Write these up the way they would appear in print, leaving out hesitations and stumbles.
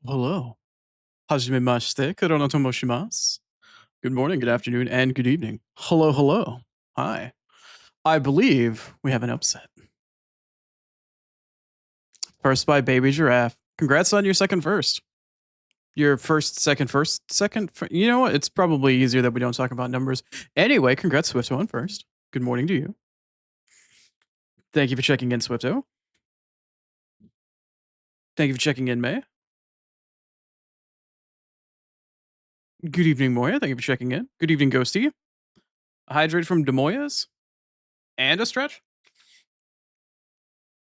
Hello. Hajime mashite, korono to moshimasu. Good morning, good afternoon, and good evening. Hello, hello. Hi. I believe we have an upset. First by Baby Giraffe. Congrats on your second first. Your first, second. You know what? It's probably easier that we don't talk about numbers. Anyway, congrats, Swifto, on first. Good morning to you. Thank you for checking in, Swifto. Thank you for checking in, May. Good evening, Moya. Thank you for checking in. Good evening, Ghosty. Hydrate from Demoyas. And a stretch.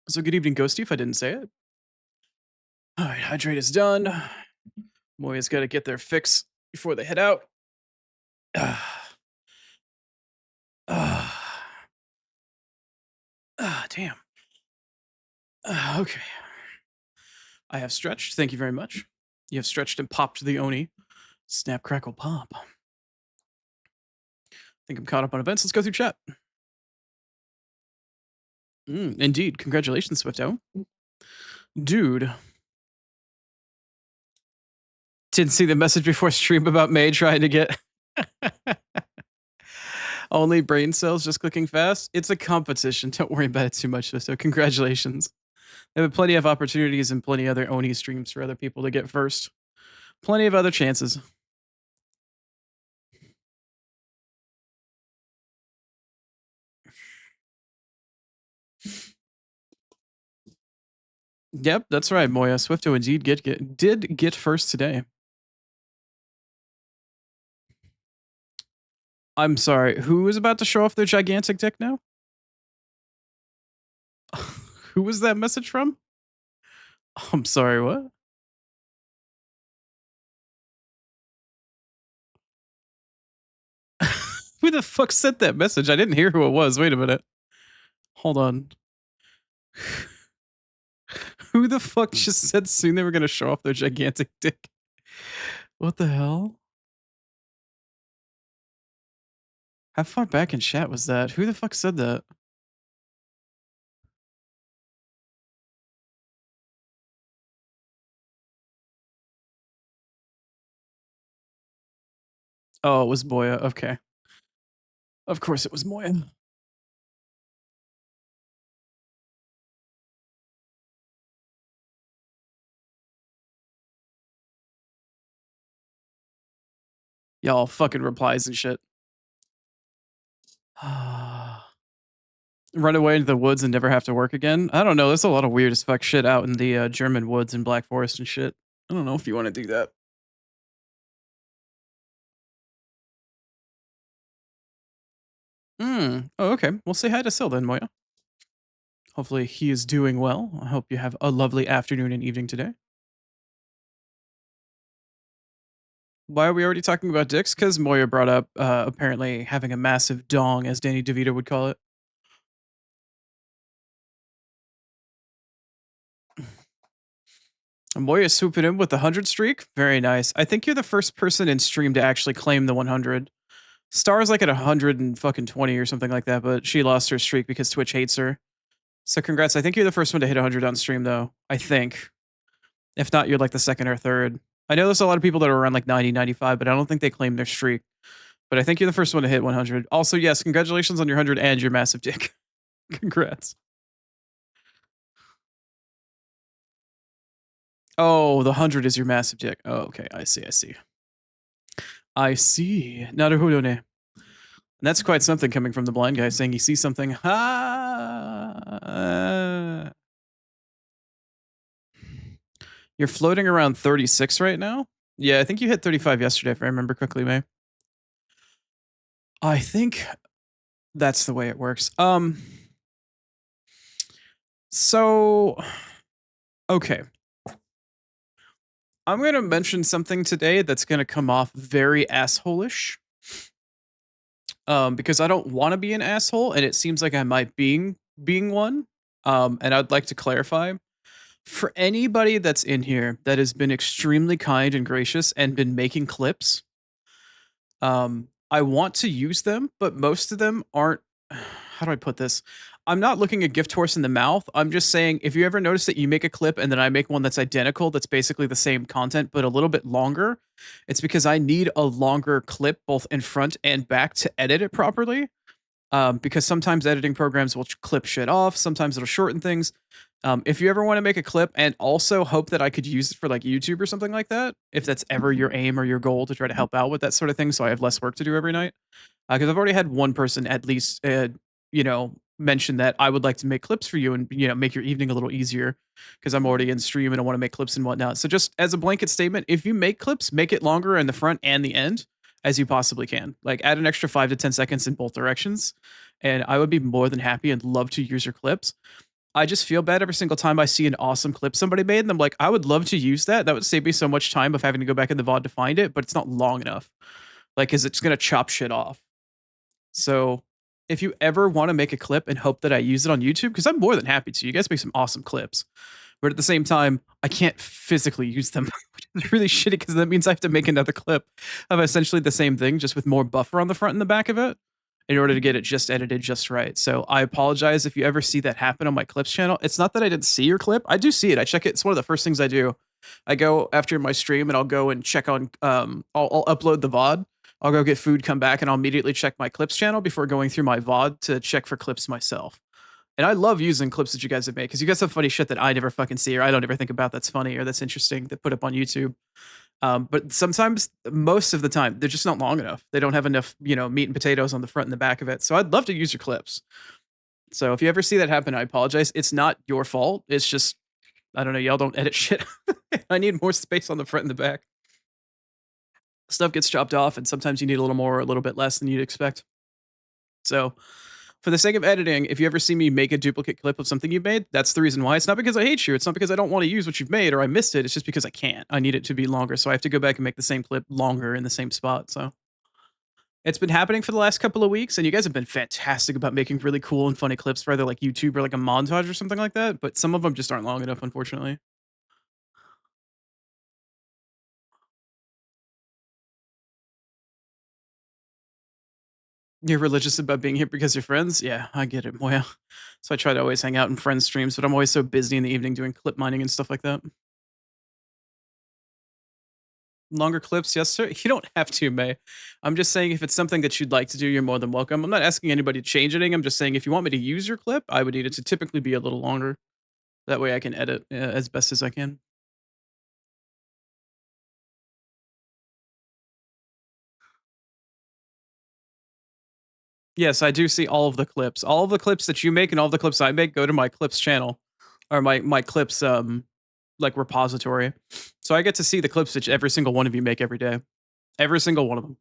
So good evening, Ghosty, if I didn't say it. All right, hydrate is done. Moya's got to get their fix before they head out. Damn. Okay. I have stretched. Thank you very much. You have stretched and popped the Oni. Snap, crackle, pop. I think I'm caught up on events. Let's go through chat. Indeed. Congratulations, Swifto. Dude. Didn't see the message before stream about May trying to get only brain cells just clicking fast. It's a competition. Don't worry about it too much, Swifto. Congratulations. There have plenty of opportunities and plenty other Oni streams for other people to get first. Plenty of other chances. Yep, that's right, Moya. Swifto indeed did get first today. I'm sorry. Who is about to show off their gigantic dick now? Who was that message from? I'm sorry, what? Who the fuck sent that message? I didn't hear who it was. Wait a minute. Hold on. Who the fuck just said soon they were going to show off their gigantic dick? What the hell? How far back in chat was that? Who the fuck said that? Oh, it was Moya. Okay. Of course it was Moya. Y'all fucking replies and shit. Run away into the woods and never have to work again? I don't know. There's a lot of weird as fuck shit out in the German woods and Black Forest and shit. I don't know if you want to do that. Oh, okay. We'll say hi to Sil then, Moya. Hopefully he is doing well. I hope you have a lovely afternoon and evening today. Why are we already talking about dicks? Because Moya brought up apparently having a massive dong, as Danny DeVito would call it. Moya swooping in with the 100 streak. Very nice. I think you're the first person in stream to actually claim the 100. Star's like at 120 or something like that, but she lost her streak because Twitch hates her. So congrats. I think you're the first one to hit 100 on stream, though. I think. If not, you're like the second or third. I know there's a lot of people that are around like 90, 95, but I don't think they claim their streak. But I think you're the first one to hit 100. Also, yes, congratulations on your 100 and your massive dick. Congrats. Oh, the 100 is your massive dick. Oh, okay. I see. I see. Naruhodo ne. That's quite something coming from the blind guy saying he sees something. You're floating around 36 right now? Yeah, I think you hit 35 yesterday, if I remember correctly, May. I think that's the way it works. So, okay. I'm going to mention something today that's going to come off very asshole-ish. Because I don't want to be an asshole, and it seems like I might being one. And I'd like to clarify. For anybody that's in here that has been extremely kind and gracious and been making clips, I want to use them, but most of them aren't. how do I put this? I'm not looking a gift horse in the mouth. I'm just saying if you ever notice that you make a clip and then I make one that's identical, that's basically the same content but a little bit longer, it's because I need a longer clip both in front and back to edit it properly. Because sometimes editing programs will clip shit off. Sometimes it'll shorten things. If you ever want to make a clip and also hope that I could use it for like YouTube or something like that, if that's ever your aim or your goal to try to help out with that sort of thing, so I have less work to do every night. Because I've already had one person at least, mention that I would like to make clips for you and make your evening a little easier because I'm already in stream and I want to make clips and whatnot. So just as a blanket statement, if you make clips, make it longer in the front and the end as you possibly can. Like add an extra 5 to 10 seconds in both directions, and I would be more than happy and love to use your clips. I just feel bad every single time I see an awesome clip somebody made, and I'm like, I would love to use that. That would save me so much time of having to go back in the VOD to find it, but it's not long enough. Like, cause it's gonna chop shit off. So if you ever want to make a clip and hope that I use it on YouTube, because I'm more than happy to. You guys make some awesome clips. But at the same time, I can't physically use them, which is really shitty because that means I have to make another clip of essentially the same thing, just with more buffer on the front and the back of it in order to get it just edited just right. So I apologize if you ever see that happen on my clips channel. It's not that I didn't see your clip. I do see it. I check it. It's one of the first things I do. I go after my stream and I'll go and check on I'll upload the VOD. I'll go get food, come back, and I'll immediately check my clips channel before going through my VOD to check for clips myself. And I love using clips that you guys have made because you guys have funny shit that I never fucking see or I don't ever think about that's funny or that's interesting to put up on YouTube. But sometimes, most of the time, they're just not long enough. They don't have enough, meat and potatoes on the front and the back of it. So I'd love to use your clips. So if you ever see that happen, I apologize. It's not your fault. It's just, I don't know, y'all don't edit shit. I need more space on the front and the back. Stuff gets chopped off, and sometimes you need a little more or a little bit less than you'd expect. So for the sake of editing, if you ever see me make a duplicate clip of something you've made, that's the reason why. It's not because I hate you. It's not because I don't want to use what you've made or I missed it. It's just because I can't. I need it to be longer. So I have to go back and make the same clip longer in the same spot. So it's been happening for the last couple of weeks, and you guys have been fantastic about making really cool and funny clips for either like YouTube or like a montage or something like that. But some of them just aren't long enough, unfortunately. You're religious about being here because you're friends? Yeah, I get it. Well, so I try to always hang out in friends' streams, but I'm always so busy in the evening doing clip mining and stuff like that. Longer clips, yes, sir. You don't have to, May. I'm just saying if it's something that you'd like to do, you're more than welcome. I'm not asking anybody to change anything. I'm just saying if you want me to use your clip, I would need it to typically be a little longer. That way I can edit as best as I can. Yes, I do see all of the clips. All of the clips that you make and all of the clips I make go to my clips channel or my clips like repository. So I get to see the clips that every single one of you make every day. Every single one of them.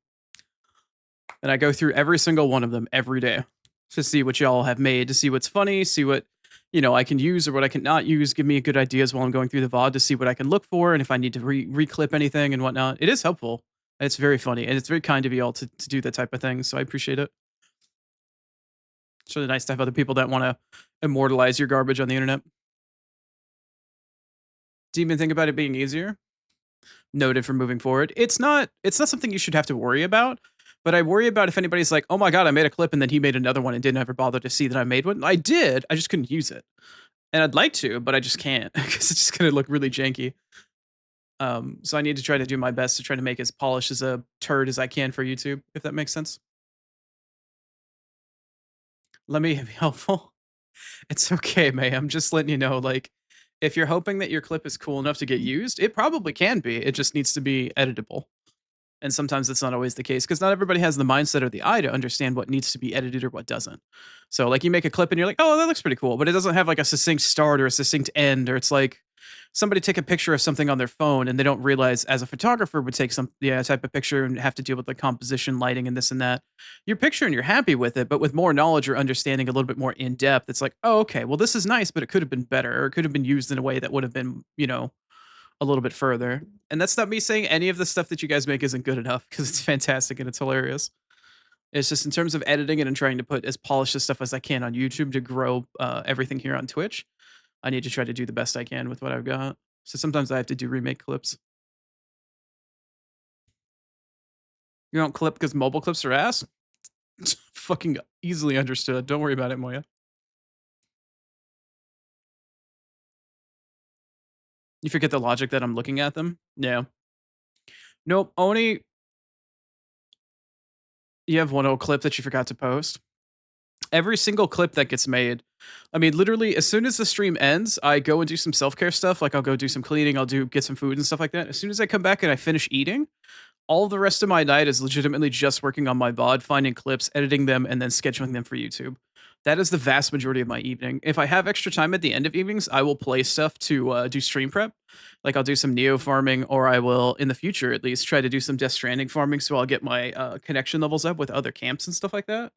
And I go through every single one of them every day to see what y'all have made, to see what's funny, see what I can use or what I can not use. Give me good ideas while I'm going through the VOD to see what I can look for and if I need to reclip anything and whatnot. It is helpful. It's very funny and it's very kind of y'all to do that type of thing. So I appreciate it. It's really nice to have other people that want to immortalize your garbage on the internet. Do you even think about it being easier? Noted for moving forward. It's not something you should have to worry about, but I worry about if anybody's like, "Oh my god, I made a clip and then he made another one and didn't ever bother to see that I made one." I did. I just couldn't use it. And I'd like to, but I just can't because it's just gonna look really janky. So I need to try to do my best to try to make as polished as a turd as I can for YouTube, if that makes sense. Let me be helpful. It's okay, May. I'm just letting you know, like, if you're hoping that your clip is cool enough to get used, it probably can be. It just needs to be editable. And sometimes that's not always the case because not everybody has the mindset or the eye to understand what needs to be edited or what doesn't. So, like, you make a clip and you're like, oh, that looks pretty cool, but it doesn't have like a succinct start or a succinct end, or it's like somebody take a picture of something on their phone and they don't realize as a photographer would take some type of picture and have to deal with the composition, lighting, and this and that. Your picture and you're happy with it, but with more knowledge or understanding a little bit more in depth, it's like, oh, okay, well, this is nice, but it could have been better or it could have been used in a way that would have been, a little bit further. And that's not me saying any of the stuff that you guys make isn't good enough because it's fantastic and it's hilarious. It's just in terms of editing it and trying to put as polished as stuff as I can on YouTube to grow everything here on Twitch. I need to try to do the best I can with what I've got. So sometimes I have to do remake clips. You don't clip because mobile clips are ass? fucking easily understood. Don't worry about it, Moya. You forget the logic that I'm looking at them? Yeah. Nope, Oni, you have one old clip that you forgot to post. Every single clip that gets made, I mean, literally, as soon as the stream ends, I go and do some self-care stuff, like, I'll go do some cleaning, I'll do get some food and stuff like that. As soon as I come back and I finish eating, all the rest of my night is legitimately just working on my VOD, finding clips, editing them, and then scheduling them for YouTube. That is the vast majority of my evening. If I have extra time at the end of evenings, I will play stuff to do stream prep. Like I'll do some Neo farming, or I will, in the future at least, try to do some Death Stranding farming. So I'll get my connection levels up with other camps and stuff like that,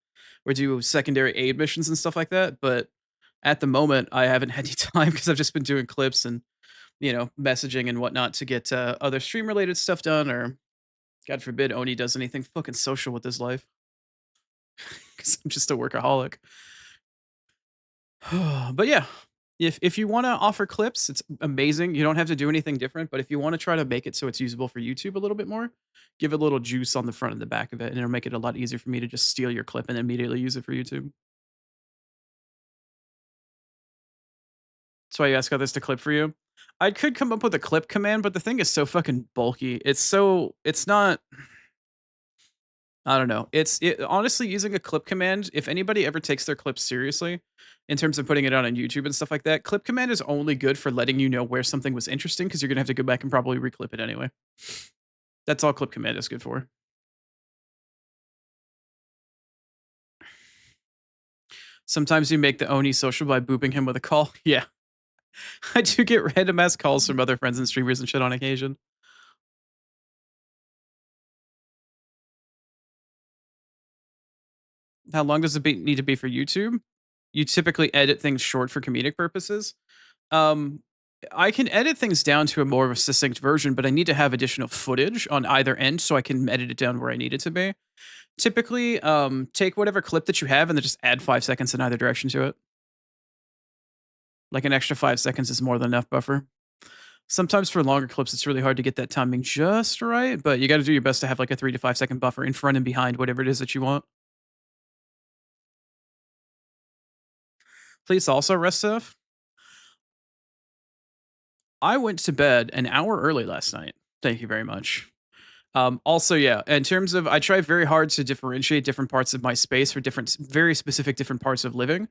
or do secondary aid missions and stuff like that. But at the moment, I haven't had any time because I've just been doing clips and messaging and whatnot to get other stream related stuff done, or God forbid Oni does anything fucking social with his life because I'm just a workaholic. But yeah, if you want to offer clips, it's amazing. You don't have to do anything different, but if you want to try to make it so it's usable for YouTube a little bit more, give it a little juice on the front and the back of it, and it'll make it a lot easier for me to just steal your clip and immediately use it for YouTube. That's why you ask others to clip for you. I could come up with a clip command, but the thing is so fucking bulky. It's not. I don't know. Honestly, using a clip command, if anybody ever takes their clips seriously in terms of putting it on YouTube and stuff like that, clip command is only good for letting you know where something was interesting because you're going to have to go back and probably reclip it anyway. That's all clip command is good for. Sometimes you make the Oni social by booping him with a call. Yeah. I do get random ass calls from other friends and streamers and shit on occasion. How long does need to be for YouTube? You typically edit things short for comedic purposes. Um, I can edit things down to a more of a succinct version, but I need to have additional footage on either end so I can edit it down where I need it to be. Typically, take whatever clip that you have and then just add 5 seconds in either direction to it. Like an extra 5 seconds is more than enough buffer. Sometimes for longer clips, it's really hard to get that timing just right, but you got to do your best to have like a 3 to 5 second buffer in front and behind whatever it is that you want. Please also rest stuff. I went to bed an hour early last night. Thank you very much. Also, yeah, in terms of, I try very hard to differentiate different parts of my space for different, very specific different parts of living.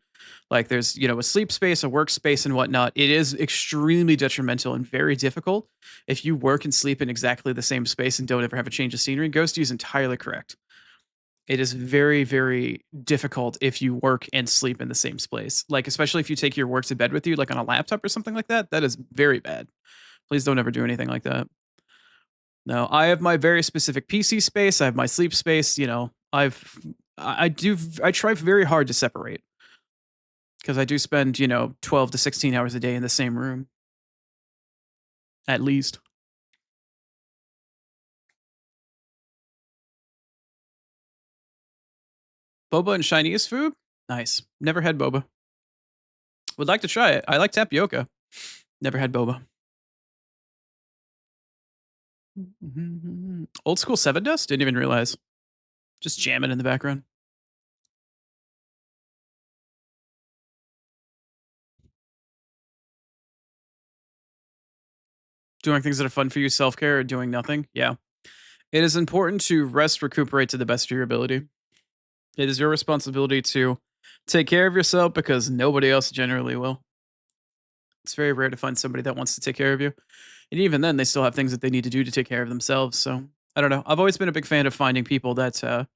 Like there's, a sleep space, a workspace, and whatnot. It is extremely detrimental and very difficult if you work and sleep in exactly the same space and don't ever have a change of scenery. Ghosty is entirely correct. It is very, very difficult if you work and sleep in the same place. Like, especially if you take your work to bed with you, like on a laptop or something like that. That is very bad. Please don't ever do anything like that. No, I have my very specific PC space. I have my sleep space. I try very hard to separate because I do spend 12 to 16 hours a day in the same room, at least. Boba and Chinese food, nice. Never had boba. Would like to try it. I like tapioca. Never had boba. Old school Seven Dust. Didn't even realize. Just jamming in the background. Doing things that are fun for you, self care, or doing nothing. Yeah. It is important to rest, recuperate to the best of your ability. It is your responsibility to take care of yourself because nobody else generally will. It's very rare to find somebody that wants to take care of you. And even then, they still have things that they need to do to take care of themselves. So I don't know. I've always been a big fan of finding people that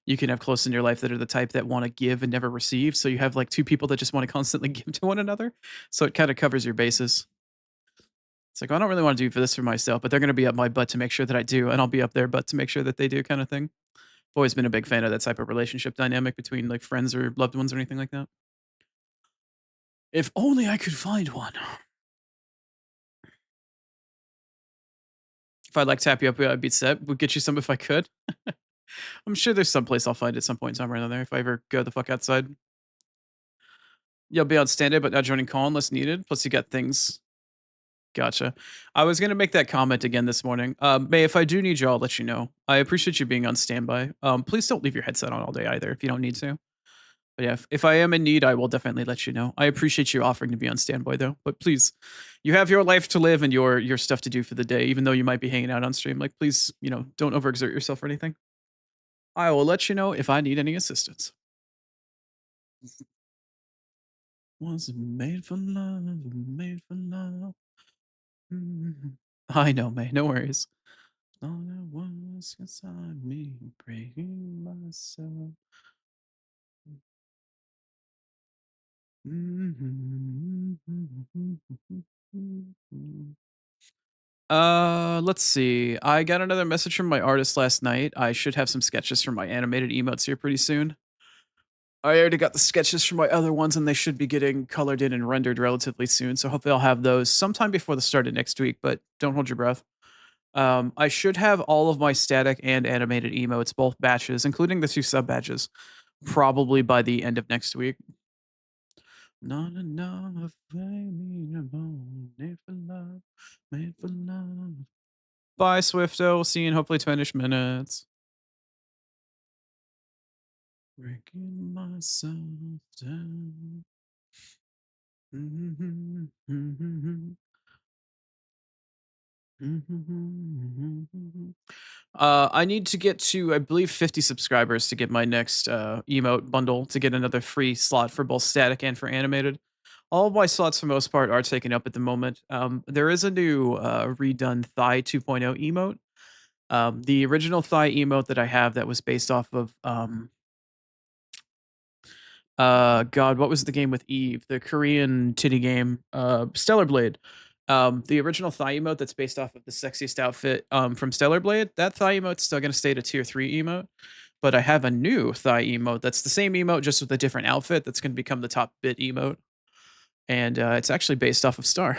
you can have close in your life that are the type that want to give and never receive. So you have like two people that just want to constantly give to one another. So it kind of covers your bases. It's like, I don't really want to do for this for myself, but they're going to be up my butt to make sure that I do. And I'll be up their butt to make sure that they do, kind of thing. I've always been a big fan of that type of relationship dynamic between like friends or loved ones or anything like that. If only I could find one. If I like tapioca, I'd be set. Would get you some if I could. I'm sure there's some place I'll find at some point in time or another if I ever go the fuck outside. You'll be on standby, but not joining call unless needed. Plus, you got things. Gotcha. I was gonna make that comment again this morning. May, if I do need you, I'll let you know. I appreciate you being on standby. Please don't leave your headset on all day either if you don't need to. But yeah, if I am in need, I will definitely let you know. I appreciate you offering to be on standby though. But please, you have your life to live and your stuff to do for the day, even though you might be hanging out on stream. Like, please, don't overexert yourself or anything. I will let you know if I need any assistance. Was made for love, made for love. Mhm. I know, May. No worries. All that was inside me, breaking myself. Let's see. I got another message from my artist last night. I should have some sketches for my animated emotes here pretty soon. I already got the sketches for my other ones, and they should be getting colored in and rendered relatively soon. So hopefully I'll have those sometime before the start of next week. But don't hold your breath. I should have all of my static and animated emotes, both batches, including the two sub batches, probably by the end of next week. Not enough, made for love, made for love. Bye, Swifto. We'll see you in hopefully 20 minutes. Breaking myself down. I need to get to, I believe, 50 subscribers to get my next emote bundle to get another free slot for both static and for animated. All of my slots, for most part, are taken up at the moment. There is a new redone Thigh 2.0 emote. The original Thigh emote that I have that was based off of God, what was the game with Eve? The Korean titty game, Stellar Blade. The original thigh emote that's based off of the sexiest outfit from Stellar Blade. That thigh emote's still gonna stay to tier 3 emote, but I have a new thigh emote that's the same emote just with a different outfit that's gonna become the top bit emote, and it's actually based off of Star.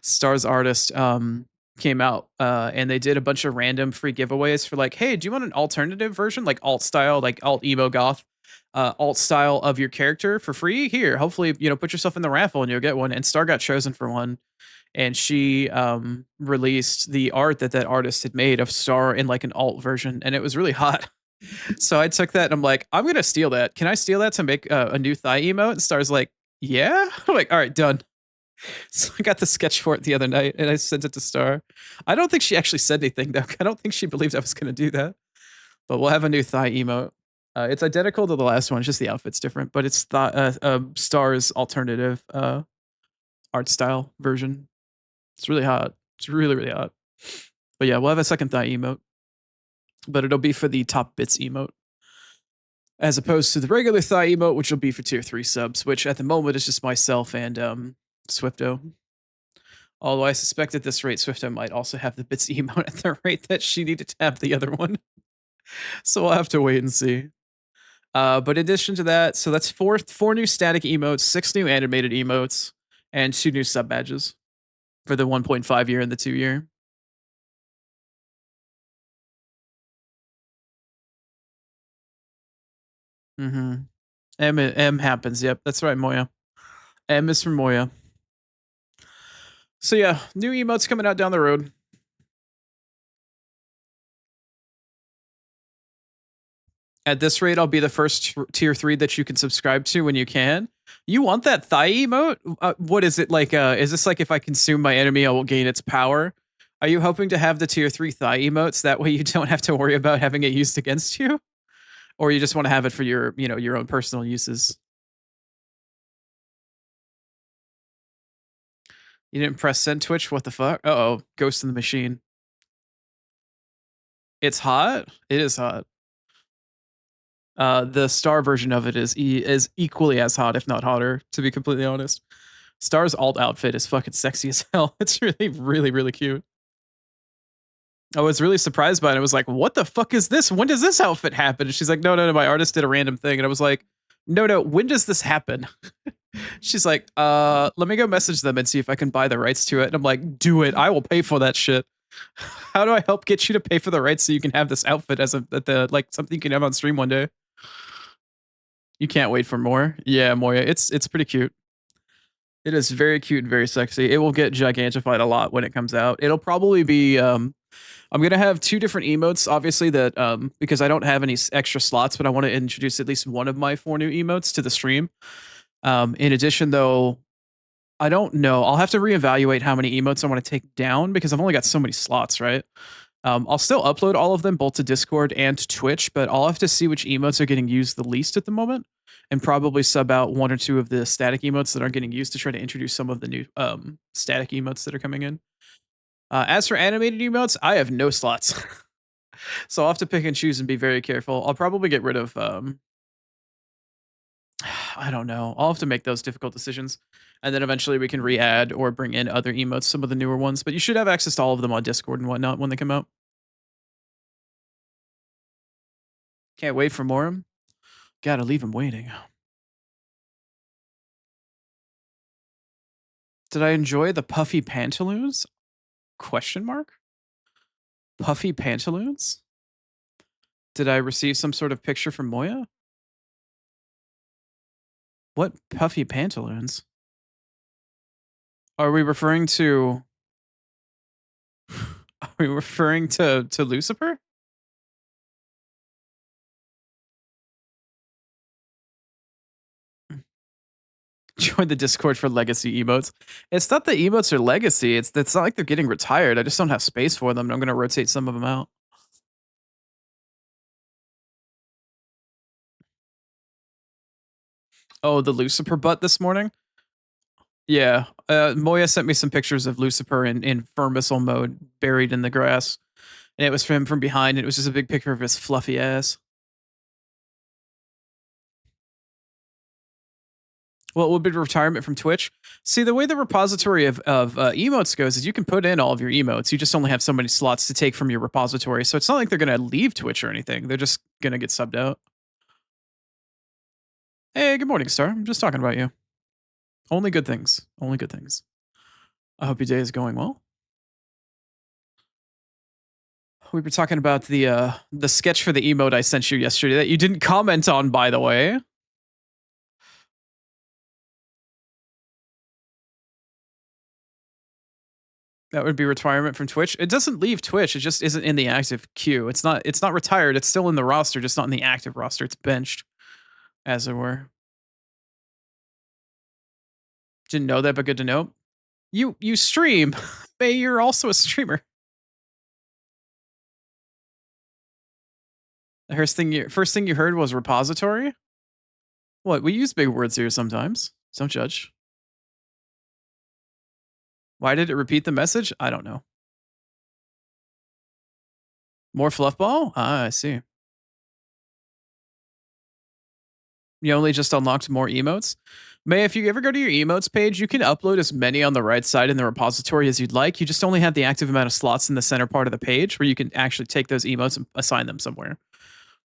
Star's artist came out and they did a bunch of random free giveaways for like, hey, do you want an alternative version, like alt style, like alt emo goth, alt style of your character for free? Here, hopefully, put yourself in the raffle and you'll get one. And Star got chosen for one, and she released the art that artist had made of Star in like an alt version, and it was really hot. So I took that and I'm like, I'm gonna steal that. Can I steal that to make a new thigh emote? And Star's like, yeah. I'm like, all right, done. So I got the sketch for it the other night and I sent it to Star. I don't think she actually said anything though. I don't think she believed I was going to do that. But we'll have a new thigh emote. It's identical to the last one, it's just the outfit's different. But it's Star's alternative art style version. It's really hot. It's really really hot. But yeah, we'll have a second thigh emote, but it'll be for the top bits emote, as opposed to the regular thigh emote, which will be for tier 3 subs, which at the moment is just myself and Swifto. Although I suspect at this rate, Swifto might also have the bits emote at the rate that she needed to have the other one. So we'll have to wait and see. But in addition to that, so that's four new static emotes, 6 new animated emotes, and 2 new sub badges for the 1.5 year and the 2 year. Mm-hmm. M happens. Yep, that's right, Moya. M is from Moya. So yeah, new emotes coming out down the road. At this rate, I'll be the first tier 3 that you can subscribe to when you can. You want that thigh emote? What is it like? Is this like if I consume my enemy, I will gain its power? Are you hoping to have the tier 3 thigh emotes? That way you don't have to worry about having it used against you? Or you just want to have it for your own personal uses? You didn't press send Twitch? What the fuck? Uh-oh. Ghost in the machine. It's hot? It is hot. The Star version of it is equally as hot, if not hotter, to be completely honest. Star's alt outfit is fucking sexy as hell. It's really, really, really cute. I was really surprised by it. I was like, what the fuck is this? When does this outfit happen? And she's like, no, my artist did a random thing. And I was like, no, when does this happen? She's like, let me go message them and see if I can buy the rights to it. And I'm like, do it. I will pay for that shit. How do I help get you to pay for the rights so you can have this outfit as like something you can have on stream one day? You can't wait for more. Yeah, Moya, it's pretty cute. It is very cute and very sexy. It will get gigantified a lot when it comes out. It'll probably be I'm gonna have two different emotes, obviously, that because I don't have any extra slots, but I want to introduce at least one of my four new emotes to the stream. In addition, though, I don't know. I'll have to reevaluate how many emotes I want to take down because I've only got so many slots, right? I'll still upload all of them both to Discord and to Twitch, but I'll have to see which emotes are getting used the least at the moment, and probably sub out one or two of the static emotes that aren't getting used to try to introduce some of the new static emotes that are coming in. As for animated emotes, I have no slots, so I'll have to pick and choose and be very careful. I'll probably get rid of I don't know. I'll have to make those difficult decisions. And then eventually we can re-add or bring in other emotes, some of the newer ones. But you should have access to all of them on Discord and whatnot when they come out. Can't wait for more. Gotta leave him waiting. Did I enjoy the puffy pantaloons? Question mark? Puffy pantaloons? Did I receive some sort of picture from Moya? What puffy pantaloons? Are we referring to Are we referring to Lucifer? Join the Discord for legacy emotes. It's not the emotes are legacy. It's not like they're getting retired. I just don't have space for them. And I'm gonna rotate some of them out. Oh, the Lucifer butt this morning? Yeah. Moya sent me some pictures of Lucifer in fur missile mode, buried in the grass. And it was from behind. And it was just a big picture of his fluffy ass. What would be retirement from Twitch? See, the way the repository of emotes goes is you can put in all of your emotes. You just only have so many slots to take from your repository. So it's not like they're going to leave Twitch or anything. They're just going to get subbed out. Hey, good morning, Star. I'm just talking about you. Only good things. Only good things. I hope your day is going well. We were talking about the sketch for the emote I sent you yesterday that you didn't comment on, by the way. That would be retirement from Twitch. It doesn't leave Twitch. It just isn't in the active queue. It's not retired. It's still in the roster, just not in the active roster. It's benched, as it were. Didn't know that, but good to know. You stream. May, you're also a streamer. The first thing you heard was repository? What? We use big words here sometimes. Don't judge. Why did it repeat the message? I don't know. More fluffball? Ah, I see. You only just unlocked more emotes. May, if you ever go to your emotes page, you can upload as many on the right side in the repository as you'd like. You just only have the active amount of slots in the center part of the page where you can actually take those emotes and assign them somewhere.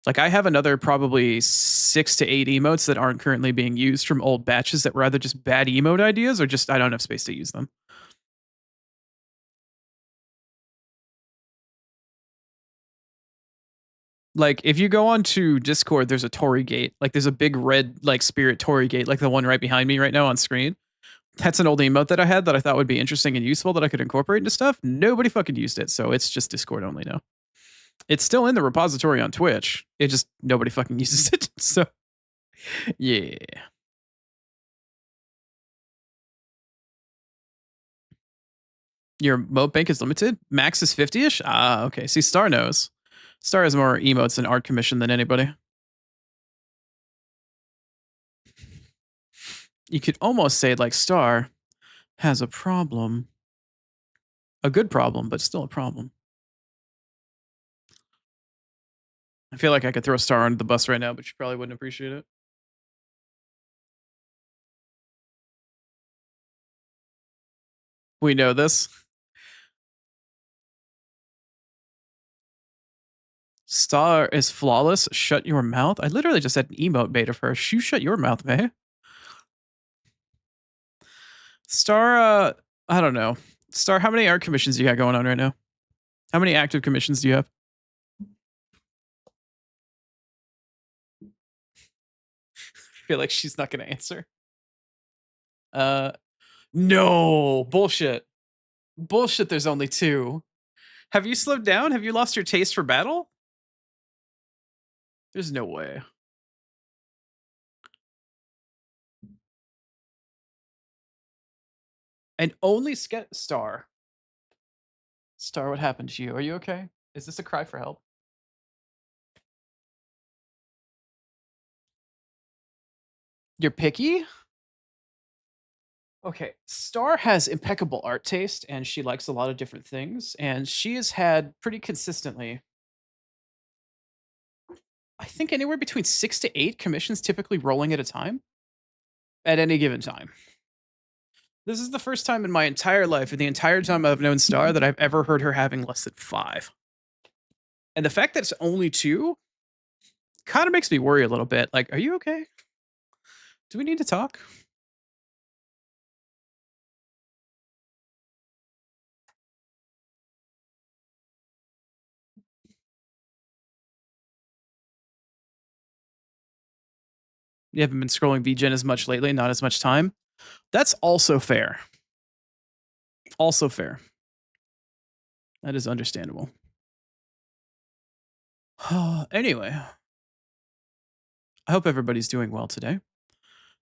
Like I have another probably 6 to 8 emotes that aren't currently being used from old batches that were either just bad emote ideas or just I don't have space to use them. Like if you go onto Discord, there's a Tory gate. Like there's a big red like spirit Tory gate, like the one right behind me right now on screen. That's an old emote that I had that I thought would be interesting and useful that I could incorporate into stuff. Nobody fucking used it, so it's just Discord only now. It's still in the repository on Twitch. It just nobody fucking uses it. So yeah. Your emote bank is limited? Max is 50-ish? Ah, okay. See, Star knows. Star has more emotes in art commission than anybody. You could almost say like Star has a problem. A good problem, but still a problem. I feel like I could throw Star under the bus right now, but she probably wouldn't appreciate it. We know this. Star is flawless. Shut your mouth. I literally just had an emote bait of her. You shut your mouth, May. Star, I don't know. Star, how many art commissions do you got going on right now? How many active commissions do you have? I feel like she's not going to answer. No, bullshit. Bullshit, there's only 2. Have you slowed down? Have you lost your taste for battle? There's no way. And only Star. Star, what happened to you? Are you okay? Is this a cry for help? You're picky? Okay, Star has impeccable art taste and she likes a lot of different things. And she has had pretty consistently, I think, anywhere between 6 to 8 commissions typically rolling at a time at any given time. This is the first time in my entire life, in the entire time I've known Star, that I've ever heard her having less than 5. And the fact that it's only 2 kind of makes me worry a little bit. Like, are you okay? Do we need to talk? You haven't been scrolling VGen as much lately, not as much time. That's also fair. Also fair. That is understandable. Anyway, I hope everybody's doing well today.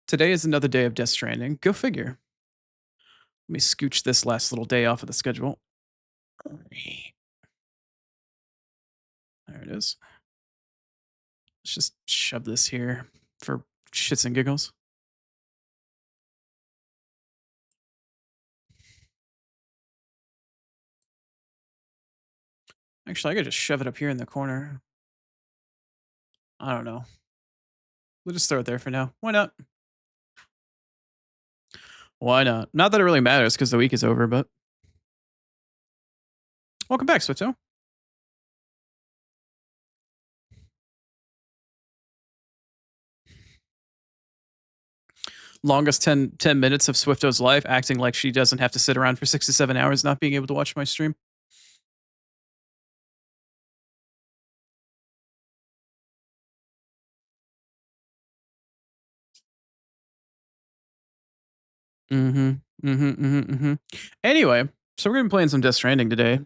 Today is another day of Death Stranding. Go figure. Let me scooch this last little day off of the schedule. There it is. Let's just shove this here for shits and giggles. Actually, I could just shove it up here in the corner. I don't know. We'll just throw it there for now. Why not? Why not? Not that it really matters because the week is over, but welcome back, Swito. Longest 10 minutes of Swifto's life, acting like she doesn't have to sit around for 6 to 7 hours not being able to watch my stream. Anyway, so we're gonna be playing some Death Stranding today.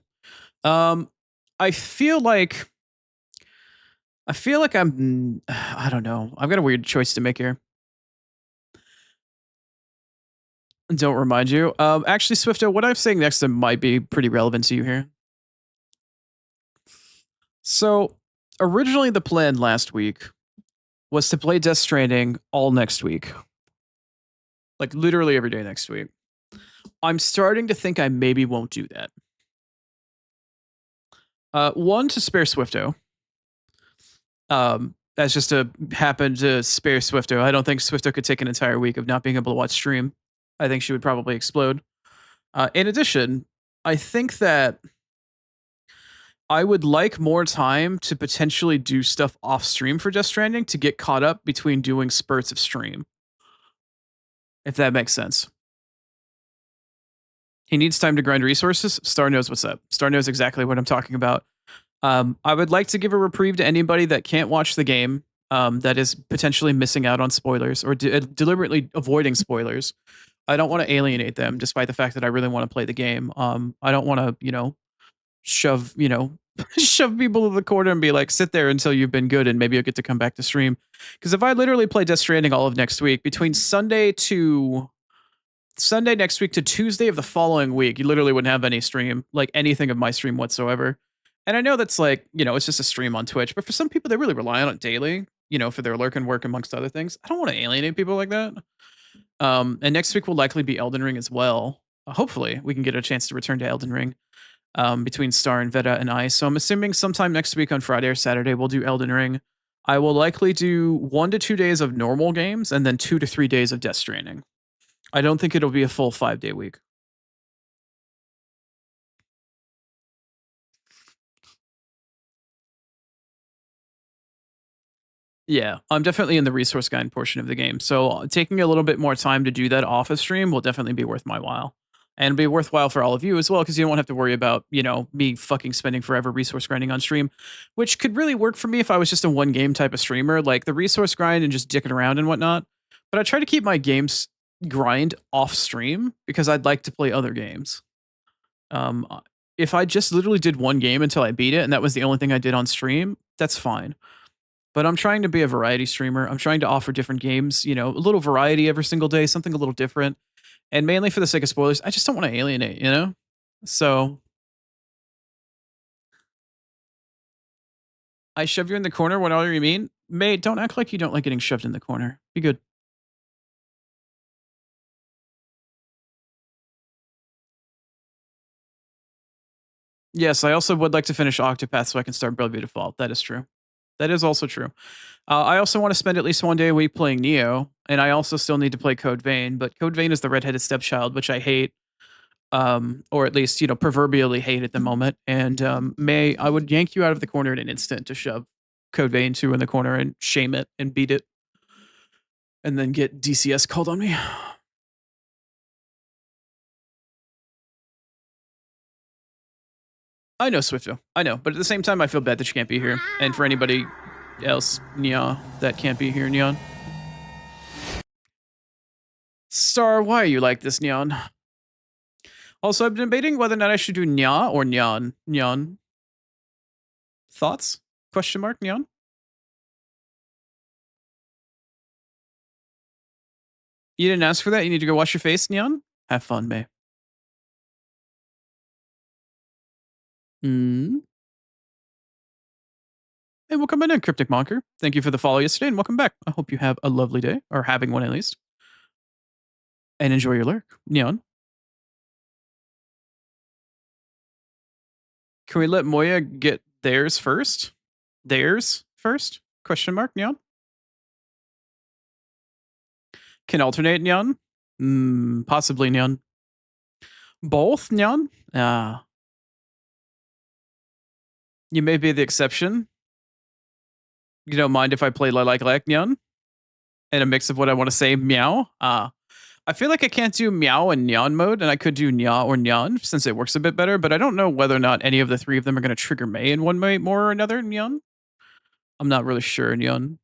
Um, I feel like I don't know. I've got a weird choice to make here. Don't remind you. Actually, Swifto, what I'm saying next might be pretty relevant to you here. So, originally the plan last week was to play Death Stranding all next week. Like literally every day next week. I'm starting to think I maybe won't do that. One, to spare Swifto. That's just to happen to spare Swifto. I don't think Swifto could take an entire week of not being able to watch stream. I think she would probably explode. In addition, I think that I would like more time to potentially do stuff off stream for Death Stranding to get caught up between doing spurts of stream. If that makes sense. He needs time to grind resources. Star knows what's up. Star knows exactly what I'm talking about. I would like to give a reprieve to anybody that can't watch the game, that is potentially missing out on spoilers or deliberately avoiding spoilers. I don't want to alienate them, despite the fact that I really want to play the game. I don't want to, shove, shove people to the corner and be like, sit there until you've been good and maybe you'll get to come back to stream. Because if I literally play Death Stranding all of next week, between Sunday next week to Tuesday of the following week, you literally wouldn't have any stream, like anything of my stream whatsoever. And I know that's like, it's just a stream on Twitch, but for some people, they really rely on it daily, for their lurking work amongst other things. I don't want to alienate people like that. And next week will likely be Elden Ring as well. Hopefully, we can get a chance to return to Elden Ring between Star and Veta and I. So I'm assuming sometime next week on Friday or Saturday, we'll do Elden Ring. I will likely do 1 to 2 days of normal games and then 2 to 3 days of Death Stranding. I don't think it'll be a full 5-day week. Yeah, I'm definitely in the resource guide portion of the game. So taking a little bit more time to do that off of stream will definitely be worth my while. And be worthwhile for all of you as well, because you don't have to worry about, me fucking spending forever resource grinding on stream, which could really work for me if I was just a one game type of streamer, like the resource grind and just dicking around and whatnot. But I try to keep my games, grind off stream because I'd like to play other games. Um, uh, if I just literally did one game until I beat it and that was the only thing I did on stream, that's fine. But I'm trying to be a variety streamer. I'm trying to offer different games, a little variety every single day, something a little different. And mainly for the sake of spoilers, I just don't want to alienate. So I shove you in the corner. What all you mean? Mate, don't act like you don't like getting shoved in the corner. Be good. Yes, I also would like to finish Octopath so I can start Bravely Default. That is true. That is also true. I also want to spend at least one day a week playing Neo, and I also still need to play Code Vein, but Code Vein is the redheaded stepchild, which I hate, or at least, proverbially hate at the moment. And May, I would yank you out of the corner in an instant to shove Code Vein 2 in the corner and shame it and beat it, and then get DCS called on me. I know, Swifto. I know, but at the same time, I feel bad that you can't be here. And for anybody else, Nya, that can't be here, Nyan. Star, why are you like this, Nyan? Also, I've been debating whether or not I should do Nya or Nyan. Nyan. Thoughts? Question mark, Nyan? You didn't ask for that? You need to go wash your face, Nyan? Have fun, May. Hmm. Hey, welcome in, Cryptic Monker. Thank you for the follow yesterday, and welcome back. I hope you have a lovely day, or having one at least. And enjoy your lurk, Nyan. Can we let Moya get theirs first? Theirs first? Question mark, Nyan? Can alternate, Nyan? Possibly, Nyan. Both, Nyan? Ah. You may be the exception. You don't mind if I play like Nyan? And a mix of what I want to say, meow? Ah. I feel like I can't do meow and nyan mode, and I could do nya or nyan since it works a bit better, but I don't know whether or not any of the three of them are going to trigger May in one way more or another, nyan. I'm not really sure, nyan.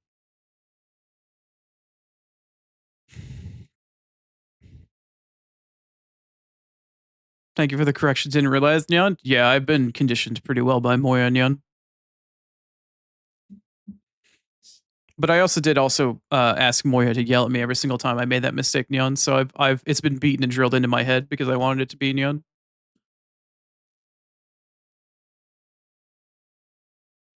Thank you for the correction. Didn't realize, nyan. Yeah, I've been conditioned pretty well by Moya, nyan. But I also did ask Moya to yell at me every single time I made that mistake, nyan. So it's been beaten and drilled into my head because I wanted it to be nyan.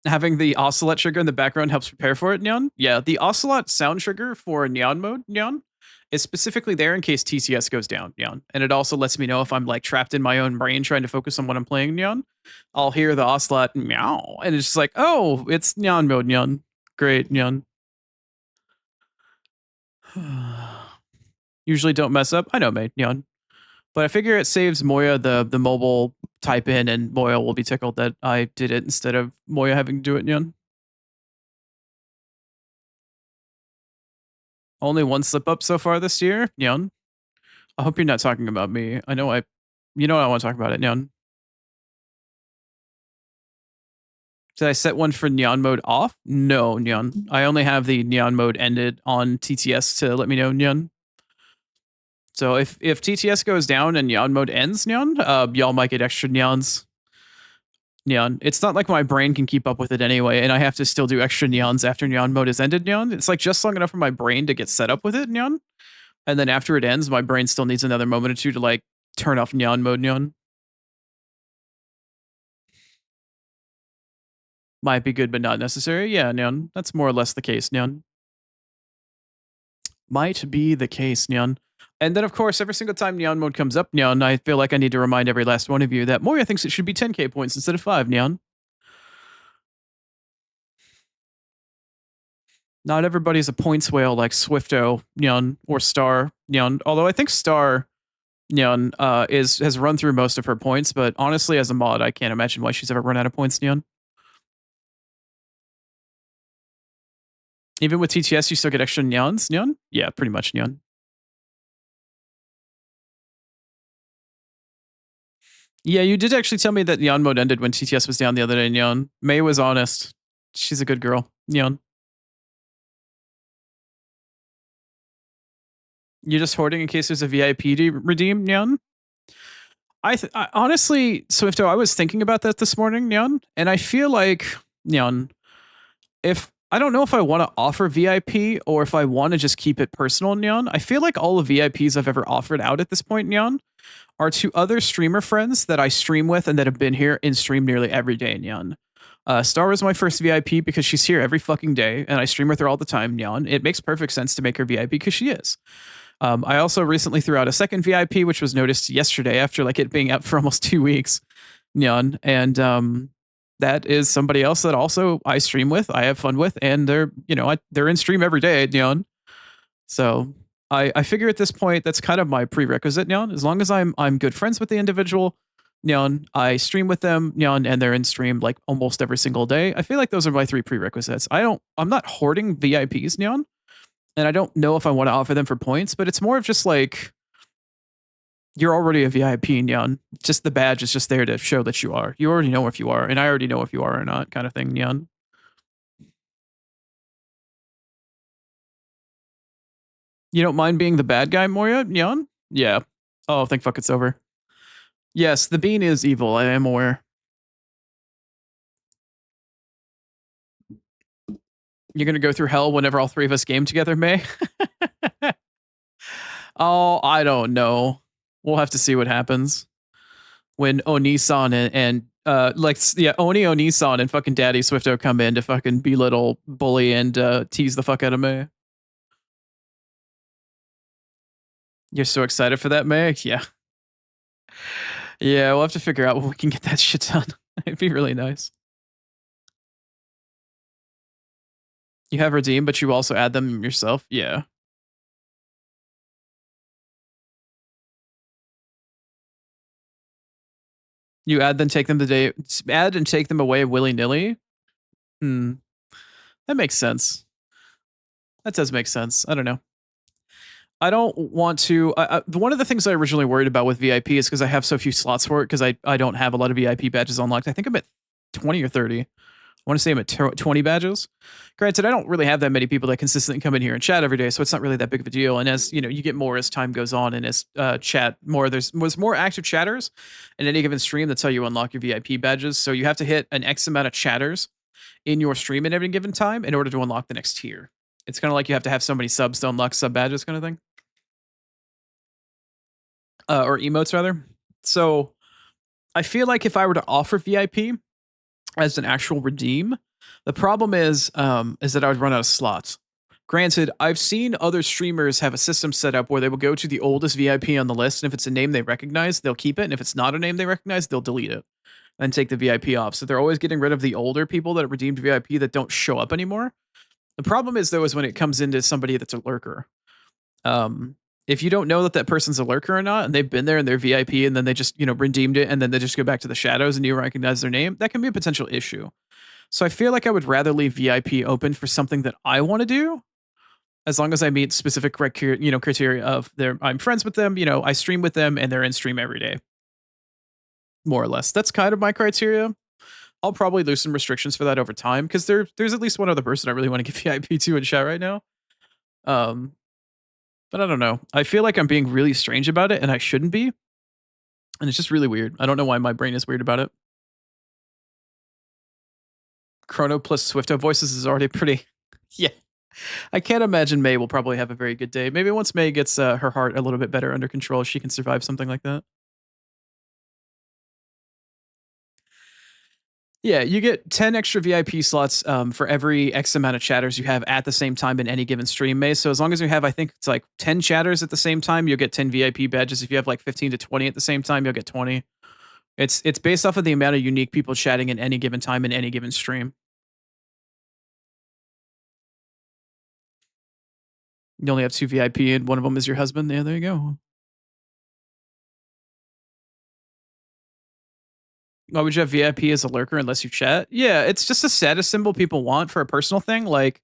Having the Ocelot trigger in the background helps prepare for it, Nyan. Yeah, the Ocelot sound trigger for Nyan mode, Nyan, is specifically there in case TCS goes down, Nyan. And it also lets me know if I'm like trapped in my own brain trying to focus on what I'm playing, Nyan. I'll hear the Ocelot meow, and it's just like, oh, it's Nyan mode, Nyan. Great, Nyan. Usually don't mess up. I know, mate, Nyan. But I figure it saves Moya the mobile type in, and Moya will be tickled that I did it instead of Moya having to do it, Nyan. Only one slip up so far this year, Nyan. I hope you're not talking about me. You know I want to talk about it, Nyan. Did I set one for Nyan mode off? No, Nyan. I only have the Nyan mode ended on TTS to let me know, Nyan. So if TTS goes down and Nyan mode ends, Nyan, y'all might get extra Nyans. Nyan. It's not like my brain can keep up with it anyway, and I have to still do extra Nyans after Nyan mode is ended, Nyan. It's like just long enough for my brain to get set up with it, Nyan. And then after it ends, my brain still needs another moment or two to like turn off Nyan mode, Nyan. Might be good, but not necessary. Yeah, Nyan. That's more or less the case, Nyan. Might be the case, Nyan. And then, of course, every single time Nyan mode comes up, Nyan, I feel like I need to remind every last one of you that Moya thinks it should be 10k points instead of 5, Nyan. Not everybody's a points whale like Swifto, Nyan, or Star, Nyan. Although I think Star, Nyan, has run through most of her points, but honestly, as a mod, I can't imagine why she's ever run out of points, Nyan. Even with TTS, you still get extra Nyans, Nyan? Yeah, pretty much, Nyan. Yeah, you did actually tell me that Nyan mode ended when TTS was down the other day, Nyan. May was honest. She's a good girl, Nyan. You're just hoarding in case there's a VIP to redeem, Nyan? I honestly, Swifto, I was thinking about that this morning, Nyan, and I feel like, Nyan, if I don't know if I want to offer VIP or if I want to just keep it personal, Nyan. I feel like all the VIPs I've ever offered out at this point, Nyan, are to other streamer friends that I stream with and that have been here in stream nearly every day, Nyan. Star was my first VIP because she's here every fucking day and I stream with her all the time, Nyan. It makes perfect sense to make her VIP because she is. I also recently threw out a second VIP, which was noticed yesterday after like it being out for almost 2 weeks, Nyan. And that is somebody else that also I stream with, I have fun with, and they're in stream every day, Nyan. So I figure at this point that's kind of my prerequisite, Nyan. As long as I'm good friends with the individual, Nyan, I stream with them, Nyan, and they're in stream like almost every single day. I feel like those are my three prerequisites. I'm not hoarding VIPs, Nyan, and I don't know if I want to offer them for points, but it's more of just like you're already a VIP, Nyan. Just the badge is just there to show that you are. You already know if you are, and I already know if you are or not, kind of thing, Nyan. You don't mind being the bad guy, Moria, Nyan? Yeah. Oh, thank fuck it's over. Yes, the bean is evil. I am aware. You're gonna go through hell whenever all three of us game together, May? Oh, I don't know. We'll have to see what happens when Onisan Onisan and fucking Daddy Swifto come in to fucking belittle, bully, and tease the fuck out of May. You're so excited for that, May? Yeah. Yeah, we'll have to figure out when we can get that shit done. It'd be really nice. You have redeem, but you also add them yourself? Yeah. You add then take them the day add and take them away willy-nilly? Hmm. That makes sense. That does make sense. I don't know. I don't want to. One of the things I originally worried about with VIP is because I have so few slots for it because I don't have a lot of VIP badges unlocked. I think I'm at 20 or 30. I want to say I'm at 20 badges. Granted, I don't really have that many people that consistently come in here and chat every day, so it's not really that big of a deal. And as you know, you get more as time goes on, and as chat more, there's more active chatters in any given stream. That's how you unlock your VIP badges. So you have to hit an X amount of chatters in your stream at every given time in order to unlock the next tier. It's kind of like you have to have so many subs to unlock sub badges, kind of thing, or emotes rather. So I feel like if I were to offer VIP as an actual redeem, the problem is that I would run out of slots. Granted, I've seen other streamers have a system set up where they will go to the oldest VIP on the list, and if it's a name they recognize, they'll keep it, and if it's not a name they recognize, they'll delete it and take the VIP off. So they're always getting rid of the older people that redeemed VIP that don't show up anymore. The problem is though is when it comes into somebody that's a lurker. If you don't know that that person's a lurker or not, and they've been there and they're VIP, and then they just redeemed it, and then they just go back to the shadows, and you recognize their name, that can be a potential issue. So I feel like I would rather leave VIP open for something that I want to do, as long as I meet specific criteria of I'm friends with them, I stream with them, and they're in stream every day, more or less. That's kind of my criteria. I'll probably loosen restrictions for that over time because there's at least one other person I really want to give VIP to in chat right now. But I don't know. I feel like I'm being really strange about it, and I shouldn't be. And it's just really weird. I don't know why my brain is weird about it. Chrono plus Swifto voices is already pretty. Yeah. I can't imagine May will probably have a very good day. Maybe once May gets her heart a little bit better under control, she can survive something like that. Yeah, you get 10 extra VIP slots for every X amount of chatters you have at the same time in any given stream, May. So as long as you have, I think it's like 10 chatters at the same time, you'll get 10 VIP badges. If you have like 15 to 20 at the same time, you'll get 20. It's based off of the amount of unique people chatting in any given time in any given stream. You only have 2 VIP and one of them is your husband. Yeah, there you go. Why would you have VIP as a lurker unless you chat? Yeah, it's just a status symbol people want for a personal thing. Like,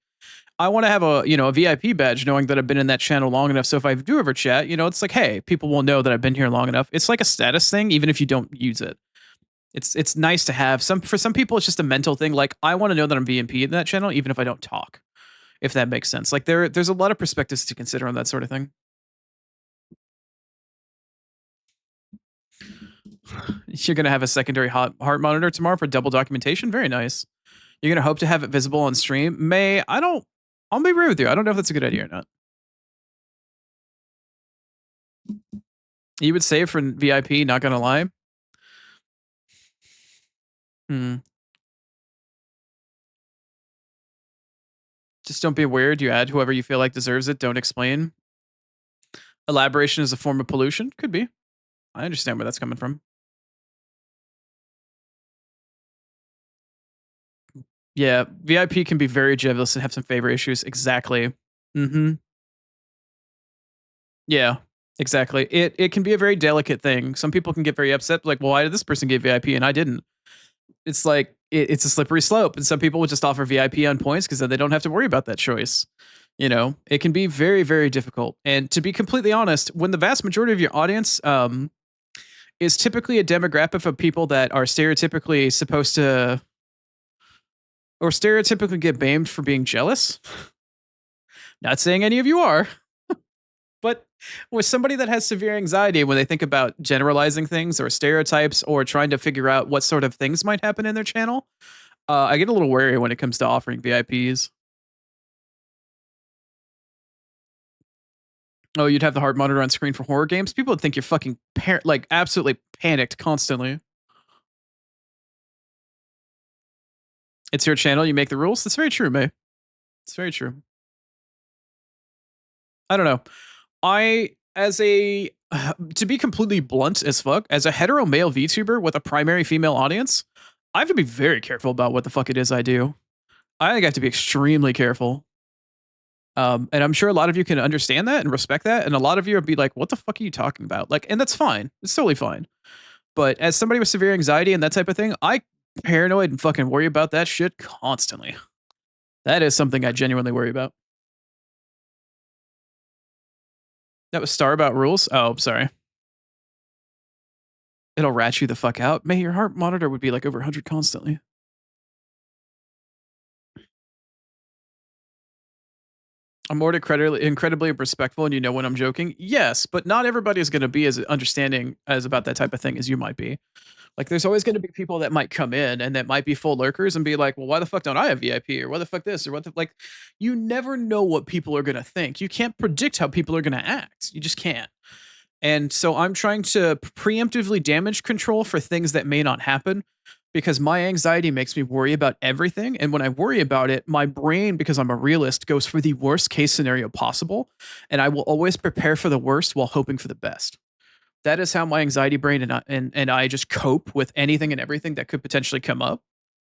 I want to have a VIP badge knowing that I've been in that channel long enough. So if I do ever chat, it's like, hey, people will know that I've been here long enough. It's like a status thing, even if you don't use it. It's nice to have. For some people, it's just a mental thing. Like, I want to know that I'm VMP in that channel, even if I don't talk. If that makes sense. Like there's a lot of perspectives to consider on that sort of thing. You're gonna have a secondary heart monitor tomorrow for double documentation. Very nice. You're gonna hope to have it visible on stream. May I don't. I'll be real with you. I don't know if that's a good idea or not. You would save for VIP. Not gonna lie. Hmm. Just don't be weird. You add whoever you feel like deserves it. Don't explain. Elaboration is a form of pollution. Could be. I understand where that's coming from. Yeah, VIP can be very jealous and have some favor issues. Exactly. Mm-hmm. Yeah, exactly. It can be a very delicate thing. Some people can get very upset, like, well, why did this person get VIP and I didn't? It's like it's a slippery slope, and some people would just offer VIP on points because then they don't have to worry about that choice. You know, it can be very, very difficult. And to be completely honest, when the vast majority of your audience is typically a demographic of people that are stereotypically supposed to or stereotypically get blamed for being jealous. Not saying any of you are, but with somebody that has severe anxiety when they think about generalizing things or stereotypes or trying to figure out what sort of things might happen in their channel, I get a little wary when it comes to offering VIPs. Oh, you'd have the heart monitor on screen for horror games. People would think you're fucking like absolutely panicked constantly. It's your channel. You make the rules. That's very true, May. It's very true. I don't know. I as a to be completely blunt as fuck, as a hetero male VTuber with a primary female audience, I have to be very careful about what the fuck it is I do. I think I have to be extremely careful. And I'm sure a lot of you can understand that and respect that, and a lot of you would be like, "What the fuck are you talking about?" Like, and that's fine. It's totally fine. But as somebody with severe anxiety and that type of thing, I paranoid and fucking worry about that shit constantly. That is something I genuinely worry about. That was Star about rules. Oh, sorry. It'll rat you the fuck out. May your heart monitor would be like over 100 constantly. I'm more incredibly respectful, and you know when I'm joking. Yes, but not everybody is going to be as understanding as about that type of thing as you might be. Like, there's always going to be people that might come in and that might be full lurkers and be like, "Well, why the fuck don't I have VIP?" or "What the fuck this?" or "What the like." You never know what people are going to think. You can't predict how people are going to act. You just can't. And so I'm trying to preemptively damage control for things that may not happen because my anxiety makes me worry about everything. And when I worry about it, my brain, because I'm a realist, goes for the worst case scenario possible. And I will always prepare for the worst while hoping for the best. That is how my anxiety brain and I just cope with anything and everything that could potentially come up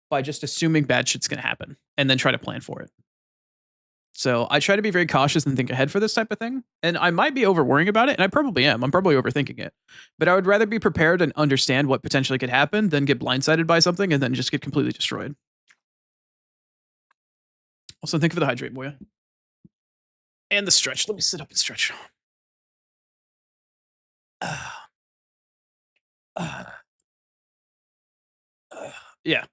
by just assuming bad shit's going to happen and then try to plan for it. So I try to be very cautious and think ahead for this type of thing. And I might be over worrying about it, and I probably am. I'm probably overthinking it. But I would rather be prepared and understand what potentially could happen than get blindsided by something and then just get completely destroyed. Also, thank you for the hydrate, boy. And the stretch. Let me sit up and stretch. Yeah.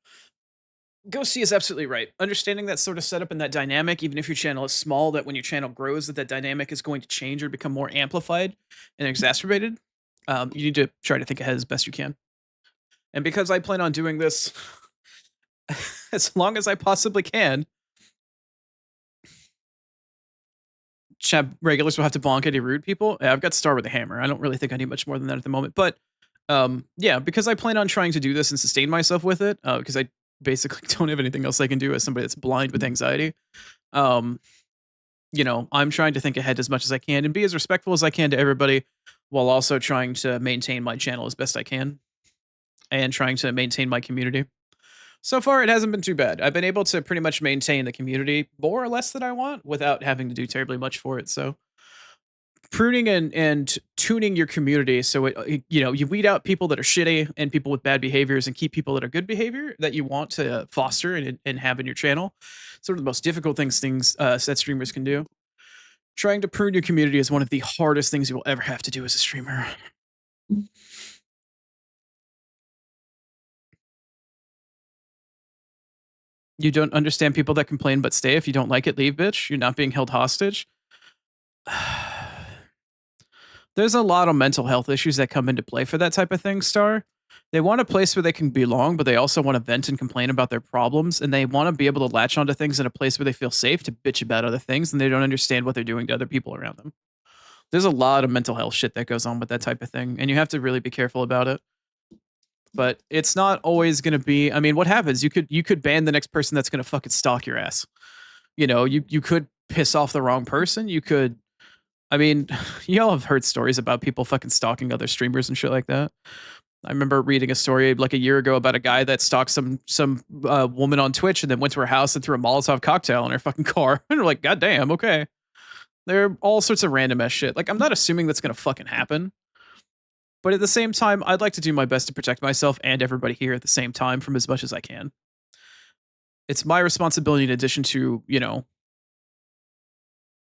Go see is absolutely right. Understanding that sort of setup and that dynamic, even if your channel is small, that when your channel grows, that dynamic is going to change or become more amplified and exacerbated. You need to try to think ahead as best you can. And because I plan on doing this as long as I possibly can, chat regulars will have to bonk any rude people. Yeah, I've got Star with a hammer. I don't really think I need much more than that at the moment. But yeah, because I plan on trying to do this and sustain myself with it, because I basically don't have anything else I can do as somebody that's blind with anxiety. Um, you know, I'm trying to think ahead as much as I can and be as respectful as I can to everybody while also trying to maintain my channel as best I can and trying to maintain my community. So far, it hasn't been too bad. I've been able to pretty much maintain the community more or less that I want without having to do terribly much for it. So pruning and tuning your community so you know, you weed out people that are shitty and people with bad behaviors and keep people that are good behavior that you want to foster and have in your channel. Sort of the most difficult things set streamers can do. Trying to prune your community is one of the hardest things you will ever have to do as a streamer. You don't understand people that complain but stay. If you don't like it, leave, bitch. You're not being held hostage. There's a lot of mental health issues that come into play for that type of thing, Star. They want a place where they can belong, but they also want to vent and complain about their problems, and they want to be able to latch onto things in a place where they feel safe to bitch about other things, and they don't understand what they're doing to other people around them. There's a lot of mental health shit that goes on with that type of thing, and you have to really be careful about it. But it's not always going to be. I mean, what happens? You could ban the next person that's going to fucking stalk your ass. You could piss off the wrong person. You could. I mean, y'all have heard stories about people fucking stalking other streamers and shit like that. I remember reading a story like a year ago about a guy that stalked some woman on Twitch and then went to her house and threw a Molotov cocktail in her fucking car. And we're like, God damn, okay. There are all sorts of random ass shit. Like, I'm not assuming that's gonna fucking happen. But at the same time, I'd like to do my best to protect myself and everybody here at the same time from as much as I can. It's my responsibility in addition to,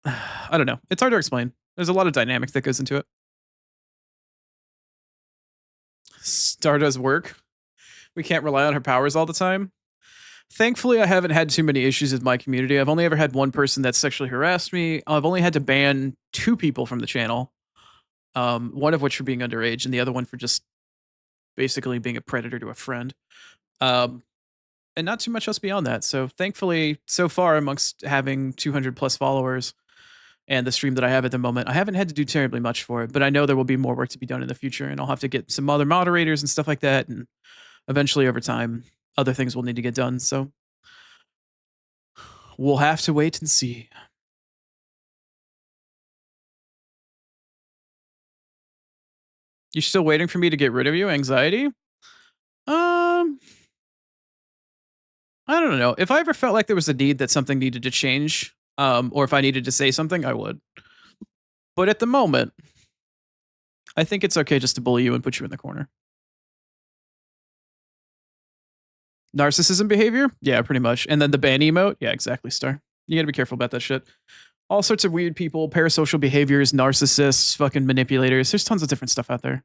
I don't know. It's hard to explain. There's a lot of dynamics that goes into it. Star does work. We can't rely on her powers all the time. Thankfully, I haven't had too many issues with my community. I've only ever had one person that sexually harassed me. I've only had to ban 2 people from the channel. One of which for being underage, and the other one for just basically being a predator to a friend. Um, and not too much else beyond that. So thankfully, so far, amongst having 200 plus followers and the stream that I have at the moment, I haven't had to do terribly much for it. But I know there will be more work to be done in the future, and I'll have to get some other moderators and stuff like that. And eventually, over time, other things will need to get done. So we'll have to wait and see. You're still waiting for me to get rid of you, anxiety? Um, I don't know. If I ever felt like there was a need that something needed to change, or if I needed to say something, I would. But at the moment, I think it's okay just to bully you and put you in the corner. Narcissism behavior? Yeah, pretty much. And then the ban emote? Yeah, exactly, Star. You gotta be careful about that shit. All sorts of weird people, parasocial behaviors, narcissists, fucking manipulators. There's tons of different stuff out there.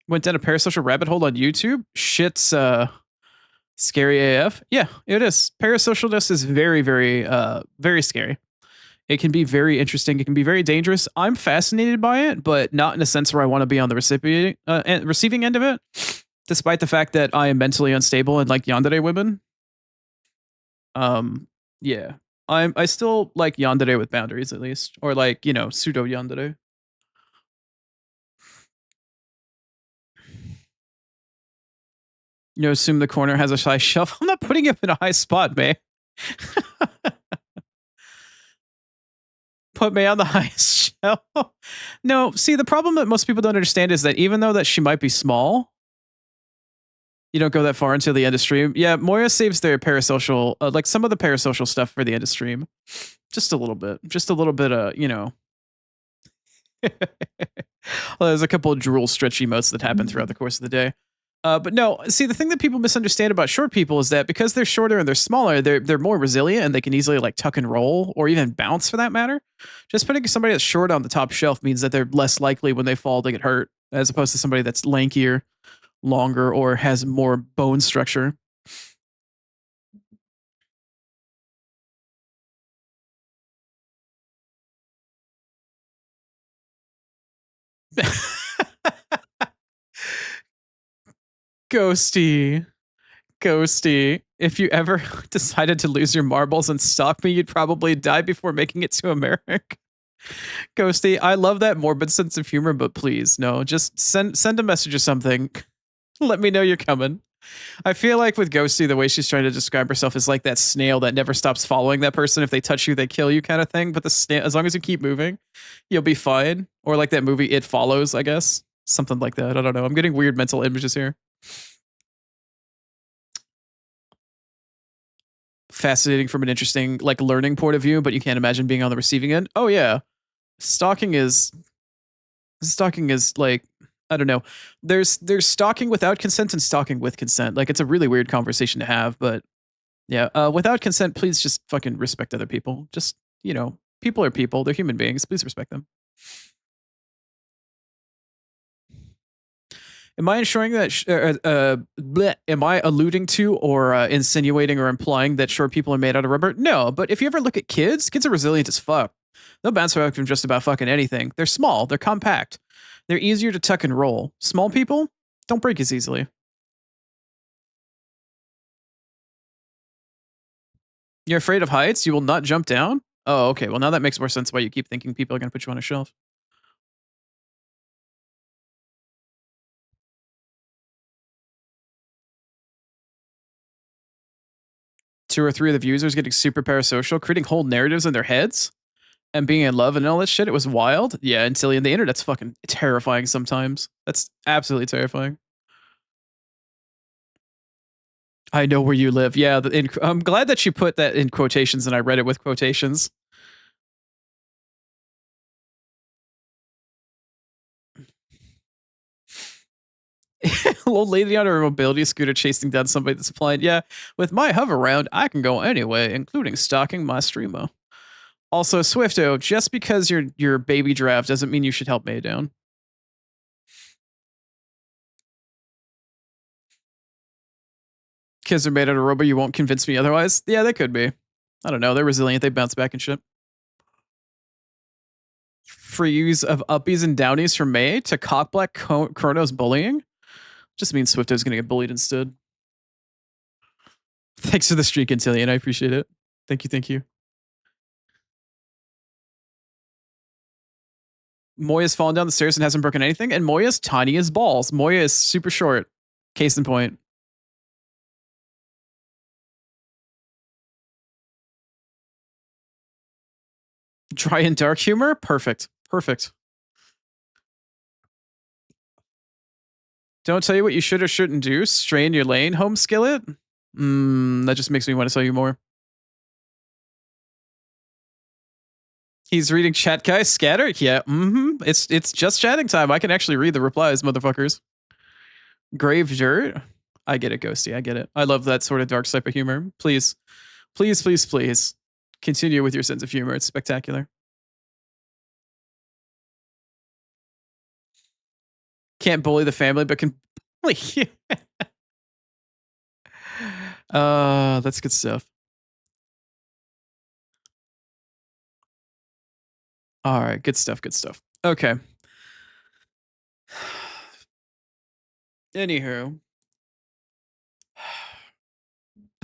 Went down a parasocial rabbit hole on YouTube. Shit's scary AF. Yeah, it is. Parasocialness is very, very, very scary. It can be very interesting. It can be very dangerous. I'm fascinated by it, but not in a sense where I want to be on the receiving end of it. Despite the fact that I am mentally unstable and like yandere women. Yeah, I still like yandere with boundaries at least, or like pseudo yandere. Assume the corner has a high shelf. I'm not putting it in a high spot, man. Put me on the highest shelf. No, see, the problem that most people don't understand is that even though that she might be small, you don't go that far into the end of stream. Yeah, Moya saves their parasocial, like some of the parasocial stuff for the end of stream. Just a little bit. Just a little bit of, well, there's a couple of drool stretch emotes that happen throughout the course of the day. But no, see, the thing that people misunderstand about short people is that because they're shorter and they're smaller, they're more resilient and they can easily like tuck and roll or even bounce for that matter. Just putting somebody that's short on the top shelf means that they're less likely when they fall to get hurt, as opposed to somebody that's lankier, longer, or has more bone structure. Ghosty. Ghosty, if you ever decided to lose your marbles and stalk me, you'd probably die before making it to America. Ghosty, I love that morbid sense of humor, but please, no, just send a message or something. Let me know you're coming. I feel like with Ghosty, the way she's trying to describe herself is like that snail that never stops following that person. If they touch you, they kill you, kind of thing. But the snail, as long as you keep moving, you'll be fine. Or like that movie, It Follows, I guess. Something like that. I don't know. I'm getting weird mental images here. Fascinating from an interesting like learning point of view, but you can't imagine being on the receiving end. Oh yeah. Stalking is like, I don't know. There's stalking without consent and stalking with consent. Like it's a really weird conversation to have, but yeah, without consent, please just fucking respect other people. Just, people are people, they're human beings. Please respect them. Am I ensuring that? Am I alluding to or insinuating or implying that short people are made out of rubber? No, but if you ever look at kids, kids are resilient as fuck. They'll bounce back from just about fucking anything. They're small, they're compact, they're easier to tuck and roll. Small people don't break as easily. You're afraid of heights? You will not jump down? Oh, okay. Well, now that makes more sense why you keep thinking people are going to put you on a shelf. 2 or 3 of the users getting super parasocial, creating whole narratives in their heads and being in love and all that shit. It was wild. Yeah, until the internet's fucking terrifying sometimes. That's absolutely terrifying. I know where you live. Yeah, I'm glad that you put that in quotations and I read it with quotations. Old lady on her mobility scooter chasing down somebody that's blind. Yeah, with my hover round, I can go anywhere, including stalking my streamer. Also, Swifto, just because you're baby draft doesn't mean you should help May down. Kids are made out of rubber. You won't convince me otherwise. Yeah, they could be. I don't know. They're resilient. They bounce back and shit. Freeze of uppies and downies from May to cockblack Chrono's bullying just means Swifto's going to get bullied instead. Thanks for the streak, Intillion. I appreciate it. Thank you. Thank you. Moya's fallen down the stairs and hasn't broken anything, and Moya's tiny as balls. Moya is super short. Case in point. Dry and dark humor? Perfect. Perfect. Don't tell you what you should or shouldn't do. Strain your lane, home skillet? That just makes me want to tell you more. He's reading chat, guys. Scatter? Yeah. It's just chatting time. I can actually read the replies, motherfuckers. Grave dirt? I get it, Ghosty. I get it. I love that sort of dark type of humor. Please, please, please, please continue with your sense of humor. It's spectacular. Can't bully the family, but can bully you. That's good stuff. All right, good stuff. Good stuff. Okay. Anywho,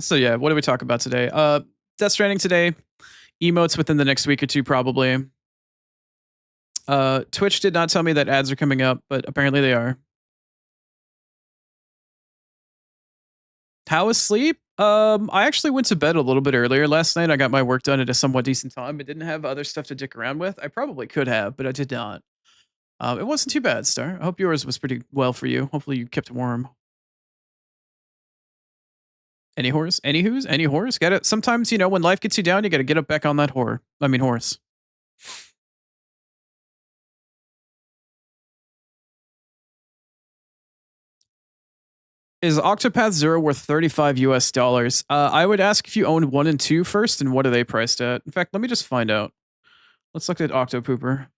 so yeah, what do we talk about today? Death Stranding today. Emotes within the next week or two, probably. Twitch did not tell me that ads are coming up, but apparently they are. How was sleep? I actually went to bed a little bit earlier last night. I got my work done at a somewhat decent time, but didn't have other stuff to dick around with. I probably could have, but I did not. It wasn't too bad, Star. I hope yours was pretty well for you. Hopefully you kept warm. Any horse? Any who's? Any horse? Got it. Sometimes, when life gets you down, you got to get up back on that horse. Is Octopath Zero worth 35 US dollars? I would ask if you owned 1 and 2 first, and what are they priced at? In fact, let me just find out. Let's look at Octopooper.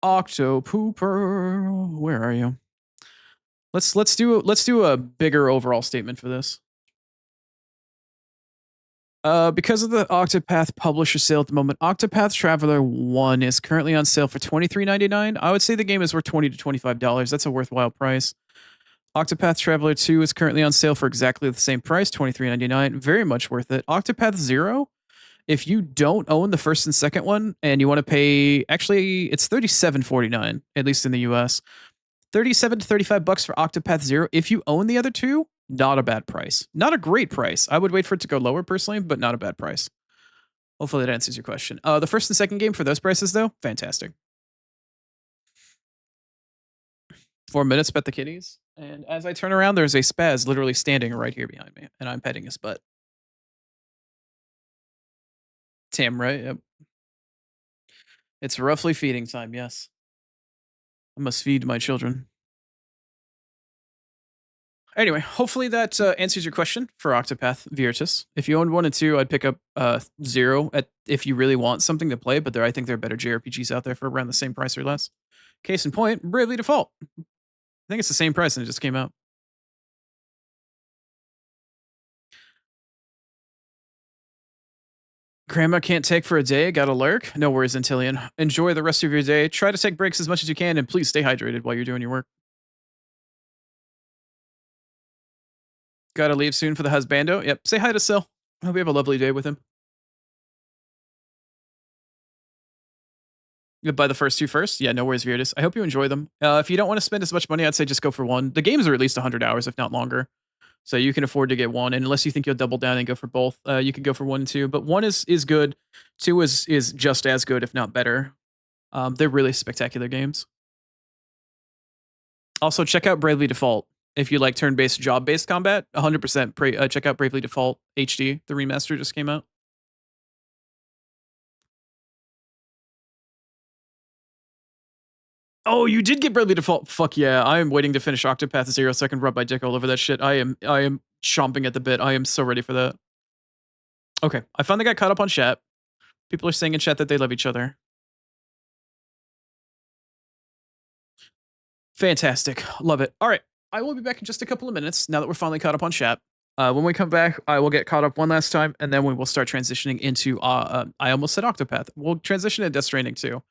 Octopooper, where are you? Let's do a bigger overall statement for this. Because of the Octopath publisher sale at the moment, Octopath Traveler 1 is currently on sale for $23.99. I would say the game is worth $20 to $25. That's a worthwhile price. Octopath Traveler 2 is currently on sale for exactly the same price, $23.99. Very much worth it. Octopath Zero, if you don't own the first and second one and you want to pay, actually, it's $37.49, at least in the US. 37 to 35 bucks for Octopath Zero. If you own the other two, not a bad price. Not a great price. I would wait for it to go lower personally, but not a bad price. Hopefully that answers your question. The first and second game for those prices, though, fantastic. 4 minutes, pet the kitties. And as I turn around, there's a spaz literally standing right here behind me, and I'm petting his butt. Tam, right? Yep. It's roughly feeding time, yes. I must feed my children. Anyway, hopefully that answers your question for Octopath Virtus. If you owned 1 and 2, I'd pick up 0 if you really want something to play, but I think there are better JRPGs out there for around the same price or less. Case in point, Bravely Default. I think it's the same price and it just came out. Grandma can't take for a day, gotta lurk? No worries, Antillion. Enjoy the rest of your day. Try to take breaks as much as you can, and please stay hydrated while you're doing your work. Gotta leave soon for the husbando. Yep. Say hi to Sil. Hope you have a lovely day with him. You buy the first two first. Yeah, no worries, Viridis. I hope you enjoy them. If you don't want to spend as much money, I'd say just go for one. The games are at least 100 hours, if not longer. So you can afford to get one. And unless you think you'll double down and go for both, you can go for one and two. But one is good. Two is just as good, if not better. They're really spectacular games. Also, check out Bravely Default. If you like turn-based, job-based combat, 100% check out Bravely Default HD. The remaster just came out. Oh, you did get Bravely Default. Fuck yeah. I am waiting to finish Octopath Zero so I can rub my dick all over that shit. I am chomping at the bit. I am so ready for that. Okay. I finally got caught up on chat. People are saying in chat that they love each other. Fantastic. Love it. All right. I will be back in just a couple of minutes now that we're finally caught up on chat. When we come back, I will get caught up one last time, and then we will start transitioning into. I almost said Octopath. We'll transition to Death Stranding too,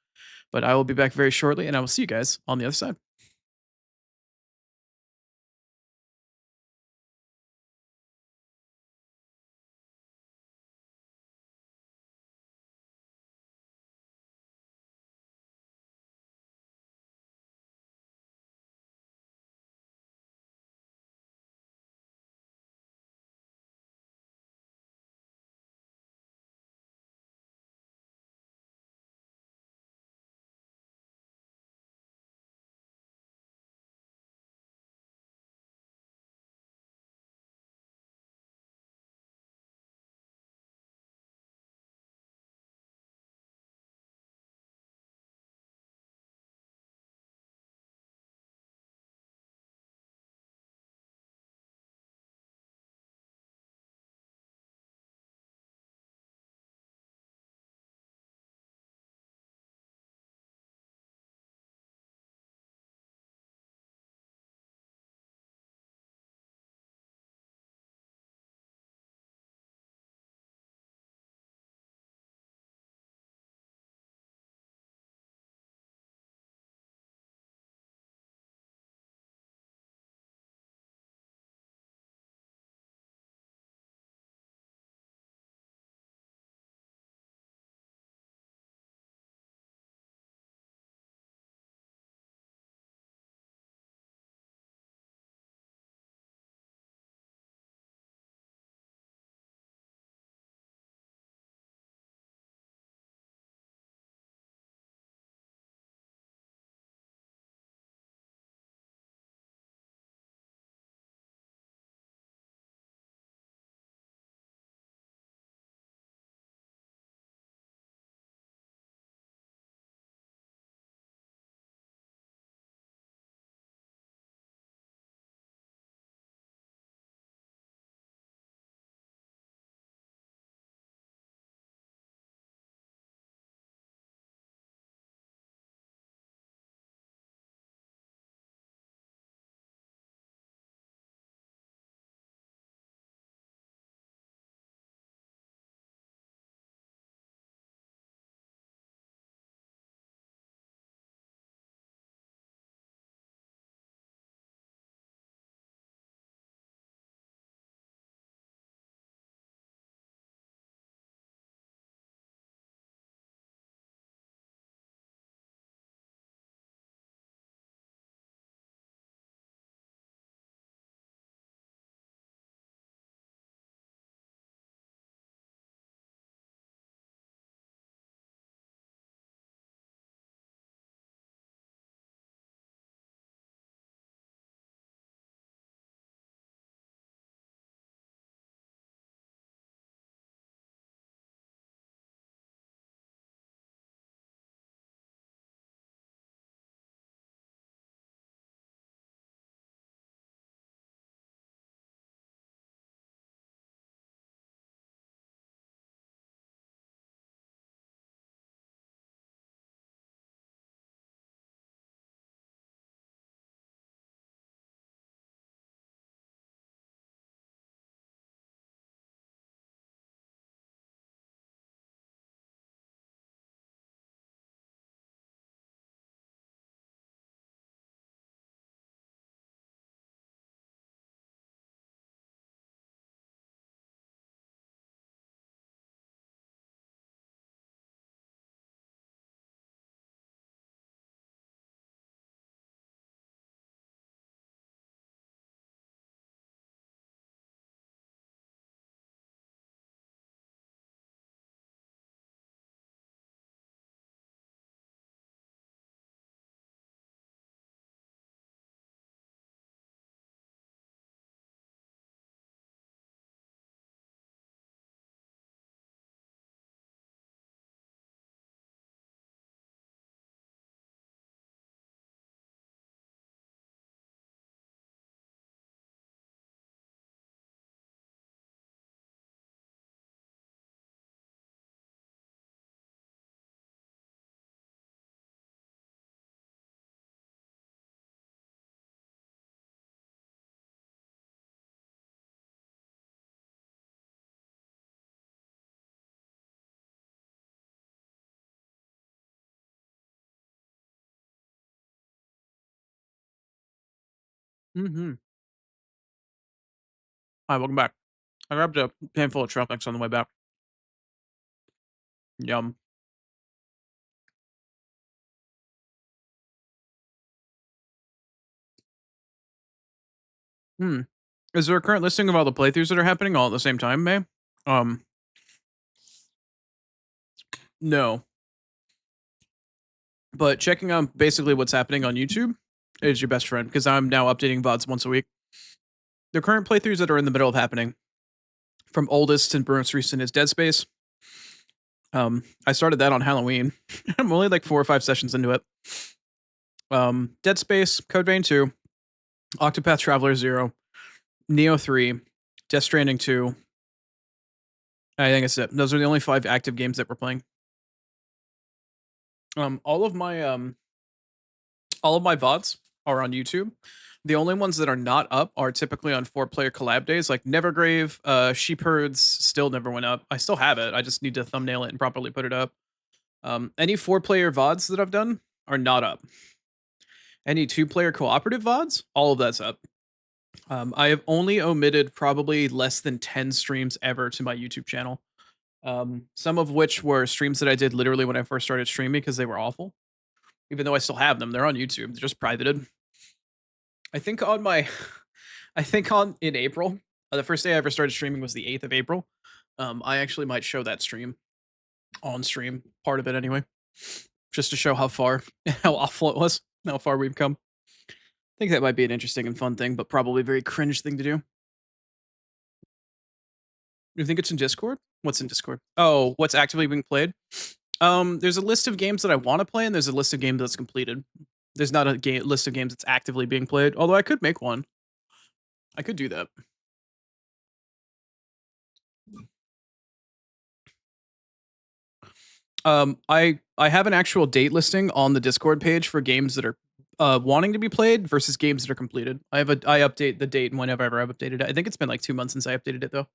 but I will be back very shortly, and I will see you guys on the other side. Mm-hmm. Hi, welcome back. I grabbed a handful of tropics on the way back. Yum. Hmm. Is there a current listing of all the playthroughs that are happening all at the same time, May? Um, no. But checking on basically what's happening on YouTube is your best friend because I'm now updating VODs once a week. The current playthroughs that are in the middle of happening, from oldest and most recent, is Dead Space. I started that on Halloween. I'm only like 4 or 5 sessions into it. Dead Space, Code Vein 2, Octopath Traveler 0, Neo 3, Death Stranding 2. I think that's it. Those are the only 5 active games that we're playing. All of my VODs are on YouTube. The only ones that are not up are typically on 4-player collab days, like Nevergrave, Sheepherds still never went up. I still have it. I just need to thumbnail it and properly put it up. Any 4-player VODs that I've done are not up. Any 2-player cooperative VODs, all of that's up. I have only omitted probably less than 10 streams ever to my YouTube channel. Some of which were streams that I did literally when I first started streaming because they were awful. Even though I still have them, they're on YouTube. They're just privated. I think on my, I think on in April, the first day I ever started streaming was the 8th of April. I actually might show that stream on stream, part of it anyway, just to show how far, how awful it was, how far we've come. I think that might be an interesting and fun thing, but probably a very cringe thing to do. You think it's in Discord? What's in Discord? Oh, what's actively being played? There's a list of games that I want to play, and there's a list of games that's completed. There's not a list of games that's actively being played, although I could make one. I could do that. I have an actual date listing on the Discord page for games that are wanting to be played versus games that are completed. I update the date whenever I've updated it. I think it's been like 2 months since I updated it though.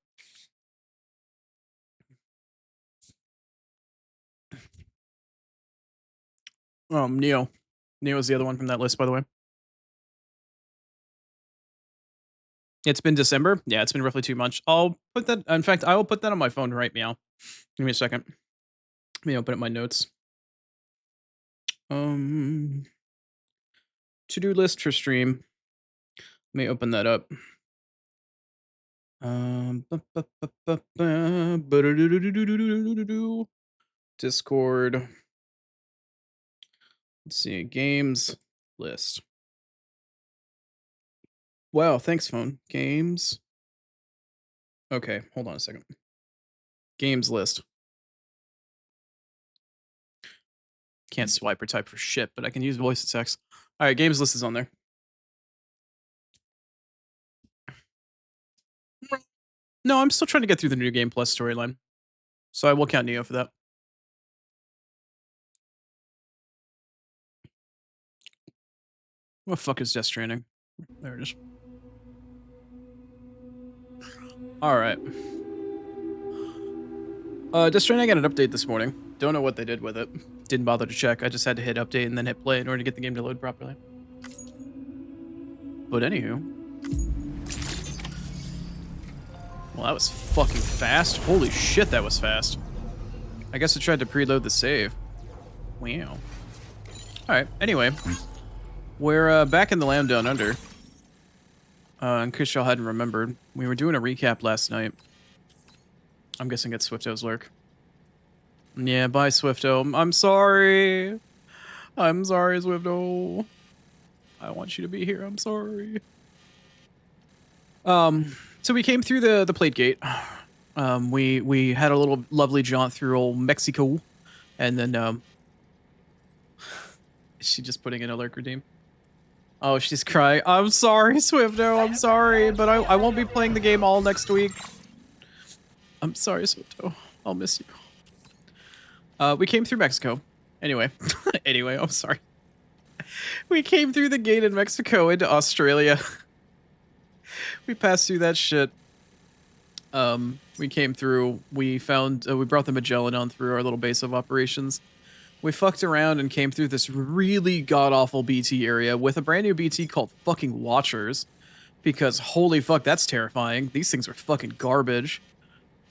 Neo. Neo is the other one from that list, by the way. It's been December. Yeah, it's been roughly 2 months. I'll put that. In fact, I will put that on my phone right now. Give me a second. Let me open up my notes. To-do list for stream. Let me open that up. Discord. Let's see. Games list. Wow, thanks, phone. Games. Okay, hold on a second. Games list. Can't swipe or type for shit, but I can use voice to text. All right, games list is on there. No, I'm still trying to get through the New Game Plus storyline. So I will count Neo for that. What the fuck is Death Stranding? There it is. Alright. Death Stranding got an update this morning. Don't know what they did with it. Didn't bother to check. I just had to hit update and then hit play in order to get the game to load properly. But anywho. Well, that was fucking fast. Holy shit, that was fast. I guess it tried to preload the save. Wow. Alright, anyway. We're back in the land down under. In case y'all hadn't remembered, we were doing a recap last night. I'm guessing it's Swifto's lurk. Yeah, bye, Swifto. I'm sorry. I'm sorry, Swifto. I want you to be here. I'm sorry. So we came through the plate gate. We had a little lovely jaunt through old Mexico, and then is she just putting in a lurk redeem? Oh, she's crying. I'm sorry, Swifto. I'm sorry, but I won't be playing the game all next week. I'm sorry, Swifto. I'll miss you. We came through Mexico. Anyway. Anyway, I'm sorry. We came through the gate in Mexico into Australia. We passed through that shit. We came through. We found. We brought the Magellan on through our little base of operations. We fucked around and came through this really god-awful BT area with a brand new BT called fucking Watchers. Because holy fuck, that's terrifying. These things are fucking garbage.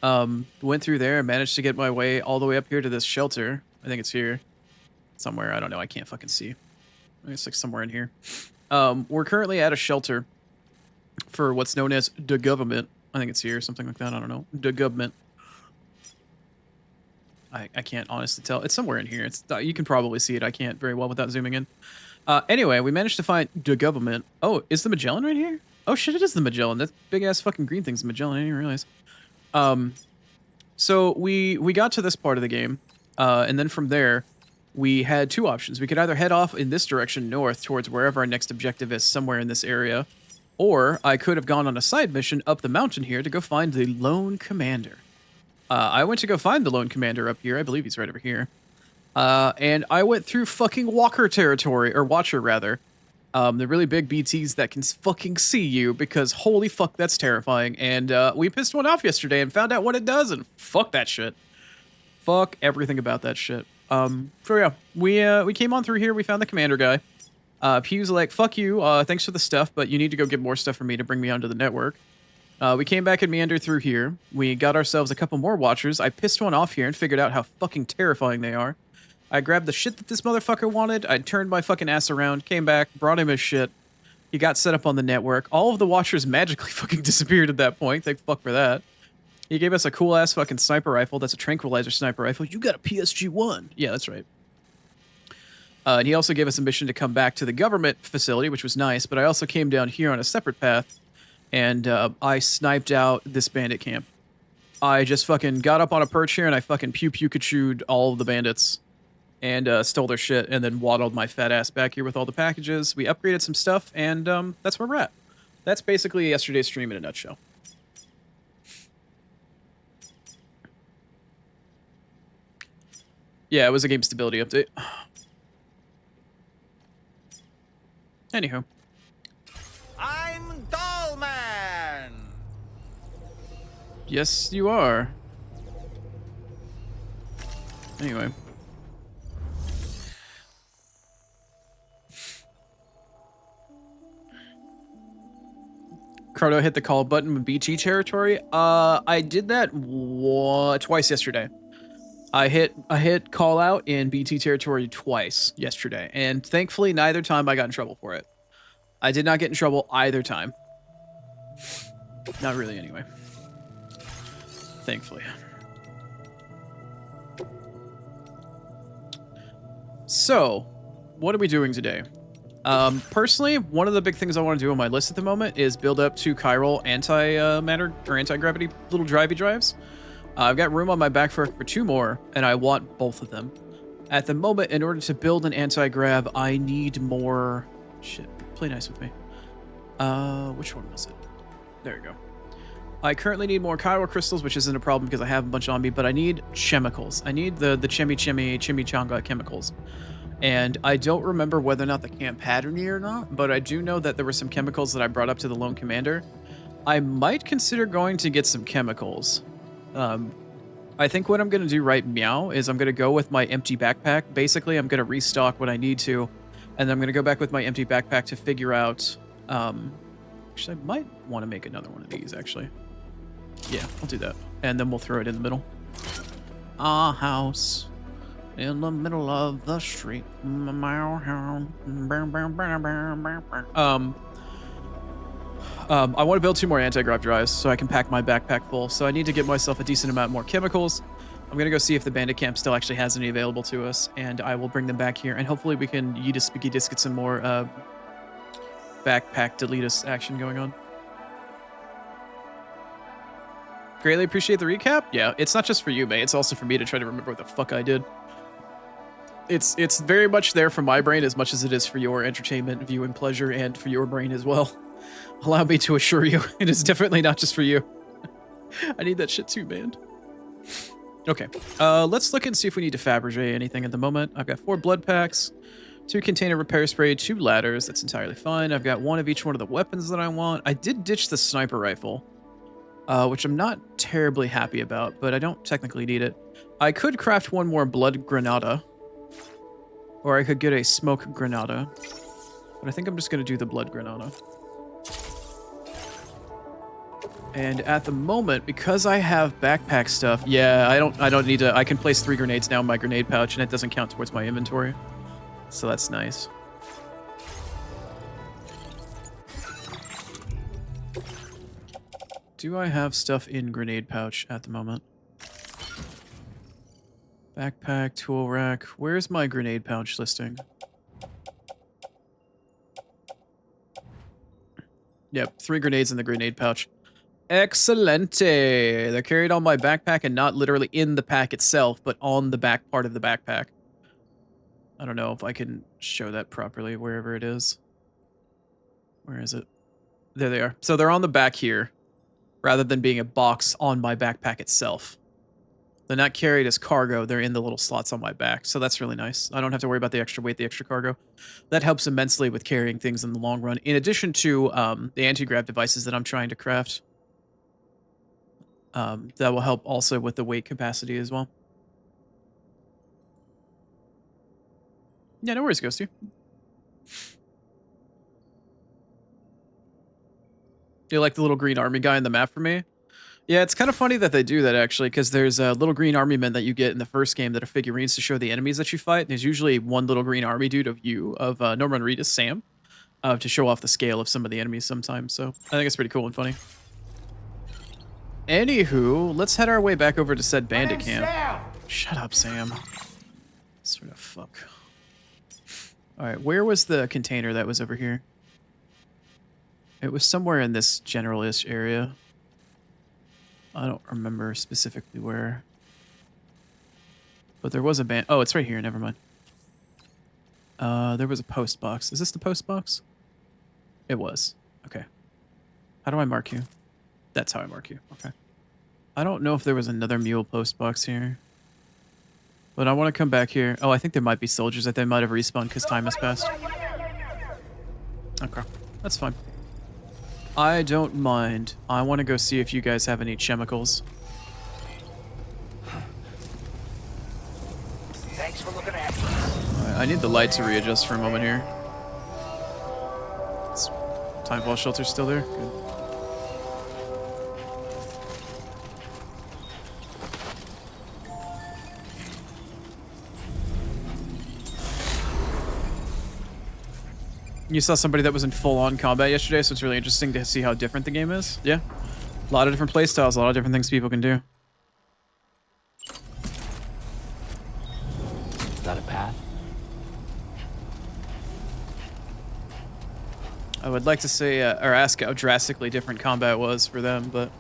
Went through there and managed to get my way all the way up here to this shelter. I think it's here. Somewhere, I don't know, I can't fucking see. It's like somewhere in here. We're currently at a shelter for what's known as the government. I think it's here, something like that, I don't know. The government. I can't honestly tell. It's somewhere in here. It's you can probably see it. I can't very well without zooming in. Anyway, we managed to find the government. Oh, is the Magellan right here? Oh shit, it is the Magellan. That big ass fucking green thing's the Magellan. I didn't even realize. So we got to this part of the game, and then from there, we had two options. We could either head off in this direction north towards wherever our next objective is, somewhere in this area, or I could have gone on a side mission up the mountain here to go find the Lone Commander. I went to go find the Lone Commander up here. I believe he's right over here. And I went through fucking Walker territory, or Watcher rather. The really big BTs that can fucking see you, because holy fuck, that's terrifying. And we pissed one off yesterday and found out what it does, and fuck that shit. Fuck everything about that shit. So yeah, we came on through here, we found the commander guy. He was like, fuck you, thanks for the stuff, but you need to go get more stuff for me to bring me onto the network. We came back and meandered through here. We got ourselves a couple more Watchers. I pissed one off here and figured out how fucking terrifying they are. I grabbed the shit that this motherfucker wanted. I turned my fucking ass around, came back, brought him his shit. He got set up on the network. All of the Watchers magically fucking disappeared at that point. Thank fuck for that. He gave us a cool ass fucking sniper rifle. That's a tranquilizer sniper rifle. You got a PSG-1. Yeah, that's right. And he also gave us a mission to come back to the government facility, which was nice. But I also came down here on a separate path. And I sniped out this bandit camp. I just fucking got up on a perch here and I fucking pew-pew-ka-chewed all of the bandits. And stole their shit and then waddled my fat ass back here with all the packages. We upgraded some stuff and that's where we're at. That's basically yesterday's stream in a nutshell. Yeah, it was a game stability update. Anywho. I'm Dollman! Yes, you are. Anyway. Chrono hit the call button with BT territory. I did that twice yesterday. I hit call out in BT territory twice yesterday, and thankfully neither time I got in trouble for it. I did not get in trouble either time. Not really, anyway. Thankfully. So, what are we doing today? Personally, one of the big things I want to do on my list at the moment is build up 2 chiral anti-matter or anti-gravity little drivey drives. I've got room on my back for 2 more, and I want both of them. At the moment, in order to build an anti-grav, I need more... Shit, play nice with me. Which one was it? There we go. I currently need more chiral crystals, which isn't a problem because I have a bunch on me, but I need chemicals. I need the chimichanga chemicals. And I don't remember whether or not the camp had any or not, but I do know that there were some chemicals that I brought up to the Lone Commander. I might consider going to get some chemicals. I think what I'm going to do right meow is I'm going to go with my empty backpack. Basically, I'm going to restock what I need to, and then I'm going to go back with my empty backpack to figure out... actually, I might want to make another one of these, actually. Yeah, I'll do that. And then we'll throw it in the middle. A house in the middle of the street. I want to build 2 more anti-grav drives so I can pack my backpack full. So I need to get myself a decent amount more chemicals. I'm going to go see if the bandit camp still actually has any available to us, and I will bring them back here. And hopefully we can get some more backpack deletus action going on. Greatly appreciate the recap. Yeah, it's not just for you, mate. It's also for me to try to remember what the fuck I did. It's very much there for my brain as much as it is for your entertainment, viewing pleasure, and for your brain as well. Allow me to assure you, it is definitely not just for you. I need that shit too, man. Okay, let's look and see if we need to Fabergé anything at the moment. I've got 4 blood packs, 2 container repair spray, 2 ladders. That's entirely fine. I've got 1 of each one of the weapons that I want. I did ditch the sniper rifle, which I'm not terribly happy about, but I don't technically need it. I could craft 1 more blood granada. Or I could get a smoke granada. But I think I'm just going to do the blood granada. And at the moment, because I have backpack stuff, yeah, I don't need to. I can place 3 grenades now in my grenade pouch, and it doesn't count towards my inventory. So that's nice. Do I have stuff in grenade pouch at the moment? Backpack, tool rack. Where's my grenade pouch listing? Yep, 3 grenades in the grenade pouch. Excelente. They're carried on my backpack and not literally in the pack itself, but on the back part of the backpack. I don't know if I can show that properly wherever it is. Where is it? There they are. So they're on the back here, rather than being a box on my backpack itself. They're not carried as cargo. They're in the little slots on my back. So that's really nice. I don't have to worry about the extra weight, the extra cargo. That helps immensely with carrying things in the long run, in addition to the anti-grav devices that I'm trying to craft. That will help also with the weight capacity as well. Yeah, no worries, Ghosty. You like the little green army guy in the map for me? Yeah, it's kind of funny that they do that, actually, because there's little green army men that you get in the first game that are figurines to show the enemies that you fight. There's usually one little green army dude of you, of Norman Reedus, Sam, to show off the scale of some of the enemies sometimes. So I think it's pretty cool and funny. Anywho, let's head our way back over to said bandit camp. Sam. Shut up, Sam. Sort of fuck. Alright, where was the container that was over here? It was somewhere in this general-ish area. I don't remember specifically where. But there was a band. Oh, it's right here. Never mind. There was a post box. Is this the post box? It was. Okay. How do I mark you? That's how I mark you. Okay. I don't know if there was another mule post box here. But I want to come back here. Oh, I think there might be soldiers that they might have respawned because time has passed. Okay. That's fine. I don't mind. I want to go see if you guys have any chemicals. Thanks for looking at me. Alright, I need the light to readjust for a moment here. Time ball shelter's still there? Good. You saw somebody that was in full-on combat yesterday, so it's really interesting to see how different the game is. Yeah. A lot of different playstyles, a lot of different things people can do. Is that a path? I would like to say, or ask how drastically different combat was for them, but...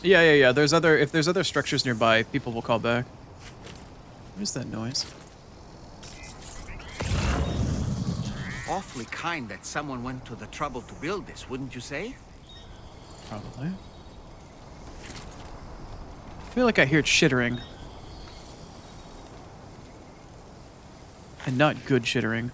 Yeah. If there's other structures nearby, people will call back. Where's that noise? Awfully kind that someone went to the trouble to build this, wouldn't you say? Probably. I feel like I hear chittering. And not good chittering.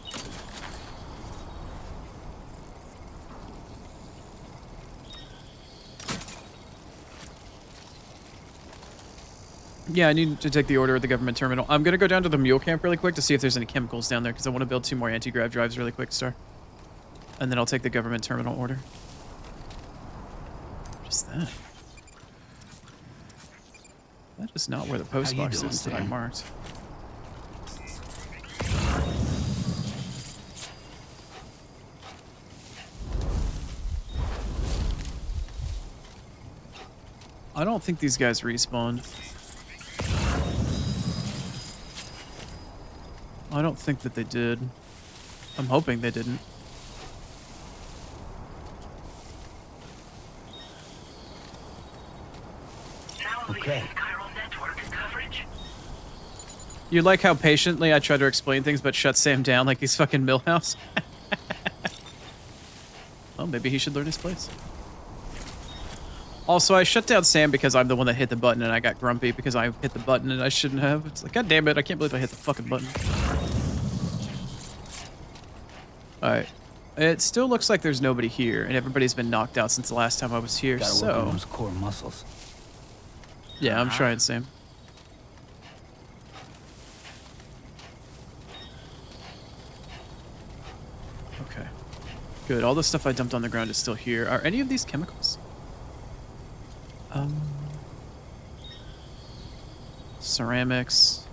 Yeah, I need to take the order at the government terminal. I'm going to go down to the mule camp really quick to see if there's any chemicals down there, because I want to build 2 more anti-grav drives really quick, Star. And then I'll take the government terminal order. Just that. That is not where the post box is that I marked. I don't think these guys respawned. I don't think that they did. I'm hoping they didn't. Okay. You like how patiently I try to explain things but shut Sam down like he's fucking Millhouse? Well, maybe he should learn his place. Also, I shut down Sam because I'm the one that hit the button and I got grumpy because I hit the button and I shouldn't have. It's like, god damn it, I can't believe I hit the fucking button. Alright. It still looks like there's nobody here and everybody's been knocked out since the last time I was here, Gotta work on those core muscles. Yeah, I'm trying, Sam. Good. All the stuff I dumped on the ground is still here. Are any of these chemicals? Ceramics.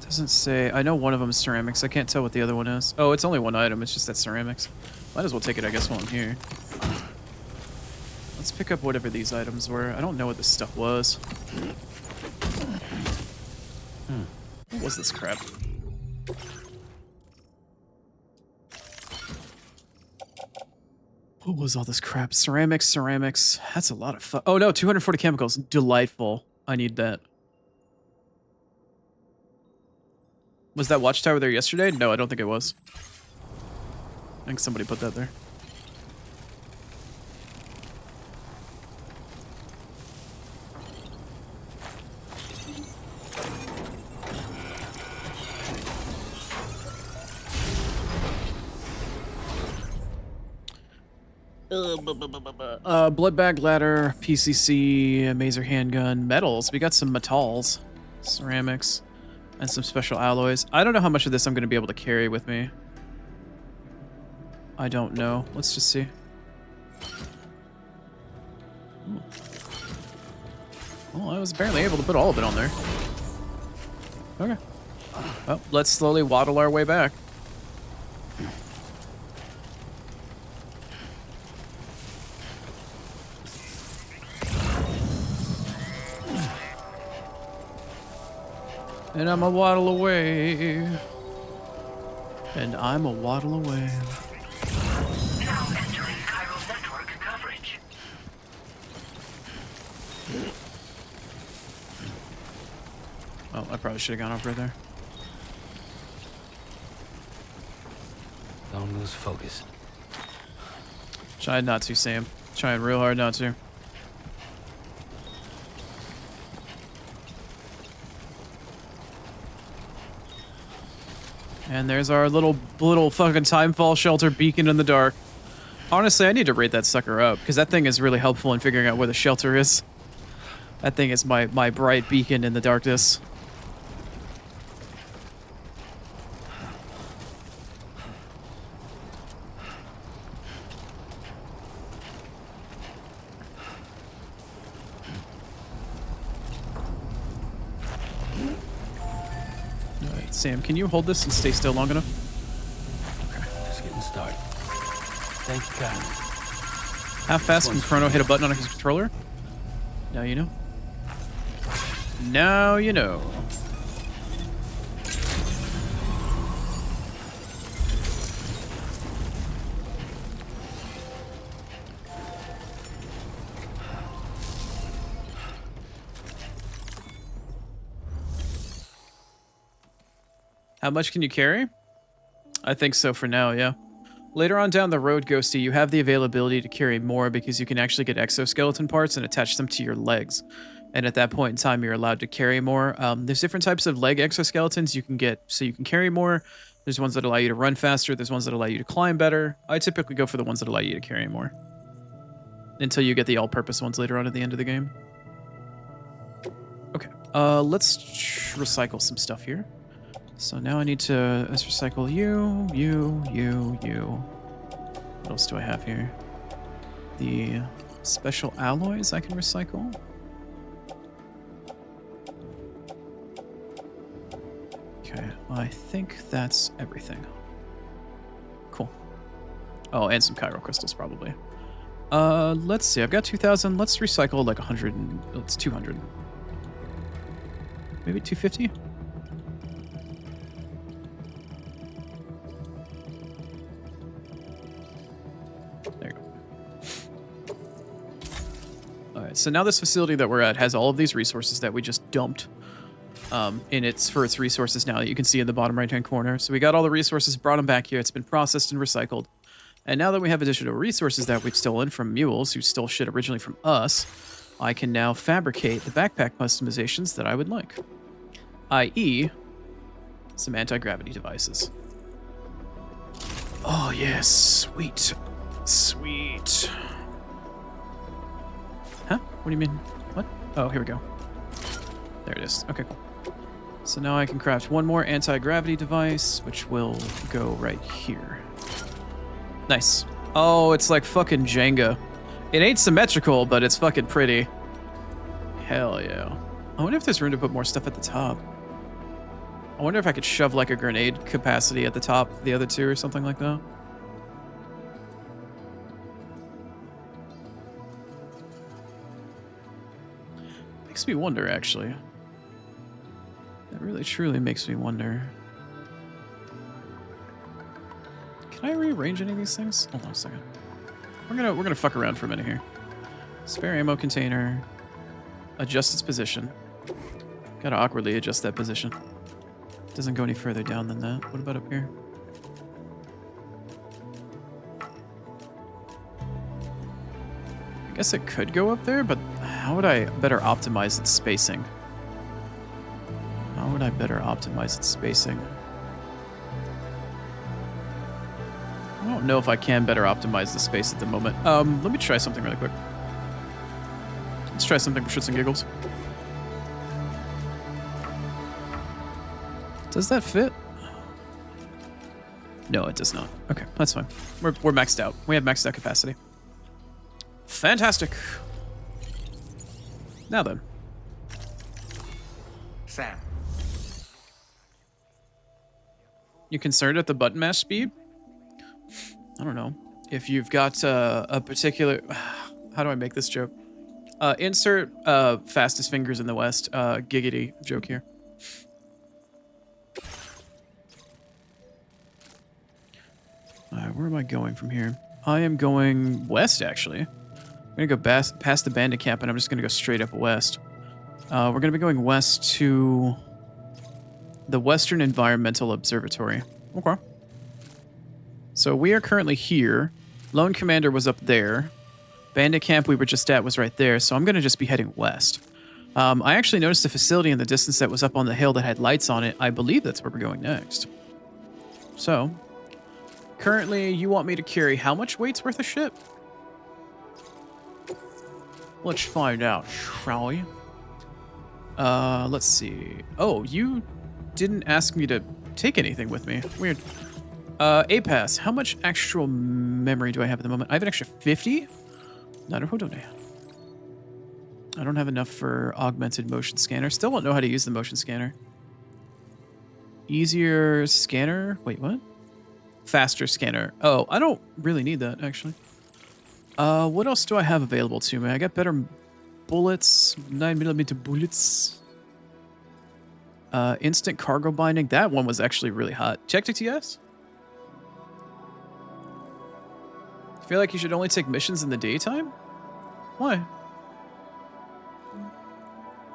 Doesn't say. I know one of them is ceramics. I can't tell what the other one is. Oh, it's only one item. It's just that ceramics. Might as well take it, I guess, while I'm here. Let's pick up whatever these items were. I don't know what this stuff was. What was this crap? What was all this crap? Ceramics. That's a lot of fun. Oh no, 240 chemicals. Delightful. I need that. Was that watchtower there yesterday? No, I don't think it was. I think somebody put that there. Blood bag ladder, PCC, mazer handgun, metals. We got some metals, ceramics, and some special alloys. I don't know how much of this I'm going to be able to carry with me. I don't know. Let's just see. Ooh. Well, I was barely able to put all of it on there. Okay. Well, let's slowly waddle our way back. And I'm a waddle away. And I'm a waddle away. Now entering chiral network coverage. Oh, I probably should have gone up right there. Don't lose focus. Trying not to, Sam. Trying real hard not to. And there's our little fucking timefall shelter beacon in the dark. Honestly, I need to rate that sucker up, because that thing is really helpful in figuring out where the shelter is. That thing is my bright beacon in the darkness. Alright, Sam, can you hold this and stay still long enough? Okay, just getting started. Thank you, God. How fast can Chrono hit a button on his controller? Now you know. Now you know. How much can you carry? I think so for now, yeah. Later on down the road, Ghosty, you have the availability to carry more because you can actually get exoskeleton parts and attach them to your legs. And at that point in time, you're allowed to carry more. There's different types of leg exoskeletons you can get so you can carry more. There's ones that allow you to run faster. There's ones that allow you to climb better. I typically go for the ones that allow you to carry more. Until you get the all-purpose ones later on at the end of the game. Okay, let's recycle some stuff here. So now I need to let's recycle you. What else do I have here? The special alloys I can recycle. Okay, I think that's everything. Cool. Oh, and some chiral crystals probably. Let's see. I've got 2,000. Let's recycle like 100. It's 200. Maybe 250. So now this facility that we're at has all of these resources that we just dumped in its resources now that you can see in the bottom right hand corner. So we got all the resources, brought them back here. It's been processed and recycled. And now that we have additional resources that we've stolen from mules who stole shit originally from us, I can now fabricate the backpack customizations that I would like, i.e. some anti-gravity devices. Oh yes, sweet. Sweet. Huh? What do you mean? What? Oh, here we go. There it is. Okay, cool. So now I can craft one more anti-gravity device, which will go right here. Nice. Oh, it's like fucking Jenga. It ain't symmetrical, but it's fucking pretty. Hell yeah. I wonder if there's room to put more stuff at the top. I wonder if I could shove like a grenade capacity at the top of the other two or something like that. Makes me wonder, actually. That really truly makes me wonder. Can I rearrange any of these things? Hold on a second. We're gonna fuck around for a minute here. Spare ammo container. Adjust its position. Gotta awkwardly adjust that position. Doesn't go any further down than that. What about up here? I guess it could go up there, but how would I better optimize its spacing? How would I better optimize its spacing? I don't know if I can better optimize the space at the moment. Let me try something really quick. Let's try something for shits and giggles. Does that fit? No, it does not. Okay, that's fine. We're maxed out. We have maxed out capacity. Fantastic. Now then. Sam, You concerned at the button mash speed? I don't know. If you've got a particular... How do I make this joke? Insert fastest fingers in the West. Giggity joke here. Alright, where am I going from here? I am going west, actually. I'm going to go past the bandit camp, and I'm just going to go straight up west. We're going to be going west to the Western Environmental Observatory. Okay. So we are currently here. Lone Commander was up there. Bandit camp we were just at was right there, so I'm going to just be heading west. I actually noticed a facility in the distance that was up on the hill that had lights on it. I believe that's where we're going next. So, currently, you want me to carry how much weight's worth of shit? Let's find out, shall we? Let's see. Oh, you didn't ask me to take anything with me. Weird. A-Pass, how much actual memory do I have at the moment? I have an extra 50? Naruhodo ne. I don't have enough for augmented motion scanner. Still don't know how to use the motion scanner. Easier scanner? Wait, what? Faster scanner. Oh, I don't really need that, actually. What else do I have available to me? I got better bullets, 9mm bullets. Instant cargo binding. That one was actually really hot. Check TTS? Feel like you should only take missions in the daytime? Why?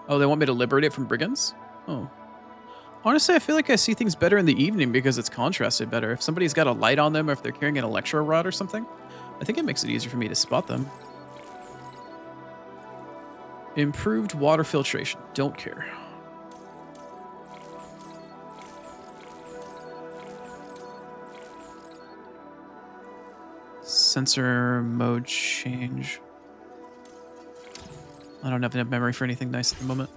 Oh, they want me to liberate it from brigands? Oh. Honestly, I feel like I see things better in the evening because it's contrasted better. If somebody's got a light on them or if they're carrying an electro rod or something, I think it makes it easier for me to spot them. Improved water filtration. Don't care. Sensor mode change. I don't have enough memory for anything nice at the moment.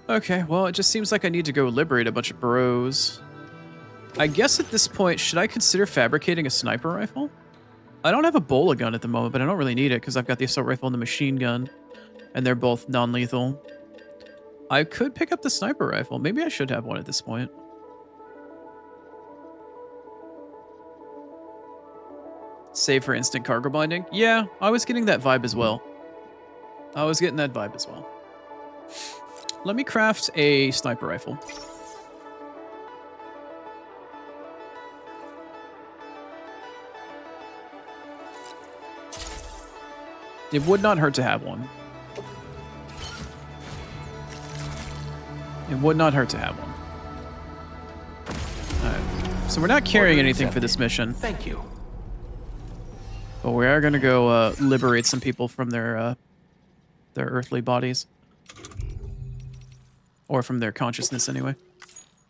Okay, well, it just seems like I need to go liberate a bunch of bros. I guess at this point, should I consider fabricating a sniper rifle? I don't have a bola gun at the moment, but I don't really need it because I've got the assault rifle and the machine gun, and they're both non-lethal. I could pick up the sniper rifle. Maybe I should have one at this point. Save for instant cargo binding? Yeah, I was getting that vibe as well. I was getting that vibe as well. Let me craft a sniper rifle. It would not hurt to have one. It would not hurt to have one. Alright. So we're not carrying anything for this mission. Thank you. But we are going to go liberate some people from their earthly bodies. Or from their consciousness, anyway.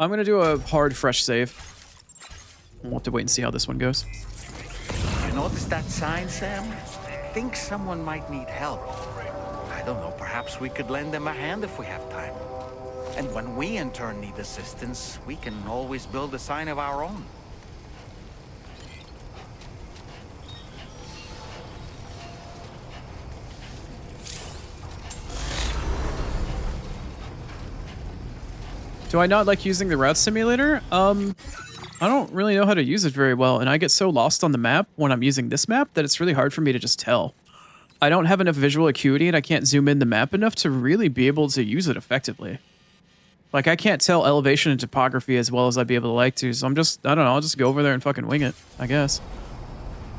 I'm going to do a hard, fresh save. We'll have to wait and see how this one goes. you notice that sign, Sam? I think someone might need help. I don't know, perhaps we could lend them a hand if we have time. And when we in turn need assistance, we can always build a sign of our own. Do I not like using the route simulator? I don't really know how to use it very well, and I get so lost on the map when I'm using this map that it's really hard for me to just tell. I don't have enough visual acuity and I can't zoom in the map enough to really be able to use it effectively. Like, I can't tell elevation and topography as well as I'd be able to like to, so I don't know, I'll just go over there and fucking wing it, I guess.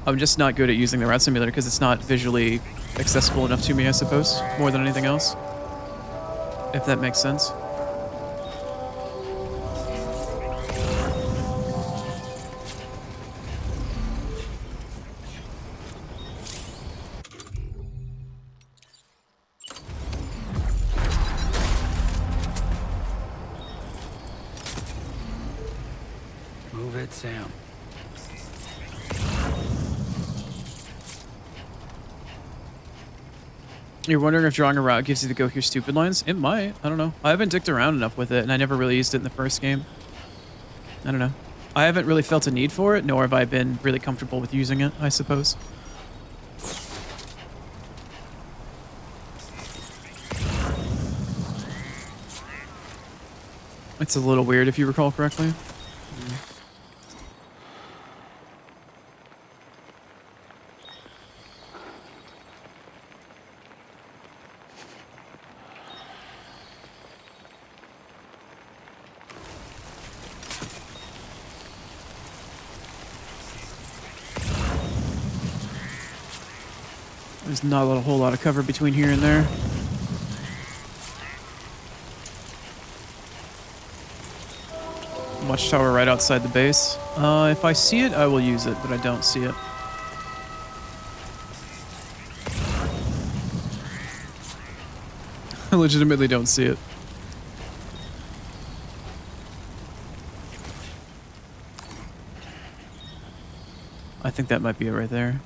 I'm just not good at using the route simulator because it's not visually accessible enough to me, I suppose, more than anything else. If that makes sense. Move it, Sam. You're wondering if drawing a route gives you the go here stupid lines? It might. I don't know. I haven't dicked around enough with it, and I never really used it in the first game. I don't know. I haven't really felt a need for it, nor have I been really comfortable with using it, I suppose. It's a little weird if you recall correctly. There's not a whole lot of cover between here and there. Watchtower right outside the base. If I see it, I will use it, but I don't see it. I legitimately don't see it. I think that might be it right there.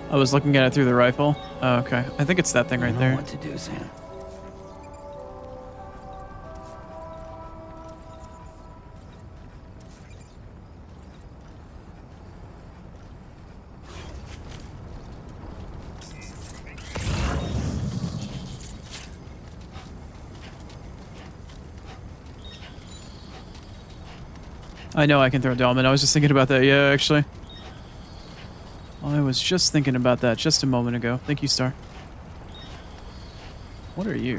I was looking at it through the rifle. Oh, okay. I think it's that thing right I know there. what to do, Sam. I know I can throw Dolman. I was just thinking about that. Yeah, actually. I was just thinking about that just a moment ago. Thank you, Star. What are you?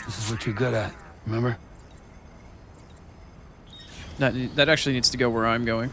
This is what you're good at, remember? That actually needs to go where I'm going.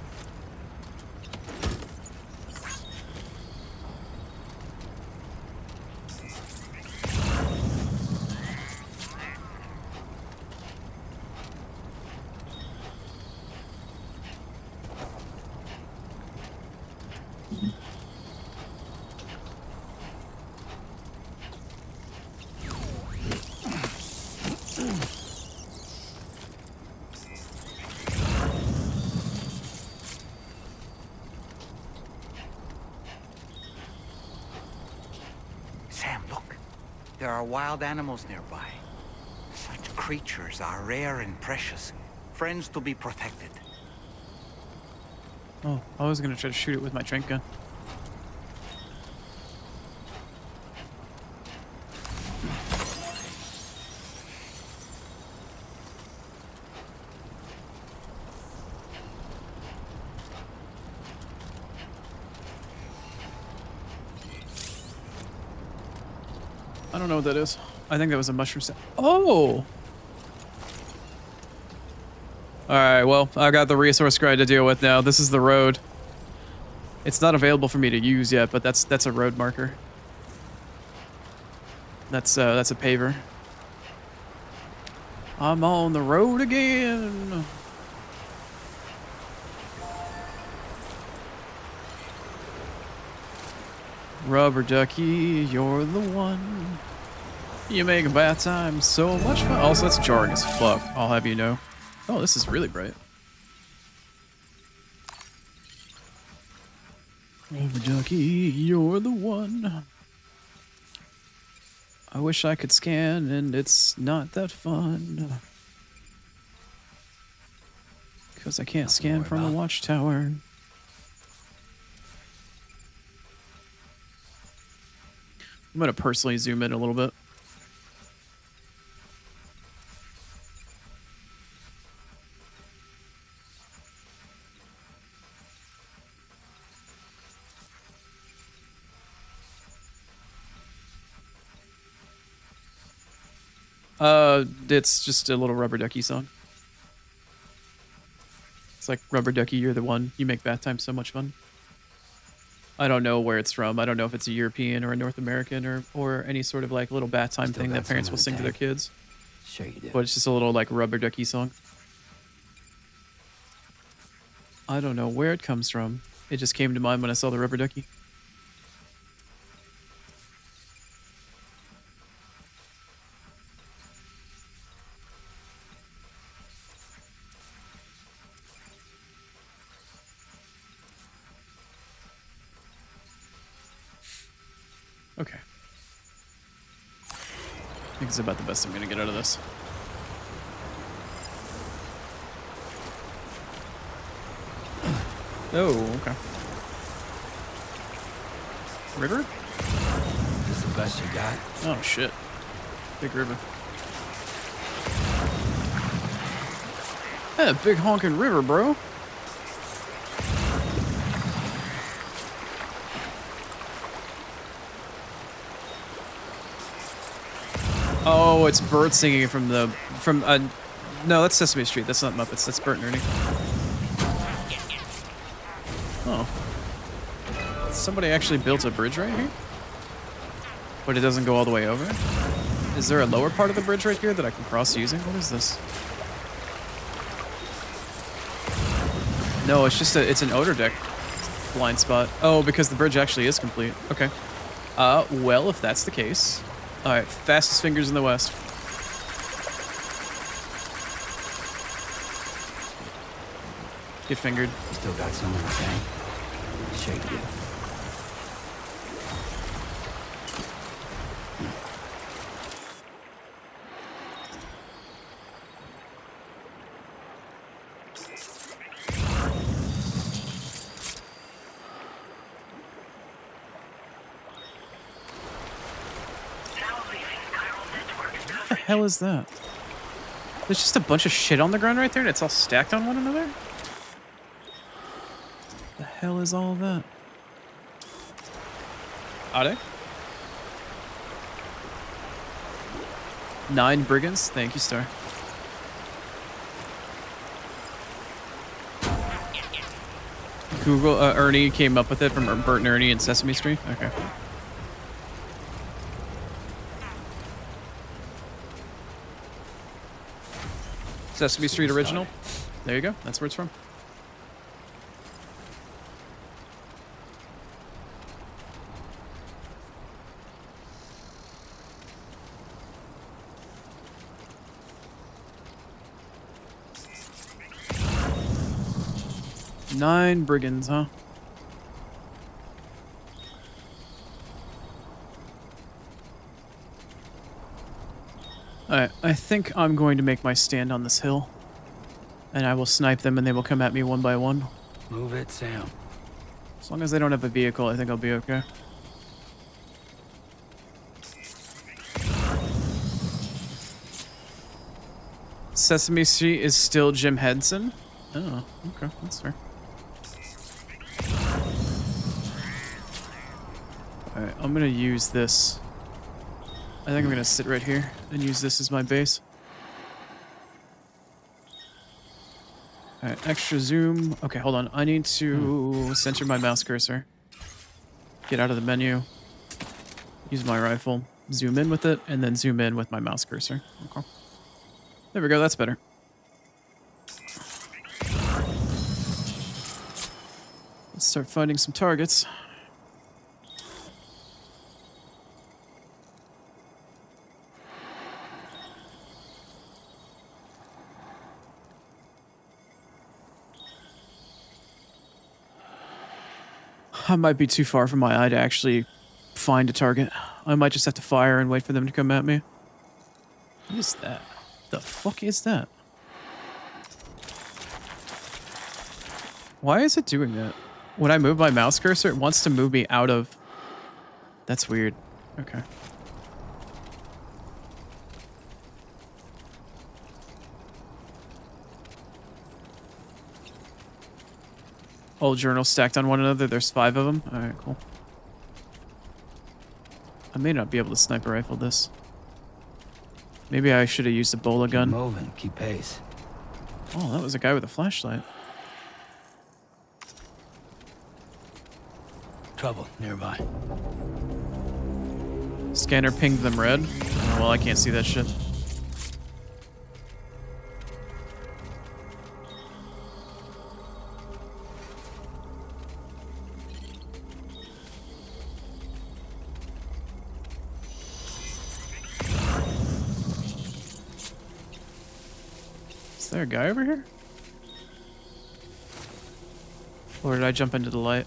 Sam, look. There are wild animals nearby. Such creatures are rare and precious. Friends to be protected. Oh, I was gonna try to shoot it with my trank gun. I don't know what that is. I think that was a mushroom set. Oh! Alright, well, I got the resource grind to deal with now. This is the road. It's not available for me to use yet, but that's a road marker. That's a paver. I'm on the road again. Rubber ducky, you're the one. You make bath time so much fun. Also, that's jarring as fuck, I'll have you know. Oh, this is really bright. Rubber ducky, you're the one. I wish I could scan, and it's not that fun. Because I can't scan from a watchtower. I'm going to personally zoom in a little bit. It's just a little Rubber Ducky song. It's like, Rubber Ducky, you're the one. You make bath time so much fun. I don't know where it's from. I don't know if it's a European or a North American or any sort of like little bath time thing that parents will sing to their kids. Sure you do. But it's just a little like Rubber Ducky song. I don't know where it comes from. It just came to mind when I saw the Rubber Ducky. Okay. I think it's about the best I'm gonna get out of this. Oh, okay. River? This the best you got? Oh shit. Big river. Yeah, big honking river, bro. Oh, it's birds singing from no, that's Sesame Street. That's not Muppets. That's Bert and Ernie. Oh. Somebody actually built a bridge right here? But it doesn't go all the way over? Is there a lower part of the bridge right here that I can cross using? What is this? No, it's just it's an outer deck blind spot. Oh, because the bridge actually is complete. Okay. Well, if that's the case. Alright, fastest fingers in the West. Get fingered. You still got some in the tank? Sure you do. What the hell is that? There's just a bunch of shit on the ground right there and it's all stacked on one another? The hell is all of that? Are they? 9 brigands? Thank you, Star. Google, Ernie came up with it from Bert and Ernie and Sesame Street? Okay. Sesame Street original? There you go. That's where it's from. Nine brigands, huh? Alright, I think I'm going to make my stand on this hill. And I will snipe them and they will come at me one by one. Move it, Sam. As long as they don't have a vehicle, I think I'll be okay. Sesame Street is still Jim Henson? Oh, okay, that's fair. Alright, I'm gonna use this. I think I'm gonna sit right here and use this as my base. Alright, extra zoom. Okay, hold on. I need to center my mouse cursor. Get out of the menu. Use my rifle. Zoom in with it, and then zoom in with my mouse cursor. Okay. There we go, that's better. Let's start finding some targets. I I might be too far from my eye to actually find a target. I might just have to fire and wait for them to come at me. What is that? The fuck is that? Why is it doing that? When I move my mouse cursor, it wants to move me out of... That's weird. Okay. Old journals stacked on one another. There's 5 of them. Alright, cool. I may not be able to sniper rifle this. Maybe I should have used a bola gun. Keep moving, keep pace. Oh, that was a guy with a flashlight. Trouble nearby. Scanner pinged them red. Oh, well, I can't see that shit. Is there a guy over here? Or did I jump into the light?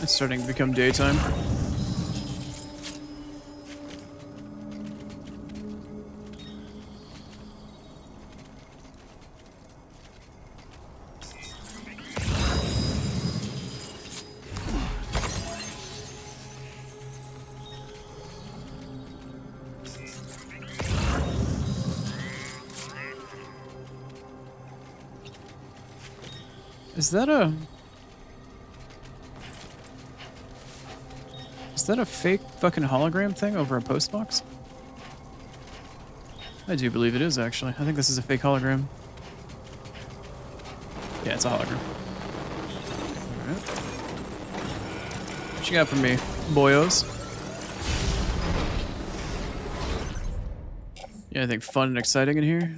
It's starting to become daytime. Is that a... Is that a fake fucking hologram thing over a post box? I do believe it is, actually. I think this is a fake hologram. Yeah, it's a hologram. Alright. What you got for me, boyos? Yeah, anything fun and exciting in here?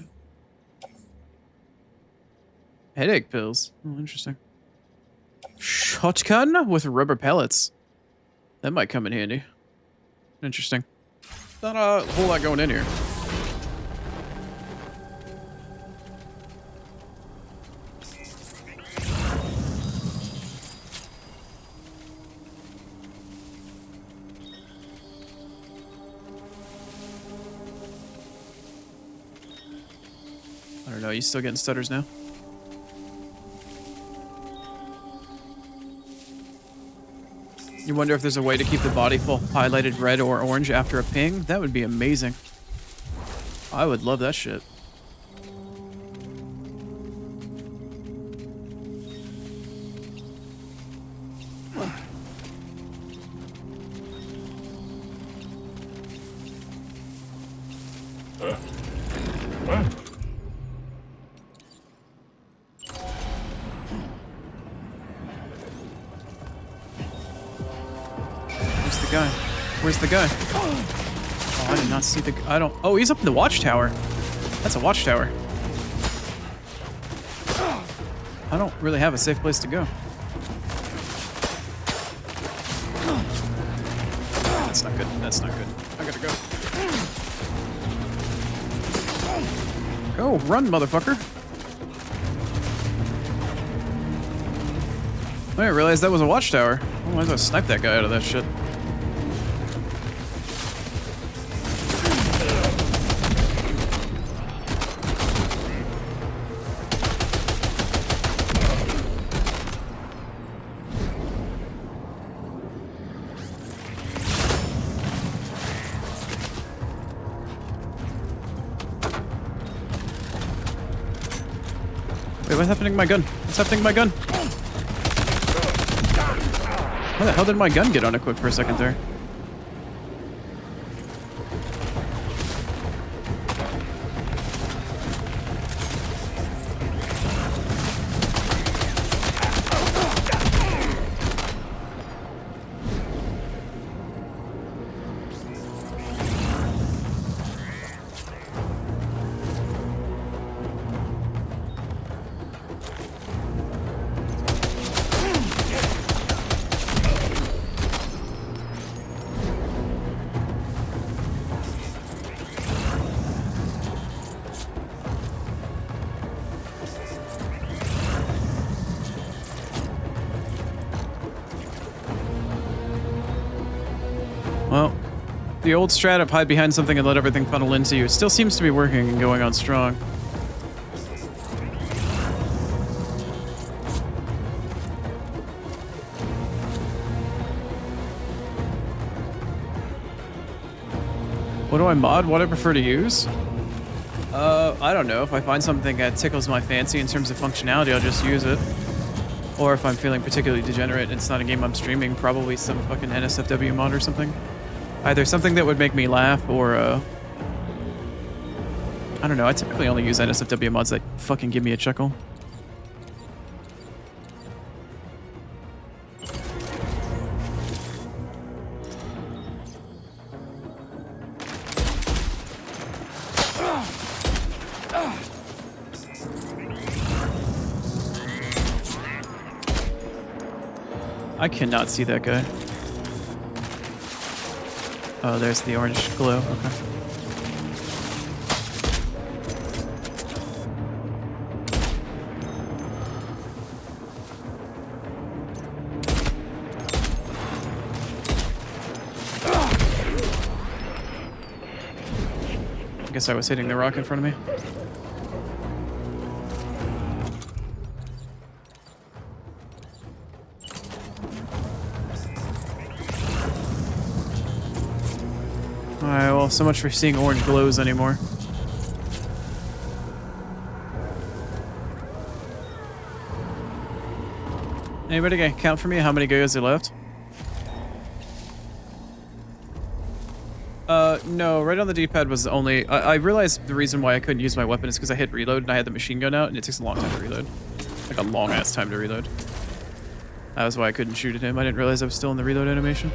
Headache pills. Oh, interesting. Shotgun with rubber pellets. That might come in handy. Interesting. Not a whole lot going in here. I don't know, you still getting stutters now? You wonder if there's a way to keep the body full highlighted red or orange after a ping? That would be amazing. I would love that shit. Where's the guy? Oh, I did not see the... I don't... Oh, he's up in the watchtower. That's a watchtower. I don't really have a safe place to go. That's not good. That's not good. I gotta go. Go, run, motherfucker. I didn't realize that was a watchtower. I might as well snipe that guy out of that shit. Wait, what's happening to my gun? What's happening to my gun? How the hell did my gun get unequipped for a second there? the old strat of hide behind something and let everything funnel into you still seems to be working and going on strong. What do I mod? What I prefer to use? I don't know. If I find something that tickles my fancy in terms of functionality, I'll just use it. Or if I'm feeling particularly degenerate and it's not a game I'm streaming, probably some fucking NSFW mod or something. Either something that would make me laugh or, I don't know. I typically only use NSFW mods that fucking give me a chuckle. I cannot see that guy. Oh, there's the orange glow. Okay. I guess I was hitting the rock in front of me. Alright, well, so much for seeing orange glows anymore. Anybody can count for me how many goes are left? No, right on the D-pad was only... I realized the reason why I couldn't use my weapon is because I hit reload and I had the machine gun out, and it takes a long time to reload. Like a long-ass time to reload. That was why I couldn't shoot at him. I didn't realize I was still in the reload animation.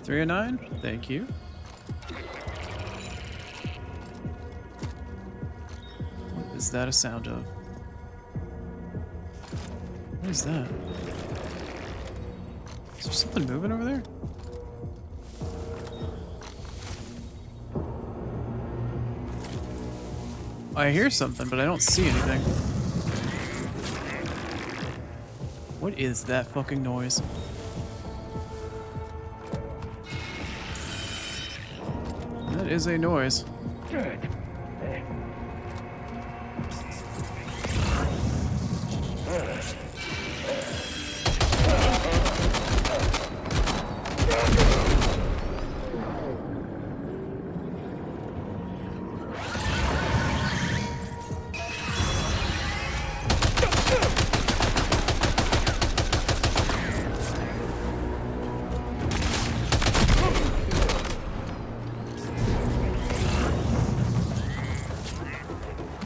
Three and 9, thank you. What is that a sound of? What is that? Is there something moving over there? I hear something, but I don't see anything. What is that fucking noise? That is a noise.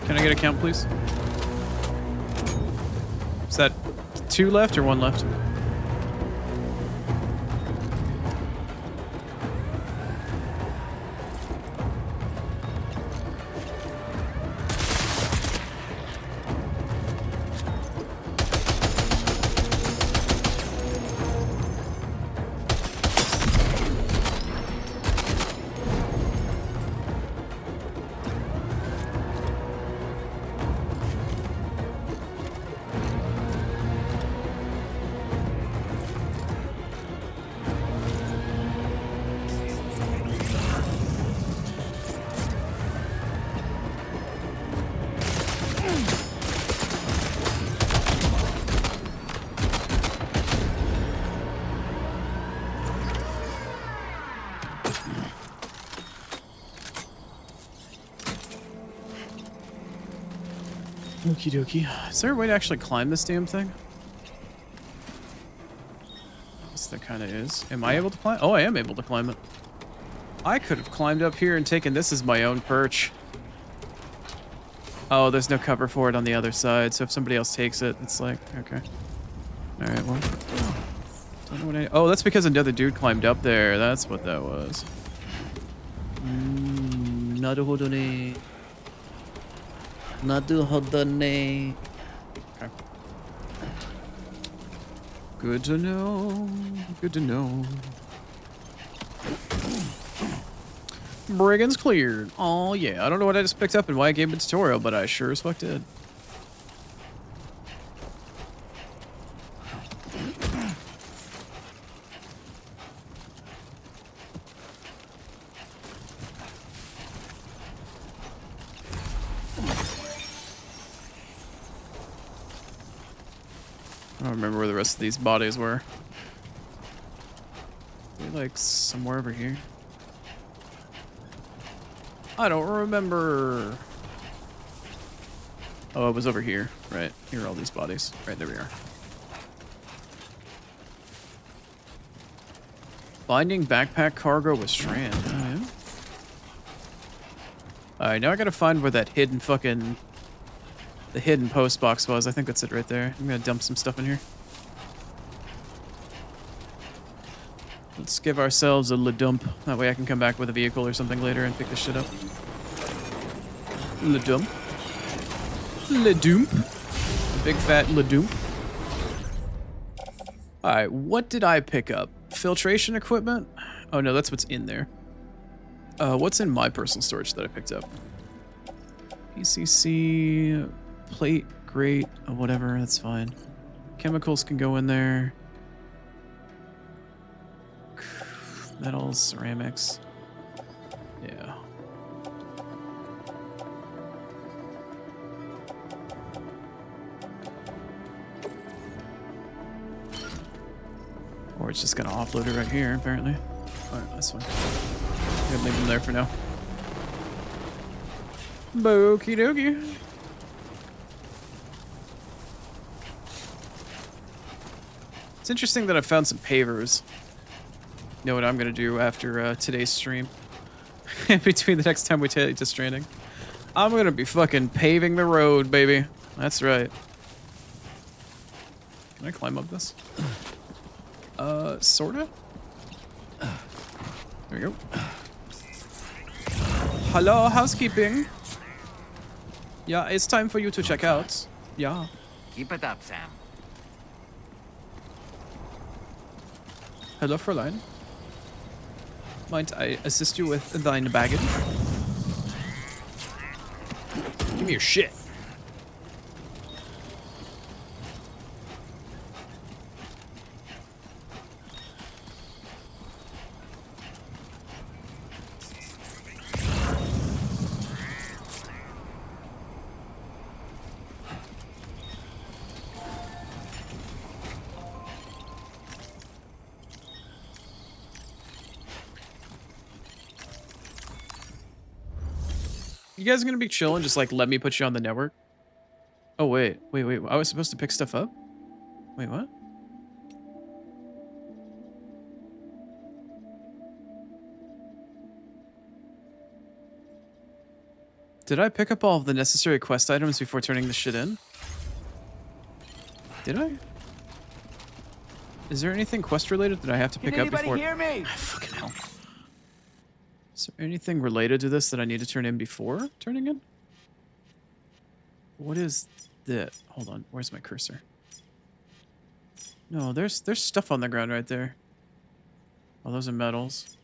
Can I get a count, please? Is that 2 left or 1 left? Okie dokie. Is there a way to actually climb this damn thing? Yes, there kind of is. Am I able to climb? Oh, I am able to climb it. I could have climbed up here and taken this as my own perch. Oh, there's no cover for it on the other side, so if somebody else takes it, it's like, okay. Alright, well. Don't know what oh, that's because another dude climbed up there. That's what that was. Naruhodo ne. Naruhodo ne. Okay. Good to know. Good to know. Brigands cleared. Oh yeah, I don't know what I just picked up and why I gave him a tutorial, but I sure as fuck did. I don't remember where the rest of these bodies were. They're like somewhere over here. I don't remember. Oh, it was over here. Right. Here are all these bodies. Right, there we are. Finding backpack cargo with Strand. Oh, yeah. Alright, now I gotta find where that hidden fucking... the hidden post box was. I think that's it right there. I'm gonna dump some stuff in here. Let's give ourselves a dump. That way I can come back with a vehicle or something later and pick this shit up. Dump. Dump. Big fat dump. Alright, what did I pick up? Filtration equipment? Oh no, that's what's in there. What's in my personal storage that I picked up? PCC, plate, grate, whatever, that's fine. Chemicals can go in there. Metals, ceramics. Yeah. Or it's just gonna offload it right here, apparently. Alright, that's fine. I'm gonna leave them there for now. Okie dokie. It's interesting that I found some pavers. You know what I'm gonna do after today's stream? Between the next time we take to Stranding. I'm gonna be fucking paving the road, baby. That's right. Can I climb up this? Sorta? There we go. Hello, housekeeping. Yeah, it's time for you to check out. Yeah. Keep it up, Sam. Hello, Fräulein. Might I assist you with thine baggage? Give me your shit. You guys gonna be chilling? Just like let me put you on the network? Oh wait. I was supposed to pick stuff up? Wait, what? Did I pick up all of the necessary quest items before turning this shit in? Did I? Is there anything quest related that I have to pick up before? Hear me? Ah, fucking hell. Is there anything related to this that I need to turn in before turning in? What is that? Hold on, where's my cursor? No, there's stuff on the ground right there. Oh, those are metals.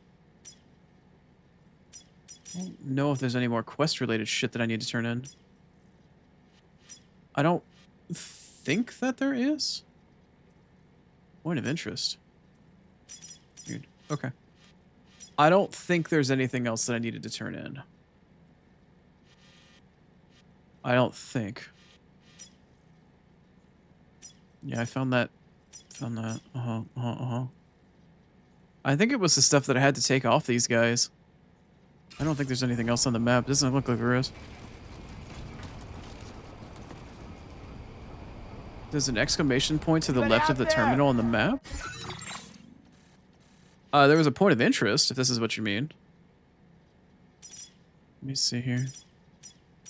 I don't know if there's any more quest-related shit that I need to turn in. I don't think that there is. Point of interest. Weird. Okay. I don't think there's anything else that I needed to turn in. I don't think. Yeah, I found that. I think it was the stuff that I had to take off these guys. I don't think there's anything else on the map. Doesn't look like there is. There's an exclamation point to the left of the terminal on the map. There was a point of interest, if this is what you mean. Let me see here.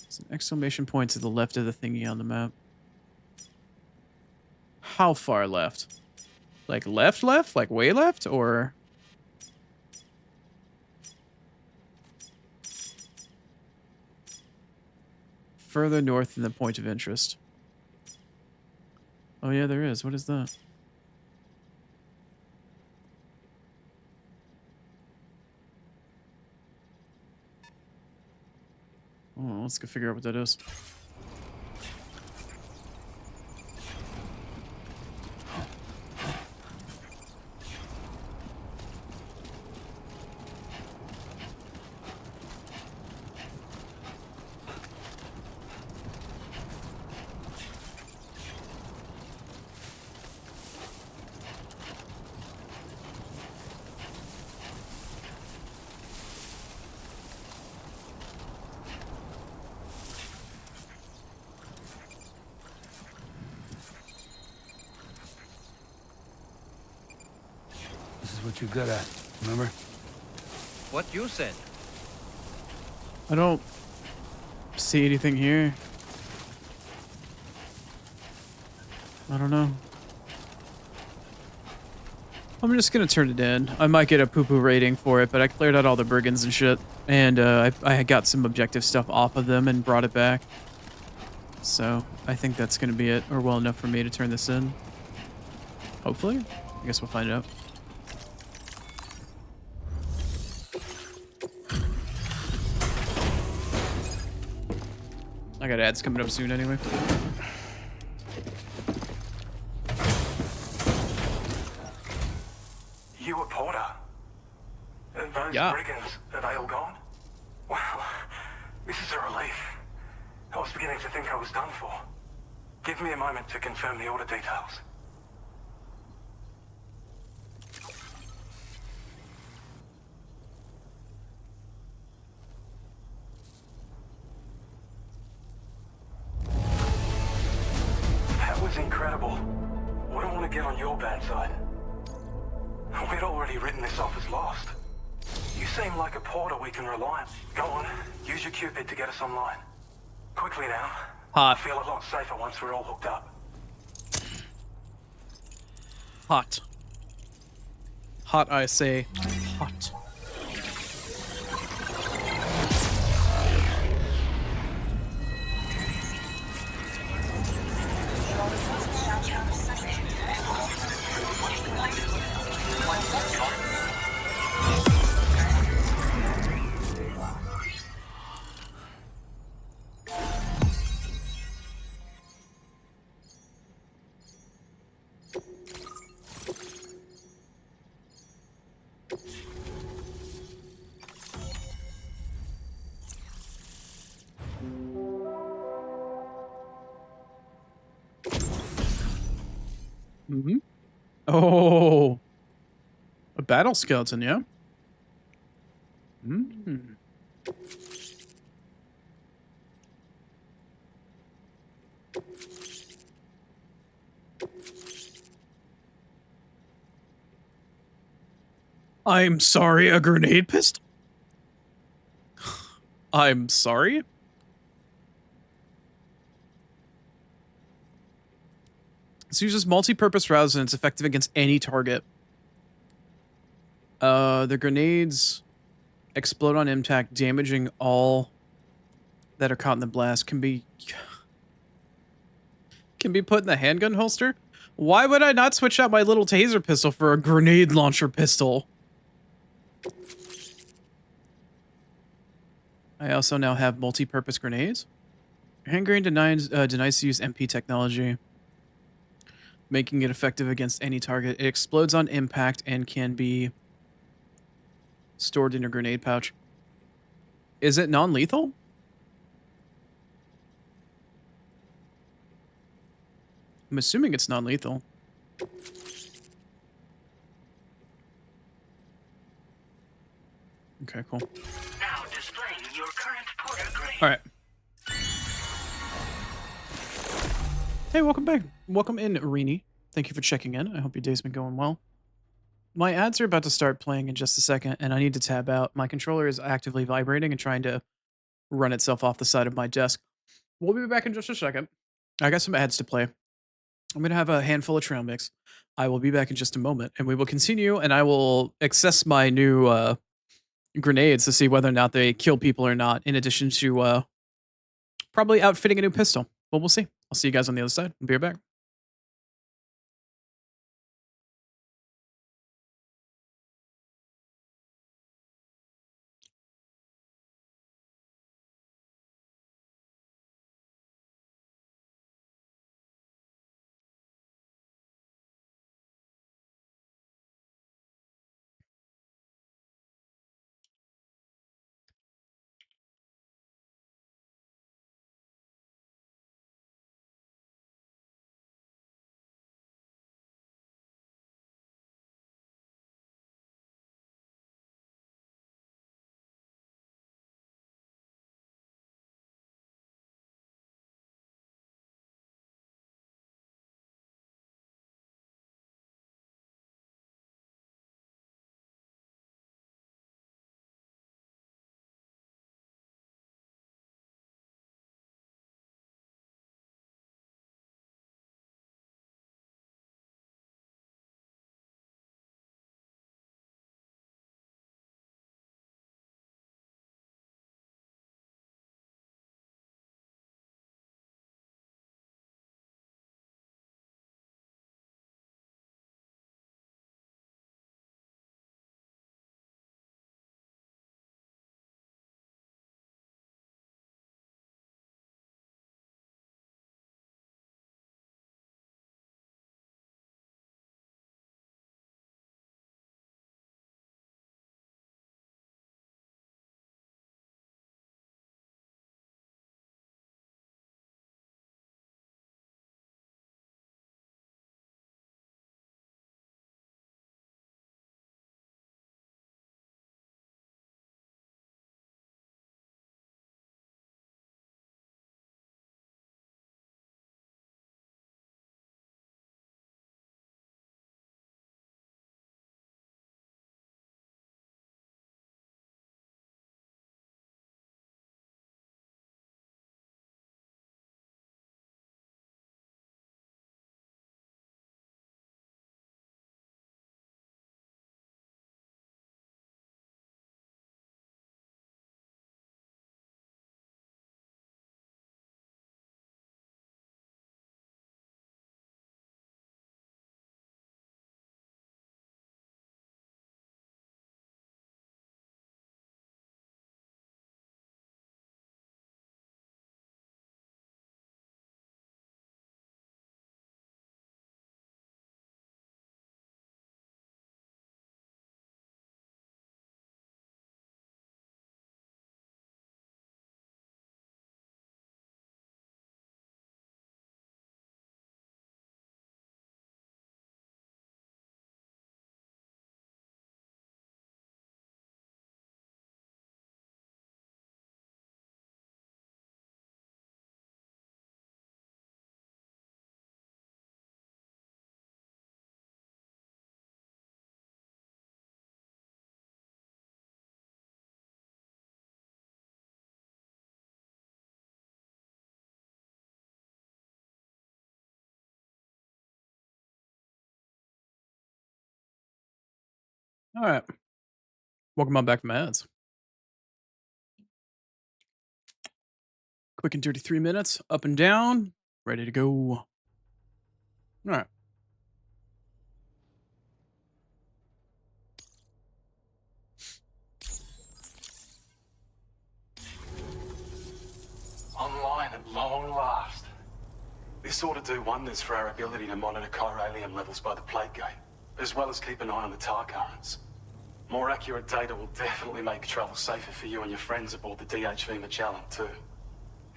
There's an exclamation point to the left of the thingy on the map. How far left? Like left? Like way left? Or... further north than the point of interest. Oh yeah, there is. What is that? Oh, let's go figure out what that is. This is what you're good at, remember? What you said. I don't see anything here. I don't know. I'm just gonna turn it in. I might get a poo-poo rating for it, but I cleared out all the brigands and shit. And I got some objective stuff off of them and brought it back. So I think that's gonna be it, or well enough for me to turn this in. Hopefully. I guess we'll find out. I got ads coming up soon anyway. You a porter? And those Yeah. brigands, are they all gone? Well, this is a relief. I was beginning to think I was done for. Give me a moment to confirm the order details. That was incredible. Wouldn't want to get on your bad side. We'd already written this off as lost. You seem like a porter we can rely on. Go on, use your Cupid to get us online. Quickly now. Hot. I feel a lot safer once we're all hooked up. Hot. Hot, I say. Hot. Mm-hmm. Oh, a battle skeleton, yeah. Mm. I'm sorry, a grenade pistol? I'm sorry? This uses multi-purpose rounds and it's effective against any target. The grenades explode on impact, damaging all that are caught in the blast. Can be put in the handgun holster. Why would I not switch out my little taser pistol for a grenade launcher pistol? I also now have multi-purpose grenades. Hand grenade denies to use MP technology, making it effective against any target. It explodes on impact and can be stored in a grenade pouch. Is it non-lethal? I'm assuming it's non-lethal. Okay, cool. Now displaying your current porter grade. All right. Hey, welcome back. Welcome in, Rini. Thank you for checking in. I hope your day's been going well. My ads are about to start playing in just a second, and I need to tab out. My controller is actively vibrating and trying to run itself off the side of my desk. We'll be back in just a second. I got some ads to play. I'm going to have a handful of trail mix. I will be back in just a moment, and we will continue, and I will access my new grenades to see whether or not they kill people or not, in addition to probably outfitting a new pistol. But we'll see. I'll see you guys on the other side. I'll be right back. All right. Welcome on back from ads. Quick and dirty 3 minutes. Up and down. Ready to go. All right. Online at long last. This ought to do wonders for our ability to monitor chiralium levels by the plague gate, as well as keep an eye on the tar currents. More accurate data will definitely make travel safer for you and your friends aboard the DHV Magellan, too.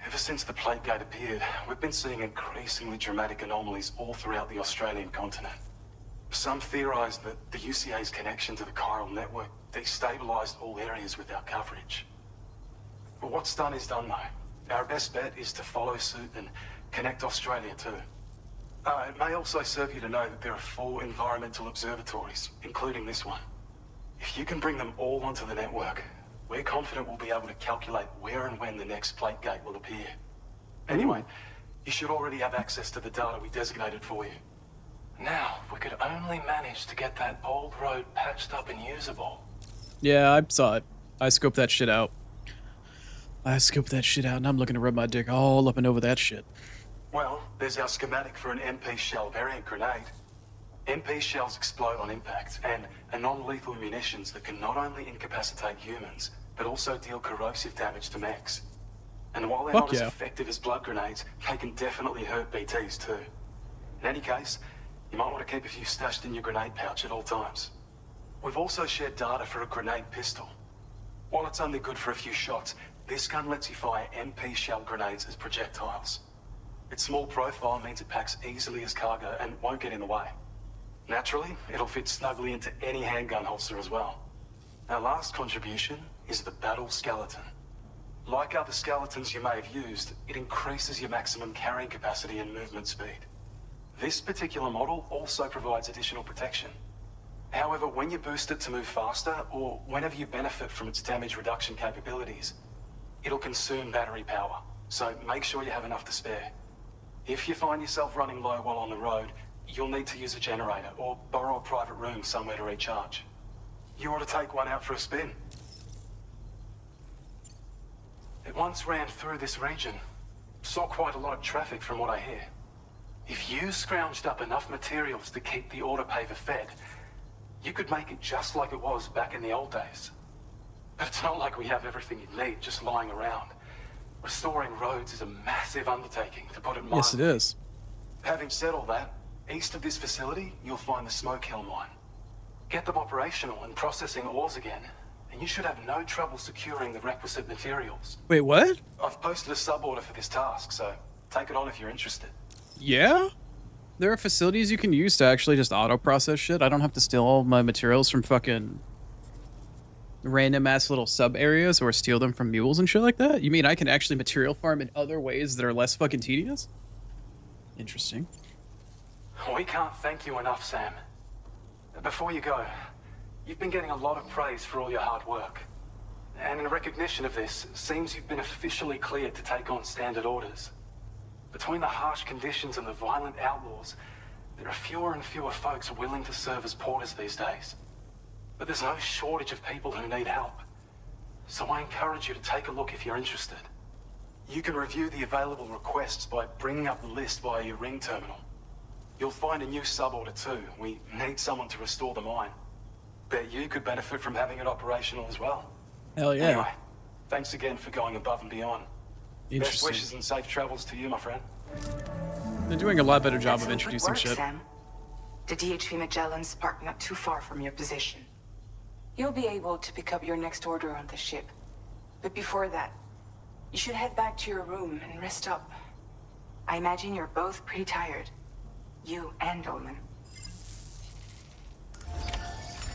Ever since the plague gate appeared, we've been seeing increasingly dramatic anomalies all throughout the Australian continent. Some theorize that the UCA's connection to the chiral network destabilized all areas with our coverage. But what's done is done, though. Our best bet is to follow suit and connect Australia, too. It may also serve you to know that there are 4 environmental observatories, including this one. If you can bring them all onto the network, we're confident we'll be able to calculate where and when the next plague gate will appear. Anyway, you should already have access to the data we designated for you. Now, if we could only manage to get that old road patched up and usable. Yeah, I saw it. I scoped that shit out. And I'm looking to rub my dick all up and over that shit. Well, there's our schematic for an MP shell variant grenade. MP shells explode on impact, and are non-lethal munitions that can not only incapacitate humans, but also deal corrosive damage to mechs. And while they're Fuck not yeah. as effective as blood grenades, they can definitely hurt BTs too. In any case, you might want to keep a few stashed in your grenade pouch at all times. We've also shared data for a grenade pistol. While it's only good for a few shots, this gun lets you fire MP shell grenades as projectiles. Its small profile means it packs easily as cargo and won't get in the way. Naturally, it'll fit snugly into any handgun holster as well. Our last contribution is the battle skeleton. Like other skeletons you may have used, it increases your maximum carrying capacity and movement speed. This particular model also provides additional protection. However, when you boost it to move faster, or whenever you benefit from its damage reduction capabilities, it'll consume battery power, so make sure you have enough to spare. If you find yourself running low while on the road, you'll need to use a generator or borrow a private room somewhere to recharge. You ought to take one out for a spin. It once ran through this region. Saw quite a lot of traffic from what I hear. If you scrounged up enough materials to keep the autopaver fed, you could make it just like it was back in the old days. But it's not like we have everything you need just lying around. Restoring roads is a massive undertaking, to put it mildly. Yes, it is. Having said all that, east of this facility, you'll find the Smoke Hill mine. Get them operational and processing ores again, and you should have no trouble securing the requisite materials. Wait, what? I've posted a sub-order for this task, so take it on if you're interested. Yeah? There are facilities you can use to actually just auto-process shit. I don't have to steal all my materials from fucking random-ass little sub-areas or steal them from mules and shit like that? You mean I can actually material farm in other ways that are less fucking tedious? Interesting. We can't thank you enough, Sam. Before you go, you've been getting a lot of praise for all your hard work. And in recognition of this, it seems you've been officially cleared to take on standard orders. Between the harsh conditions and the violent outlaws, there are fewer and fewer folks willing to serve as porters these days. But there's no shortage of people who need help. So I encourage you to take a look if you're interested. You can review the available requests by bringing up the list via your ring terminal. You'll find a new sub-order too. We need someone to restore the mine. Bet you could benefit from having it operational as well. Hell yeah. Anyway, thanks again for going above and beyond. Best Interesting. wishes and safe travels to you, my friend. They're doing a lot better job of Excellent introducing work, shit. Sam. The DHV Magellan's parked not too far from your position. You'll be able to pick up your next order on the ship. But before that, you should head back to your room and rest up. I imagine you're both pretty tired. You and Dolman.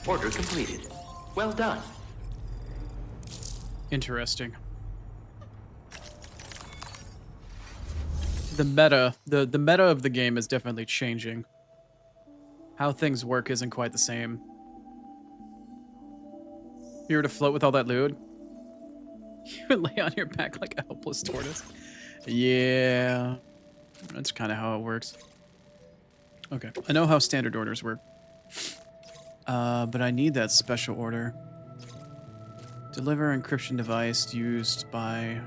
Order completed. Well done. Interesting. The meta of the game is definitely changing. How things work isn't quite the same. You were to float with all that loot, you would lay on your back like a helpless tortoise. Yeah, that's kind of how it works. Okay, I know how standard orders work. But I need that special order. Deliver encryption device used by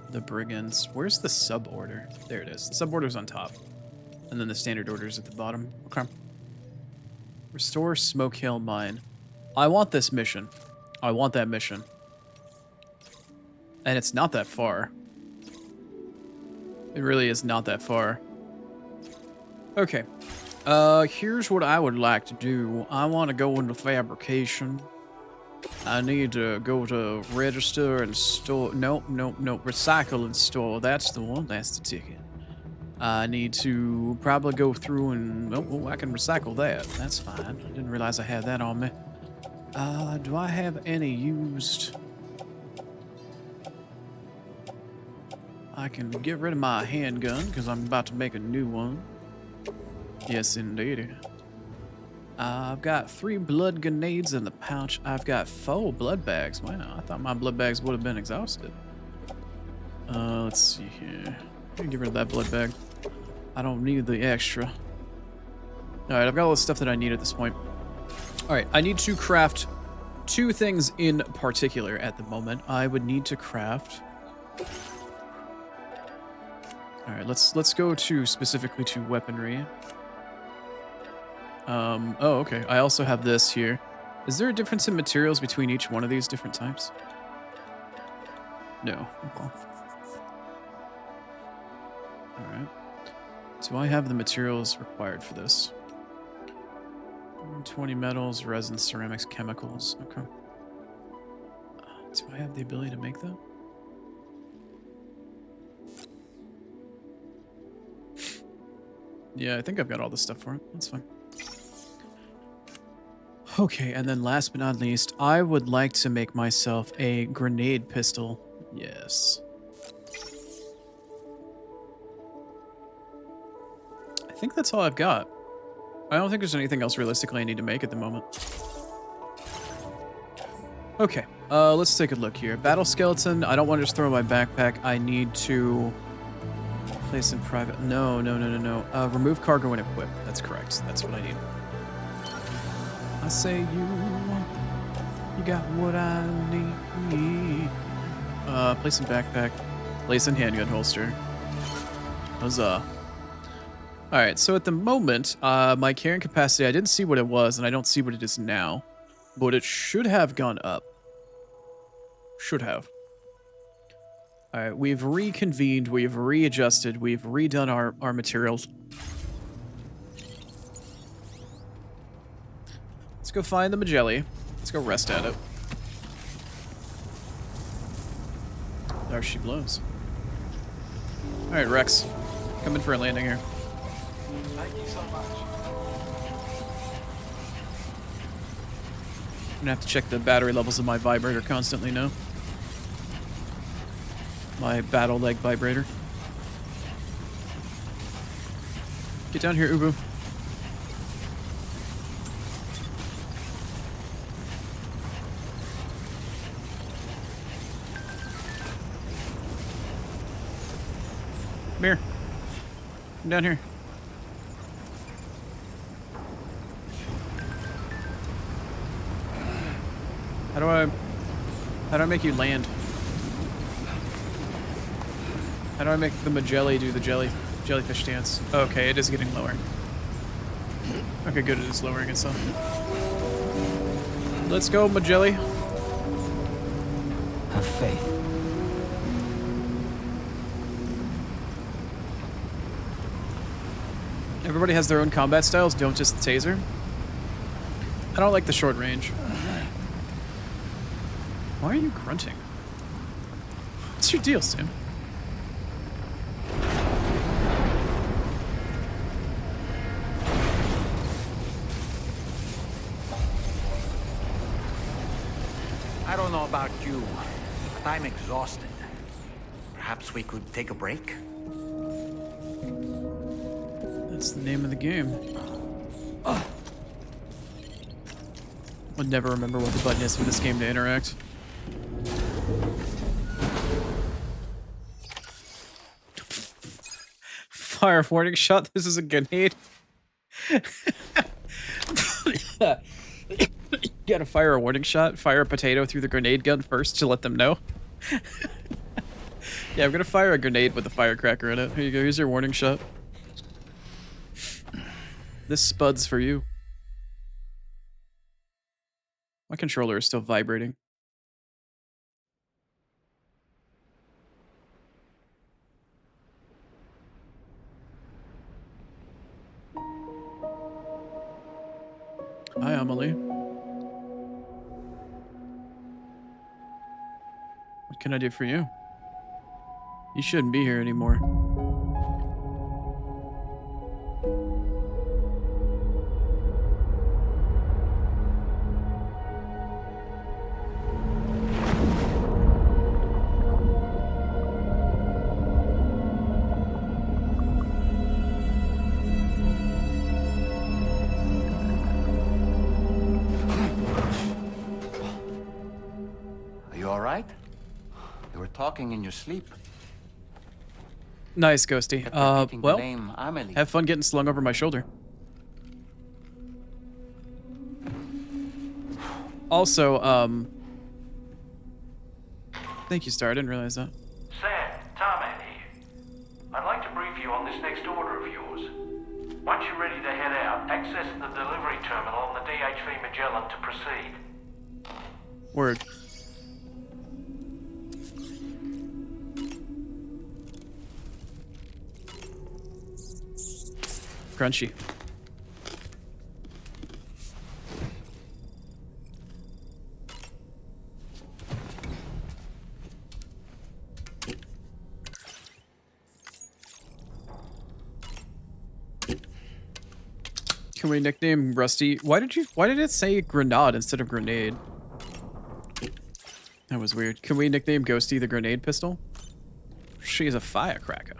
the brigands. Where's the sub order? There it is. The sub order's on top. And then the standard order's at the bottom. Okay. Restore Smoke Hill Mine. I want this mission. I want that mission. And it's not that far. It really is not that far. Okay. Here's what I would like to do. I want to go into fabrication. I need to go to register and store. Nope. Recycle and store. That's the one. That's the ticket. I need to probably go through and... Oh, I can recycle that. That's fine. I didn't realize I had that on me. Do I have any used... I can get rid of my handgun because I'm about to make a new one. Yes, indeed. I've got 3 blood grenades in the pouch. I've got 4 blood bags. Wow, I thought my blood bags would have been exhausted. Let's see here. I'm gonna get rid of that blood bag. I don't need the extra. Alright, I've got all the stuff that I need at this point. Alright, I need to craft 2 things in particular at the moment. I would need to craft... Alright, let's go to specifically to weaponry. Oh, okay. I also have this here. Is there a difference in materials between each one of these different types? No. Okay. Alright. Do I have the materials required for this? 20 metals, resin, ceramics, chemicals. Okay. Do I have the ability to make that? Yeah, I think I've got all the stuff for it. That's fine. Okay, and then last but not least, I would like to make myself a grenade pistol. Yes. I think that's all I've got. I don't think there's anything else realistically I need to make at the moment. Okay, let's take a look here. Battle skeleton, I don't want to just throw in my backpack. I need to place in private. No. Remove cargo and equip. That's correct. That's what I need. I say you got what I need. Place in backpack. Place in handgun holster. Huzzah. Alright, so at the moment, my carrying capacity, I didn't see what it was, and I don't see what it is now. But it should have gone up. Should have. Alright, we've reconvened, we've readjusted, we've redone our materials. Let's go find the Magelli. Let's go rest at it. There she blows. Alright, Rex. Come in for a landing here. Thank you so much. I'm gonna have to check the battery levels of my vibrator constantly now. My battle leg vibrator. Get down here, Ubu. Come here. Come down here. How do I make you land? How do I make the Magelli do the jellyfish dance? Okay, it is getting lower. Okay, good, it is lowering itself. Let's go, Magelli. Have faith. Everybody has their own combat styles, don't just taser. I don't like the short range. Why are you grunting? What's your deal, Sam? I don't know about you, but I'm exhausted. Perhaps we could take a break? That's the name of the game. I'll never remember what the button is for this game to interact. Fire warning shot. This is a grenade. Gotta fire a warning shot, fire a potato through the grenade gun first to let them know. Yeah, I'm gonna fire a grenade with a firecracker in it. Here you go, here's your warning shot. This spud's for you. My controller is still vibrating. Hi, Amelie. What can I do for you? You shouldn't be here anymore. Are you all right? You were talking in your sleep. Nice, Ghosty. Kept repeating the Well, name Amelie. have fun getting slung over my shoulder. Also, thank you, Star. I didn't realize that. Sam, Tarman here. I'd like to brief you on this next order of yours. Once you're ready to head out, access the delivery terminal on the DHV Magellan to proceed. Word. Crunchy. Can we nickname Rusty? Why did it say grenade instead of grenade? That was weird. Can we nickname Ghosty the grenade pistol? She's a firecracker.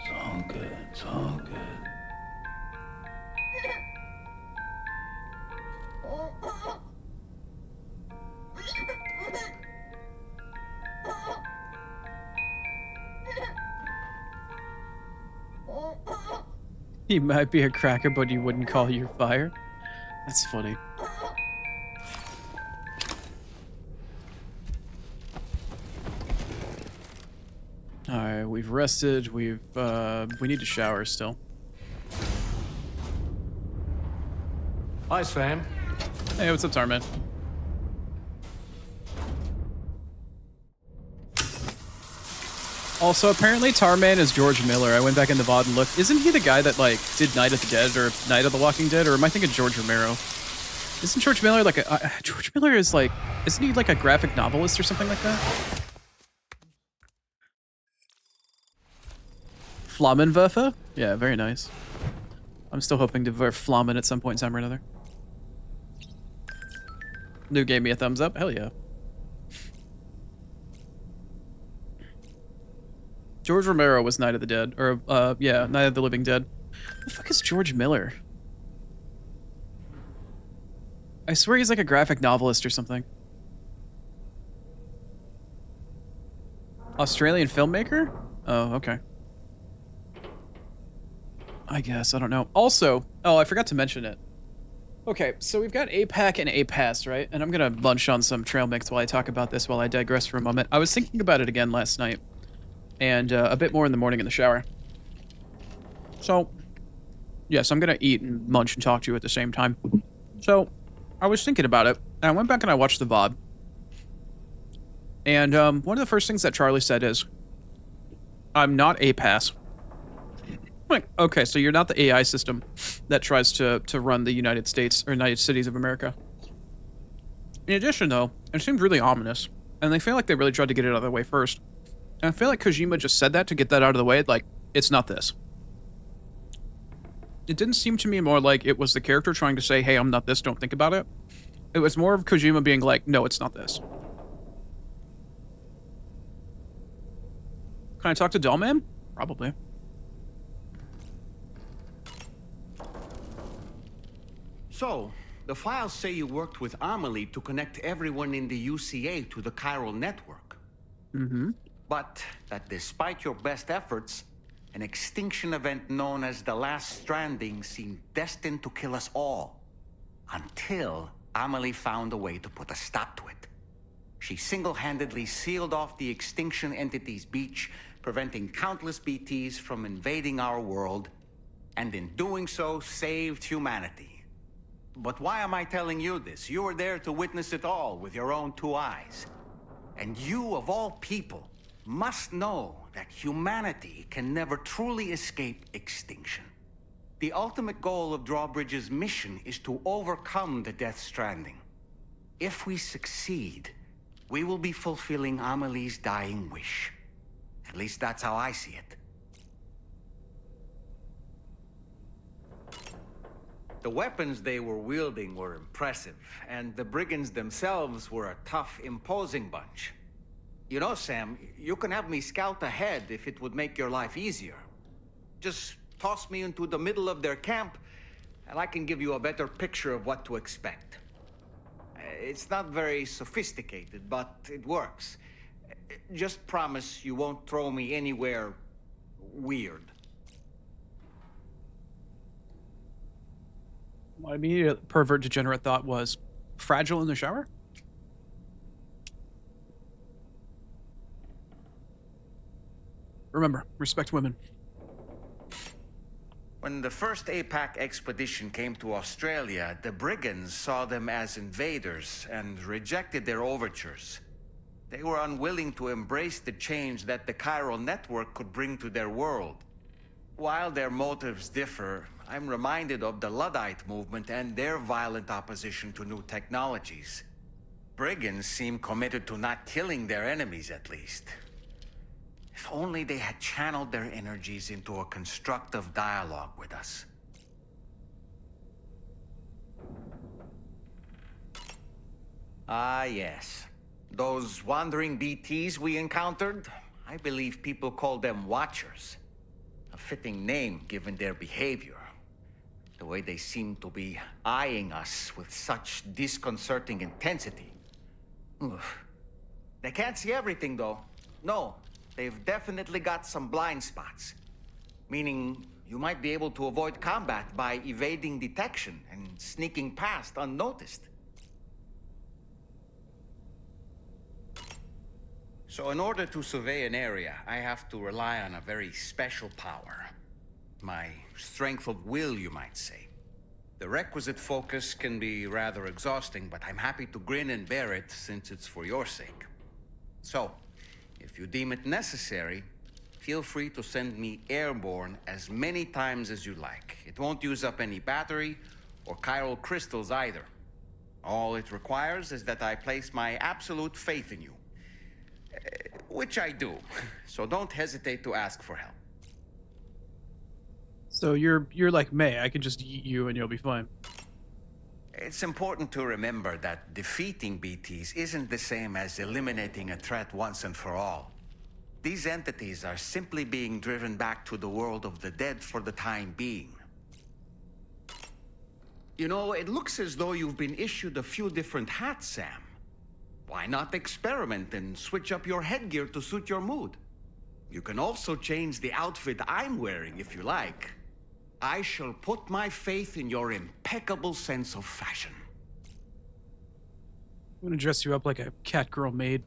It's all good. It's all good. He might be a cracker, but he wouldn't call you fire. That's funny. Alright, we've rested, we need to shower still. Hi, Sam. Hey, what's up, Tarman? Also, apparently Tarman is George Miller. I went back in the VOD and looked. Isn't he the guy that, like, did Night of the Dead or Night of the Walking Dead? Or am I thinking George Romero? Isn't George Miller like a... George Miller is like... Isn't he like a graphic novelist or something like that? Flammenwerfer? Yeah, very nice. I'm still hoping to ver Flammen at some point in time or another. New gave me a thumbs up. Hell yeah. George Romero was Night of the Dead. Or, yeah, Night of the Living Dead. Who the fuck is George Miller? I swear he's like a graphic novelist or something. Australian filmmaker? Oh, okay. I guess, I don't know. Also, oh, I forgot to mention it. Okay, so we've got APAC and APAS, right? And I'm gonna munch on some trail mix while I talk about this, while I digress for a moment. I was thinking about it again last night. And a bit more in the morning in the shower. So, yes, I'm gonna eat and munch and talk to you at the same time. So, I was thinking about it, and I went back and I watched the VOD. And one of the first things that Charlie said is, I'm not APAS. Like, okay, so you're not the AI system that tries to run the United States or United Cities of America. In addition, though, it seemed really ominous, and they feel like they really tried to get it out of the way first. And I feel like Kojima just said that to get that out of the way, like, it's not this. It didn't seem to me more like it was the character trying to say, hey, I'm not this, don't think about it. It was more of Kojima being like, no, it's not this. Can I talk to Dollman? Probably. So, the files say you worked with Amelie to connect everyone in the UCA to the chiral network. Mm-hmm. But that despite your best efforts, an extinction event known as the Last Stranding seemed destined to kill us all. Until Amelie found a way to put a stop to it. She single-handedly sealed off the extinction entity's beach, preventing countless BTs from invading our world, and in doing so, saved humanity. But why am I telling you this? You were there to witness it all with your own 2 eyes. And you, of all people, must know that humanity can never truly escape extinction. The ultimate goal of Drawbridge's mission is to overcome the Death Stranding. If we succeed, we will be fulfilling Amelie's dying wish. At least that's how I see it. The weapons they were wielding were impressive, and the brigands themselves were a tough, imposing bunch. You know, Sam, you can have me scout ahead if it would make your life easier. Just toss me into the middle of their camp, and I can give you a better picture of what to expect. It's not very sophisticated, but it works. Just promise you won't throw me anywhere weird. My immediate pervert degenerate thought was fragile in the shower. Remember, respect women. When the first APAC expedition came to Australia, the brigands saw them as invaders and rejected their overtures. They were unwilling to embrace the change that the chiral network could bring to their world. While their motives differ, I'm reminded of the Luddite movement and their violent opposition to new technologies. Brigands seem committed to not killing their enemies, at least. If only they had channeled their energies into a constructive dialogue with us. Ah, yes. Those wandering BTs we encountered, I believe people call them Watchers. A fitting name given their behavior. The way they seem to be eyeing us with such disconcerting intensity. Oof. They can't see everything, though. No, they've definitely got some blind spots. Meaning, you might be able to avoid combat by evading detection and sneaking past unnoticed. So in order to survey an area, I have to rely on a very special power. My strength of will, you might say. The requisite focus can be rather exhausting, but I'm happy to grin and bear it since it's for your sake. So, if you deem it necessary, feel free to send me airborne as many times as you like. It won't use up any battery or chiral crystals either. All it requires is that I place my absolute faith in you. Which I do, so don't hesitate to ask for help. So you're like May. I can just eat you and you'll be fine. It's important to remember that defeating BTs isn't the same as eliminating a threat once and for all. These entities are simply being driven back to the world of the dead for the time being. You know, it looks as though you've been issued a few different hats, Sam. Why not experiment and switch up your headgear to suit your mood? You can also change the outfit I'm wearing if you like. I shall put my faith in your impeccable sense of fashion. I'm gonna dress you up like a cat girl maid.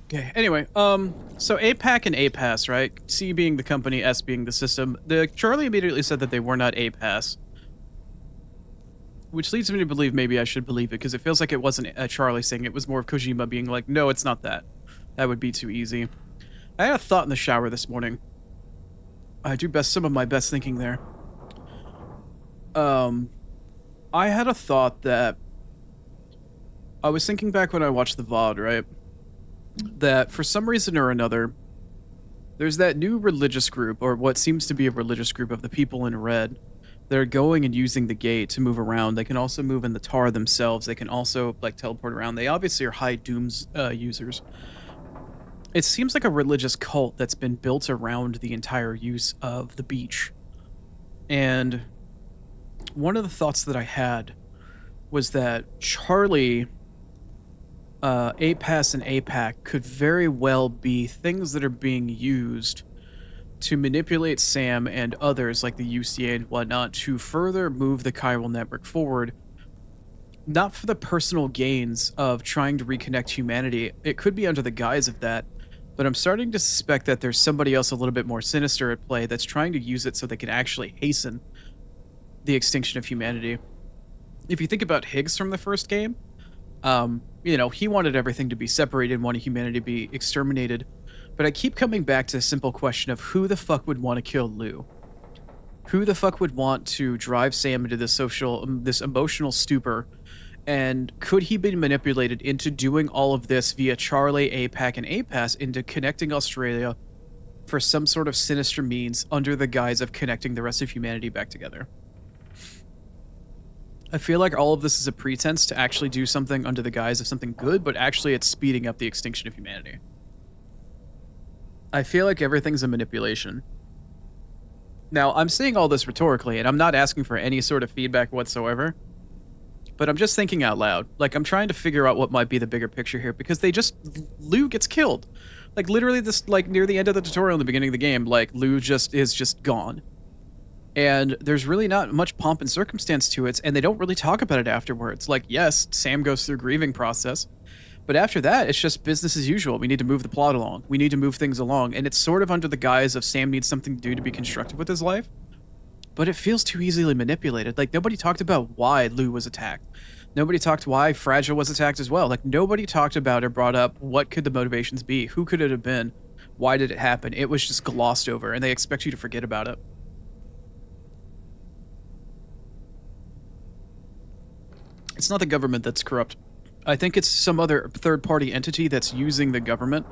Okay, anyway, so APAC and APAS, right? C being the company, S being the system. The Charlie immediately said that they were not APAS. Which leads me to believe maybe I should believe it, because it feels like it wasn't a Charlie saying it was more of Kojima being like, no, it's not that. That would be too easy. I had a thought in the shower this morning. I do some of my best thinking there. I had a thought that I was thinking back when I watched the VOD, right? That for some reason or another, there's that new religious group, or what seems to be a religious group of the people in red. They're going and using the gate to move around. They can also move in the tar themselves. They can also like teleport around. They obviously are high dooms users. It seems like a religious cult that's been built around the entire use of the beach. And one of the thoughts that I had was that Charlie, APAS, and APAC could very well be things that are being used to manipulate Sam and others like the UCA and whatnot to further move the chiral network forward, not for the personal gains of trying to reconnect humanity. It could be under the guise of that, but I'm starting to suspect that there's somebody else a little bit more sinister at play that's trying to use it so they can actually hasten the extinction of humanity. If you think about Higgs from the first game, he wanted everything to be separated, wanted humanity to be exterminated. But I keep coming back to a simple question of who the fuck would want to kill Lou? Who the fuck would want to drive Sam into this emotional stupor? And could he be manipulated into doing all of this via Charlie, APAC, and APAS into connecting Australia for some sort of sinister means under the guise of connecting the rest of humanity back together? I feel like all of this is a pretense to actually do something under the guise of something good, but actually it's speeding up the extinction of humanity. I feel like everything's a manipulation. Now, I'm saying all this rhetorically, and I'm not asking for any sort of feedback whatsoever, but I'm just thinking out loud. Like, I'm trying to figure out what might be the bigger picture here, because Lou gets killed. Like, literally this, like, near the end of the tutorial in the beginning of the game, like, Lou is just gone. And there's really not much pomp and circumstance to it, and they don't really talk about it afterwards. Like, yes, Sam goes through a grieving process, but after that, it's just business as usual. We need to move the plot along. We need to move things along, and it's sort of under the guise of Sam needs something to do to be constructive with his life. But it feels too easily manipulated. Like, nobody talked about why Lou was attacked. Nobody talked why Fragile was attacked as well. Like, nobody talked about or brought up what could the motivations be? Who could it have been? Why did it happen? It was just glossed over, and they expect you to forget about it. It's not the government that's corrupt. I think it's some other third-party entity that's using the government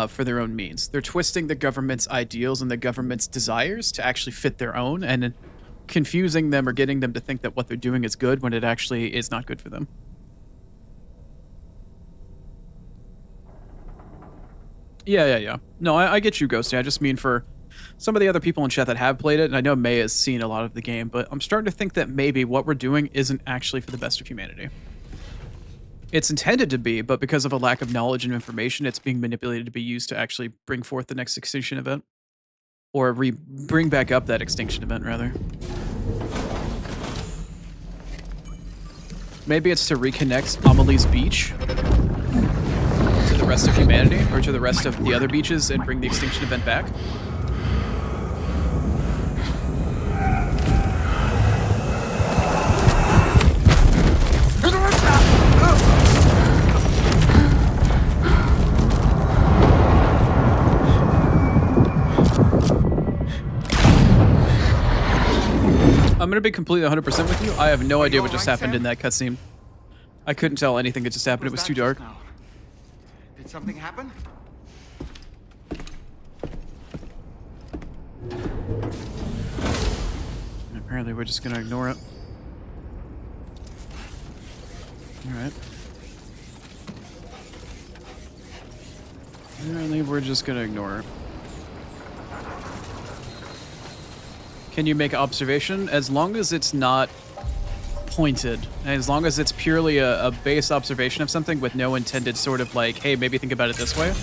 for their own means. They're twisting the government's ideals and the government's desires to actually fit their own, and confusing them or getting them to think that what they're doing is good when it actually is not good for them. Yeah. No, I get you, Ghosty. I just mean for some of the other people in chat that have played it, and I know May has seen a lot of the game, but I'm starting to think that maybe what we're doing isn't actually for the best of humanity. It's intended to be, but because of a lack of knowledge and information, it's being manipulated to be used to actually bring forth the next extinction event. Or bring back up that extinction event, rather. Maybe it's to reconnect Amelie's beach to the rest of humanity, or to the rest of the other beaches, and bring the extinction event back. I'm gonna be completely 100% with you. I have no idea what just happened in that cutscene. I couldn't tell anything that just happened. It was too dark. Did something happen? Apparently we're just gonna ignore it. Alright. Apparently we're just gonna ignore it. Can you make an observation? As long as it's not pointed, and as long as it's purely a base observation of something with no intended sort of like, hey, maybe think about it this way.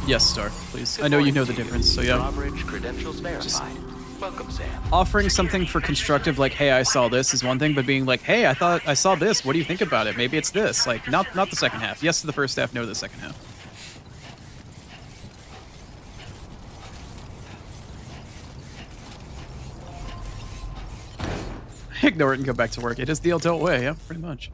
Yes, Star, please. I know you know the difference, so yeah. Drawbridge credentials verified. Welcome, Sam. Offering something for constructive, like, hey, I saw this, is one thing, but being like, hey, I thought I saw this. What do you think about it? Maybe it's this. Like, not the second half. Yes to the first half, no to the second half. Ignore it and go back to work. It is the adult way, yeah, pretty much.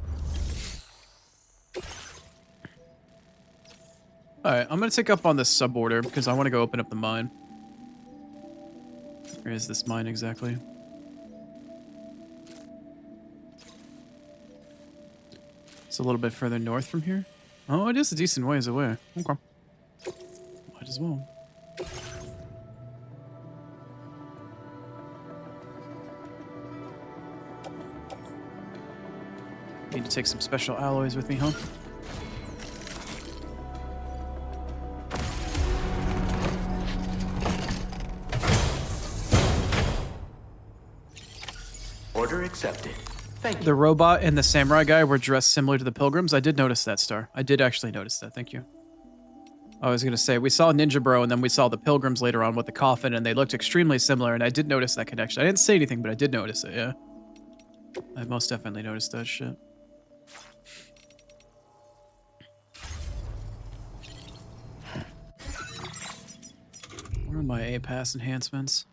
Alright, I'm gonna take up on this suborder because I want to go open up the mine. Where is this mine exactly? It's a little bit further north from here. Oh, it is a decent ways away. Okay. Might as well. Need to take some special alloys with me, huh? Order accepted. Thank you. The robot and the samurai guy were dressed similar to the pilgrims. I did notice that, Star. I did actually notice that. Thank you. I was going to say, we saw Ninja Bro, and then we saw the pilgrims later on with the coffin, and they looked extremely similar, and I did notice that connection. I didn't say anything, but I did notice it, yeah. I most definitely noticed that shit. Where are my A-Pass enhancements?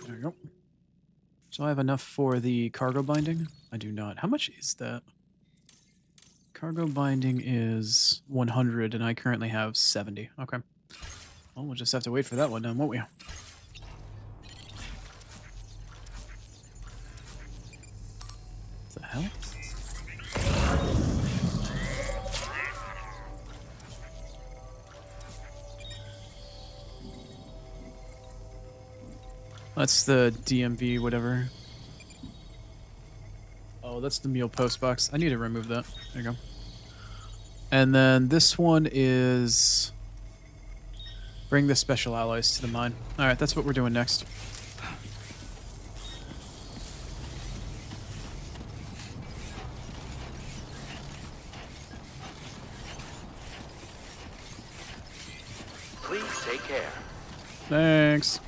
There we go. Do I have enough for the cargo binding? I do not. How much is that? Cargo binding is 100, and I currently have 70. Okay. Well, we'll just have to wait for that one then, won't we? What the hell? That's the DMV, whatever. Oh, that's the meal post box. I need to remove that. There you go. And then this one is... Bring the special alloys to the mine. Alright, that's what we're doing next. Please take care. Thanks.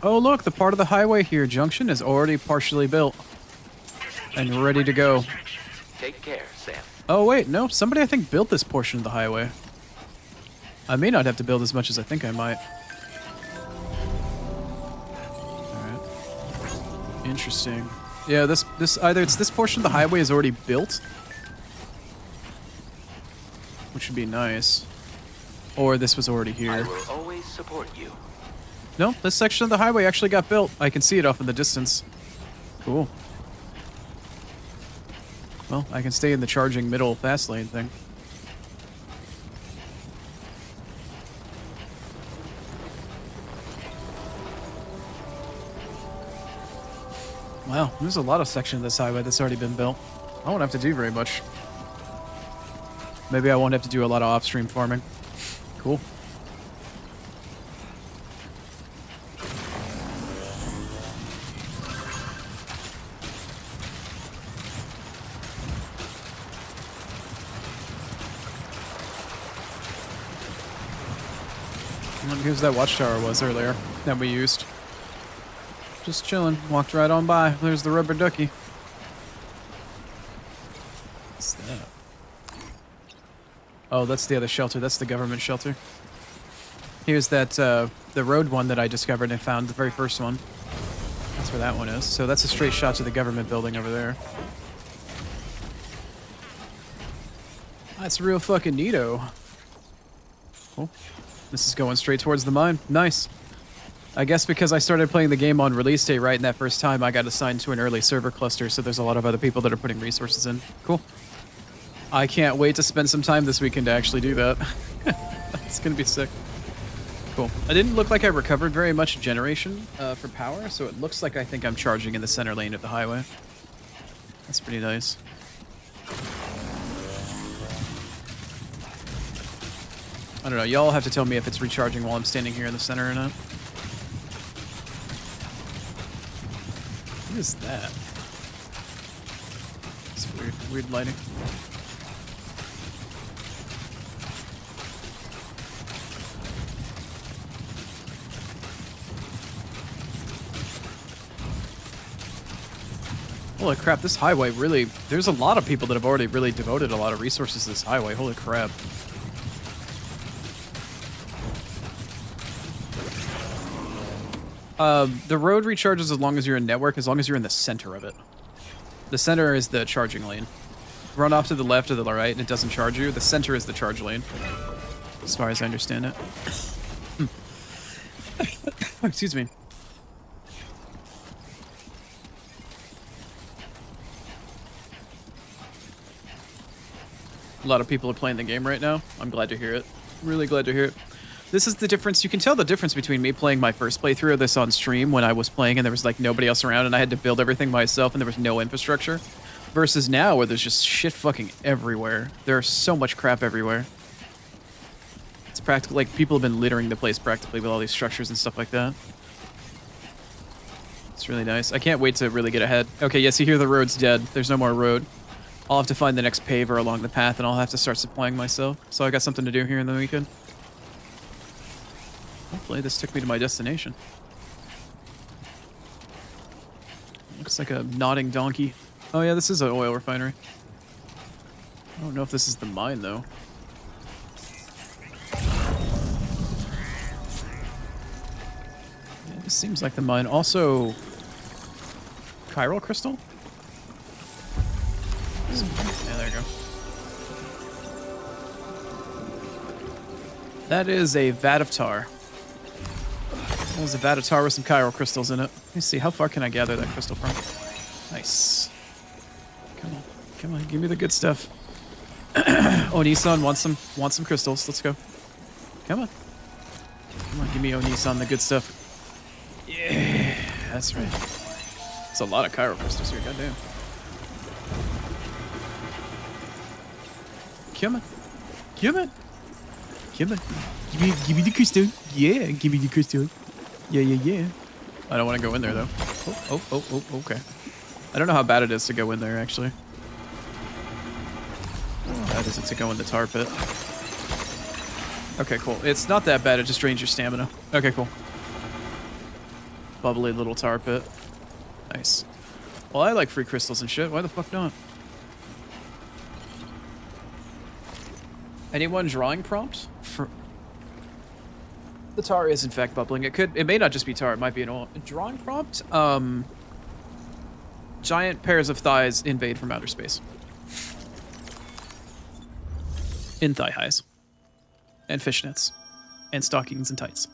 Oh, look, the part of the highway here, Junction, is already partially built. And ready to go. Take care, Sam. Oh, wait, no. Somebody, I think, built this portion of the highway. I may not have to build as much as I think I might. Alright. Interesting. Yeah, either it's this portion of the highway is already built, which would be nice, or this was already I here. will always support you. No, this section of the highway actually got built. I can see it off in the distance. Cool. Well, I can stay in the charging middle fast lane thing. Wow, there's a lot of section of this highway that's already been built. I won't have to do very much. Maybe I won't have to do a lot of off-stream farming. Cool. Here's that watchtower was earlier that we used. Just chilling. Walked right on by. There's the rubber ducky. What's that? Oh, that's the other shelter. That's the government shelter. Here's that, the road one that I discovered and found, the very first one. That's where that one is. So that's a straight shot to the government building over there. That's real fucking neato. Cool. This is going straight towards the mine. Nice. I guess because I started playing the game on release day right in that first time, I got assigned to an early server cluster, so there's a lot of other people that are putting resources in. Cool. I can't wait to spend some time this weekend to actually do that. It's gonna be sick. Cool. I didn't look like I recovered very much generation for power, so it looks like I think I'm charging in the center lane of the highway. That's pretty nice. I don't know, y'all have to tell me if it's recharging while I'm standing here in the center or not. What is that? It's weird lighting. Holy crap, this highway really... There's a lot of people that have already really devoted a lot of resources to this highway. Holy crap. The road recharges as long as you're in network, as long as you're in the center of it. The center is the charging lane. Run off to the left or the right and it doesn't charge you. The center is the charge lane, as far as I understand it. Excuse me. A lot of people are playing the game right now. I'm glad to hear it. Really glad to hear it. This is the difference. You can tell the difference between me playing my first playthrough of this on stream when I was playing and there was like nobody else around and I had to build everything myself and there was no infrastructure, versus now where there's just shit fucking everywhere. There's so much crap everywhere. It's practically like people have been littering the place practically with all these structures and stuff like that. It's really nice. I can't wait to really get ahead. Okay, yes, you hear the road's dead. There's no more road. I'll have to find the next paver along the path, and I'll have to start supplying myself. So I got something to do here in the weekend. Hopefully this took me to my destination. Looks like a nodding donkey. Oh yeah, this is an oil refinery. I don't know if this is the mine, though. Yeah, this seems like the mine. Also, chiral crystal? Yeah, there you go. That is a vat of tar. That was a vat of tar with some chiral crystals in it. Let me see, how far can I gather that crystal from? Nice. Come on, come on, give me the good stuff. Onisan wants some crystals. Let's go. Come on. Come on, give me Onisan the good stuff. Yeah, that's right. It's a lot of chiral crystals here, goddamn. Come on. Come on. Come on. Give me the crystal. Yeah, give me the crystal. Yeah, yeah, yeah. I don't want to go in there, though. Oh, okay. I don't know how bad it is to go in there, actually. How bad is it to go in the tar pit? Okay, cool. It's not that bad. It just drains your stamina. Okay, cool. Bubbly little tar pit. Nice. Well, I like free crystals and shit. Why the fuck not? Anyone drawing prompt? For the tar is in fact bubbling. It may not just be tar. It might be an oil. Drawing prompt? Giant pairs of thighs invade from outer space. In thigh highs. And fishnets. And stockings and tights.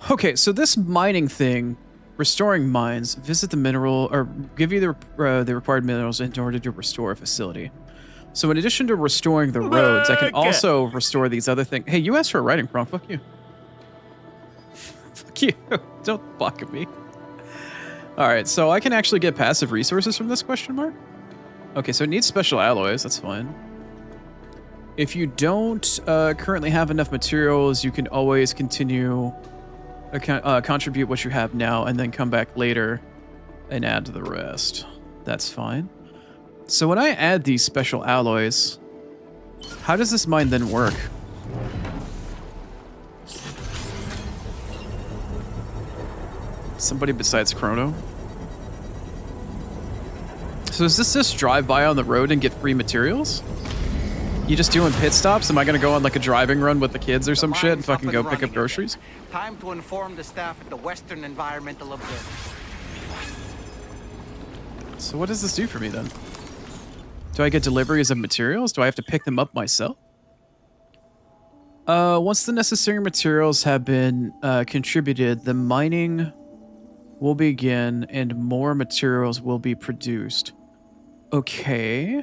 Okay, so this mining thing, restoring mines, visit the mineral, or give you the required minerals in order to restore a facility. So in addition to restoring the roads, I can also restore these other things. Hey, you asked for a writing prompt. Fuck you. Fuck you. Don't fuck at me. Alright, so I can actually get passive resources from this question mark? Okay, so it needs special alloys. That's fine. If you don't currently have enough materials, you can always continue contribute what you have now and then come back later and add to the rest. That's fine. So when I add these special alloys, how does this mine then work? Somebody besides Chrono? So is this just drive by on the road and get free materials? You just doing pit stops? Am I gonna go on like a driving run with the kids or some shit and fucking go pick up groceries? Time to inform the staff at the Western Environmental Observatory. So what does this do for me then? Do I get deliveries of materials? Do I have to pick them up myself? Once the necessary materials have been contributed, the mining will begin and more materials will be produced. Okay.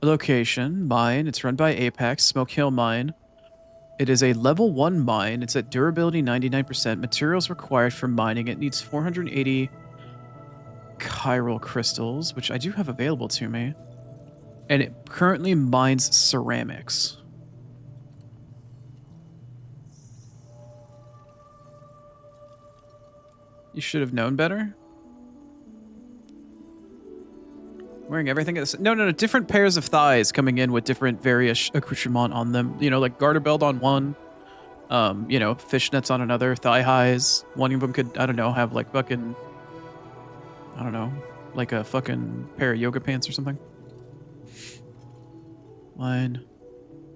Location, mine. It's run by Apex, Smoke Hill Mine. It is a level 1 mine. It's at durability 99%. Materials required for mining. It needs 480 chiral crystals, which I do have available to me. And it currently mines ceramics. You should have known better. Wearing everything at the no, different pairs of thighs coming in with different various accoutrement on them. You know, like garter belt on one, you know, fishnets on another, thigh highs. One of them could, I don't know, have like fucking, I don't know, like a fucking pair of yoga pants or something. Mine.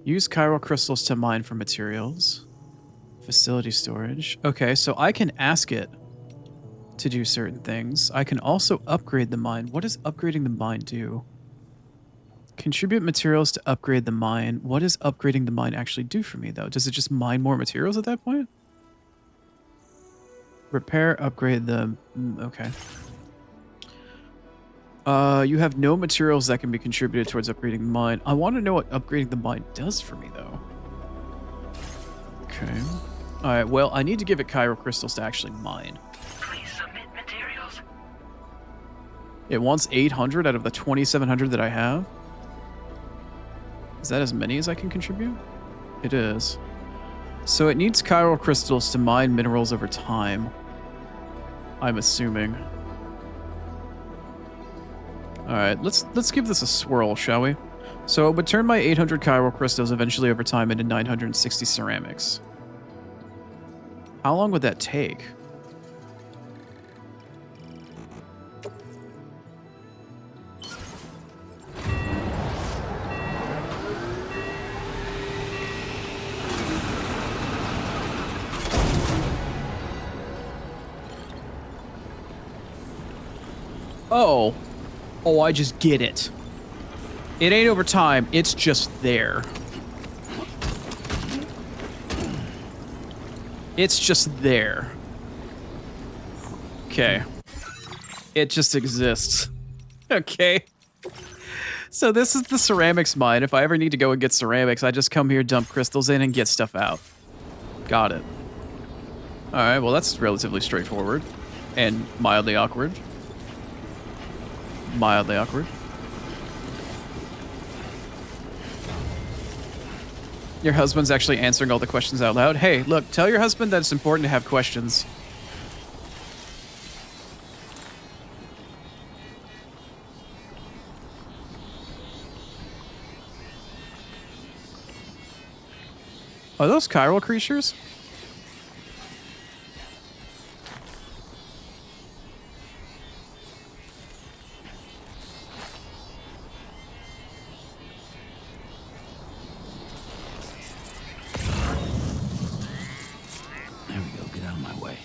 Use chiral crystals to mine for materials. Facility storage. Okay, so I can ask it to do certain things. I can also upgrade the mine. What does upgrading the mine do? Contribute materials to upgrade the mine. What does upgrading the mine actually do for me, though? Does it just mine more materials at that point? Repair, upgrade the... okay. You have no materials that can be contributed towards upgrading the mine. I want to know what upgrading the mine does for me, though. Okay. Alright, well, I need to give it chiral crystals to actually mine. Please submit materials. It wants 800 out of the 2,700 that I have. Is that as many as I can contribute? It is. So it needs chiral crystals to mine minerals over time. I'm assuming. All right, let's give this a swirl, shall we? So it would turn my 800 chiral crystals eventually over time into 960 ceramics. How long would that take? Oh. Oh, I just get it. It ain't over time, it's just there. It's just there. Okay. It just exists. Okay. So this is the ceramics mine. If I ever need to go and get ceramics, I just come here, dump crystals in, and get stuff out. Got it. Alright, well that's relatively straightforward. And mildly awkward. Mildly awkward. Your husband's actually answering all the questions out loud. Hey, look, tell your husband that it's important to have questions. Are those chiral creatures? There we go. Get out of my way.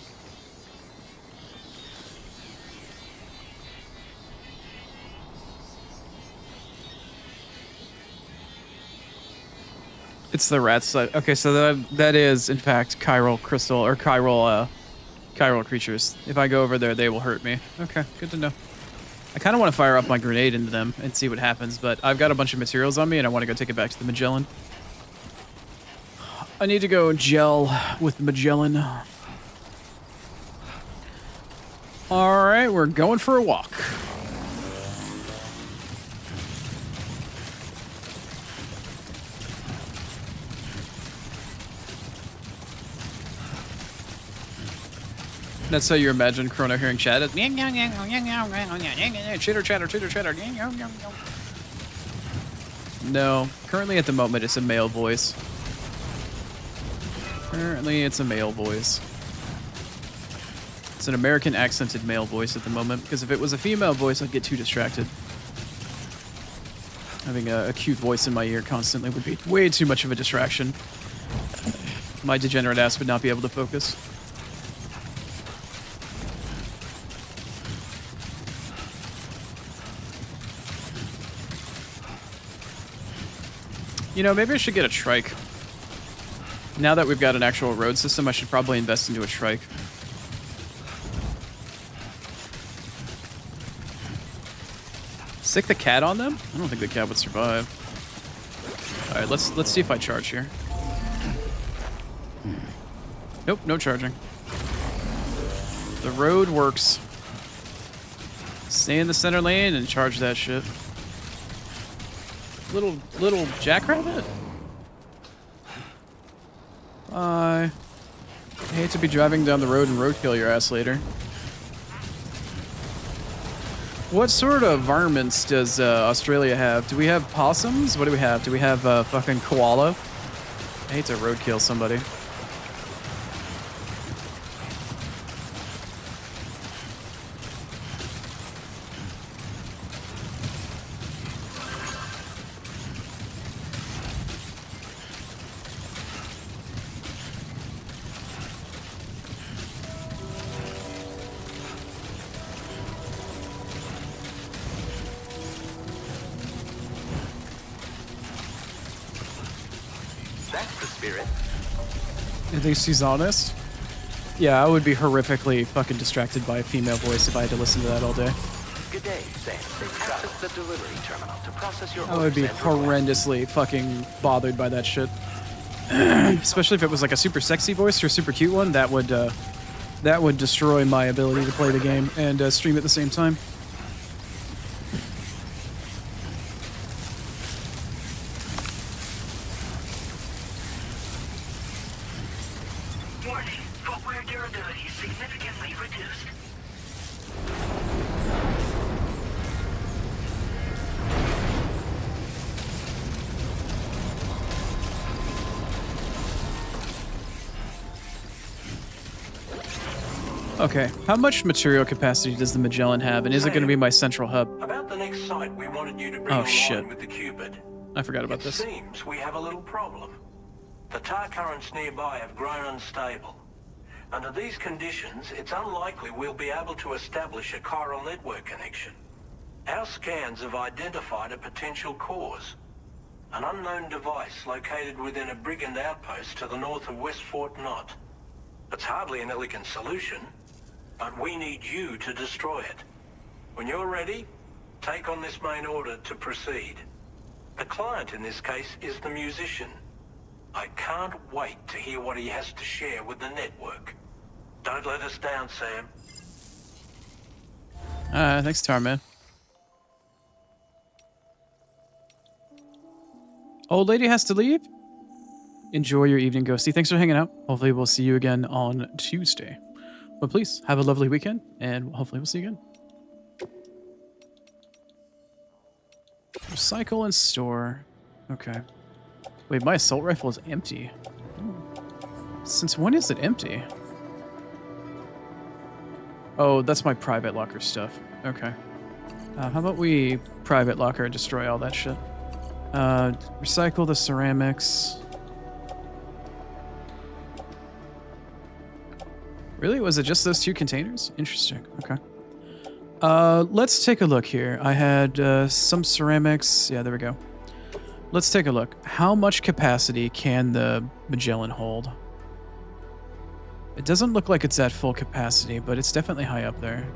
It's the rat side. Okay, so that is in fact chiral crystal or chiral creatures. If I go over there, they will hurt me. Okay, good to know. I kind of want to fire up my grenade into them and see what happens, but I've got a bunch of materials on me and I want to go take it back to the Magellan. I need to go gel with the Magellan. All right, we're going for a walk. That's how you imagine Chrono hearing chat. It's chitter chatter, chitter chatter. No, currently at the moment it's a male voice. Currently it's a male voice. It's an American accented male voice at the moment, because if it was a female voice, I'd get too distracted. Having a cute voice in my ear constantly would be way too much of a distraction. My degenerate ass would not be able to focus. You know, maybe I should get a trike. Now that we've got an actual road system, I should probably invest into a trike. Stick the cat on them? I don't think the cat would survive. All right, let's see if I charge here. Nope, no charging. The road works. Stay in the center lane and charge that shit. Little jackrabbit? I hate to be driving down the road and roadkill your ass later. What sort of varmints does Australia have? Do we have possums? What do we have? Do we have fucking koala? I hate to roadkill somebody. That's the spirit. You think she's honest? Yeah, I would be horrifically fucking distracted by a female voice if I had to listen to that all day. Good day, Sam. Access the delivery terminal to process your I would be orders and requests. horrendously fucking bothered by that shit. Especially if it was like a super sexy voice or a super cute one, that would destroy my ability to play the game and stream at the same time. Warning, footwear durability significantly reduced. Okay, how much material capacity does the Magellan have, and is it going to be my central hub? About the next site we wanted you to bring Oh, online shit. with the Cupid. I forgot about It this. seems we have a little problem. The tar currents nearby have grown unstable. Under these conditions, it's unlikely we'll be able to establish a chiral network connection. Our scans have identified a potential cause. An unknown device located within a brigand outpost to the north of West Fort Knot. It's hardly an elegant solution, but we need you to destroy it. When you're ready, take on this main order to proceed. The client in this case is the musician. I can't wait to hear what he has to share with the network. Don't let us down, Sam. Thanks, Tarman. Old lady has to leave? Enjoy your evening, Ghosty. Thanks for hanging out. Hopefully we'll see you again on Tuesday. But please, have a lovely weekend, and hopefully we'll see you again. Recycle and store. Okay. Wait, my assault rifle is empty. Since when is it empty? Oh, that's my private locker stuff. Okay. How about we private locker and destroy all that shit? Recycle the ceramics. Really? Was it just those two containers? Interesting. Okay. Let's take a look here. I had some ceramics. Yeah, there we go. Let's take a look. How much capacity can the Magellan hold? It doesn't look like it's at full capacity, but it's definitely high up there.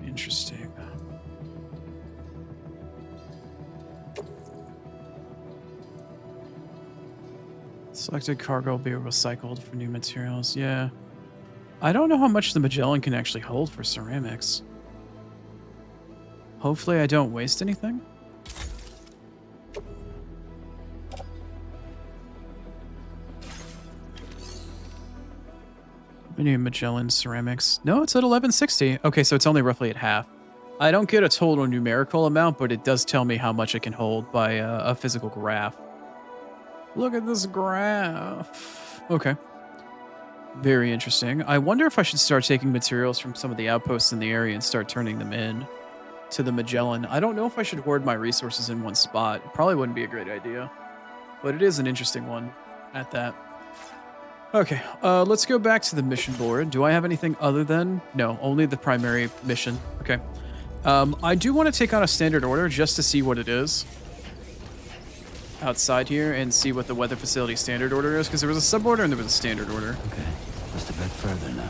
Interesting. Selected cargo will be recycled for new materials. Yeah. I don't know how much the Magellan can actually hold for ceramics. Hopefully I don't waste anything. New Magellan ceramics. No, it's at 1160. Okay, so it's only roughly at half. I don't get a total numerical amount, but it does tell me how much it can hold by a physical graph. Look at this graph. Okay. Very interesting. I wonder if I should start taking materials from some of the outposts in the area and start turning them in to the Magellan. I don't know if I should hoard my resources in one spot. It probably wouldn't be a great idea. But it is an interesting one at that. Okay, let's go back to the mission board. Do I have anything other than... No, only the primary mission. Okay. I do want to take on a standard order just to see what it is outside here and see what the weather facility standard order is, because there was a sub order and there was a standard order. Okay, just a bit further now.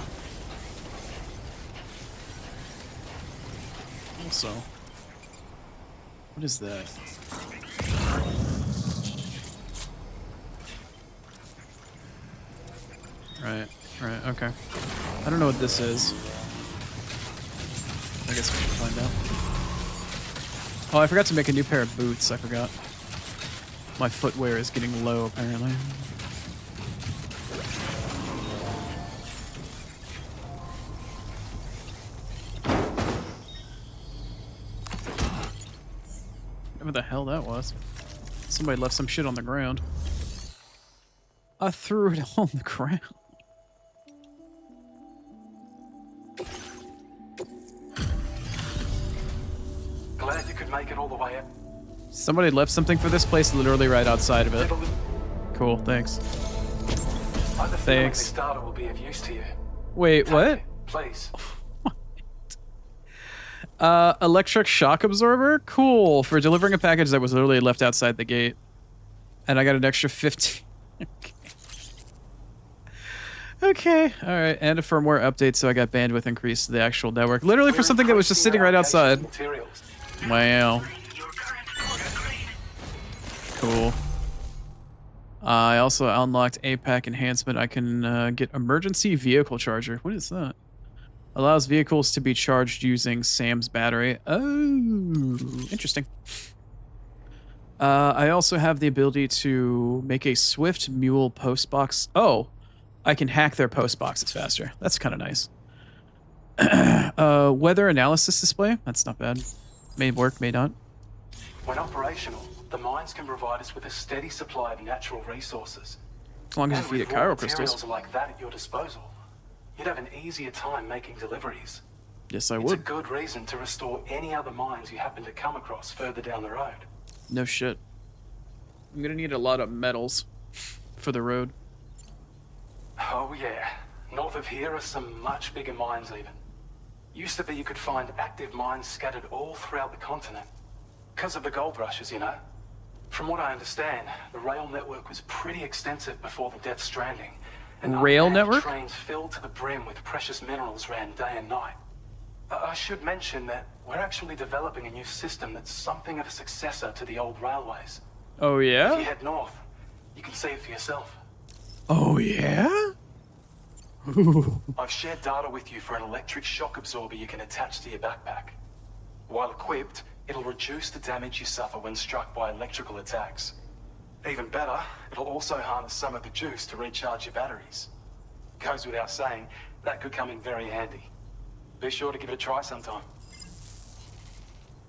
Also, what is that? Right, okay. I don't know what this is. I guess we should find out. Oh, I forgot to make a new pair of boots. I forgot. My footwear is getting low, apparently. Whatever the hell that was. Somebody left some shit on the ground. I threw it on the ground. Glad you could make it all the way up. Somebody left something for this place literally right outside of it. Cool, thanks. Thanks. This data will be of use to you. Wait, Take what? it, please. Electric shock absorber? Cool. For delivering a package that was literally left outside the gate. And I got an extra 15. Okay, alright. And a firmware update, so I got bandwidth increased to the actual network. Literally for something that was just sitting right outside. Wow. Cool. I also unlocked APAC enhancement. I can get emergency vehicle charger. What is that? Allows vehicles to be charged using Sam's battery. Oh, interesting. I also have the ability to make a swift mule post box. Oh, I can hack their post boxes faster. That's kind of nice. Weather analysis display. That's not bad. May work, may not. When operational, the mines can provide us with a steady supply of natural resources. As long as you And feed with it raw Cairo materials crystals. like that at your disposal, you'd have an easier time making deliveries. Yes, I It's a would. good reason to restore any other mines you happen to come across further down the road. No shit. I'm gonna need a lot of metals for the road. Oh yeah, north of here are some much bigger mines even. Used to be you could find active mines scattered all throughout the continent. Because of the gold rushes, you know. From what I understand, the rail network was pretty extensive before the Death Stranding. And Rail unmanned network? trains filled to the brim with precious minerals ran day and night. I should mention that we're actually developing a new system that's something of a successor to the old railways. Oh If you yeah? head north, you can see it for yourself. Oh yeah? Ooh. I've shared data with you for an electric shock absorber you can attach to your backpack. While equipped, it'll reduce the damage you suffer when struck by electrical attacks. Even better, it'll also harness some of the juice to recharge your batteries. Goes without saying, that could come in very handy. Be sure to give it a try sometime.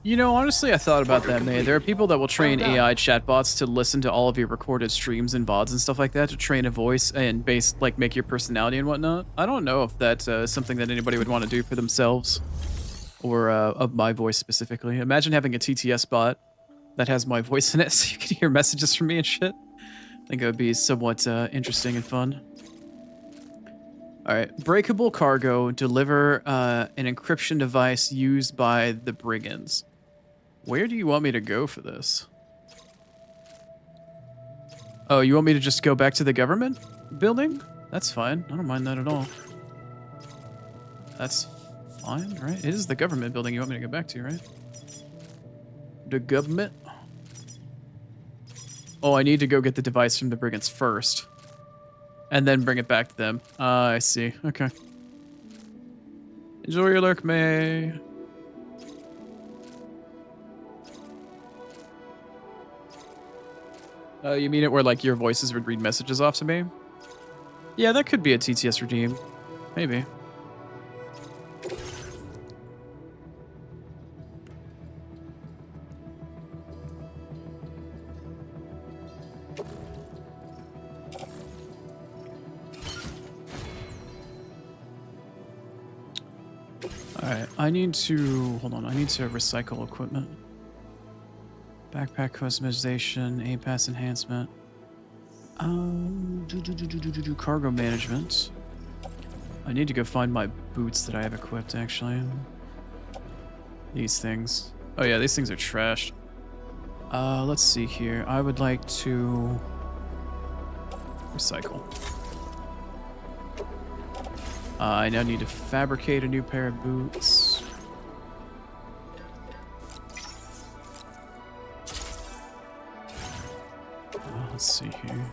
You know, honestly, I thought about that, May. There are people that will train AI chatbots to listen to all of your recorded streams and VODs and stuff like that to train a voice and make your personality and whatnot. I don't know if that's something that anybody would want to do for themselves or of my voice specifically. Imagine having a TTS bot that has my voice in it so you can hear messages from me and shit. I think it would be somewhat interesting and fun. All right, breakable cargo, deliver an encryption device used by the brigands. Where do you want me to go for this? Oh, you want me to just go back to the government building? That's fine. I don't mind that at all. That's fine, right? It is the government building you want me to go back to, right? The government? Oh, I need to go get the device from the brigands first. And then bring it back to them. I see. Okay. Enjoy your lurk, May. You mean it where, like, your voices would read messages off to me? Yeah, that could be a TTS redeem. Maybe. Alright, I need to... Hold on, I need to recycle equipment. Backpack customization, APAS enhancement. Cargo management. I need to go find my boots that I have equipped, actually. These things. Oh yeah, these things are trashed. Let's see here. I would like to... recycle. I now need to fabricate a new pair of boots. Let's see here.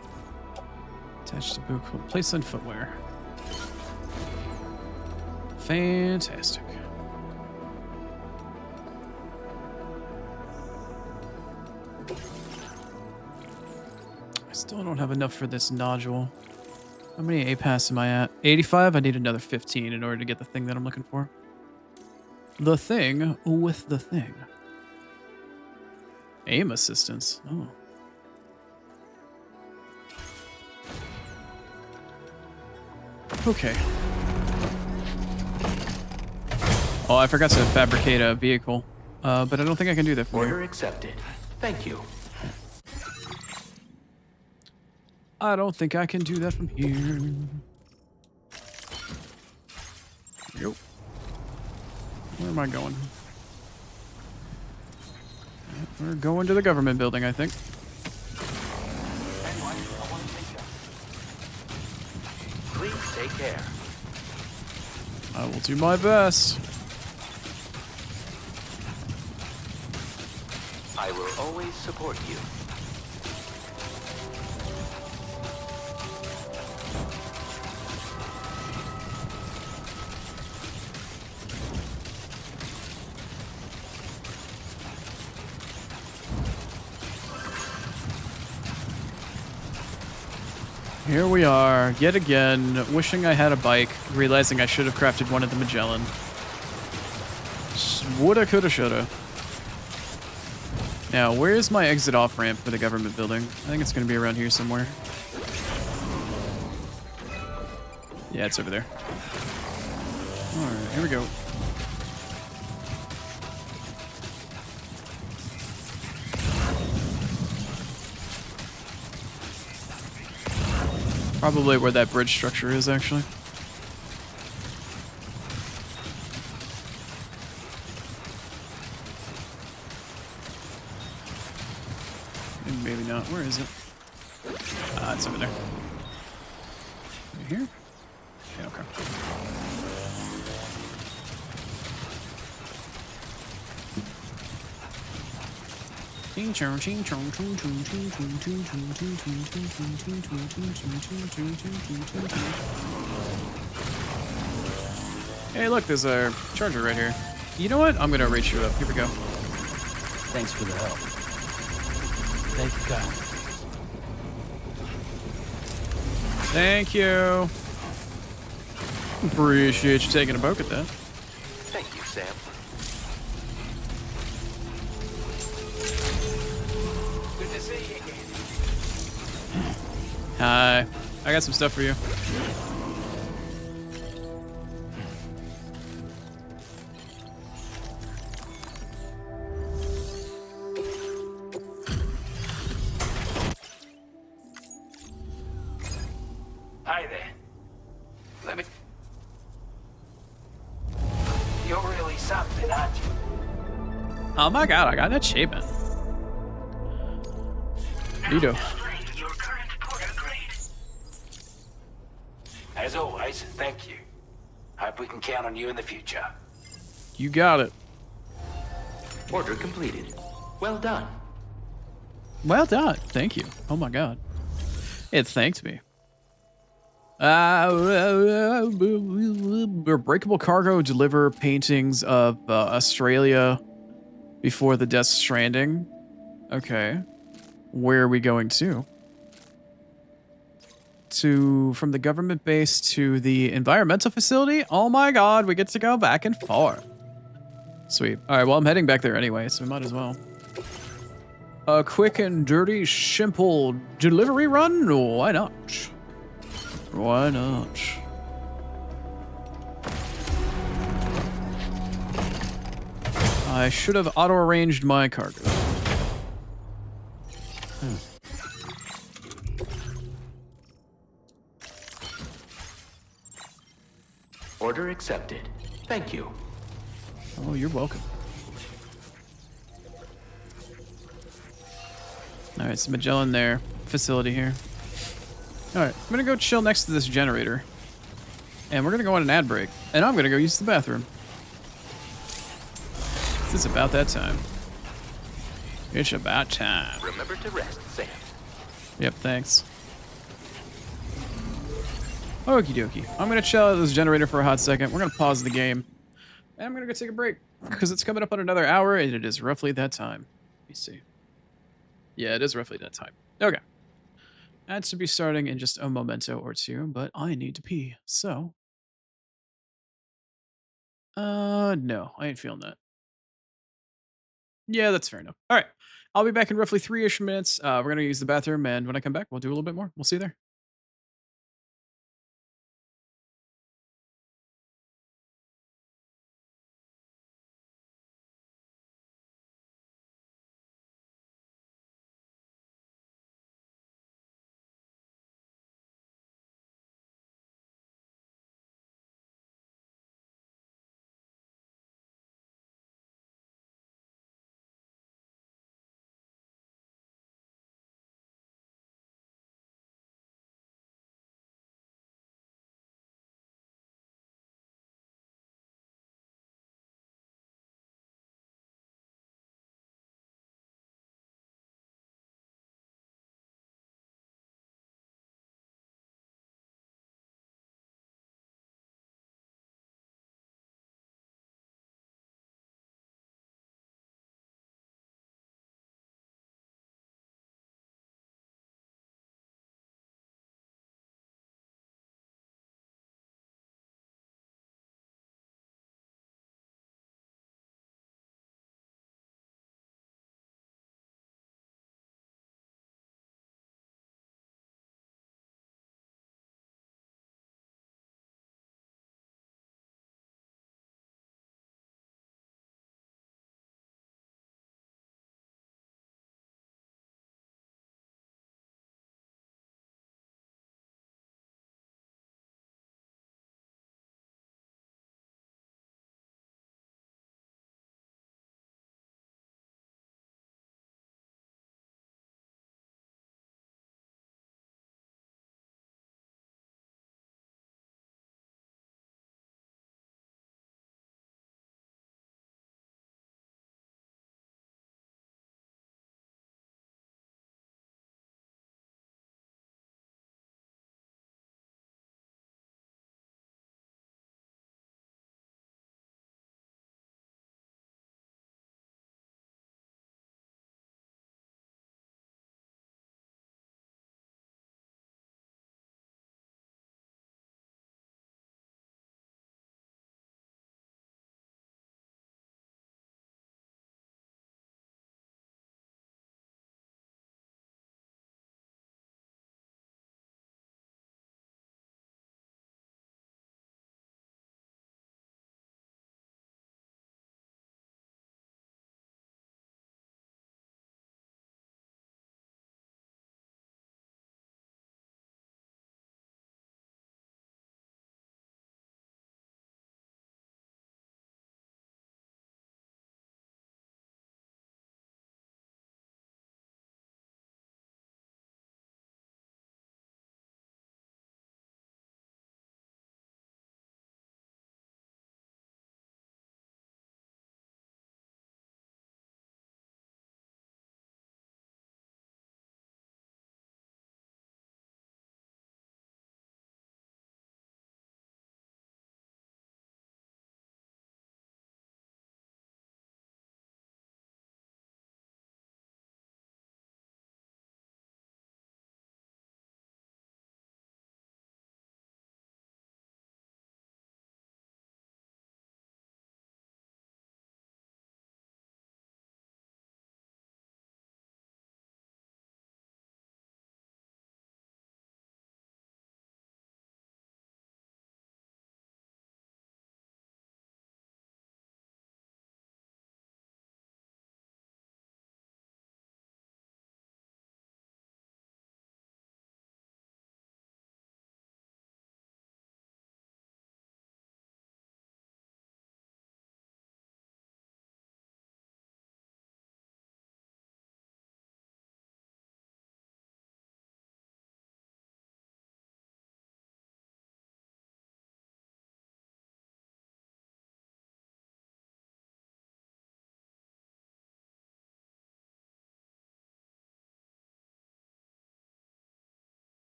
Attach the boot. Place on footwear. Fantastic. I still don't have enough for this nodule. How many APAS am I at? 85? I need another 15 in order to get the thing that I'm looking for. The thing with the thing. Aim assistance. Oh. Okay. Oh, I forgot to fabricate a vehicle. But I don't think I can do that for you. Order accepted. Thank you. I don't think I can do that from here. Yo. Where am I going? We're going to the government building, I think. Please take care. I will do my best. I will always support you. Here we are, yet again, wishing I had a bike, realizing I should have crafted one at the Magellan. Woulda, coulda, shoulda. Now, where's my exit off ramp for the government building? I think it's going to be around here somewhere. Yeah, it's over there. Alright, here we go. Probably where that bridge structure is, actually. Maybe not. Where is it? Ah, it's over there. Right here? Yeah, okay. Hey, look, there's a charger right here. You know what? I'm gonna rate you up. Here we go. Thanks for the help. Thank you kindly. Thank you. Appreciate you taking a poke at that. Thank you, Sam. Good to see you again. Hi. I got some stuff for you. Hi there. Let me... You're really something, aren't you? Oh my god, I got an achievement. Neato. Displaying your current porter grade. As always, thank you. Hope we can count on you in the future. You got it. Order completed. Well done. Well done. Thank you. Oh my god. It thanked me. Breakable cargo deliver paintings of Australia before the Death Stranding. Okay. Where are we going to? From the government base to the environmental facility? Oh my god, we get to go back and forth. Sweet. Alright, well, I'm heading back there anyway, so we might as well. A quick and dirty, simple delivery run? Why not? Why not? I should have auto-arranged my cargo. Order accepted. Thank you. Oh, you're welcome. Alright, so Magellan there. Facility here. Alright, I'm gonna go chill next to this generator. And we're gonna go on an ad break. And I'm gonna go use the bathroom. It's about that time. It's about time. Remember to rest, Sam. Yep, thanks. Okie dokie. I'm gonna chill out this generator for a hot second. We're gonna pause the game. And I'm gonna go take a break. Because it's coming up on another hour, and it is roughly that time. Let me see. Yeah, it is roughly that time. Okay. Ads should be starting in just a memento or two, but I need to pee, so... no, I ain't feeling that. Yeah, that's fair enough. Alright, I'll be back in roughly 3-ish minutes. We're gonna use the bathroom, and when I come back, we'll do a little bit more. We'll see you there.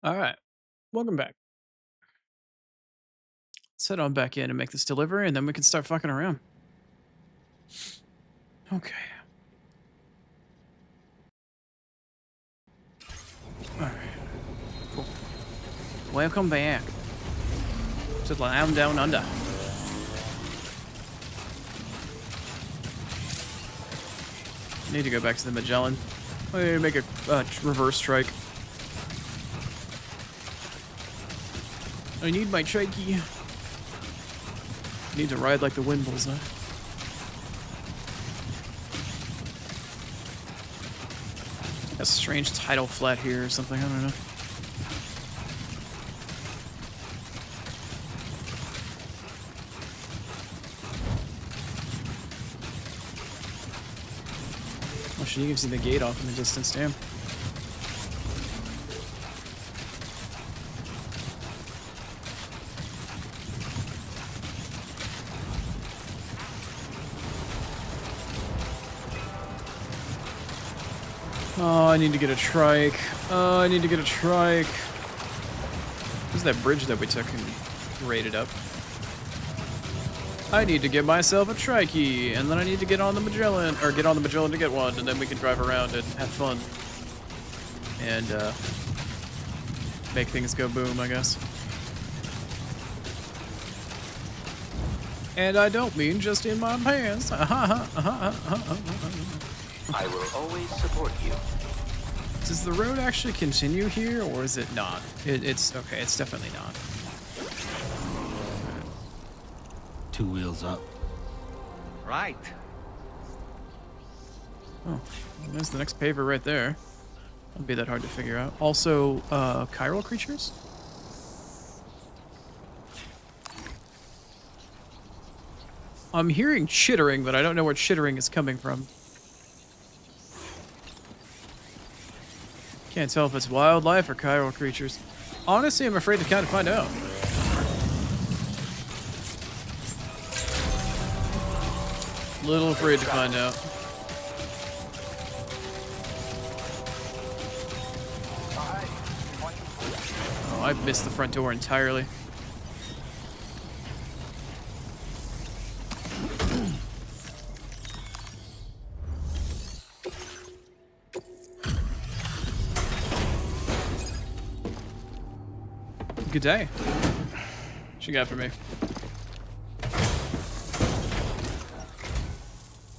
All right. Welcome back. Let's head on back in and make this delivery, and then we can start fucking around. Okay. All right. Cool. Welcome back to the Land Down Under. Need to go back to the Magellan. I need to make a reverse strike. I need my trikey. Need to ride like the wind bullseye. A strange tidal flat here or something, I don't know. Oh shit, you can see the gate off in the distance, damn. Oh, I need to get a trike. Oh, I need to get a trike. Where's that bridge that we took and raided up? I need to get myself a trikey, and then I need to get on the Magellan, or get on the Magellan to get one, and then we can drive around and have fun. And, make things go boom, I guess. And I don't mean just in my pants. I will always support you. Does the road actually continue here, or is it not? It's okay, it's definitely not. 2 wheels up. Right. Oh, there's the next paver right there. Won't be that hard to figure out. Also, chiral creatures? I'm hearing chittering, but I don't know where chittering is coming from. Can't tell if it's wildlife or chiral creatures. Honestly, I'm afraid to kind of find out. Little afraid to find out. Oh, I missed the front door entirely. Good day. What you got for me?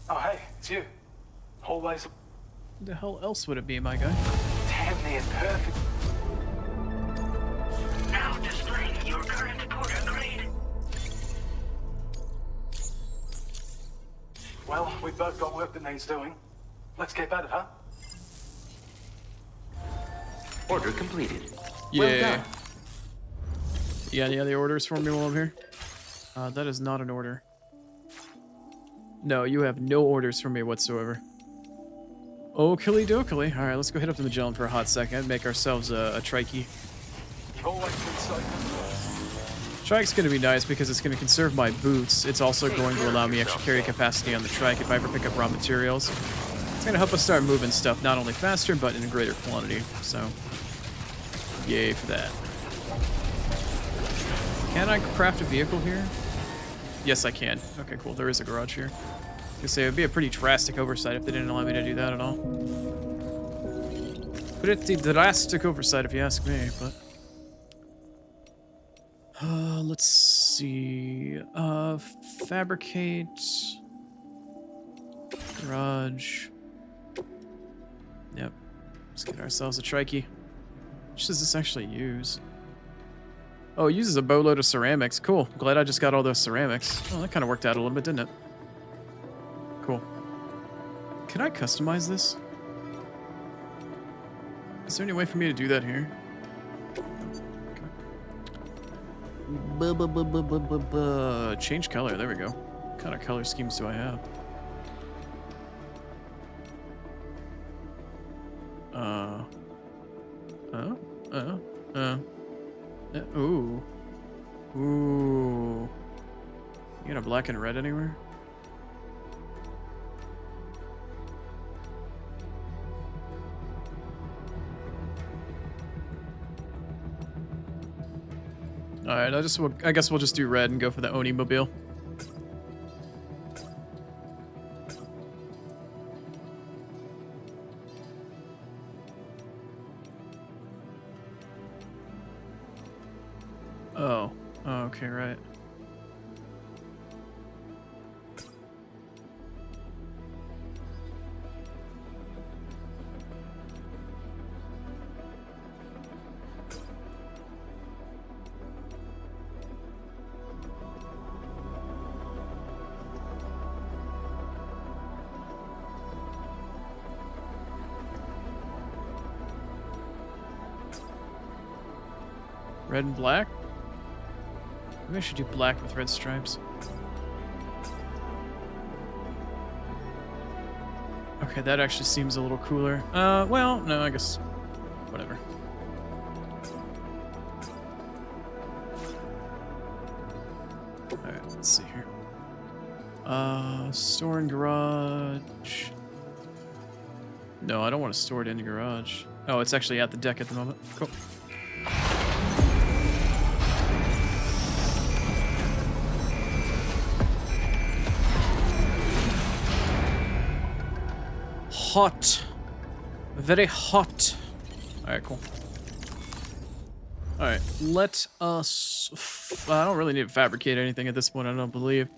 Oh, hey, it's you. Always Who the hell else would it be, my guy? damn near perfect. Now displaying your current porter grade. Well, we've both got work that needs doing. Let's get at it, huh? Order completed. Yeah. Well done. You got any other orders for me while I'm here? That is not an order. No, you have no orders for me whatsoever. Oakley dokily. Alright, let's go hit up the Magellan for a hot second. Make ourselves a trikey. You've always been so good. Trike's going to be nice because it's going to conserve my boots. It's also going to allow me extra carry capacity on the trike if I ever pick up raw materials. It's going to help us start moving stuff not only faster, but in a greater quantity. So, yay for that. Can I craft a vehicle here? Yes, I can. Okay, cool. There is a garage here. I was gonna say, it would be a pretty drastic oversight if they didn't allow me to do that at all. Pretty drastic oversight if you ask me, but... let's see... fabricate... Garage... Yep. Let's get ourselves a trikey. Which does this actually use? Oh, it uses a boatload of ceramics. Cool. Glad I just got all those ceramics. Oh, that kind of worked out a little bit, didn't it? Cool. Can I customize this? Is there any way for me to do that here? Okay. Change color. There we go. What kind of color schemes do I have? Ooh. Ooh. You got a black and red anywhere? All right, I guess we'll just do red and go for the Oni mobile. Oh, okay, right. Red and black? Maybe I should do black with red stripes. Okay, that actually seems a little cooler. Well, no, I guess whatever. Alright, let's see here. Store in garage. No, I don't want to store it in the garage. Oh, it's actually at the deck at the moment. Cool. Hot. Very hot. Alright, cool. Alright, let us... I don't really need to fabricate anything at this point, I don't believe.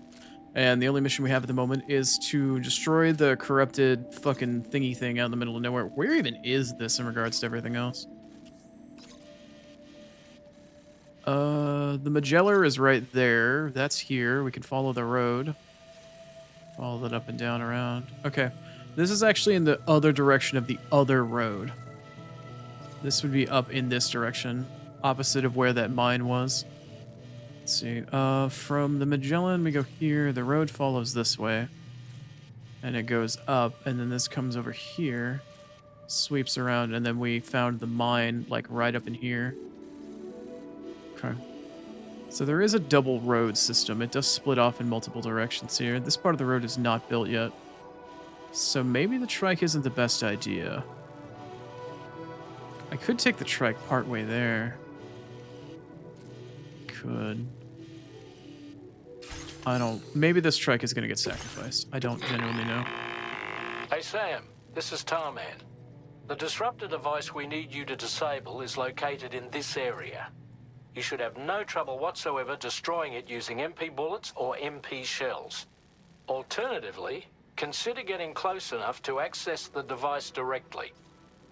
And the only mission we have at the moment is to destroy the corrupted fucking thingy thing out in the middle of nowhere. Where even is this in regards to everything else? The Magellar is right there. That's here. We can follow the road. Follow that up and down around. Okay. This is actually in the other direction of the other road. This would be up in this direction, opposite of where that mine was. Let's see. From the Magellan, we go here. The road follows this way. And it goes up, and then this comes over here, sweeps around, and then we found the mine, like, right up in here. Okay. So there is a double road system. It does split off in multiple directions here. This part of the road is not built yet. So maybe the trike isn't the best idea. I could take the trike partway there. Could. I don't... Maybe this trike is going to get sacrificed. I don't genuinely know. Hey Sam, this is Tarman. The disruptor device we need you to disable is located in this area. You should have no trouble whatsoever destroying it using MP bullets or MP shells. Alternatively, consider getting close enough to access the device directly.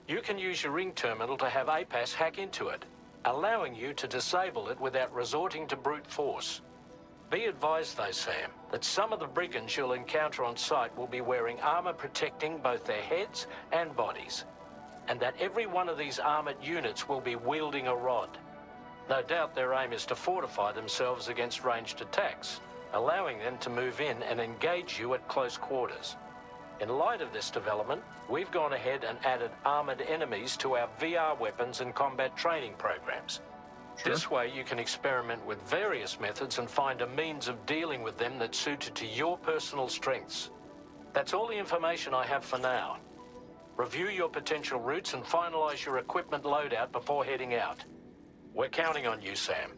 You can use your ring terminal to have APAS hack into it, allowing you to disable it without resorting to brute force. Be advised though, Sam, that some of the brigands you'll encounter on site will be wearing armor protecting both their heads and bodies, and that every one of these armored units will be wielding a rod. No doubt their aim is to fortify themselves against ranged attacks, allowing them to move in and engage you at close quarters. In light of this development, we've gone ahead and added armored enemies to our VR weapons and combat training programs. Sure. This way you can experiment with various methods and find a means of dealing with them that's suited to your personal strengths. That's all the information I have for now. Review your potential routes and finalize your equipment loadout before heading out. We're counting on you, Sam.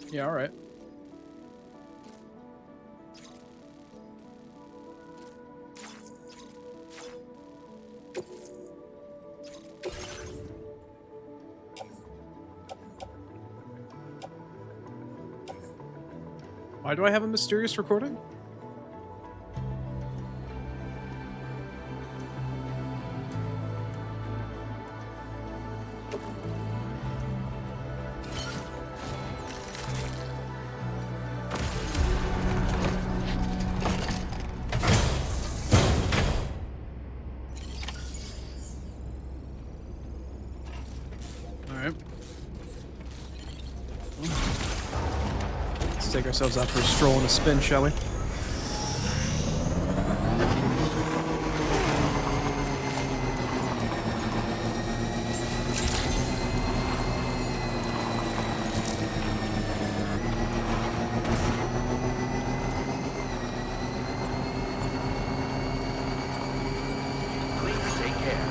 Yeah, all right. Why do I have a mysterious recording? Take ourselves out for a stroll and a spin, shall we? Please take care.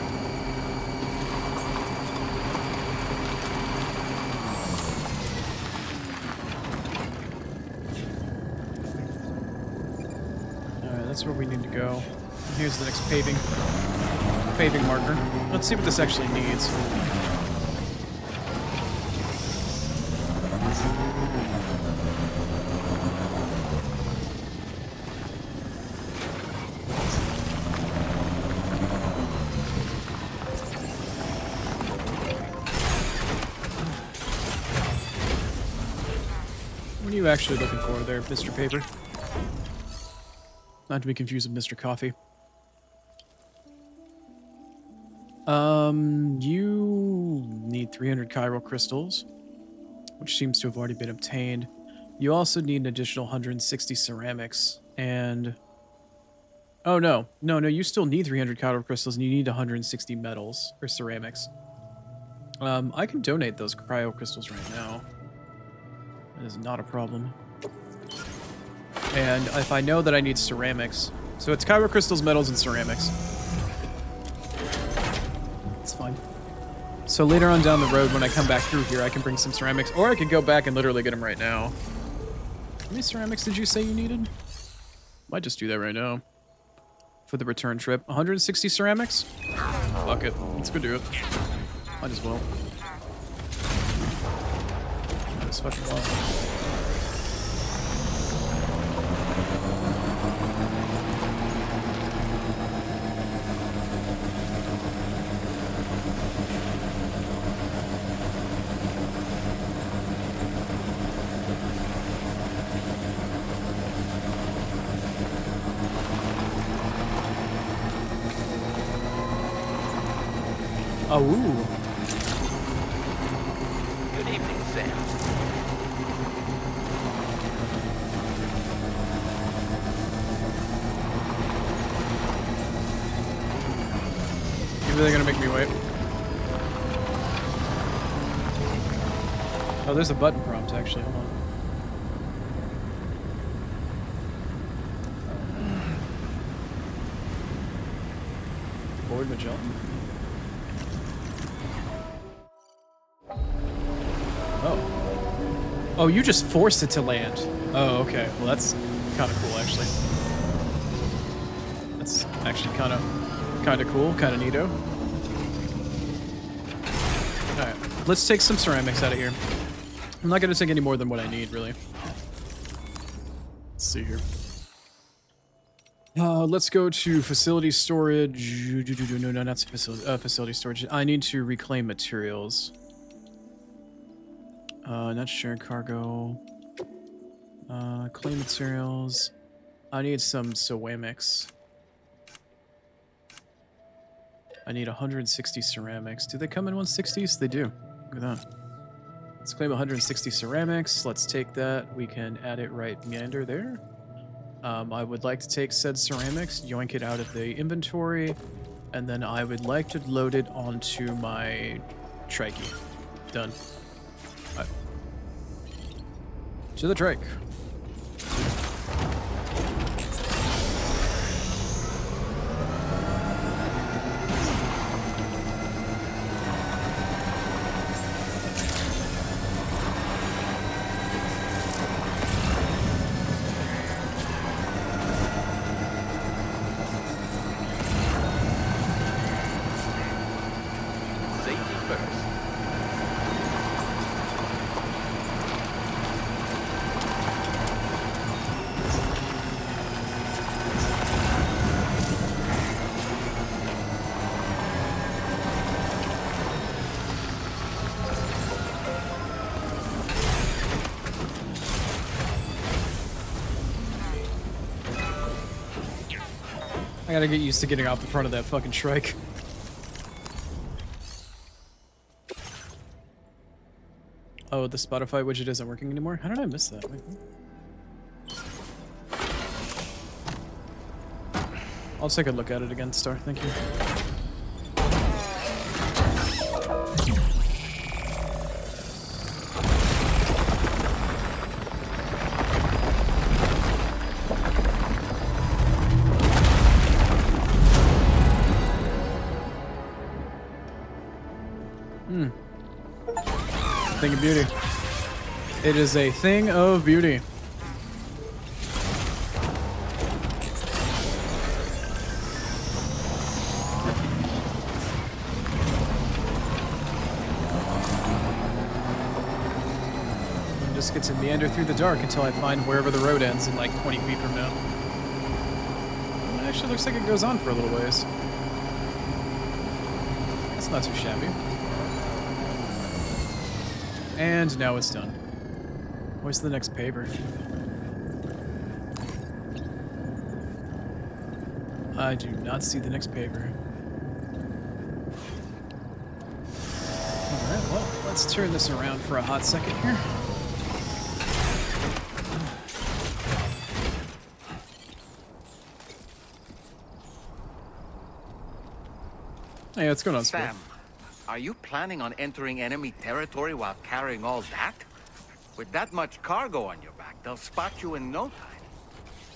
That's where we need to go. And here's the next paving marker. Let's see what this actually needs. What are you actually looking for there, Mr. Paper? Not to be confused with Mr. Coffee. You need 300 chiral crystals, which seems to have already been obtained. You also need an additional 160 ceramics, and... Oh, no, you still need 300 chiral crystals, and you need 160 metals, or ceramics. I can donate those cryo crystals right now. That is not a problem. And if I know that I need ceramics... So it's chiral crystals, metals, and ceramics. It's fine. So later on down the road, when I come back through here, I can bring some ceramics, or I could go back and literally get them right now. How many ceramics did you say you needed? Might just do that right now. For the return trip. 160 ceramics? Fuck it. Let's go do it. Might as well. Might as fucking well. Oh, ooh. Good evening, Sam. You really gonna make me wait? Oh, there's a button prompt, actually. Hold on. Board Magellan? Oh. Oh, you just forced it to land. Oh, okay. Well, that's kind of cool, actually. That's actually kind of cool, kind of neato. All right, let's take some ceramics out of here. I'm not gonna take any more than what I need, really. Let's see here. Let's go to facility storage. No, not facility storage. I need to reclaim materials. Not shared cargo. Claim materials. I need some ceramics. I need 160 ceramics. Do they come in 160s? They do. Look at that. Let's claim 160 ceramics. Let's take that. We can add it right yonder there. I would like to take said ceramics, yoink it out of the inventory, and then I would like to load it onto my trike. Done. All right. To the trike. Safety first. I gotta get used to getting off the front of that fucking trike. Oh, the Spotify widget isn't working anymore? How did I miss that? Wait, I'll take a look at it again, Star. Thank you. Thing of beauty. It is a thing of beauty. just get to meander through the dark until I find wherever the road ends in like 20 feet from now. It actually looks like it goes on for a little ways. That's not too shabby. And now it's done. Where's the next paver? I do not see the next paver. Alright, well, let's turn this around for a hot second here. Hey, what's going on, Squid? Sam, are you planning on entering enemy territory while carrying all that? With that much cargo on your back, they'll spot you in no time.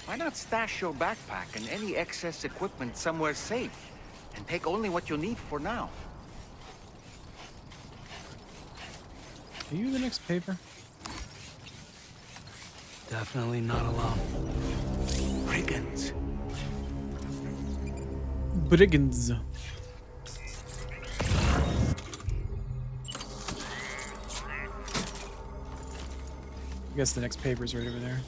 Why not stash your backpack and any excess equipment somewhere safe, and take only what you need for now? Are you the next paver? Definitely not alone. Brigands. Brigands. I guess the next paper's right over there.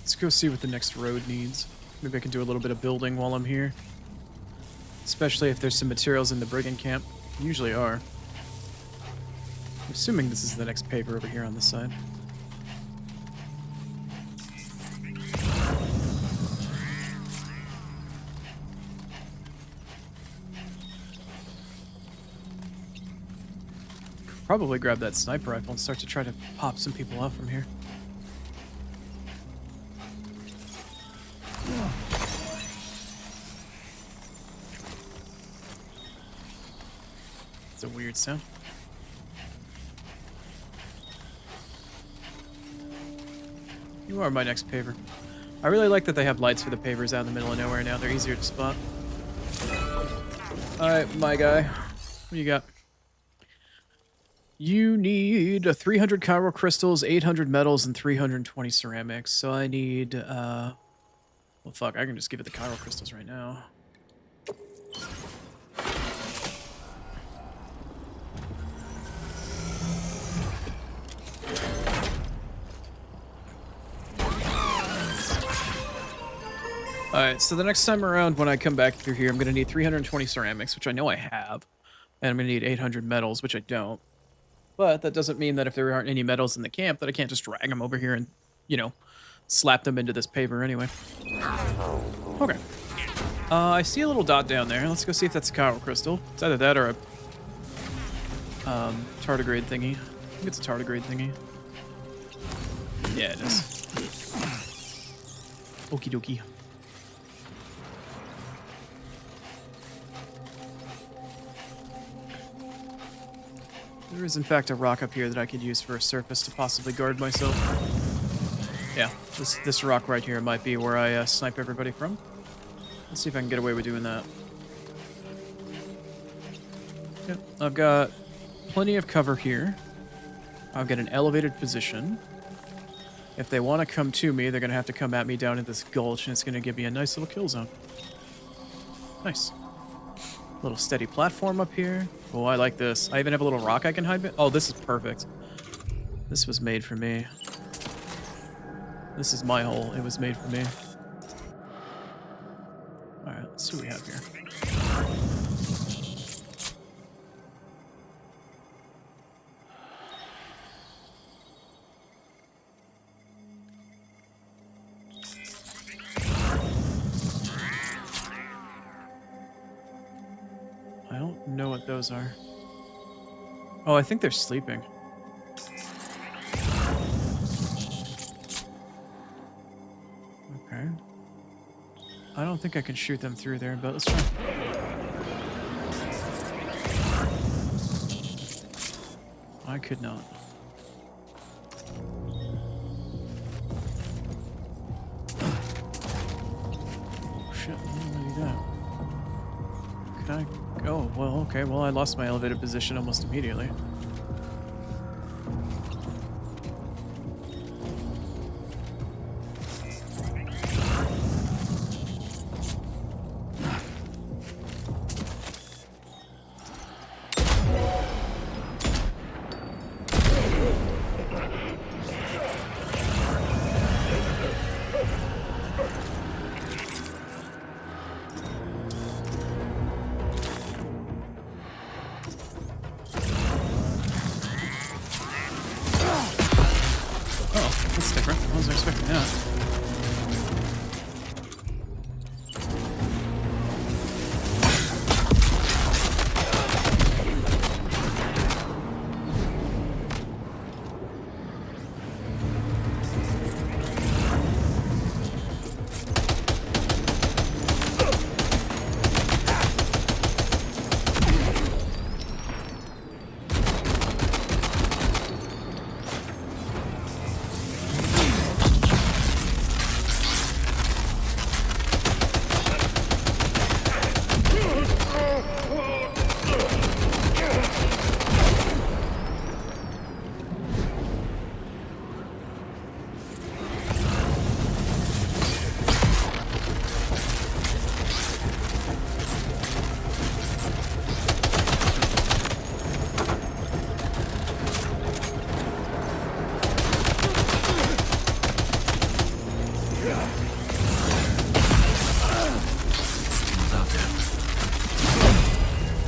Let's go see what the next road needs. Maybe I can do a little bit of building while I'm here. Especially if there's some materials in the brigand camp. Usually are. I'm assuming this is the next paper over here on this side. Probably grab that sniper rifle and start to try to pop some people off from here. It's a weird sound. You are my next paver. I really like that they have lights for the pavers out in the middle of nowhere now. They're easier to spot. Alright, my guy. What do you got? You need 300 chiral crystals, 800 metals, and 320 ceramics. So I need, well, fuck, I can just give it the chiral crystals right now. Alright, so the next time around when I come back through here, I'm going to need 320 ceramics, which I know I have. And I'm going to need 800 metals, which I don't. But that doesn't mean that if there aren't any metals in the camp that I can't just drag them over here and, you know, slap them into this paver anyway. Okay. I see a little dot down there. Let's go see if that's a chiral crystal. It's either that or a tardigrade thingy. I think it's a tardigrade thingy. Yeah, it is. Okie dokie. There is, in fact, a rock up here that I could use for a surface to possibly guard myself. Yeah, this rock right here might be where I snipe everybody from. Let's see if I can get away with doing that. Yep, I've got plenty of cover here. I've got an elevated position. If they want to come to me, they're going to have to come at me down in this gulch, and it's going to give me a nice little kill zone. Nice. Little steady platform up here. Oh, I like this. I even have a little rock I can hide behind. Oh, this is perfect. This was made for me. This is my hole. It was made for me. Alright, let's see what we have here. I don't know what those are. Oh, I think they're sleeping. Okay. I don't think I can shoot them through there, but let's try. I could not. Oh, shit, what do you got? Can I? Oh, well, okay. Well, I lost my elevated position almost immediately. wasn't expecting that.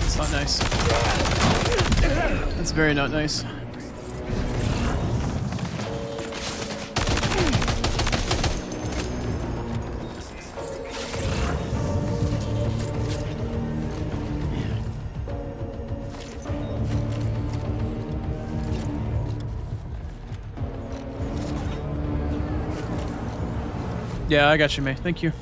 It's not nice. That's very not nice. Yeah, I got you, May. Thank you.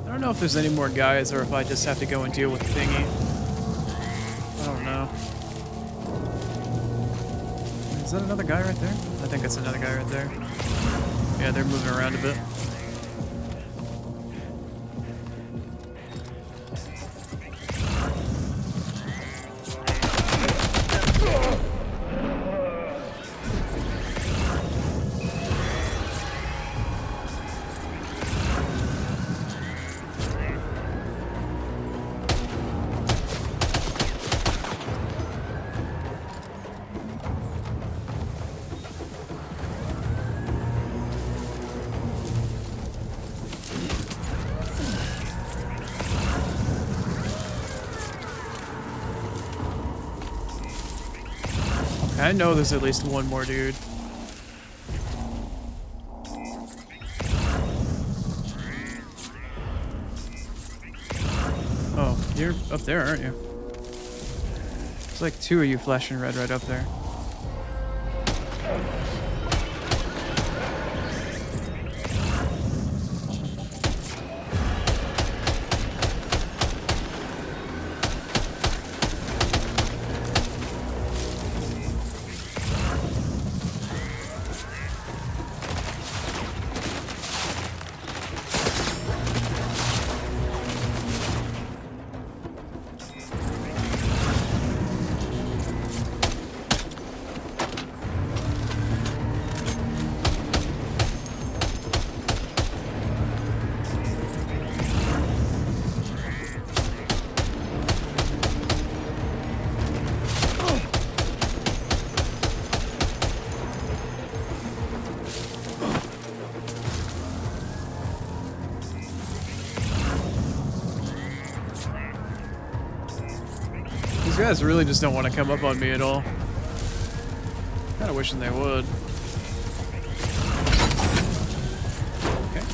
I don't know if there's any more guys or if I just have to go and deal with the thingy. I don't know. Is that another guy right there? I think that's another guy right there. Yeah, they're moving around a bit. I know there's at least one more dude. Oh, you're up there, aren't you? There's like two of you flashing red right up there. These guys really just don't want to come up on me at all. Kind of wishing they would. Okay.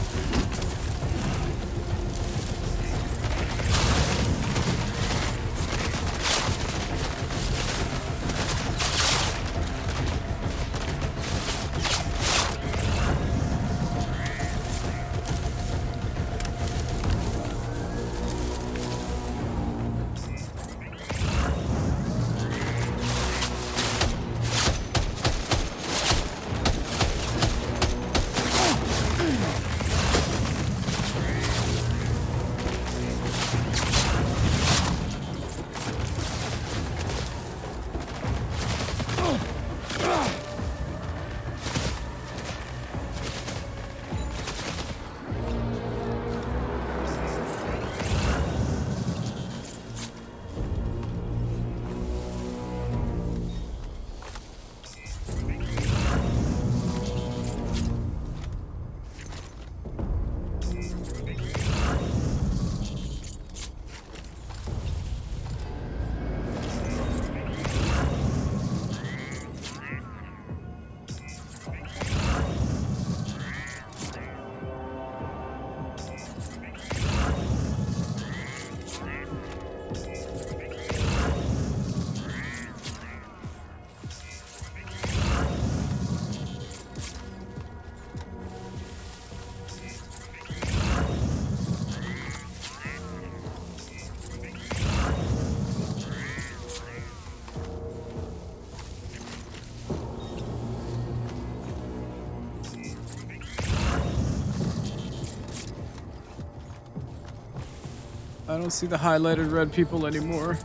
I don't see the highlighted red people anymore.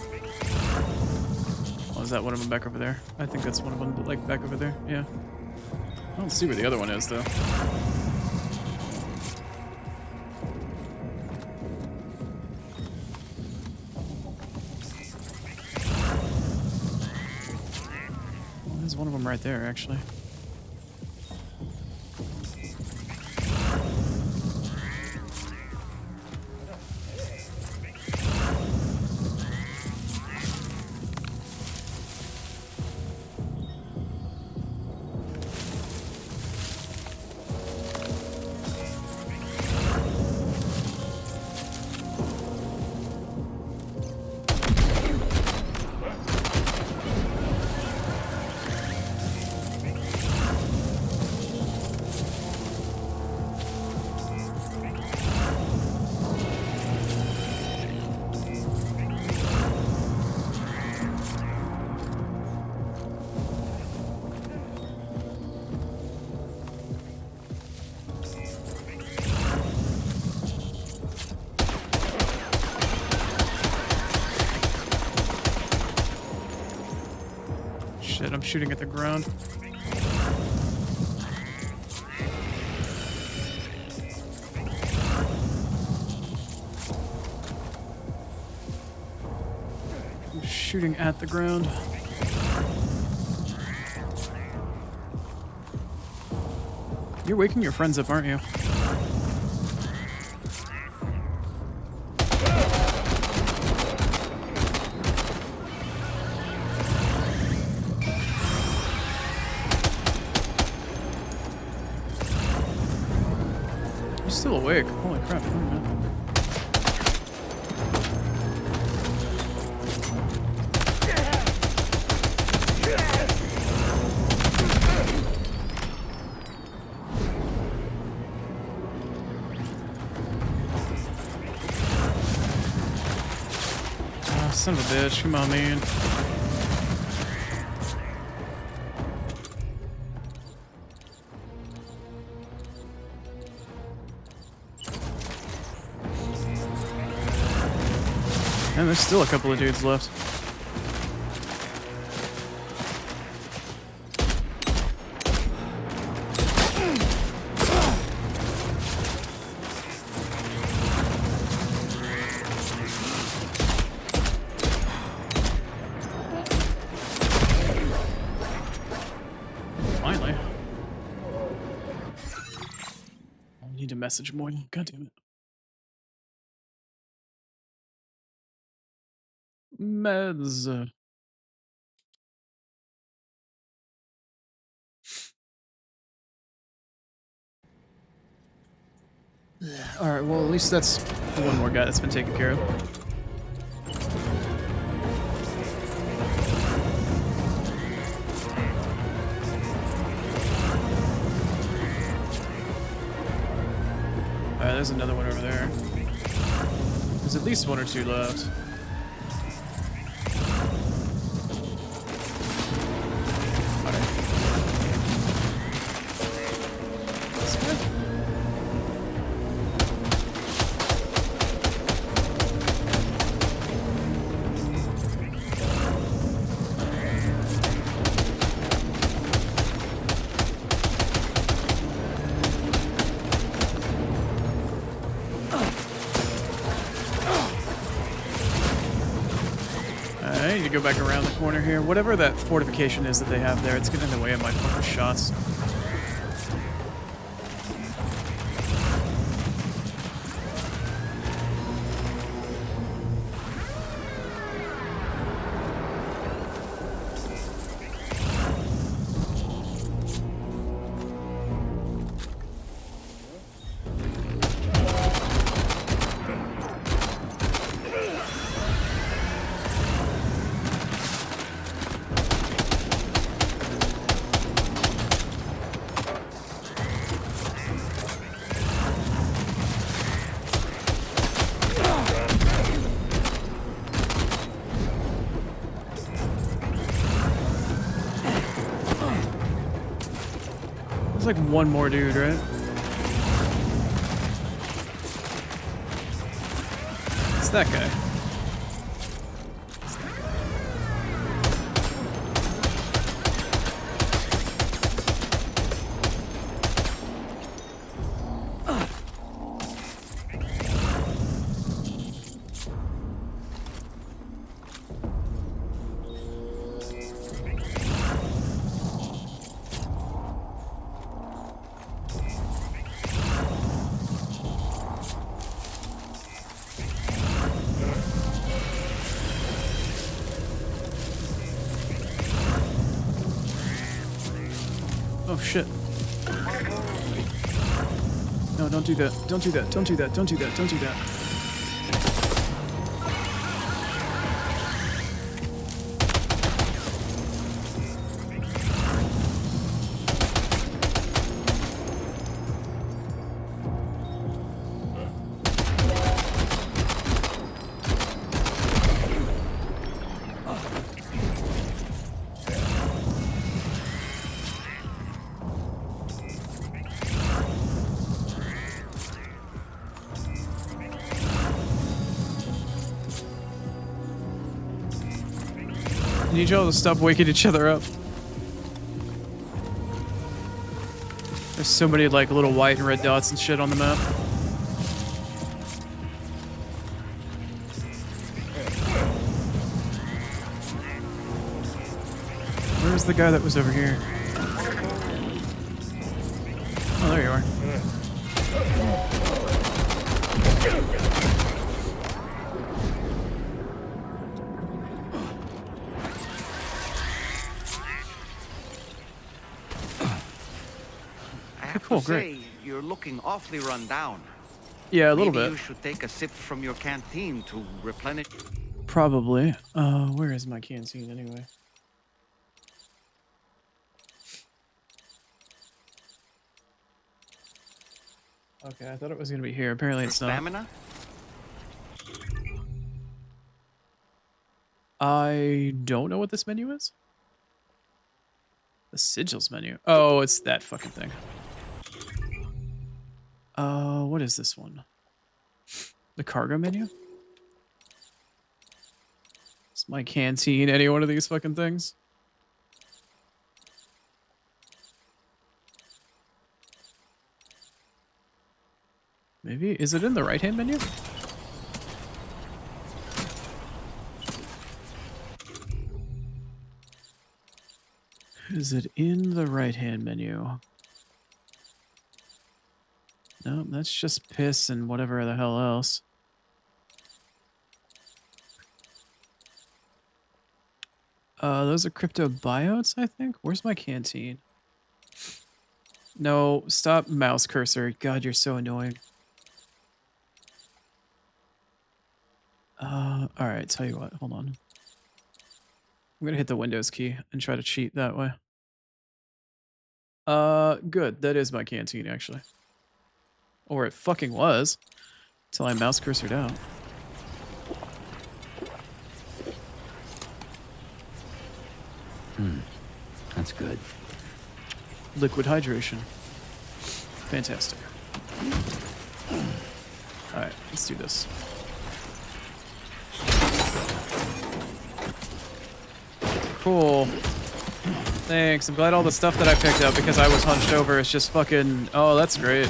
Oh, is that one of them back over there? I think that's one of them, like, back over there. Yeah. I don't see where the other one is, though. Well, there's one of them right there, actually. Shit, I'm shooting at the ground. I'm shooting at the ground. You're waking your friends up, aren't you? You're still awake. Holy crap. Oh, man. Ah, son of a bitch. Come on, man. And there's still a couple of dudes left. Finally. I need to message more. God damn it. Meds. Alright, well, at least that's one more guy that's been taken care of. Alright, there's another one over there. There's at least one or two left. I need to go back around the corner here. Whatever that fortification is that they have there, it's getting in the way of my fucking shots. There's like one more dude, right? It's that guy. Oh shit. No, don't do that. Don't do that. Don't do that. Don't do that. Don't do that. I need y'all to stop waking each other up. There's so many like little white and red dots and shit on the map. Where's the guy that was over here? Oh, there you are. Cool, great. You're looking awfully run down. Yeah, a little Maybe bit. you should take a sip from your canteen to replenish. Probably. Where is my canteen anyway? Okay, I thought it was gonna be here. Apparently it's not. Stamina? I don't know what this menu is. The sigils menu. Oh, it's that fucking thing. What is this one? The cargo menu? Is my canteen any one of these fucking things? Maybe, is it in the right-hand menu? Is it in the right-hand menu? Nope, that's just piss and whatever the hell else. Those are crypto biotes, I think? Where's my canteen? No, stop mouse cursor. God, you're so annoying. Alright, tell you what, hold on. I'm gonna hit the Windows key and try to cheat that way. Good. That is my canteen, actually. Or it fucking was. Until I mouse cursored out. That's good. Liquid hydration. Fantastic. Alright, let's do this. Cool. Thanks. I'm glad all the stuff that I picked up because I was hunched over is just fucking... Oh, that's great.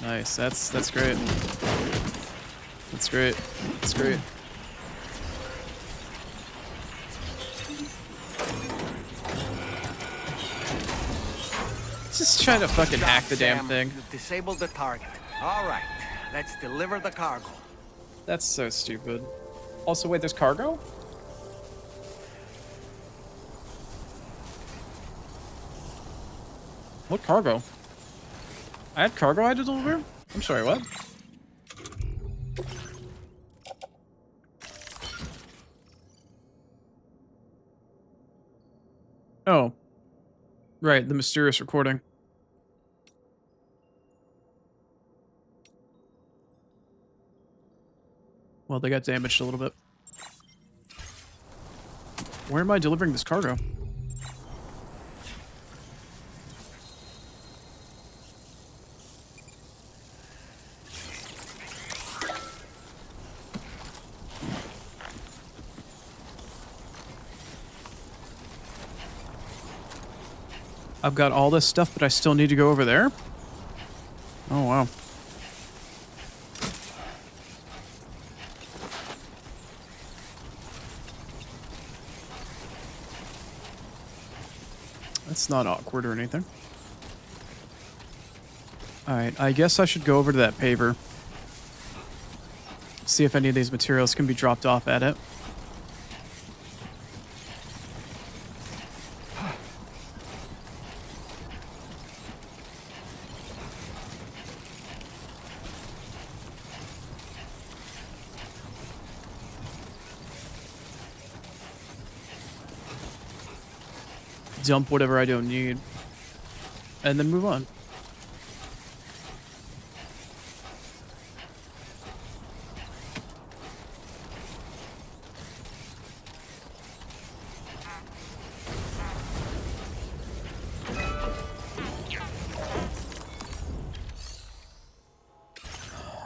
Nice. That's great. That's great. That's great. Just trying to fucking hack the damn Sam, thing. you've disabled the target. All right, let's deliver the cargo. That's so stupid. Also, wait, there's cargo? What cargo? I had cargo I had to deliver? I'm sorry, what? Oh. Right, the mysterious recording. Well, they got damaged a little bit. Where am I delivering this cargo? I've got all this stuff, but I still need to go over there? Oh, wow. That's not awkward or anything. Alright, I guess I should go over to that paver. See if any of these materials can be dropped off at it. Dump whatever I don't need. And then move on.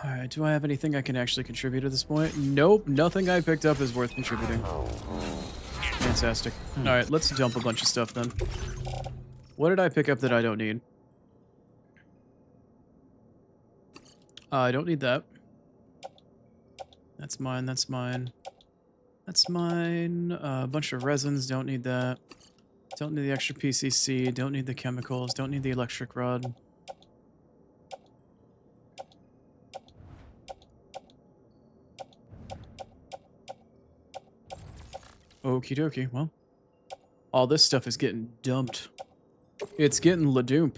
Alright, do I have anything I can actually contribute at this point? Nope, nothing I picked up is worth contributing. Fantastic. Alright, let's dump a bunch of stuff then. What did I pick up that I don't need? I don't need that. That's mine, that's mine. That's mine. A bunch of resins, don't need that. Don't need the extra PCC, don't need the chemicals, don't need the electric rod. Okie dokie, well. All this stuff is getting dumped. It's getting ladoomp.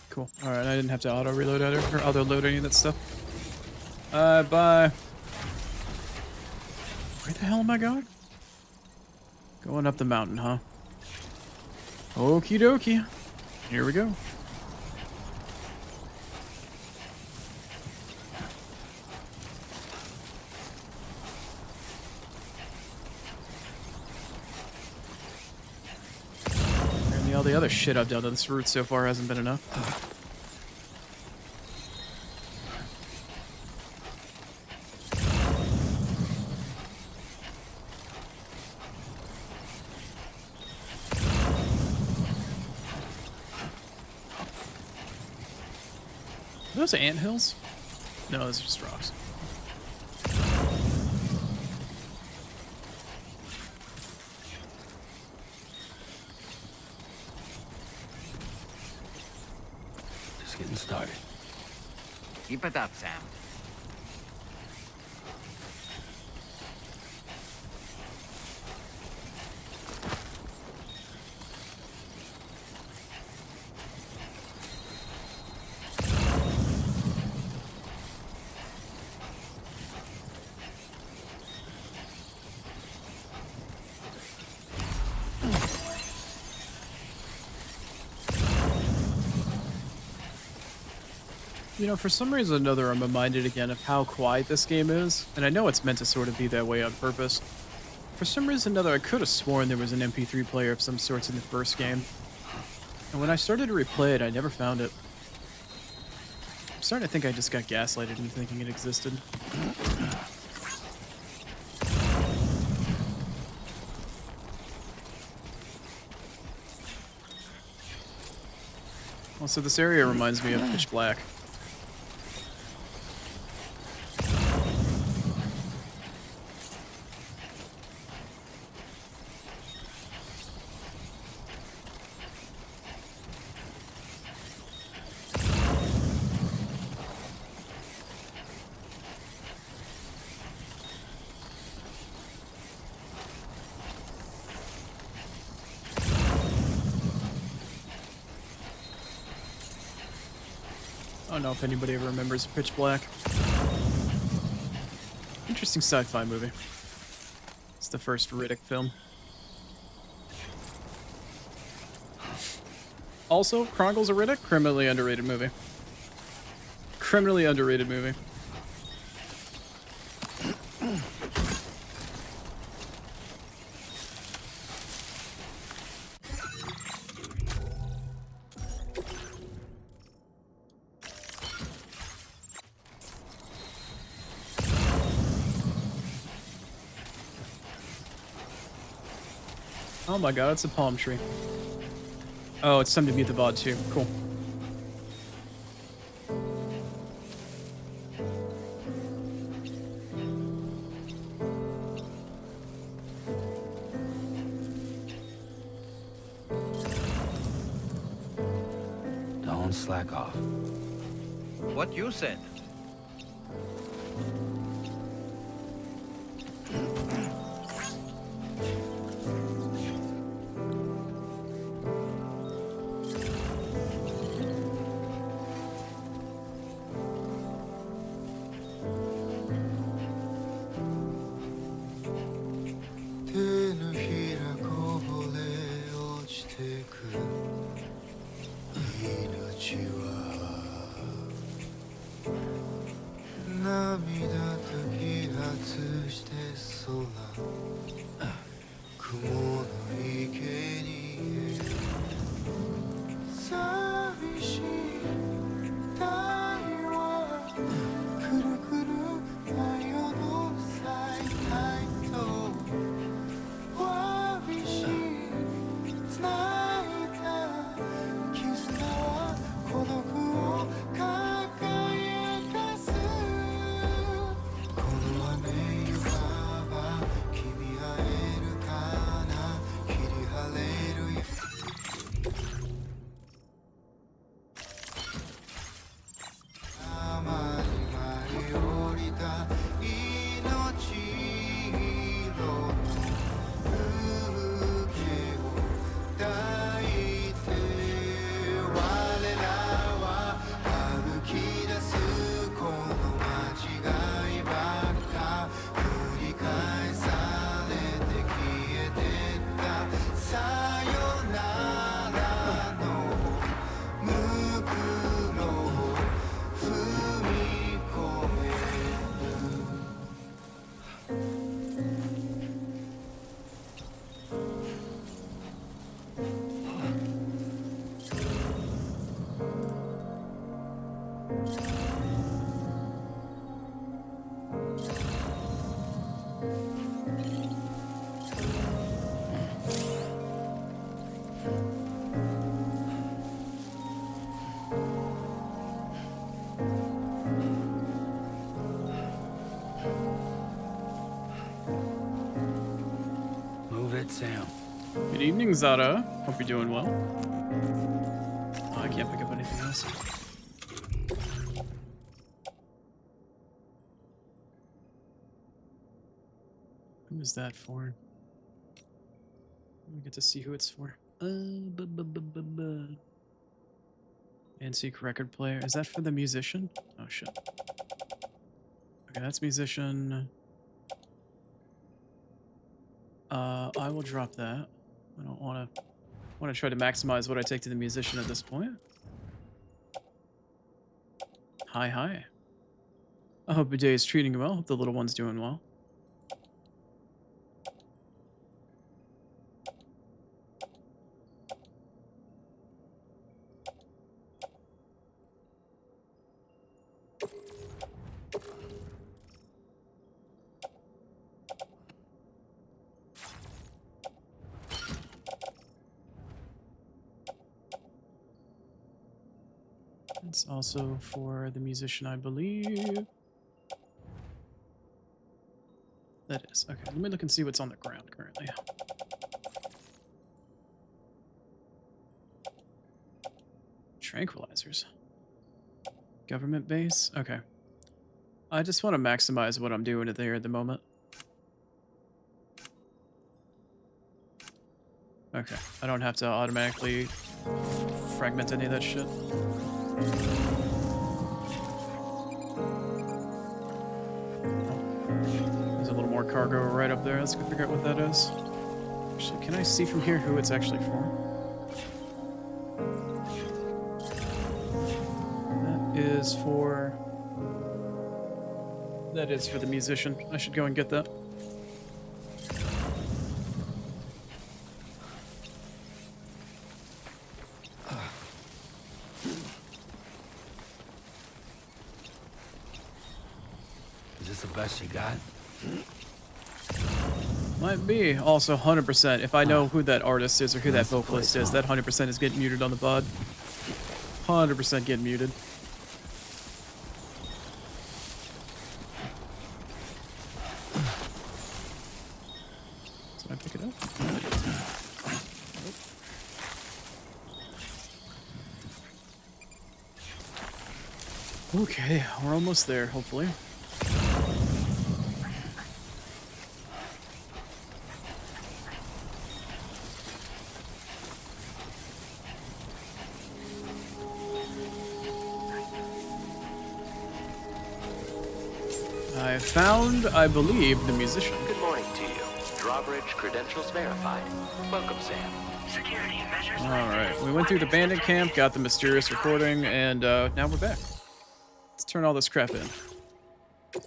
Cool. Alright, I didn't have to auto-reload either, or auto-load any of that stuff. Bye. Where the hell am I going? Going up the mountain, huh? Okie dokie. Here we go. All the other shit I've done on this route so far hasn't been enough. Are those anthills? No, those are just rocks. Getting started. Keep it up, Sam. You know, for some reason or another, I'm reminded again of how quiet this game is, and I know it's meant to sort of be that way on purpose. For some reason or another, I could have sworn there was an MP3 player of some sorts in the first game. And when I started to replay it, I never found it. I'm starting to think I just got gaslighted into thinking it existed. Also, this area reminds me of Pitch Black. I don't know if anybody ever remembers Pitch Black. Interesting sci-fi movie. It's the first Riddick film. Also, Chronicles of Riddick, criminally underrated movie. Criminally underrated movie. Oh my god, it's a palm tree. Oh, it's time to mute the VOD too. Cool. Don't slack off. What you said. Move it, Sam. Good evening, Zara. Hope you're doing well. Oh, I can't pick up anything else. Who is that for? We get to see who it's for. Antique record player. Is that for the musician? Oh shit. Okay, that's musician. I will drop that. I don't want to try to maximize what I take to the musician at this point. Hi, hi. I hope your day is treating you well. Hope the little one's doing well. It's also for the musician, I believe. That is. Okay, let me look and see what's on the ground currently. Tranquilizers. Government base? Okay. I just want to maximize what I'm doing there at the moment. Okay, I don't have to automatically fragment any of that shit. There's a little more cargo right up there. Let's go figure out what that is. Actually, can I see from here who it's actually for? That is for the musician. I should go and get that. Is this the best you got? Might be. Also, 100%. If I know who that artist is or who that vocalist is, that 100% is getting muted on the pod. 100% getting muted. Did I pick it up? Okay, we're almost there, hopefully. I found, I believe, the musician. Good morning to you. Drawbridge credentials verified. Welcome, Sam. Security measures. Alright, we went through the bandit camp, got the mysterious recording, and now we're back. Let's turn all this crap in.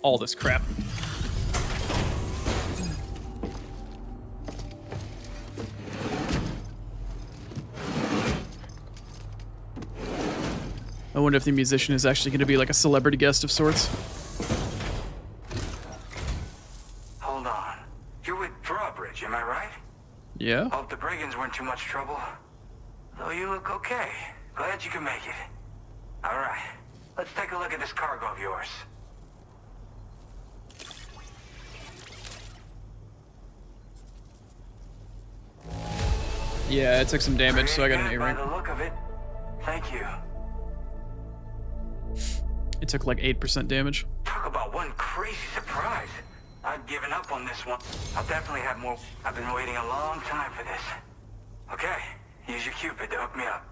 All this crap. I wonder if the musician is actually going to be like a celebrity guest of sorts. Hold on. You're with Drawbridge, am I right? Yeah? Hope the brigands weren't too much trouble. Though you look okay. Glad you can make it. Alright. Let's take a look at this cargo of yours. Yeah, it took some damage, so I got an Pretty A good rank. by the look of it. Thank you. It took like 8% damage. Talk about one crazy surprise. I'd given up on this one. I'll definitely have more. I've been waiting a long time for this. Okay, use your Cupid to hook me up.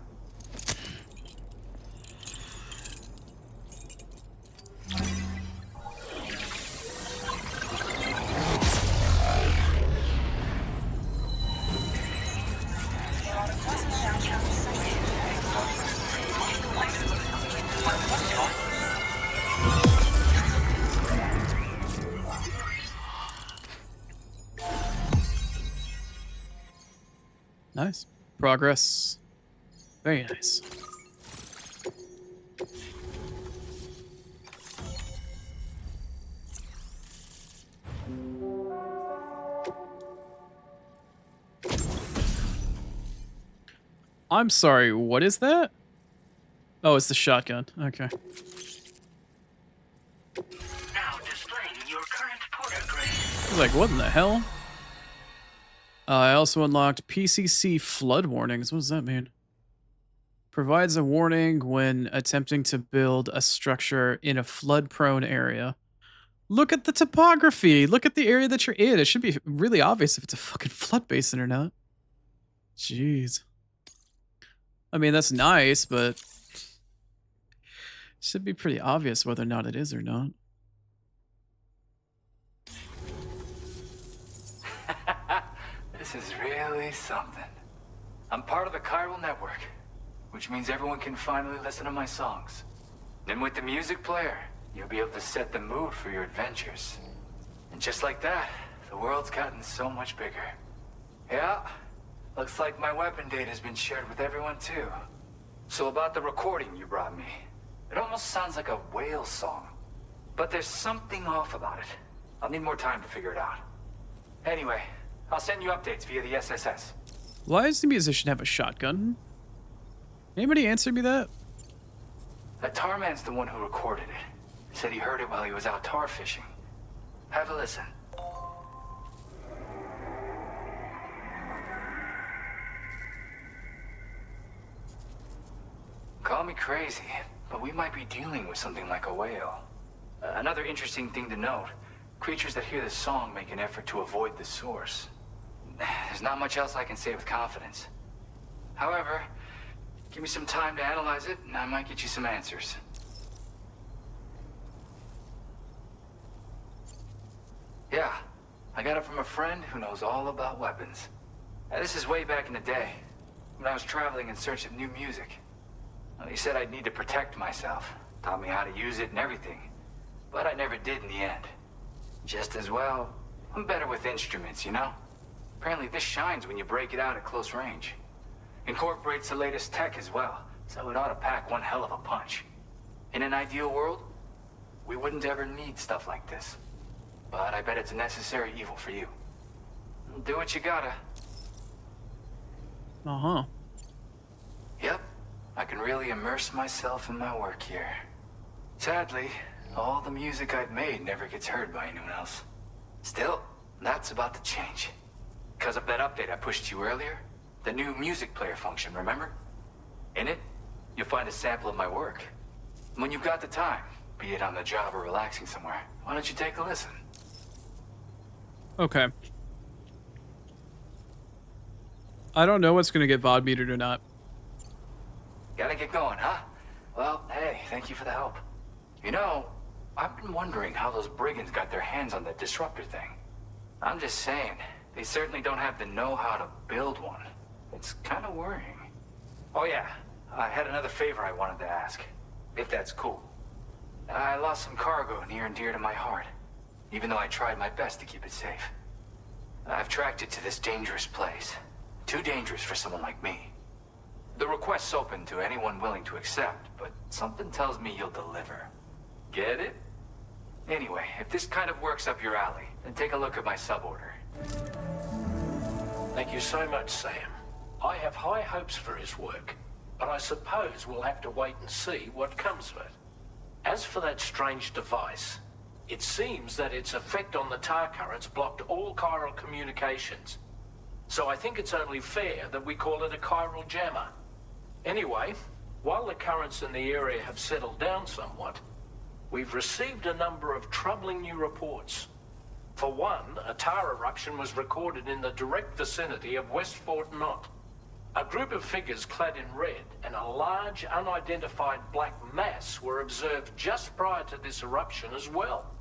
Nice. Progress. Very nice. I'm sorry, what is that? Oh, it's the shotgun. Okay. Now displaying your current porter grade. I was like, what in the hell? I also unlocked PCC flood warnings. What does that mean? Provides a warning when attempting to build a structure in a flood-prone area. Look at the topography. Look at the area that you're in. It should be really obvious if it's a fucking flood basin or not. Jeez. I mean, that's nice, but it should be pretty obvious whether or not it is or not. This is really something. I'm part of the chiral network, which means everyone can finally listen to my songs. And with the music player, you'll be able to set the mood for your adventures. And just like that, the world's gotten so much bigger. Yeah, looks like my weapon data has been shared with everyone too. So about the recording you brought me, it almost sounds like a whale song. But there's something off about it. I'll need more time to figure it out. Anyway, I'll send you updates via the SSS. Why does the musician have a shotgun? Anybody answer me that? That Tarman's the one who recorded it. Said he heard it while he was out tar fishing. Have a listen. Call me crazy, but we might be dealing with something like a whale. Another interesting thing to note, creatures that hear this song make an effort to avoid the source. There's not much else I can say with confidence. However, give me some time to analyze it, and I might get you some answers. Yeah, I got it from a friend who knows all about weapons. This is way back in the day, when I was traveling in search of new music. Well, he said I'd need to protect myself, taught me how to use it and everything. But I never did in the end. Just as well, I'm better with instruments, you know? Apparently this shines when you break it out at close range. Incorporates the latest tech as well, so it ought to pack one hell of a punch. In an ideal world, we wouldn't ever need stuff like this. But I bet it's a necessary evil for you. do what you gotta. Uh-huh. Yep, I can really immerse myself in my work here. Sadly, all the music I've made never gets heard by anyone else. Still, that's about to change. Because of that update I pushed you earlier, the new music player function, remember? In it, you'll find a sample of my work. When you've got the time, be it on the job or relaxing somewhere, why don't you take a listen? Okay. I don't know what's gonna get VOD metered or not. Gotta get going, huh? Well, hey, thank you for the help. You know, I've been wondering how those brigands got their hands on that disruptor thing. I'm just saying, they certainly don't have the know-how to build one. It's kind of worrying. Oh yeah, I had another favor I wanted to ask, if that's cool. I lost some cargo near and dear to my heart, even though I tried my best to keep it safe. I've tracked it to this dangerous place. Too dangerous for someone like me. The request's open to anyone willing to accept, but something tells me you'll deliver. Get it? Anyway, if this kind of works up your alley, then take a look at my suborder. Thank you so much, Sam. I have high hopes for his work, but I suppose we'll have to wait and see what comes of it. As for that strange device, it seems that its effect on the tar currents blocked all chiral communications. So I think it's only fair that we call it a chiral jammer. Anyway, while the currents in the area have settled down somewhat, we've received a number of troubling new reports. For one, a tar eruption was recorded in the direct vicinity of West Fort Knot. A group of figures clad in red and a large unidentified black mass were observed just prior to this eruption as well.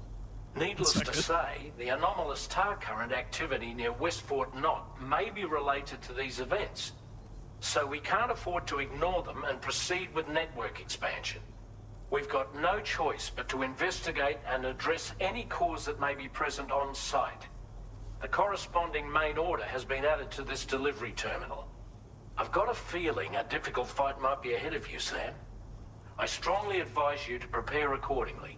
Needless to say, the anomalous tar current activity near West Fort Knot may be related to these events. So we can't afford to ignore them and proceed with network expansion. We've got no choice but to investigate and address any cause that may be present on site. The corresponding main order has been added to this delivery terminal. I've got a feeling a difficult fight might be ahead of you, Sam. I strongly advise you to prepare accordingly.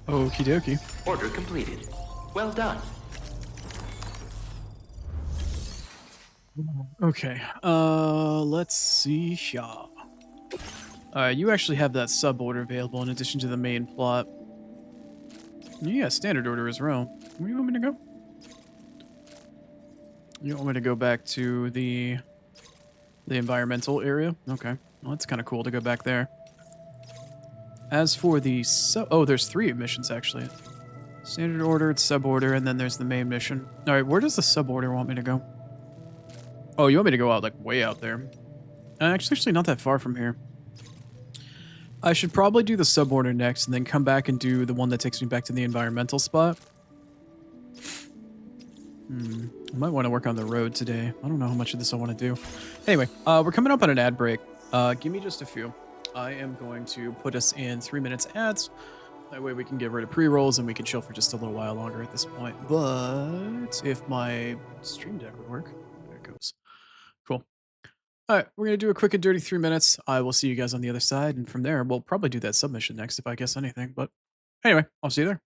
Okie dokie. Order completed. Well done. Okay. Let's see here. You actually have that sub order available in addition to the main plot. Yeah, standard order as well. Where do you want me to go? You want me to go back to the environmental area? Okay. Well, that's kind of cool to go back there. As for the oh, there's 3 missions actually. Standard order, sub order, and then there's the main mission. All right, where does the sub order want me to go? Oh, you want me to go out, like, way out there? Actually not that far from here. I should probably do the suborder next and then come back and do the one that takes me back to the environmental spot. I might want to work on the road today. I don't know how much of this I want to do. Anyway, we're coming up on an ad break. Give me just a few. I am going to put us in 3 minutes ads. That way we can get rid of pre-rolls and we can chill for just a little while longer at this point. But if my stream deck would work, there it goes. Cool. All right, we're going to do a quick and dirty 3 minutes. I will see you guys on the other side. And from there, we'll probably do that submission next if I guess anything. But anyway, I'll see you there.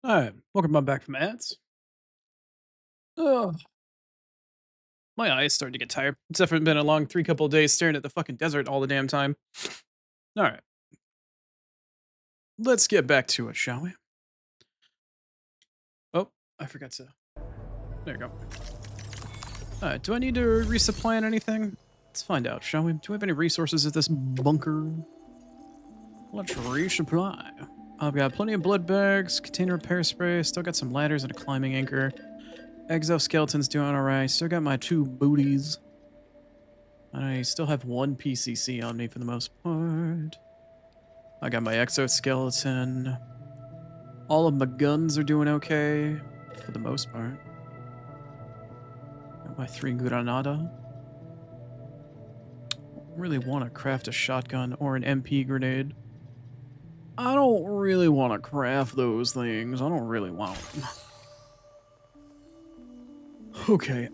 Alright, welcome on back from ads. Ugh. My eyes starting to get tired. It's definitely been a long couple of days staring at the fucking desert all the damn time. Alright. Let's get back to it, shall we? Oh, I forgot to... There you go. Alright, do I need to resupply on anything? Let's find out, shall we? Do we have any resources at this bunker? Let's resupply. I've got plenty of blood bags, container repair spray, still got some ladders and a climbing anchor. Exoskeleton's doing alright, still got my 2 booties. I still have 1 PCC on me for the most part. I got my exoskeleton. All of my guns are doing okay, for the most part. Got my 3 Granada. Really want to craft a shotgun or an MP grenade. I don't really want to craft those things. I don't really want them. Okay,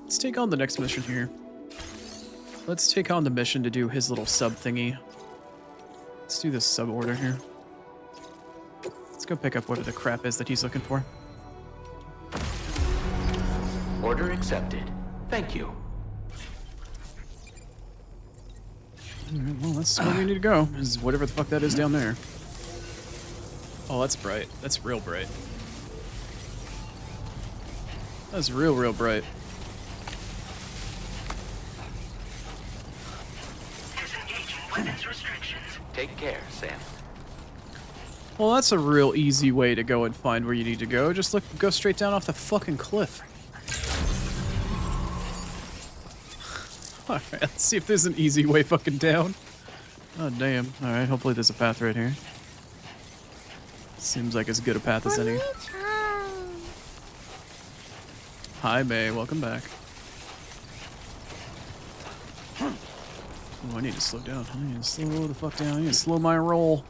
let's take on the next mission here. Let's take on the mission to do his little sub thingy. Let's do this sub order here. Let's go pick up whatever the crap is that he's looking for. Order accepted. Thank you. Alright, well, that's where we need to go. Is whatever the fuck that is down there. Oh, that's bright. That's real bright. That's real bright. Disengaging weapons restrictions. Take care, Sam. Well, that's a real easy way to go and find where you need to go. Just go straight down off the fucking cliff. Alright, let's see if there's an easy way fucking down. Oh, damn. Alright, hopefully there's a path right here. Seems like as good a path as any. Hi, May. Welcome back. Oh, I need to slow down. I need to slow the fuck down. I need to slow my roll.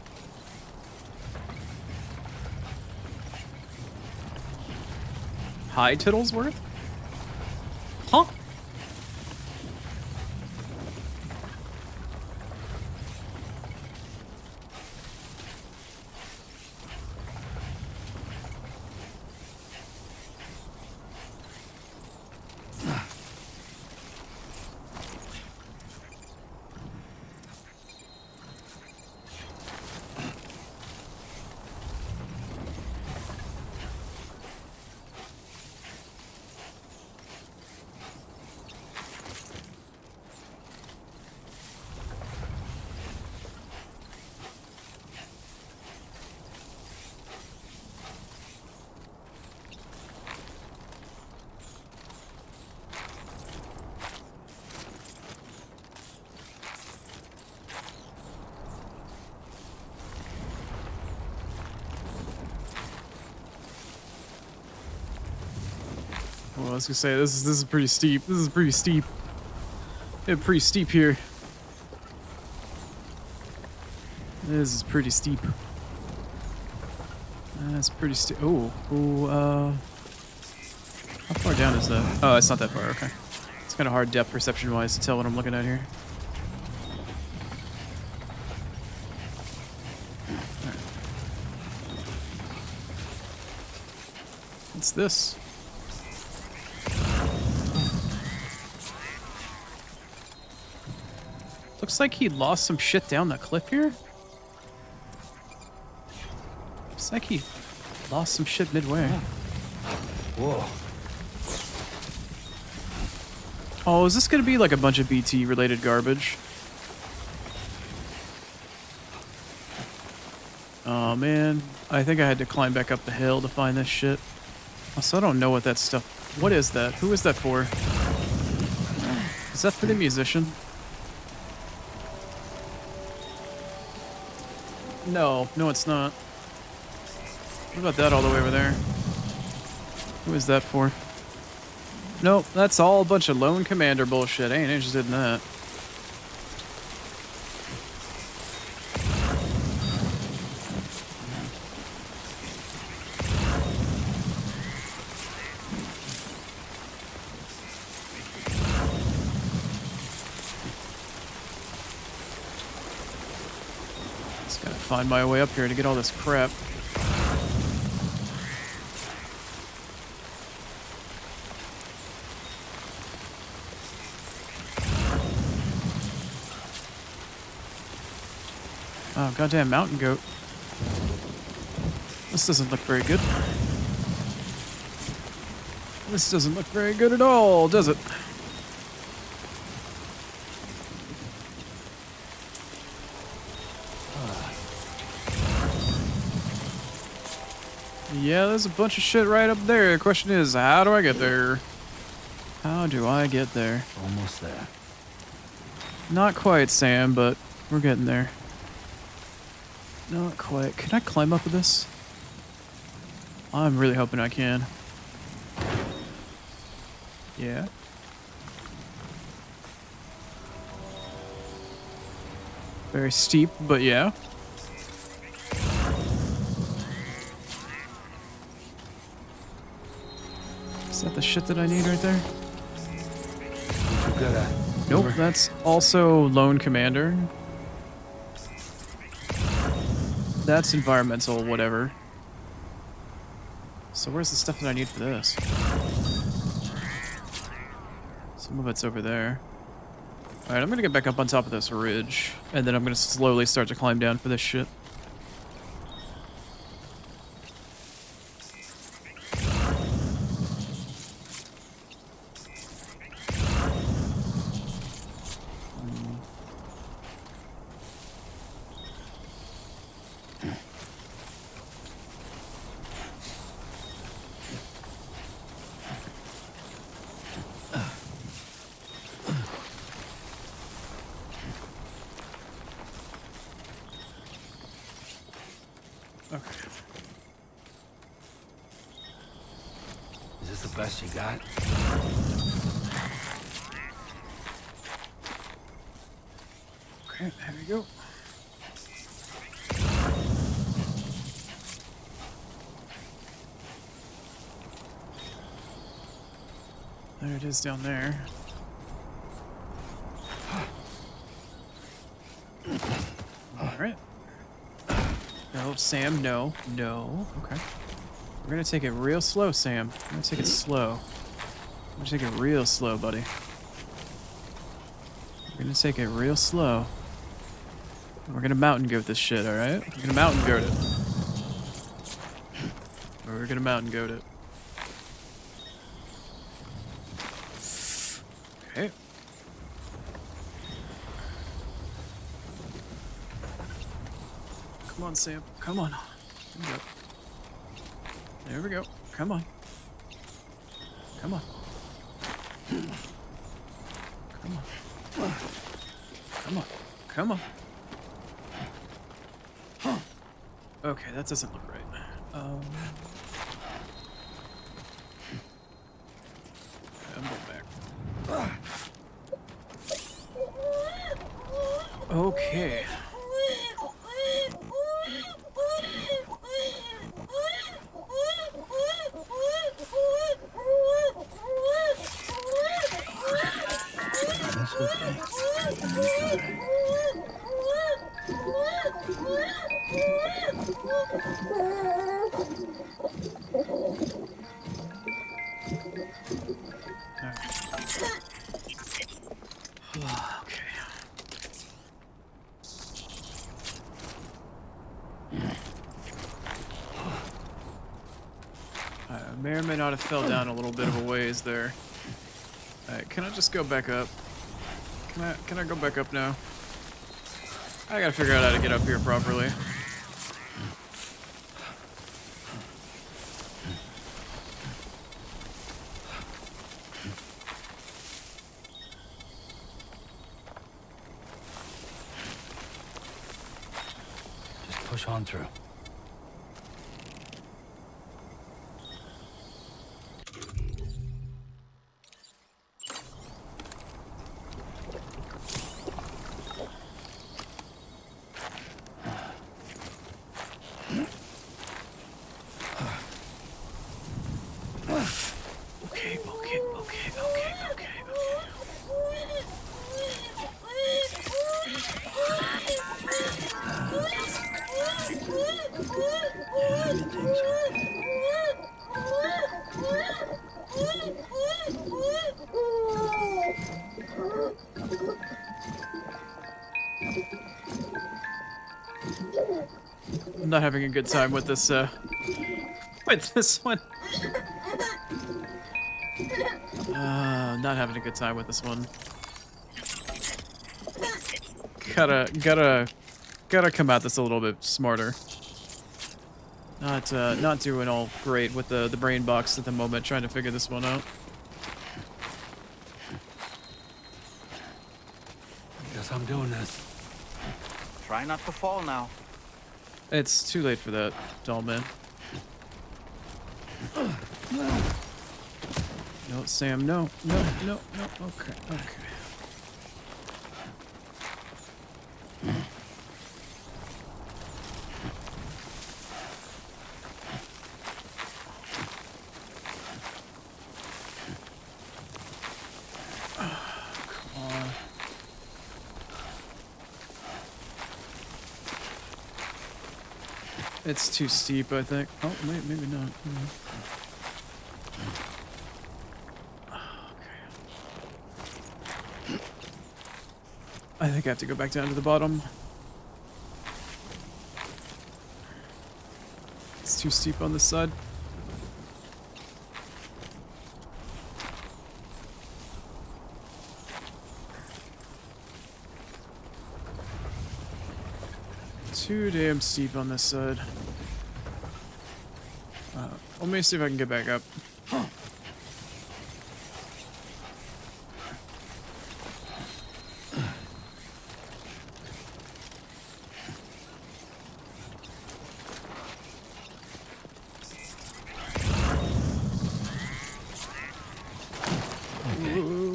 Hi, Tittlesworth? Huh? Well, I was gonna say this is pretty steep. This is pretty steep. Yeah, pretty steep here. This is pretty steep. That's pretty steep. Oh, how far down is that? Oh, it's not that far. Okay. It's kind of hard depth perception wise to tell what I'm looking at here. Alright. What's this? Looks like he lost some shit down the cliff here. Looks like he lost some shit midway. Whoa. Oh, is this gonna be like a bunch of BT related garbage? Oh man, I think I had to climb back up the hill to find this shit. Also, I don't know what that stuff... What is that? Who is that for? Is that for the musician? No, it's not. What about that all the way over there? Who is that for? Nope, that's all a bunch of lone commander bullshit. I ain't interested in that. Just gotta find my way up here to get all this crap. Oh, goddamn mountain goat. This doesn't look very good. This doesn't look very good at all, does it? Yeah, there's a bunch of shit right up there. The question is, how do I get there? How do I get there? Almost there. Not quite, Sam, but we're getting there. Not quite. Can I climb up with this? I'm really hoping I can. Yeah. Very steep, but yeah. Is that the shit that I need right there? You gotta. Nope, that's also Lone Commander. That's environmental, whatever. So where's the stuff that I need for this? Some of it's over there. Alright, I'm gonna get back up on top of this ridge, and then I'm gonna slowly start to climb down for this shit. Okay. Is this the best you got? Okay, there we go. There it is down there. Alright. No, Sam, no. No. Okay. We're gonna take it real slow, Sam. We're gonna take it slow. We're gonna take it real slow, buddy. We're gonna take it real slow. We're gonna mountain goat this shit, alright? We're gonna mountain goat it. We're gonna mountain goat it. Okay. Come on, Sam. Come on. There we go. There we go. Come on. Come on. Come on. Come on. Come on. Okay, that doesn't look right. I'm going back. Okay. That's okay. Okay. I may or may not have fell down a little bit of a ways there. Alright, can I just go back up? Can I go back up now? I gotta figure out how to get up here properly. Just push on through. Everything's okay. I'm not having a good time with this, with this one. Not having a good time with this one. Gotta come at this a little bit smarter. Not doing all great with the brain box at the moment, trying to figure this one out. Guess I'm doing this. Try not to fall now. It's too late for that, doll man. No, Sam, no. Okay. It's too steep, I think. Oh, wait, maybe not. Okay. I think I have to go back down to the bottom. It's too steep on this side. Too damn steep on this side. Let me see if I can get back up.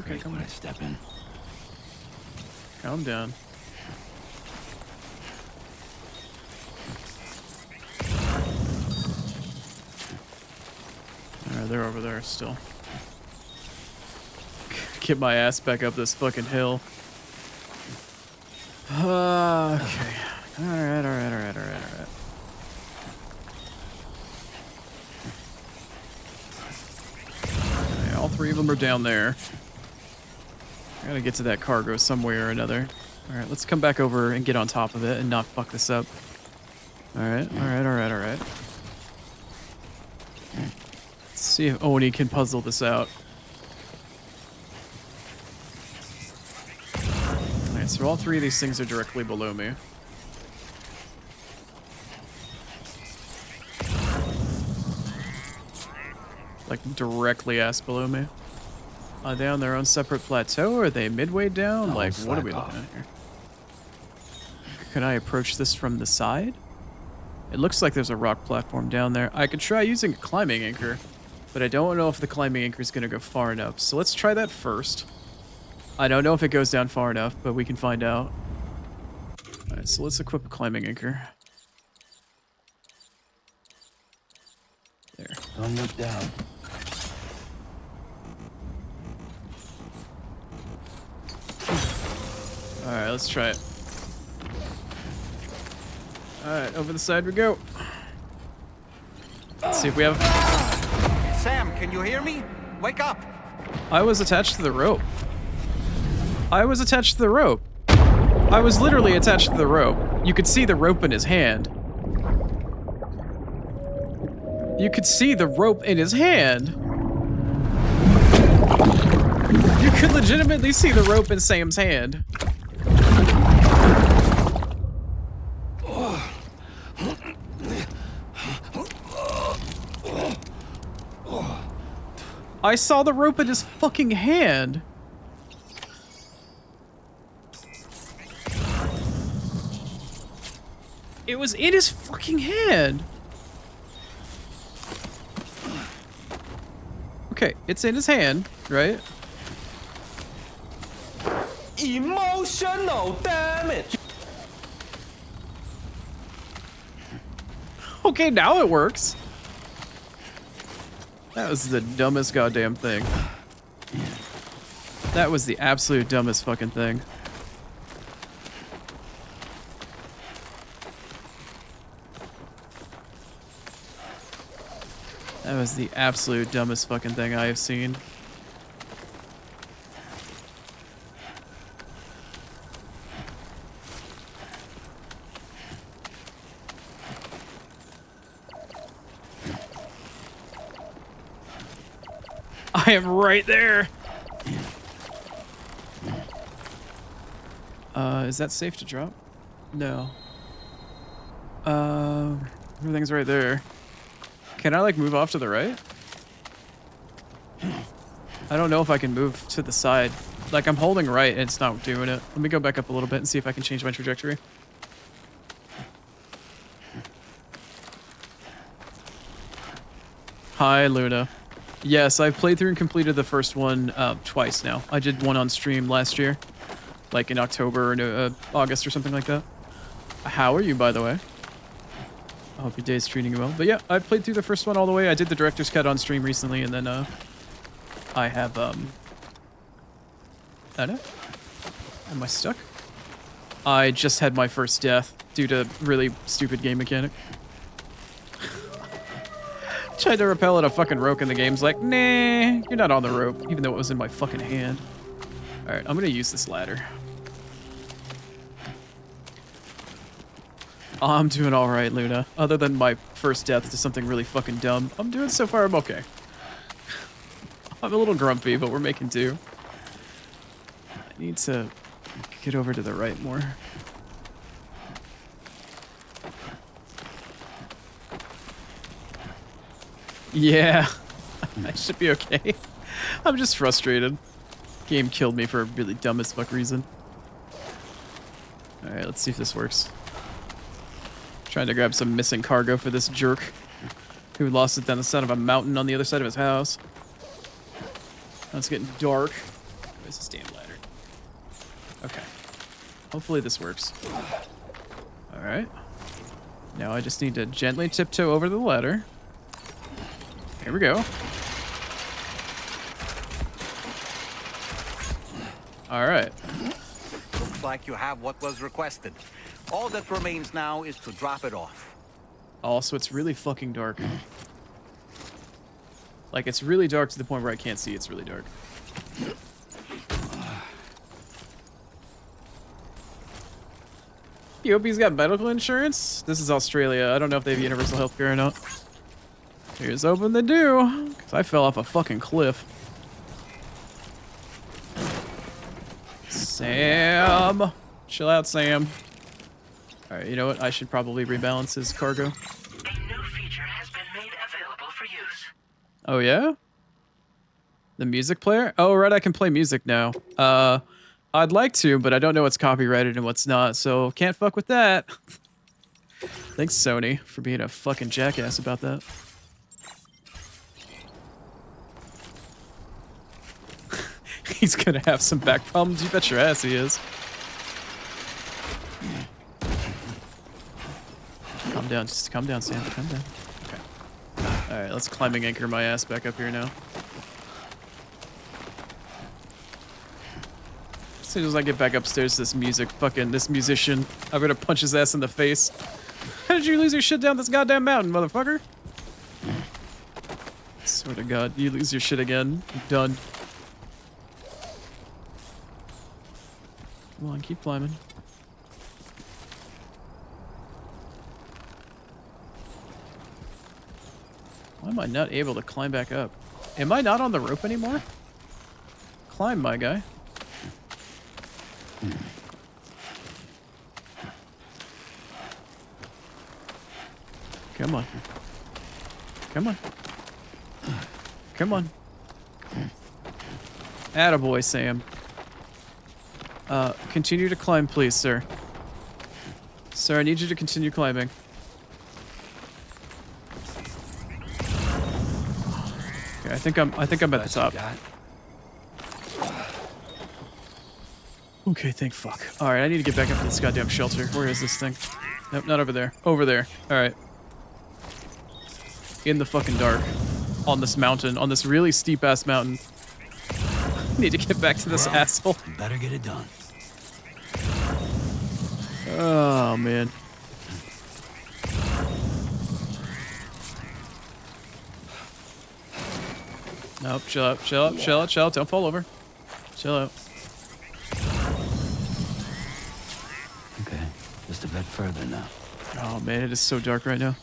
Okay, come on. Step in. Calm down. They're over there still. Get my ass back up this fucking hill. Okay. Alright. Okay, all three of them are down there. I gotta get to that cargo some way or another. Alright, let's come back over and get on top of it and not fuck this up. Alright. See if Oni can puzzle this out. Alright, so all three of these things are directly below me. Like, directly ass below me. Are they on their own separate plateau? Or are they midway down? Like, what are we looking at here? Can I approach this from the side? It looks like there's a rock platform down there. I could try using a climbing anchor. But I don't know if the climbing anchor is going to go far enough. So let's try that first. I don't know if it goes down far enough, but we can find out. Alright, so let's equip a climbing anchor. There. Don't look down. Alright, let's try it. Alright, over the side we go. Let's see if we have... Sam, can you hear me? Wake up! I was attached to the rope. I was literally attached to the rope. You could see the rope in his hand. You could legitimately see the rope in Sam's hand. I saw the rope in his fucking hand. It was in his fucking hand. Okay, it's in his hand, right? Emotional damage. Okay, now it works. That was the dumbest goddamn thing. That was the absolute dumbest fucking thing. That was the absolute dumbest fucking thing I have seen. I am right there. Is that safe to drop? No. Everything's right there. Can I like move off to the right? I don't know if I can move to the side. Like I'm holding right and it's not doing it. Let me go back up a little bit and see if I can change my trajectory. Hi, Luna. Yes, I've played through and completed the first one twice now. I did one on stream last year, like in October or August or something like that. How are you, by the way? I hope your day's treating you well. But yeah, I played through the first one all the way. I did the director's cut on stream recently, and then I have I don't know. Am I stuck? I just had my first death due to really stupid game mechanic. Tried to rappel at a fucking rope and the game's like, nah, you're not on the rope, even though it was in my fucking hand. Alright, I'm gonna use this ladder. I'm doing alright, Luna. Other than my first death to something really fucking dumb, I'm doing so far, I'm okay. I'm a little grumpy, but we're making do. I need to get over to the right more. Yeah, I should be okay. I'm just frustrated. Game killed me for a really dumb as fuck reason. Alright, let's see if this works. Trying to grab some missing cargo for this jerk who lost it down the side of a mountain on the other side of his house. Now it's getting dark. Where's this damn ladder? Okay. Hopefully this works. Alright. Now I just need to gently tiptoe over the ladder. Here we go. Alright. Looks like you have what was requested. All that remains now is to drop it off. Also, it's really fucking dark. Like, it's really dark to the point where I can't see. It's really dark. You hope he's got medical insurance? This is Australia. I don't know if they have universal healthcare or not. Here's hoping they do, because I fell off a fucking cliff. Sam! Chill out, Sam. Alright, you know what? I should probably rebalance his cargo. A new feature has been made available for use. Oh, yeah? The music player? Oh, right, I can play music now. I'd like to, but I don't know what's copyrighted and what's not, so can't fuck with that. Thanks, Sony, for being a fucking jackass about that. He's gonna have some back problems. You bet your ass he is. Calm down. Just calm down, Sam. Calm down. Okay. Alright, let's climbing anchor my ass back up here now. As soon as I get back upstairs to this musician, I'm gonna punch his ass in the face. How did you lose your shit down this goddamn mountain, motherfucker? I swear to God, you lose your shit again. I'm done. Come on, keep climbing. Why am I not able to climb back up? Am I not on the rope anymore? Climb, my guy. Come on. Come on. Come on. Attaboy, Sam. Continue to climb, please, sir. Sir, I need you to continue climbing. Okay, I think I'm at the top. Okay, thank fuck. Alright, I need to get back up to this goddamn shelter. Where is this thing? Nope, not over there. Over there. Alright. In the fucking dark. On this mountain. On this really steep-ass mountain. Need to get back to this asshole. Better get it done. Oh, man. Nope, chill out, chill out, chill out, chill out. Don't fall over. Chill out. Okay, just a bit further now. Oh, man, it is so dark right now.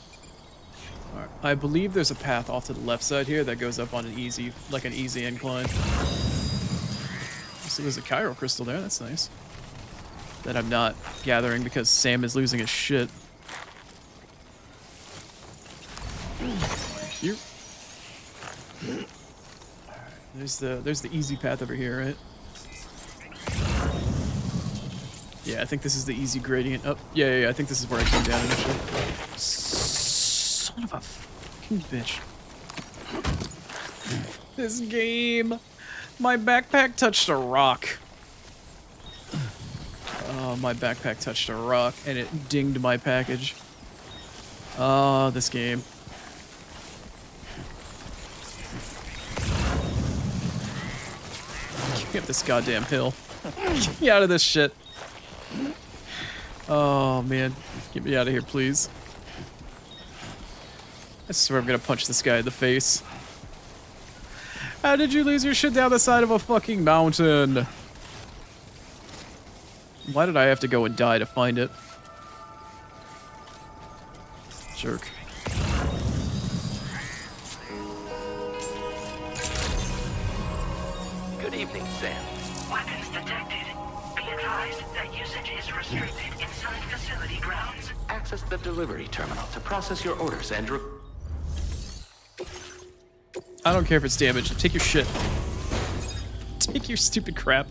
Alright. I believe there's a path off to the left side here that goes up on an easy, like an easy incline. So there's a Chiral crystal there, that's nice. That I'm not gathering because Sam is losing his shit. Thank you. Alright, there's the easy path over here, right? Yeah, I think this is the easy gradient. Oh, yeah, I think this is where I came down initially. Son of a fucking bitch. This game. My backpack touched a rock. Oh, my backpack touched a rock and it dinged my package. Oh, this game. Get this goddamn hill. Get me out of this shit. Oh, man. Get me out of here, please. I swear I'm gonna punch this guy in the face. How did you lose your shit down the side of a fucking mountain? Why did I have to go and die to find it? Jerk. Good evening, Sam. Weapons detected. Be advised that usage is restricted inside facility grounds. Access the delivery terminal to process your orders and I don't care if it's damaged. Take your shit. Take your stupid crap.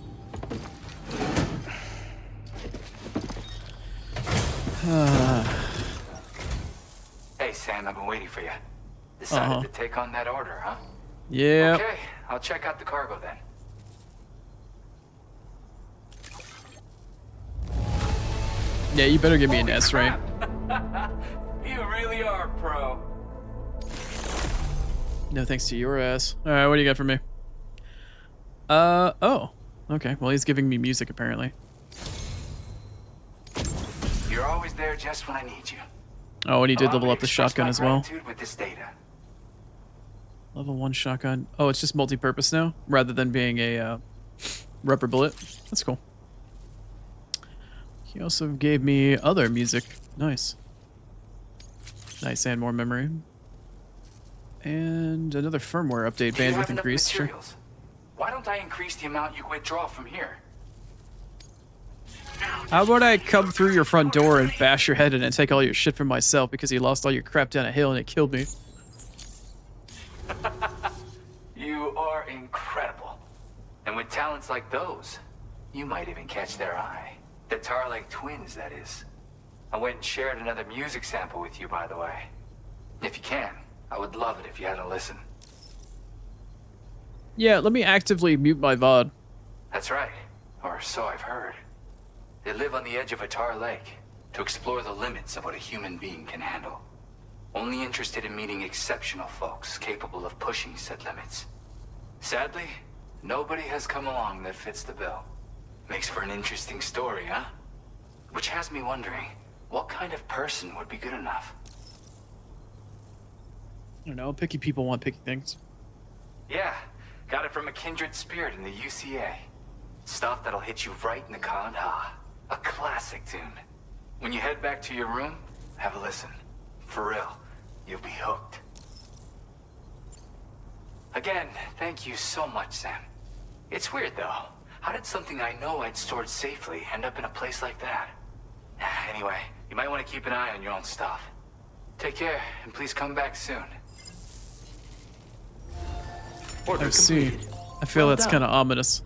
Hey, Sam, I've been waiting for you. Decided to take on that order, huh? Yeah. Okay, I'll check out the cargo then. Yeah, you better give me an S rank. You really are a pro. No thanks to your ass. Alright, what do you got for me? Oh. Okay, well he's giving me music apparently. You're always there just when I need you. Oh, and he did Allow me level to up the express shotgun my as well. gratitude with this data. Level 1 shotgun. Oh, it's just multi-purpose now, rather than being a rubber bullet. That's cool. He also gave me other music. Nice. Nice, and more memory. And another firmware update, Do you have bandwidth enough increase. Sure. materials? Why don't I increase the amount you withdraw from here? How about I come through your front door and bash your head in and take all your shit from myself because you lost all your crap down a hill and it killed me? You are incredible. And with talents like those, you might even catch their eye. The Tarlake twins, that is. I went and shared another music sample with you, by the way. If you can, I would love it if you had a listen. Yeah, let me actively mute my VOD. That's right. Or so I've heard. They live on the edge of a tar lake to explore the limits of what a human being can handle. Only interested in meeting exceptional folks capable of pushing said limits. Sadly, nobody has come along that fits the bill. Makes for an interesting story, huh? Which has me wondering, what kind of person would be good enough? I don't know, picky people want picky things. Yeah, got it from a kindred spirit in the UCA. Stuff that'll hit you right in the Kandha. A classic tune. When you head back to your room, have a listen. For real, you'll be hooked. Again, thank you so much, Sam. It's weird though. How did something I know I'd stored safely end up in a place like that? Anyway, you might want to keep an eye on your own stuff. Take care, and please come back soon. I see. I feel that's kind of ominous.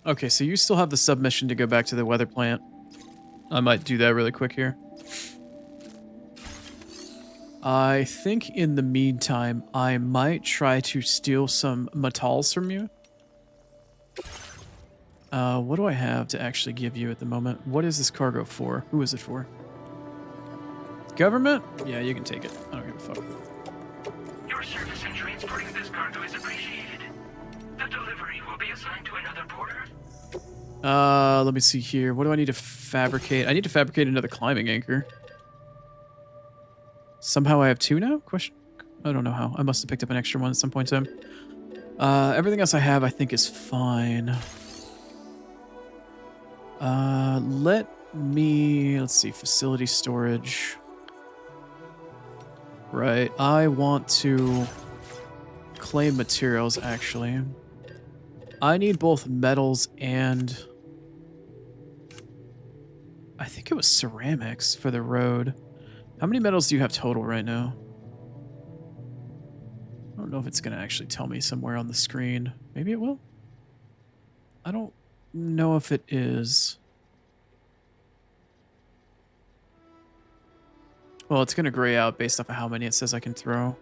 Okay, so you still have the submission to go back to the weather plant. I might do that really quick here. I think in the meantime, I might try to steal some metals from you. What do I have to actually give you at the moment? What is this cargo for? Who is it for? Government? Yeah, you can take it. I don't give a fuck. Your service in transporting this cargo is appreciated. The delivery will be assigned to another porter. Let me see here. What do I need to fabricate? I need to fabricate another climbing anchor. Somehow I have two now? Question? I don't know how. I must have picked up an extra one at some point in time. Everything else I have I think is fine. Let's see, facility storage. Right, I want to claim materials, actually. I need both metals and... I think it was ceramics for the road. How many metals do you have total right now? I don't know if it's going to actually tell me somewhere on the screen. Maybe it will? I don't know if it is. Well, it's going to gray out based off of how many it says I can throw.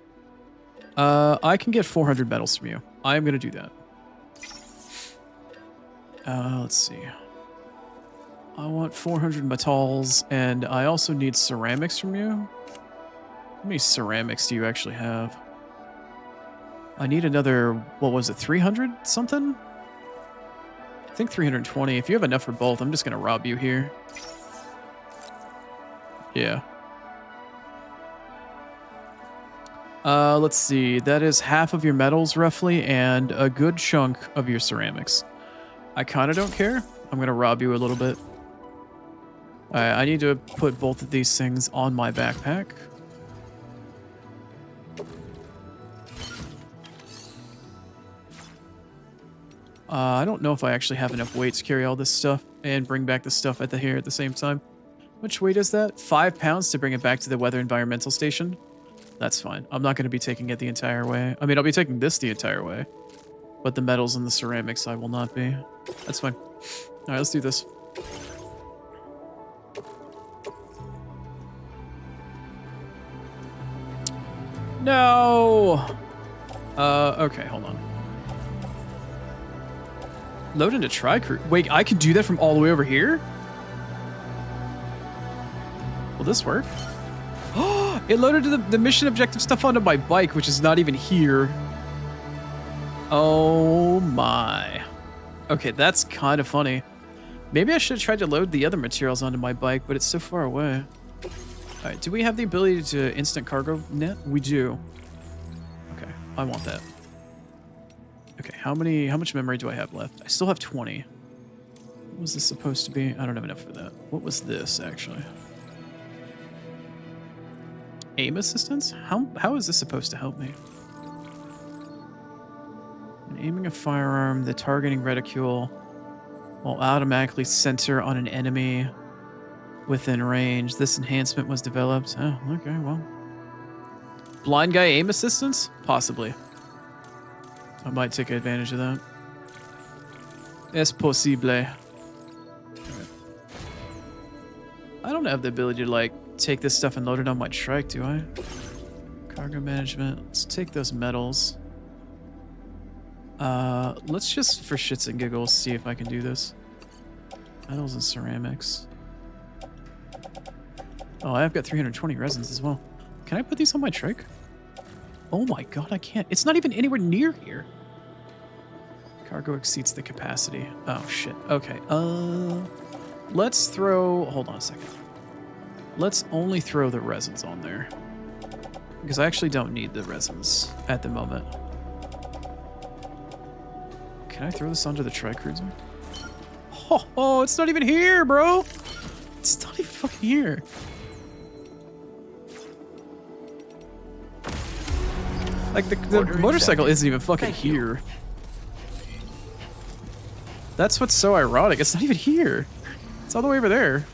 I can get 400 metals from you. I'm going to do that. Let's see. I want 400 metals, and I also need ceramics from you. How many ceramics do you actually have? I need another, what was it, 300 something? I think 320. If you have enough for both, I'm just going to rob you here. Yeah. Let's see. That is half of your metals, roughly, and a good chunk of your ceramics. I kind of don't care. I'm going to rob you a little bit. I need to put both of these things on my backpack. I don't know if I actually have enough weight to carry all this stuff and bring back the stuff here at the same time. Which weight is that? 5 pounds to bring it back to the weather environmental station? That's fine. I'm not going to be taking it the entire way. I mean, I'll be taking this the entire way. But the metals and the ceramics I will not be. That's fine. Alright, let's do this. No! Okay, hold on. Load into tri-crew. Wait, I can do that from all the way over here? Will this work? Oh, it loaded the mission objective stuff onto my bike, which is not even here. Oh my. Okay, that's kind of funny. Maybe I should have tried to load the other materials onto my bike, but it's so far away. Alright, do we have the ability to instant cargo net? We do. Okay, I want that. Okay, how much memory do I have left? I still have 20. What was this supposed to be? I don't have enough for that. What was this, actually? Aim assistance? How is this supposed to help me? When aiming a firearm, the targeting reticule will automatically center on an enemy within range. This enhancement was developed. Oh, okay, well. Blind guy aim assistance? Possibly. I might take advantage of that. Es posible. Right. I don't have the ability to, like, take this stuff and load it on my trike, do I? Cargo management. Let's take those metals. Let's just, for shits and giggles, see if I can do this. Metals and ceramics. Oh, I've got 320 resins as well. Can I put these on my trike? Oh my god, I can't. It's not even anywhere near here. Cargo exceeds the capacity. Oh, shit. Okay. Let's throw... Hold on a second. Let's only throw the resins on there. Because I actually don't need the resins at the moment. Can I throw this onto the tri-cruiser? Oh, it's not even here, bro! It's not even fucking here. Like, the motorcycle isn't even fucking here. That's what's so ironic. It's not even here. It's all the way over there.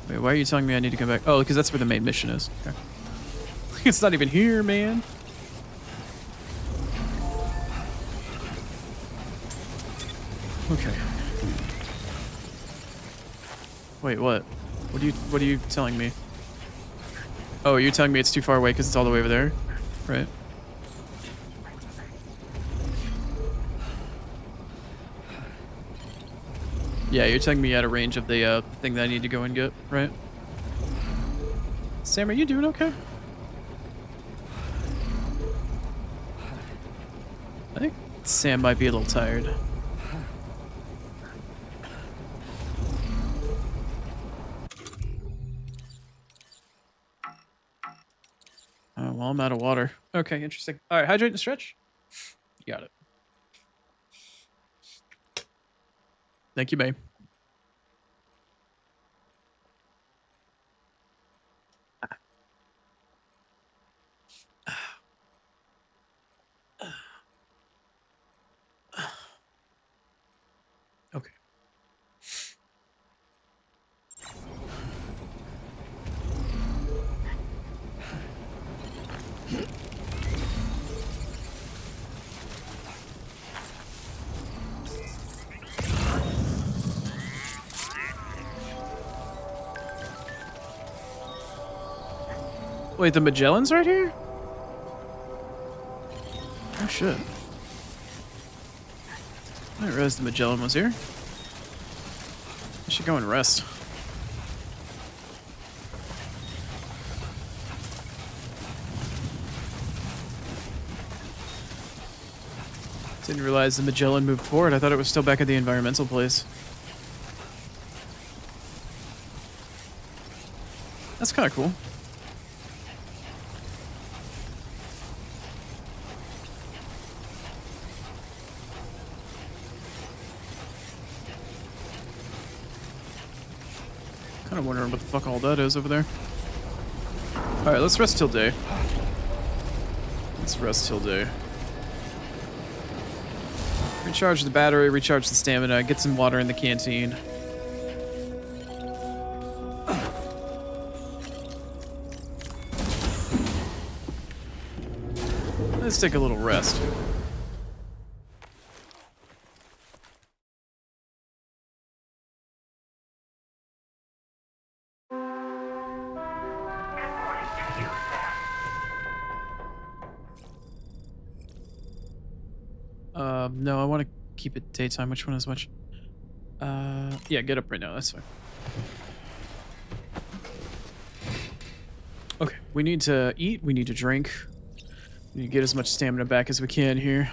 Wait, why are you telling me I need to come back? Oh, because that's where the main mission is. Okay. It's not even here, man. Okay. Wait, what? What are you telling me? Oh, you're telling me it's too far away because it's all the way over there? Right. Yeah, you're telling me out of range of the thing that I need to go and get, right? Sam, are you doing okay? I think Sam might be a little tired. Oh, well, I'm out of water. Okay, interesting. All right, hydrate and stretch. You got it. Thank you, babe. Okay. Wait, the Magellan's right here? Oh shit. I didn't realize the Magellan was here. I should go and rest. Didn't realize the Magellan moved forward. I thought it was still back at the environmental place. That's kind of cool. Kind of wondering what the fuck all that is over there. Alright, let's rest till day. Let's rest till day. Recharge the battery, recharge the stamina, get some water in the canteen. Let's take a little rest. No, I want to keep it daytime. Which one is which? Yeah, get up right now. That's fine. Okay, we need to eat. We need to drink. We need to get as much stamina back as we can here.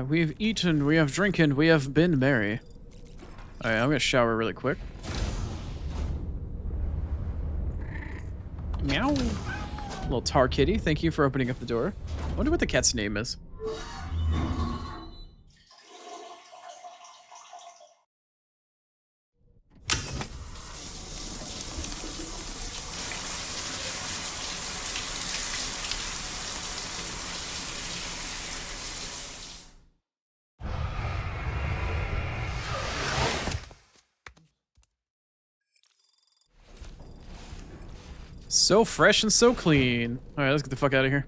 We've eaten, we have drinking, we have been merry. Alright, I'm gonna shower really quick. Meow. Little tar kitty, thank you for opening up the door. I wonder what the cat's name is. So fresh and so clean. Alright, let's get the fuck out of here.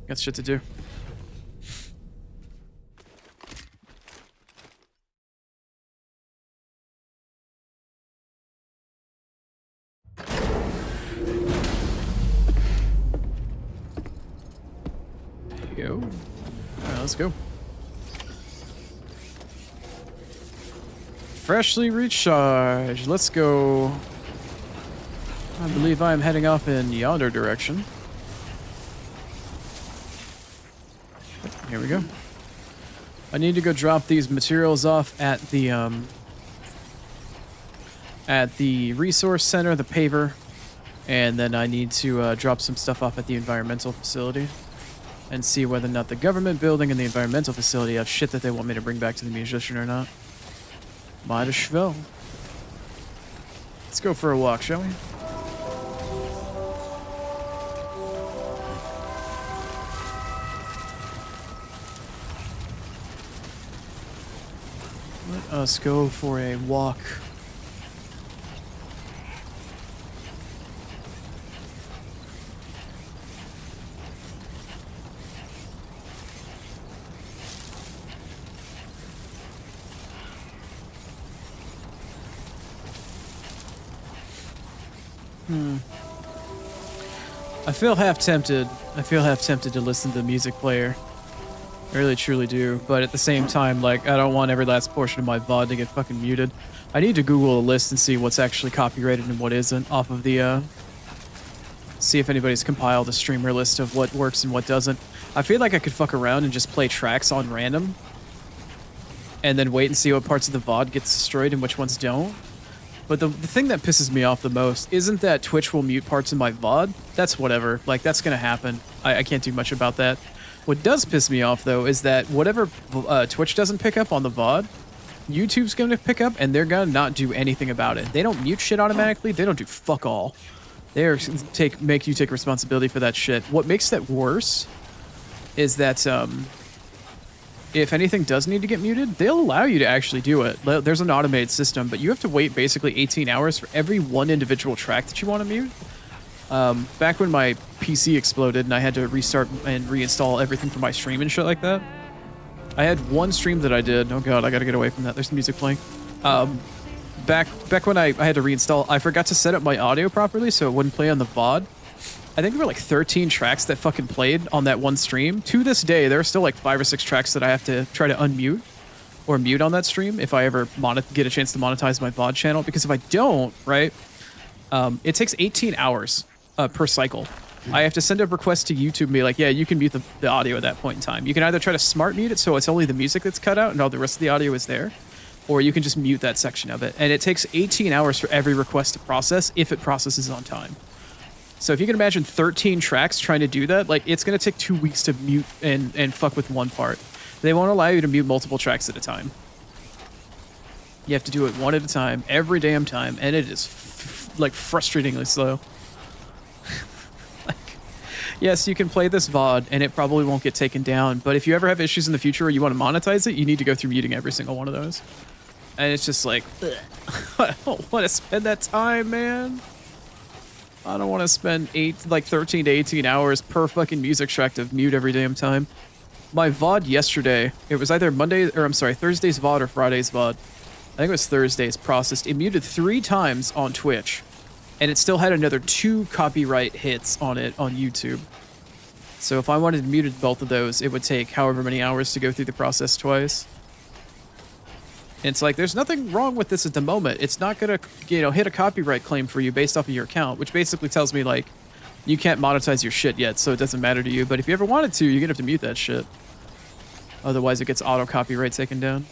Got shit to do. Yo. Alright, let's go. Freshly recharged. Let's go. I believe I am heading off in yonder direction. Here we go. I need to go drop these materials off at the resource center, the paver, and then I need to drop some stuff off at the environmental facility and see whether or not the government building and the environmental facility have shit that they want me to bring back to the musician or not. Might as well. Let's go for a walk, shall we? Let us go for a walk. I feel half tempted. I feel half tempted to listen to the music player. I really truly do, but at the same time, like, I don't want every last portion of my VOD to get fucking muted. I need to Google a list and see what's actually copyrighted and what isn't off of the, see if anybody's compiled a streamer list of what works and what doesn't. I feel like I could fuck around and just play tracks on random and then wait and see what parts of the VOD gets destroyed and which ones don't. But the thing that pisses me off the most isn't that Twitch will mute parts of my VOD. That's whatever. Like, that's going to happen. I can't do much about that. What does piss me off, though, is that whatever Twitch doesn't pick up on the VOD, YouTube's going to pick up, and they're going to not do anything about it. They don't mute shit automatically. They don't do fuck all. They make you take responsibility for that shit. What makes that worse is that if anything does need to get muted, they'll allow you to actually do it. There's an automated system, but you have to wait basically 18 hours for every one individual track that you want to mute. Back when my PC exploded and I had to restart and reinstall everything from my stream and shit like that, I had one stream that I did. Oh god, I gotta get away from that. There's music playing. Back when I had to reinstall, I forgot to set up my audio properly so it wouldn't play on the VOD. I think there were like 13 tracks that fucking played on that one stream. To this day, there are still like 5 or 6 tracks that I have to try to unmute or mute on that stream if I ever get a chance to monetize my VOD channel. Because if I don't, right, it takes 18 hours per cycle. I have to send a request to YouTube and be like, yeah, you can mute the audio at that point in time. You can either try to smart mute it so it's only the music that's cut out and all the rest of the audio is there, or you can just mute that section of it. And it takes 18 hours for every request to process if it processes on time. So if you can imagine 13 tracks trying to do that, like, it's going to take 2 weeks to mute and fuck with one part. They won't allow you to mute multiple tracks at a time. You have to do it one at a time, every damn time, and it is like frustratingly slow. Like, yes, you can play this VOD and it probably won't get taken down, but if you ever have issues in the future or you want to monetize it, you need to go through muting every single one of those. And it's just like, ugh. I don't want to spend that time, man. I don't want to spend 13 to 18 hours per fucking music track to mute every damn time. My VOD yesterday, it was either Thursday's VOD or Friday's VOD. I think it was Thursday's processed. It muted 3 times on Twitch, and it still had another 2 copyright hits on it on YouTube. So if I wanted to mute both of those, it would take however many hours to go through the process twice. And it's like, there's nothing wrong with this at the moment. It's not gonna, hit a copyright claim for you based off of your account, which basically tells me, like, you can't monetize your shit yet, so it doesn't matter to you. But if you ever wanted to, you're gonna have to mute that shit. Otherwise, it gets auto copyright taken down.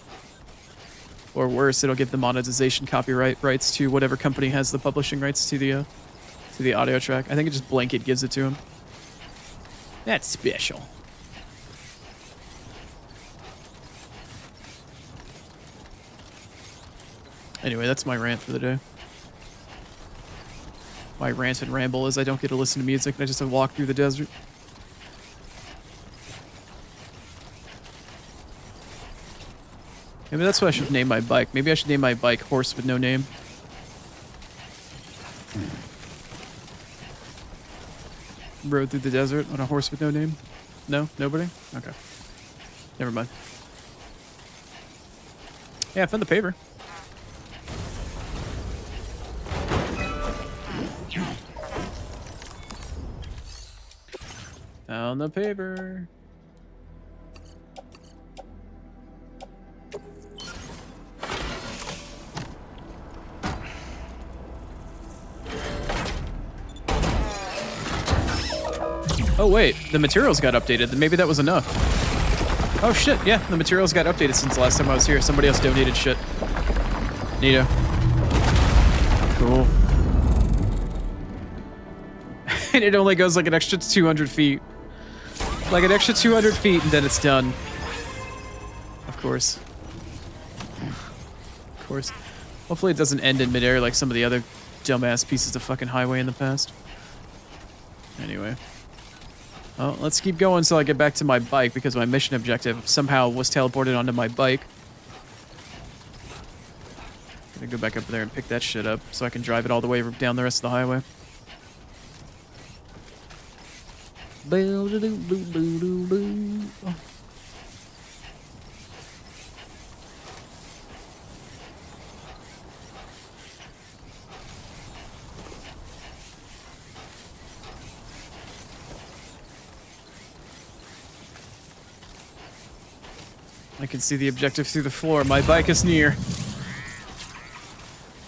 Or worse, it'll give the monetization copyright rights to whatever company has the publishing rights to the audio track. I think it just blanket gives it to them. That's special. Anyway, that's my rant for the day. My rant and ramble is I don't get to listen to music and I just have to walk through the desert. Maybe that's what I should name my bike. Maybe I should name my bike Horse with No Name. Rode through the desert on a horse with no name? No? Nobody? Okay. Never mind. Yeah, I found the paver. Found the paper. Oh wait, the materials got updated. Then maybe that was enough. Oh shit, yeah, the materials got updated since the last time I was here. Somebody else donated shit. Neato. Cool. And it only goes like an extra 200 feet. Like an extra 200 feet and then it's done. Of course. Of course. Hopefully it doesn't end in midair like some of the other dumbass pieces of fucking highway in the past. Anyway. Well, let's keep going until I get back to my bike because my mission objective somehow was teleported onto my bike. Gonna go back up there and pick that shit up so I can drive it all the way down the rest of the highway. I can see the objective through the floor. My bike is near.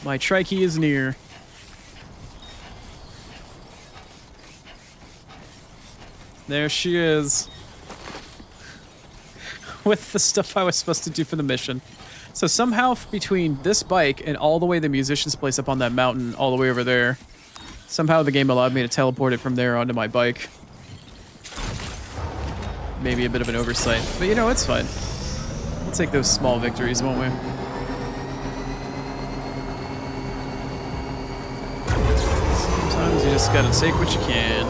My trikey is near. There she is. with the stuff I was supposed to do for the mission. So somehow between this bike and all the way to the musician's place up on that mountain, all the way over there, somehow the game allowed me to teleport it from there onto my bike. Maybe a bit of an oversight, but you know, it's fine. We'll take those small victories, won't we? Sometimes you just gotta take what you can.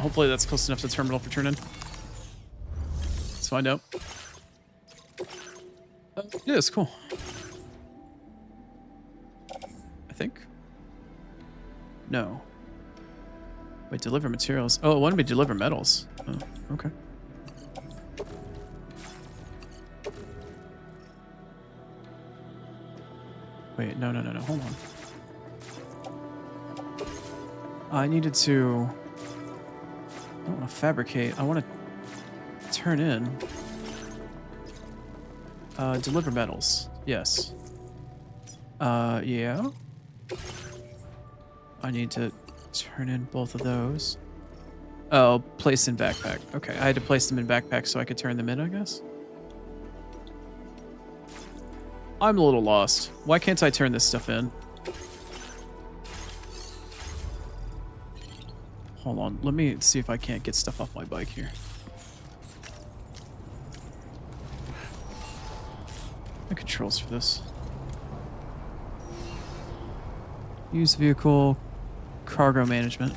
Hopefully that's close enough to terminal for turn-in. Let's find out. It is, cool. I think. No. Wait, deliver materials. Oh, it wanted me to deliver metals. Oh, okay. Wait, no, hold on. I needed to... I don't want to fabricate. I want to turn in. Deliver metals. Yes. Yeah. I need to turn in both of those. Oh, place in backpack. Okay, I had to place them in backpack so I could turn them in, I guess. I'm a little lost. Why can't I turn this stuff in? Hold on, let me see if I can't get stuff off my bike here. The controls for this. Use vehicle, cargo management.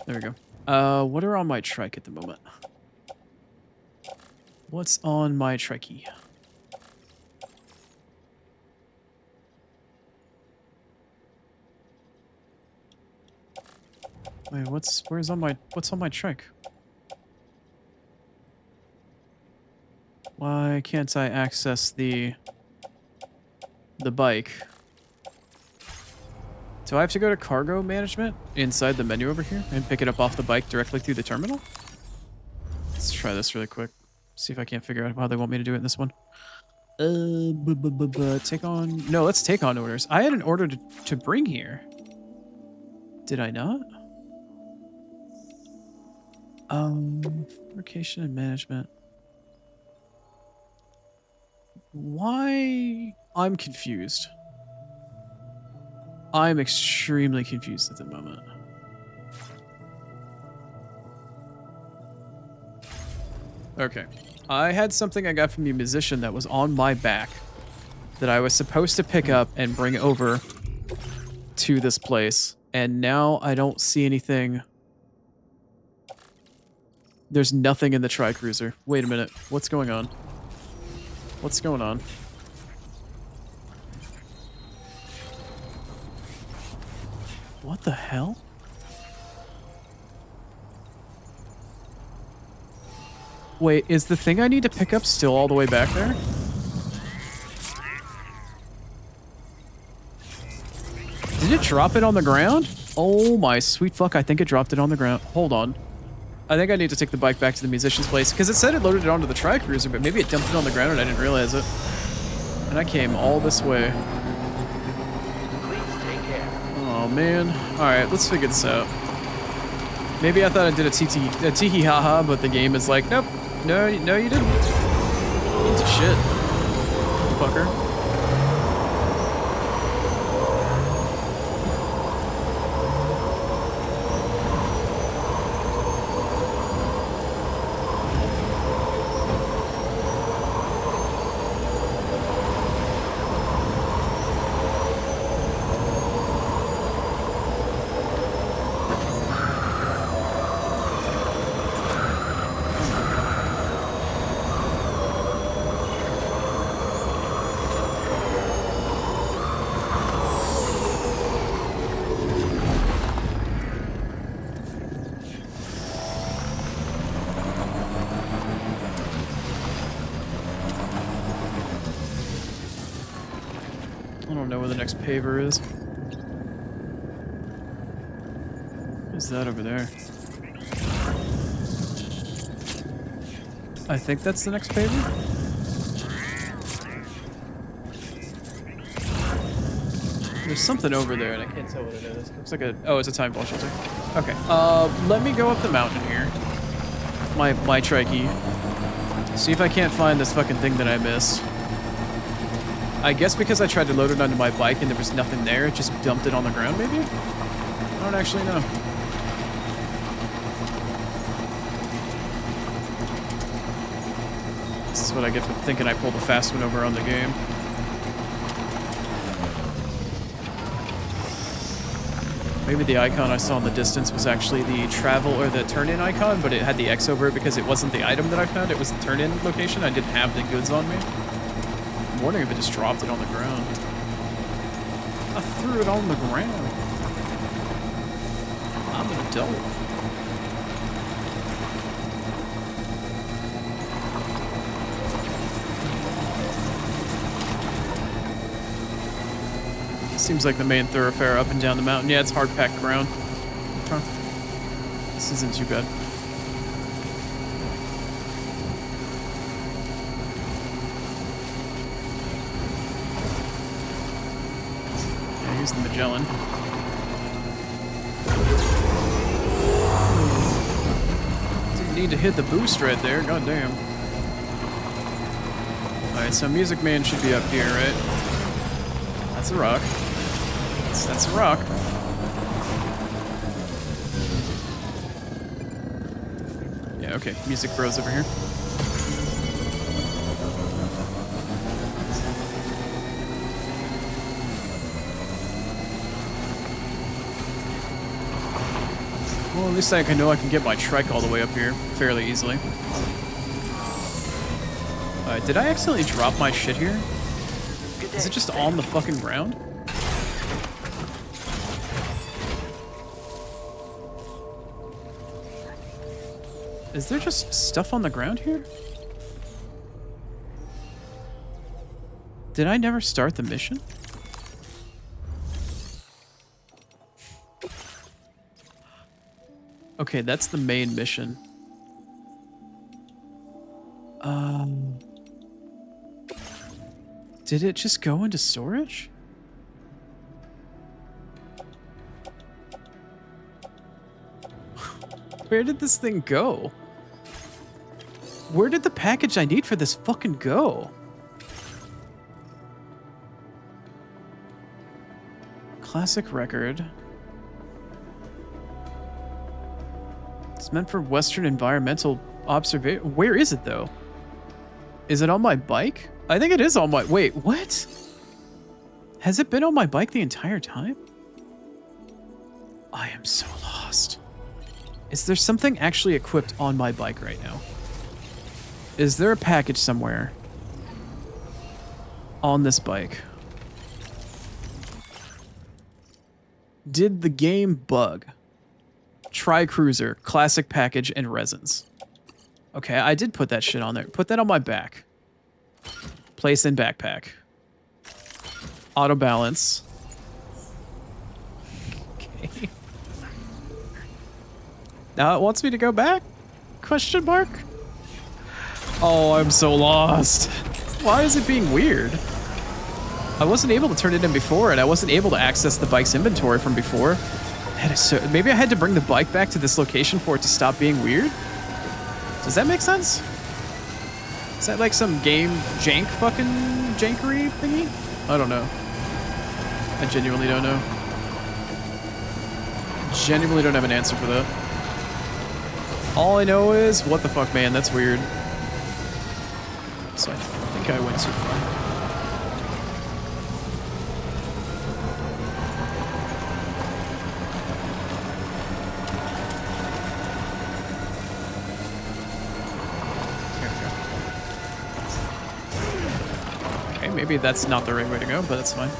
There we go. What are on my trike at the moment? What's on my trikey? Wait, what's on my trike? Why can't I access the bike? Do I have to go to cargo management inside the menu over here and pick it up off the bike directly through the terminal? Let's try this really quick. See if I can't figure out how they want me to do it in this one. Take on... No, let's take on orders. I had an order to bring here. Did I not? Fabrication and management. Why? I'm confused. I'm extremely confused at the moment. Okay. I had something I got from the musician that was on my back that I was supposed to pick up and bring over to this place. And now I don't see anything. There's nothing in the tri-cruiser. Wait a minute. What's going on? What's going on? What the hell? Wait, is the thing I need to pick up still all the way back there? Did it drop it on the ground? Oh my sweet fuck, I think it dropped it on the ground. Hold on. I think I need to take the bike back to the musician's place, because it said it loaded it onto the tri-cruiser, but maybe it dumped it on the ground and I didn't realize it. And I came all this way. Please take care. Oh man. Alright, let's figure this out. Maybe I thought I did a tee haha, but the game is like, nope. No, you didn't. Piece of shit. Fucker. don't know where the next paver is. What's that over there? I think that's the next paver. There's something over there, and I can't tell what it is. Looks like a... Oh, it's a time vault shelter. Okay. Let me go up the mountain here. My trikey. See if I can't find this fucking thing that I missed. I guess because I tried to load it onto my bike and there was nothing there, it just dumped it on the ground, maybe? I don't actually know. This is what I get for thinking I pulled a fast one over on the game. Maybe the icon I saw in the distance was actually the travel or the turn-in icon, but it had the X over it because it wasn't the item that I found. It was the turn-in location. I didn't have the goods on me. I'm wondering if it just dropped it on the ground. I threw it on the ground. I'm an adult. Seems like the main thoroughfare up and down the mountain. Yeah, it's hard-packed ground. Huh. This isn't too bad. Yeah, here's the Magellan. Didn't need to hit the boost right there. God damn. Alright, so Music Man should be up here, right? That's a rock. That's a rock. Yeah, okay. Music Bros over here. Well, at least I know I can get my trike all the way up here fairly easily. Alright, did I accidentally drop my shit here? Is it just on the fucking ground? Is there just stuff on the ground here? Did I never start the mission? Okay, that's the main mission. Did it just go into storage? Where did this thing go? Where did the package I need for this fucking go? Classic record. It's meant for Western environmental observation. Where is it though? Is it on my bike? I think it is on my... Wait, what? Has it been on my bike the entire time? I am so lost. Is there something actually equipped on my bike right now? Is there a package somewhere on this bike? Did the game bug? Try cruiser, classic package, and resins. Okay, I did put that shit on there. Put that on my back. Place in backpack. Auto balance. Okay. Now it wants me to go back? Question mark? Oh, I'm so lost. Why is it being weird? I wasn't able to turn it in before, and I wasn't able to access the bike's inventory from before. That is so... Maybe I had to bring the bike back to this location for it to stop being weird? Does that make sense? Is that like some game jank fucking jankery thingy? I don't know. I genuinely don't know. Genuinely don't have an answer for that. All I know is, what the fuck, man, that's weird. So I think I went too far. Here we go. Okay, maybe that's not the right way to go, but that's fine.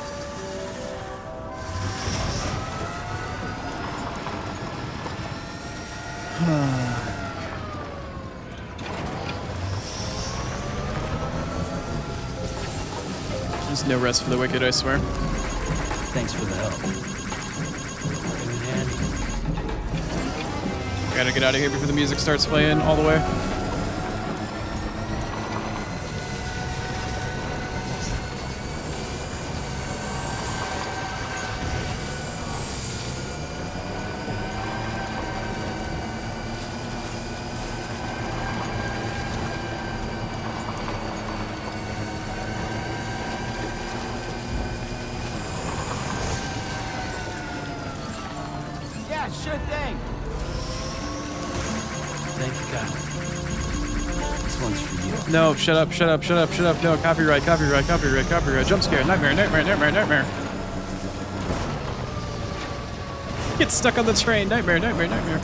There's no rest for the wicked, I swear. Thanks for the help. Came in handy. Gotta get out of here before the music starts playing all the way. Yeah, sure thing. Thank you, God. This one's for you. No, shut up, shut up, shut up, shut up. No, copyright, copyright, copyright, copyright. Jump scare, nightmare, nightmare, nightmare, nightmare. Get stuck on the train, nightmare, nightmare, nightmare.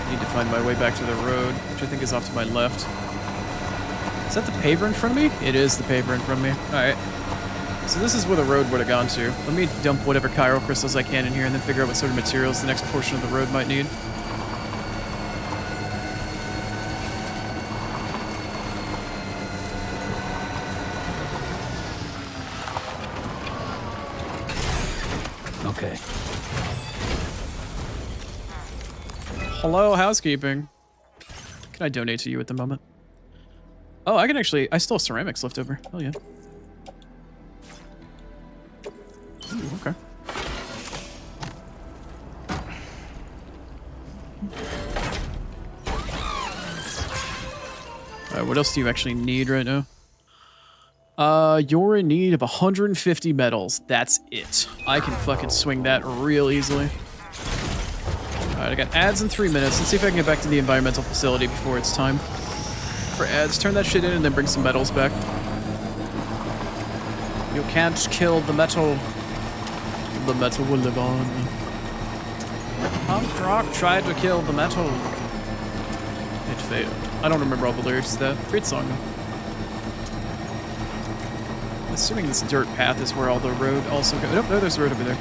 Need to find my way back to the road, which I think is off to my left. Is that the paver in front of me? It is the paver in front of me. Alright. So this is where the road would have gone to. Let me dump whatever chiral crystals I can in here and then figure out what sort of materials the next portion of the road might need. Okay. Hello, housekeeping. Can I donate to you at the moment? Oh, I can actually... I still have ceramics left over. Oh, yeah. Ooh, okay. Alright, what else do you actually need right now? You're in need of 150 metals. That's it. I can fucking swing that real easily. Alright, I got ads in 3 minutes. Let's see if I can get back to the environmental facility before it's time for ads. Turn that shit in and then bring some metals back. You can't kill the metal. The metal will live on. Punk rock tried to kill the metal. It failed. I don't remember all the lyrics to that. Great song though. I'm assuming this dirt path is where all the road also goes. Nope, no, there's a road over there.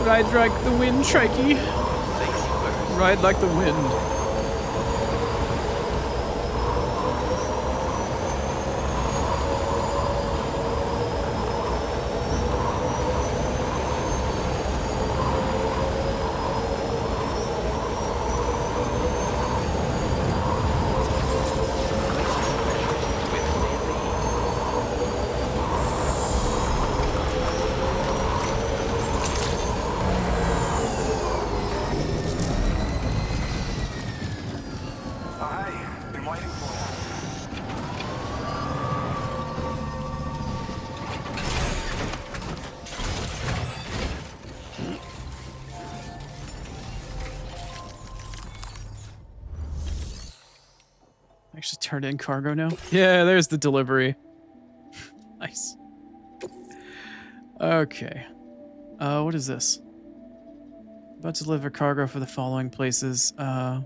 Ride like the wind, Shrikey. Ride like the wind. Actually turn in cargo now. Yeah, there's the delivery. Nice. Okay. What is this? About to deliver cargo for the following places. And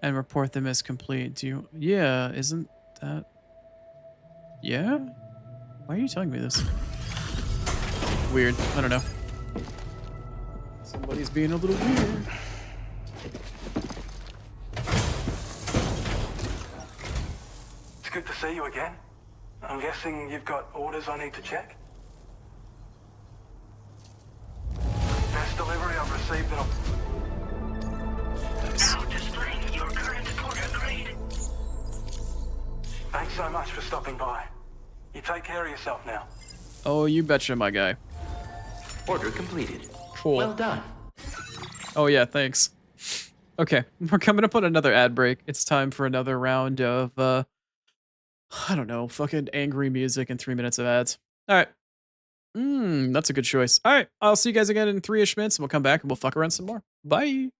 report them as complete. Do you... Yeah, isn't that... Yeah? Why are you telling me this? Weird. I don't know. Somebody's being a little weird. It's good to see you again. I'm guessing you've got orders I need to check? Best delivery I've received in a... Now displaying your current order grade. Thanks so much for stopping by. You take care of yourself now. Oh, you betcha, my guy. Order completed. Cool. Well done. Oh yeah, thanks. Okay, we're coming up on another ad break. It's time for another round of, I don't know, fucking angry music and 3 minutes of ads. All right. That's a good choice. All right, I'll see you guys again in 3-ish minutes, and we'll come back and we'll fuck around some more. Bye.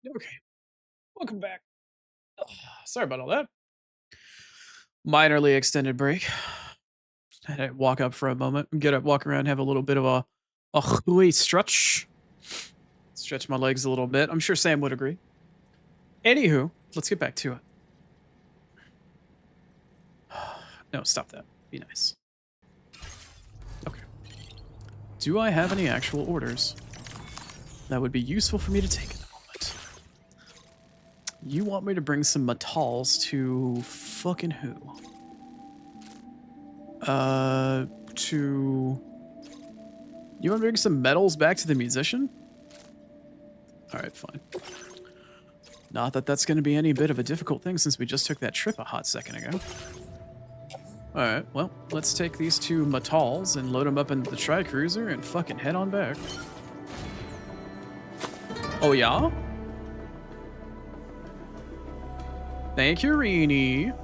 Okay, welcome back. Ugh, sorry about all that. Minorly extended break. Had to walk up for a moment, get up, walk around, have a little bit of a stretch. Stretch my legs a little bit. I'm sure Sam would agree. Anywho, let's get back to it. No, stop that. Be nice. Okay. Do I have any actual orders that would be useful for me to take in a moment? You want me to bring some metals to fucking who? To... You want to bring some metals back to the musician? Alright, fine. Not that that's going to be any bit of a difficult thing since we just took that trip a hot second ago. Alright, well, let's take these two metals and load them up into the tri-cruiser and fucking head on back. Oh, yeah? Thank you, Rini.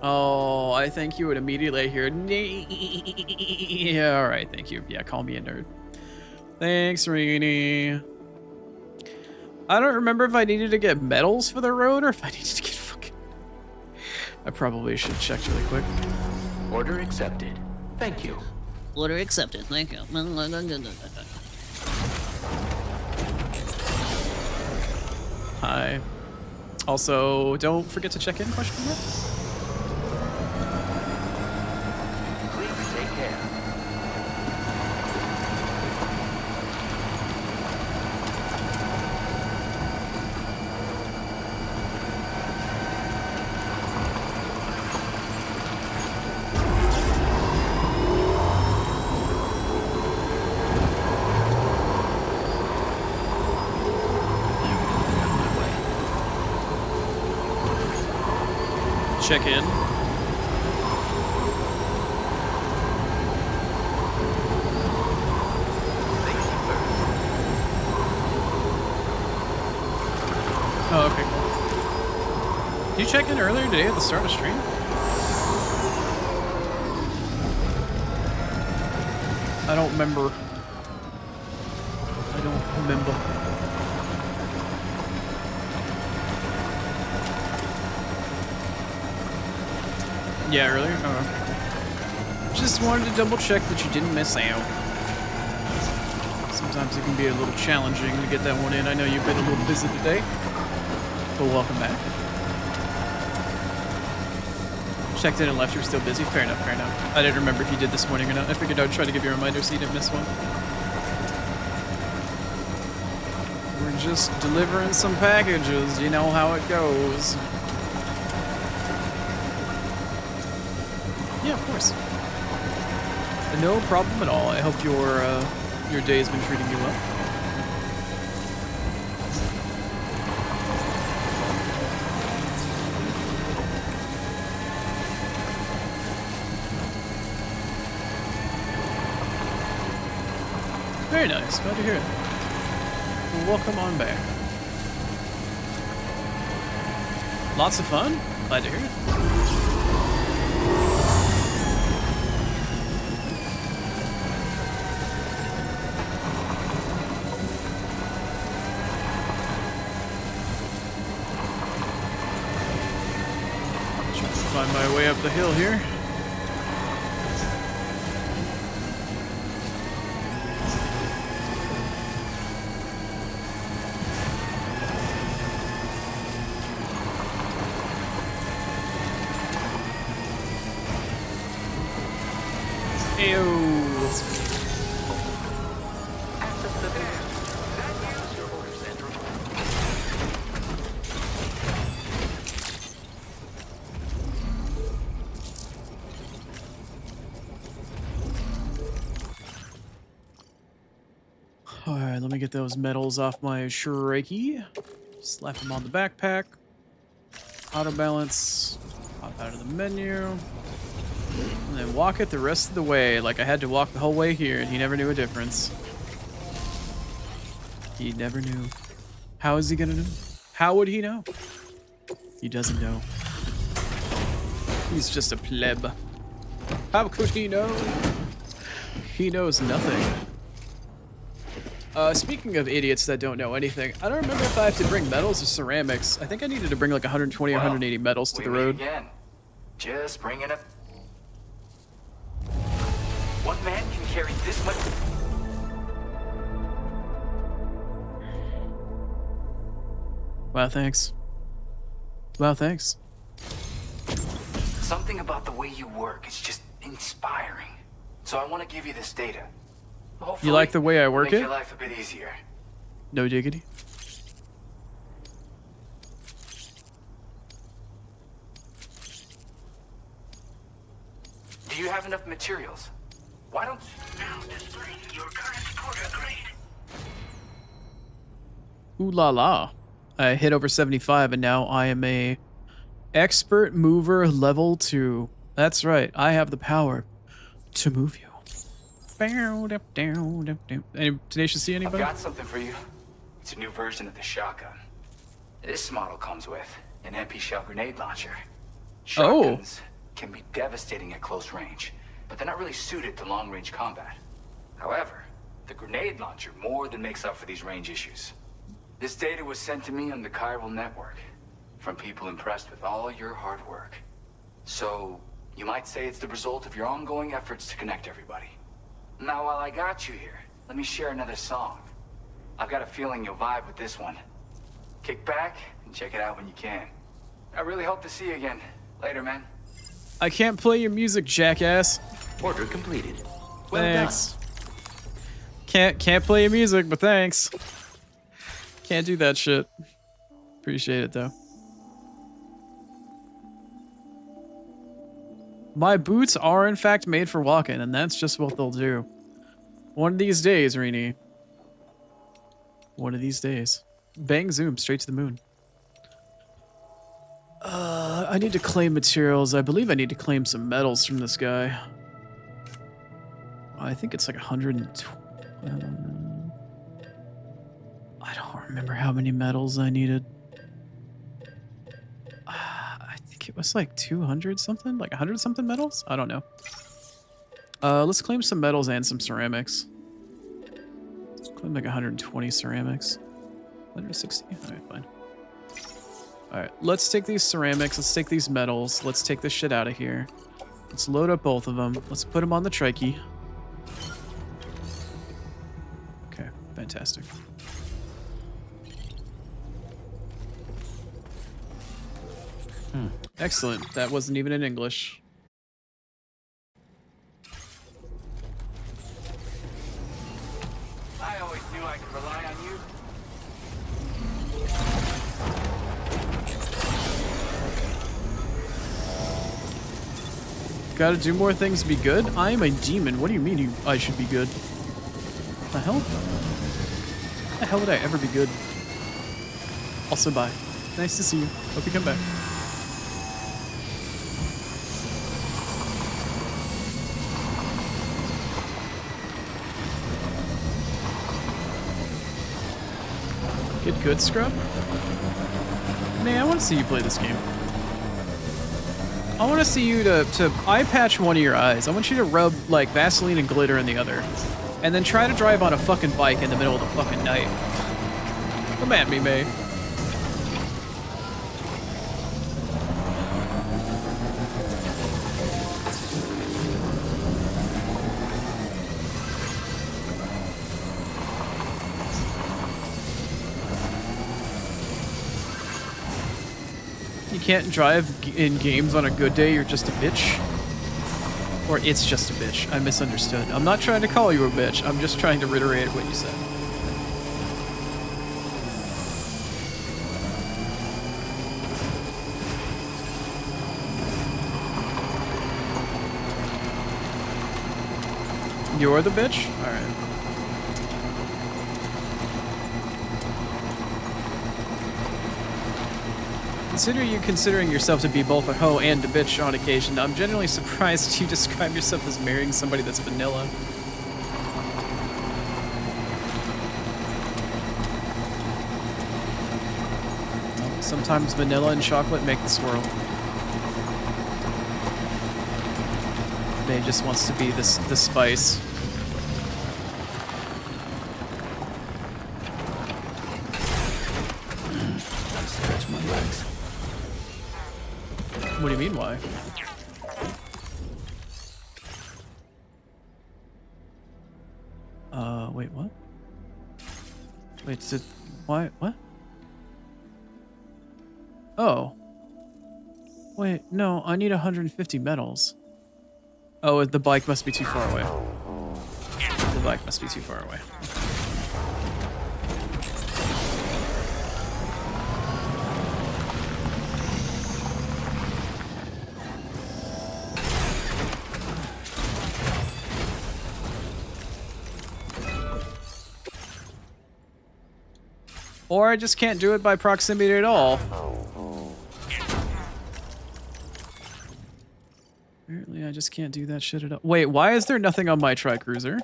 Oh, I think you would immediately hear, yeah, alright, thank you. Yeah, call me a nerd. Thanks, Rini. I don't remember if I needed to get medals for the road or if I needed to get fucking... I probably should check really quick. Order accepted. Thank you. Order accepted. Thank you. Hi. Also, don't forget to check in, question mark? Please take care. Check in. Oh, okay, cool. Did you check in earlier today at the start of stream? I don't remember. I don't remember. Yeah, earlier? Oh, okay. Just wanted to double check that you didn't miss out. Sometimes it can be a little challenging to get that one in. I know you've been a little busy today, but welcome back. Checked in and left, you were still busy? Fair enough, fair enough. I didn't remember if you did this morning or not. I figured I'd try to give you a reminder so you didn't miss one. We're just delivering some packages, you know how it goes. Yeah, of course. No problem at all. I hope your day has been treating you well. Very nice. Glad to hear it. Well, welcome on back. Lots of fun? Glad to hear it. Find my way up the hill here. Ew. Alright, let me get those medals off my Shrikey. Slap them on the backpack. Auto balance. Pop out of the menu. And then walk it the rest of the way like I had to walk the whole way here and he never knew a difference. He never knew. How is he gonna know? How would he know? He doesn't know. He's just a pleb. How could he know? He knows nothing. Speaking of idiots that don't know anything, I don't remember if I have to bring metals or ceramics. I think I needed to bring like 120 or 180 metals to we the meet road. again. Just bringing up. One man can carry this much. Wow, thanks. Wow, thanks. Something about the way you work is just inspiring. So I want to give you this data. Hopefully, You like the way I work make it? your life a bit easier. No diggity. Do you have enough materials? Why don't Now displaying your current porter grade. Ooh la la. I hit over 75 and now I am a expert mover level 2. That's right. I have the power to move you. Any Tenacious C, I've anybody? got something for you. It's a new version of the shotgun. This model comes with an MP shell grenade launcher. Shotguns can be devastating at close range, but they're not really suited to long-range combat. However, the grenade launcher more than makes up for these range issues. This data was sent to me on the chiral network from people impressed with all your hard work. So, you might say it's the result of your ongoing efforts to connect everybody. Now, while I got you here, let me share another song. I've got a feeling you'll vibe with this one. Kick back and check it out when you can. I really hope to see you again. Later, man. I can't play your music, jackass. Order completed. Well Thanks. Can't play your music, but thanks. Can't do that shit. Appreciate it though. My boots are in fact made for walking, and that's just what they'll do. One of these days, Rini. One of these days. Bang zoom straight to the moon. I need to claim materials. I believe I need to claim some metals from this guy. I think it's like 120. I don't remember how many metals I needed. I think it was like 200 something, like 100 something metals. I don't know. Let's claim some metals and some ceramics. Let's claim like 120 ceramics. 160. All right, fine. All right, let's take these ceramics. Let's take these metals. Let's take this shit out of here. Let's load up both of them. Let's put them on the trike. Okay, fantastic. Excellent. That wasn't even in English. I always knew I could rely on you. Gotta do more things to be good? I am a demon. What do you mean I should be good? The hell? How the hell would I ever be good? Also, bye. Nice to see you. Hope you come back. Get good, scrub? Man, I want to see you play this game. I want to see you to eye patch one of your eyes. I want you to rub like Vaseline and glitter in the other. And then try to drive on a fucking bike in the middle of the fucking night. Come at me, May. You can't drive in games on a good day, you're just a bitch. Or it's just a bitch. I misunderstood. I'm not trying to call you a bitch. I'm just trying to reiterate what you said. You're the bitch? Alright. Considering yourself to be both a hoe and a bitch on occasion, I'm genuinely surprised you describe yourself as marrying somebody that's vanilla. Sometimes vanilla and chocolate make the swirl. May just wants to be the spice. What do you mean, why? Wait, what? Wait, why? What? Oh. Wait, no, I need 150 medals. Oh, the bike must be too far away. The bike must be too far away. Or I just can't do it by proximity at all. Apparently I just can't do that shit at all. Wait, why is there nothing on my tri-cruiser?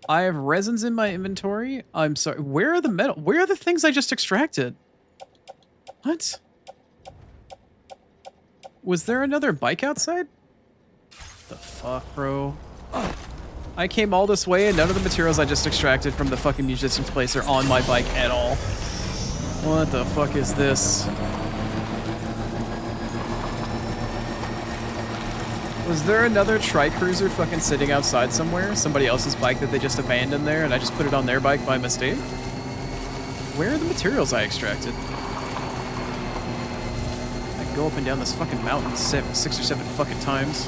I have resins in my inventory. I'm sorry. Where are the metal? Where are the things I just extracted? What? Was there another bike outside? The fuck, bro? I came all this way and none of the materials I just extracted from the fucking musician's place are on my bike at all. What the fuck is this? Was there another tri-cruiser fucking sitting outside somewhere? Somebody else's bike that they just abandoned there and I just put it on their bike by mistake? Where are the materials I extracted? I go up and down this fucking mountain 6 or 7 fucking times.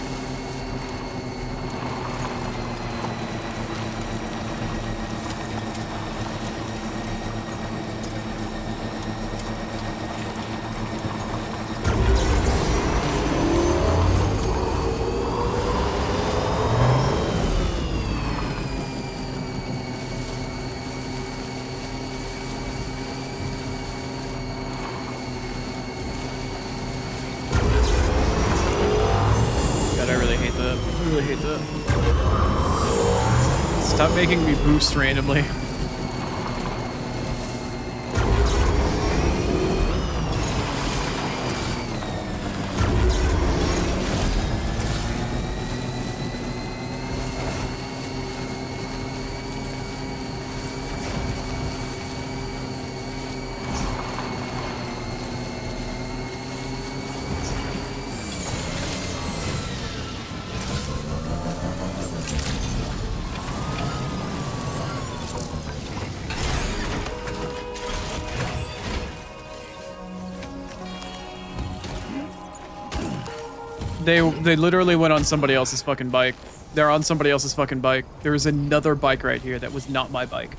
Stop making me boost randomly. They literally went on somebody else's fucking bike. They're on somebody else's fucking bike. There was another bike right here that was not my bike.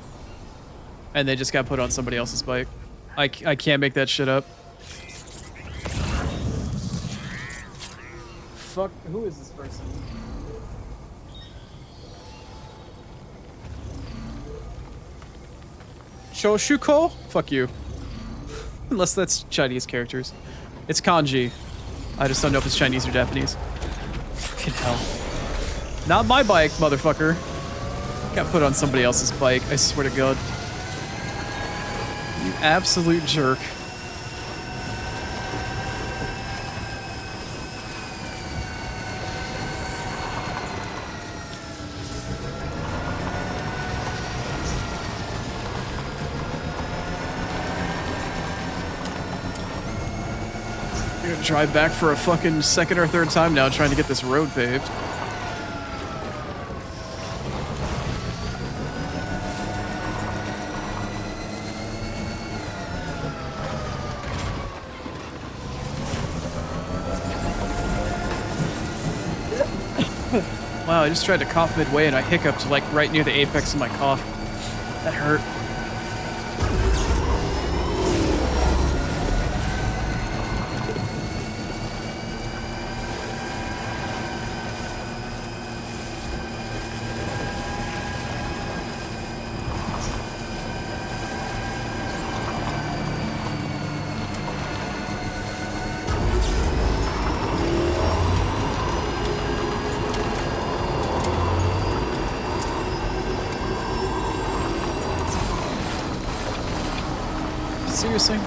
And they just got put on somebody else's bike. I can't make that shit up. Fuck, who is this person? Choshuko? Fuck you. Unless that's Chinese characters. It's kanji. I just don't know if it's Chinese or Japanese. Fucking hell. Not my bike, motherfucker. Got put on somebody else's bike, I swear to God. You absolute jerk. Drive back for a fucking second or third time now trying to get this road paved. Wow, I just tried to cough midway and I hiccuped like right near the apex of my cough. That hurt. Seriously?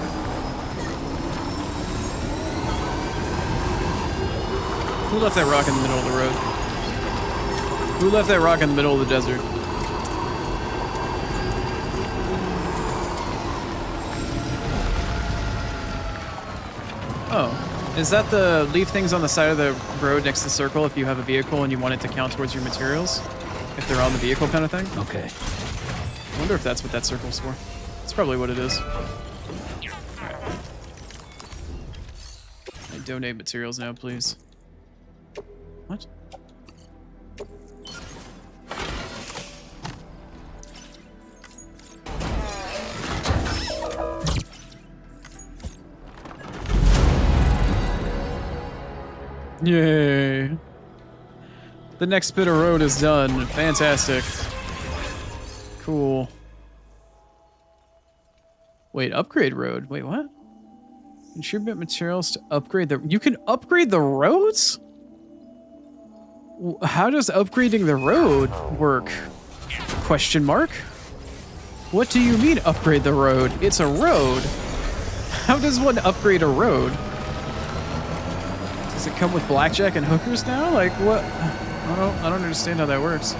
Who left that rock in the middle of the road? Who left that rock in the middle of the desert? Oh. Is that the leave things on the side of the road next to the circle if you have a vehicle and you want it to count towards your materials? If they're on the vehicle kind of thing? Okay. I wonder if that's what that circle's for. That's probably what it is. I donate materials now, please. What? Yay. The next bit of road is done. Fantastic. Cool. Wait, upgrade road. Wait, what? Contribute materials to upgrade the... You can upgrade the roads? How does upgrading the road work? Question mark? What do you mean upgrade the road? It's a road. How does one upgrade a road? Does it come with blackjack and hookers now? Like what? I don't understand how that works.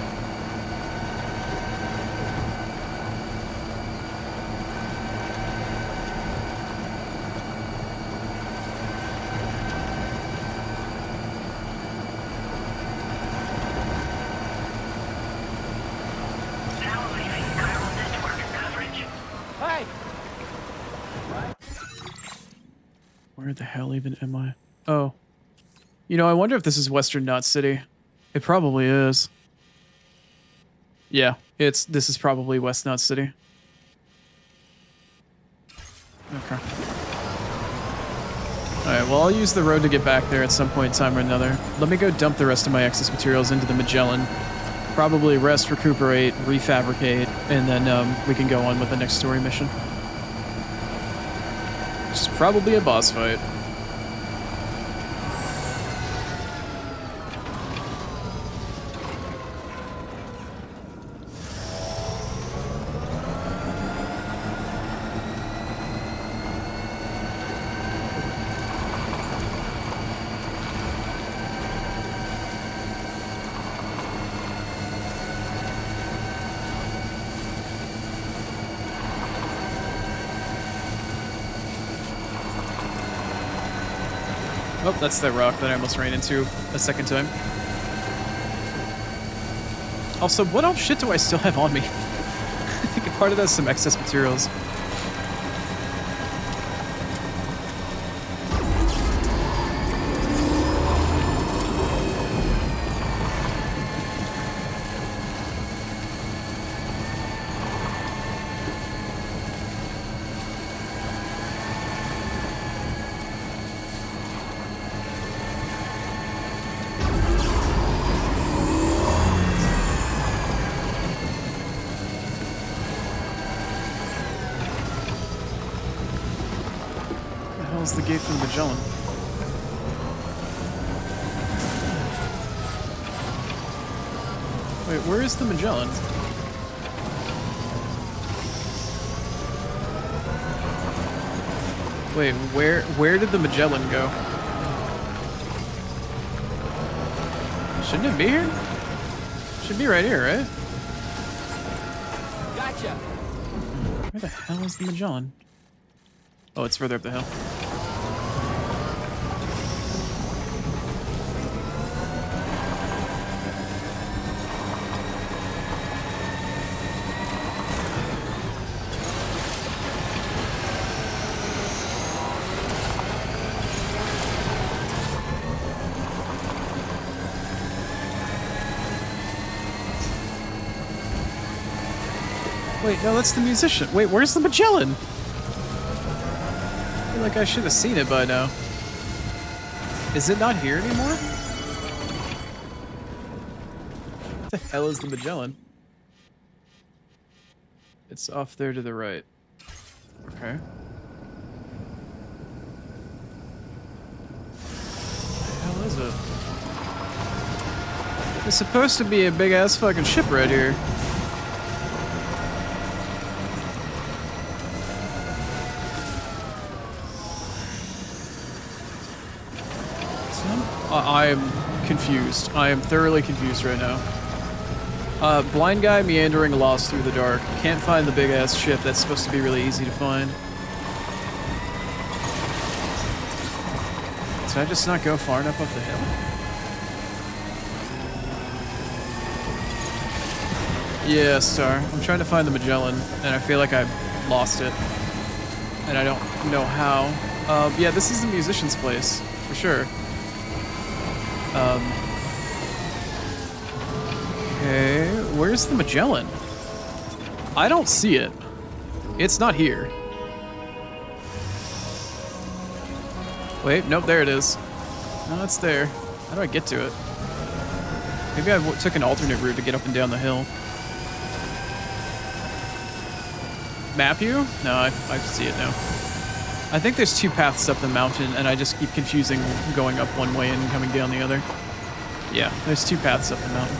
Now leaving chiral network coverage. Hey! Where the hell even am I? Oh. You know, I wonder if this is Western Knot City. It probably is. Yeah, this is probably West Knot City. Okay. Alright, well I'll use the road to get back there at some point in time or another. Let me go dump the rest of my excess materials into the Magellan. Probably rest, recuperate, refabricate, and then we can go on with the next story mission. Which is probably a boss fight. Oh, that's the rock that I almost ran into a second time. Also, what else shit do I still have on me? I think a part of that's some excess materials. The gate from Magellan. Wait, where is the Magellan? Wait, where did the Magellan go? Shouldn't it be here? Should be right here, right? Gotcha! Where the hell is the Magellan? Oh, it's further up the hill. Wait, no, that's the musician. Wait, where's the Magellan? I feel like I should have seen it by now. Is it not here anymore? What the hell is the Magellan? It's off there to the right. Okay. What the hell is it? It's supposed to be a big ass fucking ship right here. I'm confused. I am thoroughly confused right now. Blind guy meandering lost through the dark. Can't find the big ass ship that's supposed to be really easy to find. Should I just not go far enough up the hill? Yeah, Star. I'm trying to find the Magellan, and I feel like I've lost it. And I don't know how. Yeah, this is the musician's place, for sure. Okay, where's the Magellan? I don't see it. It's not here. Wait, nope, there it is. No, it's there. How do I get to it? Maybe I took an alternate route to get up and down the hill. Map you? No, I see it now. I think there's two paths up the mountain, and I just keep confusing going up one way and coming down the other. Yeah, there's two paths up the mountain.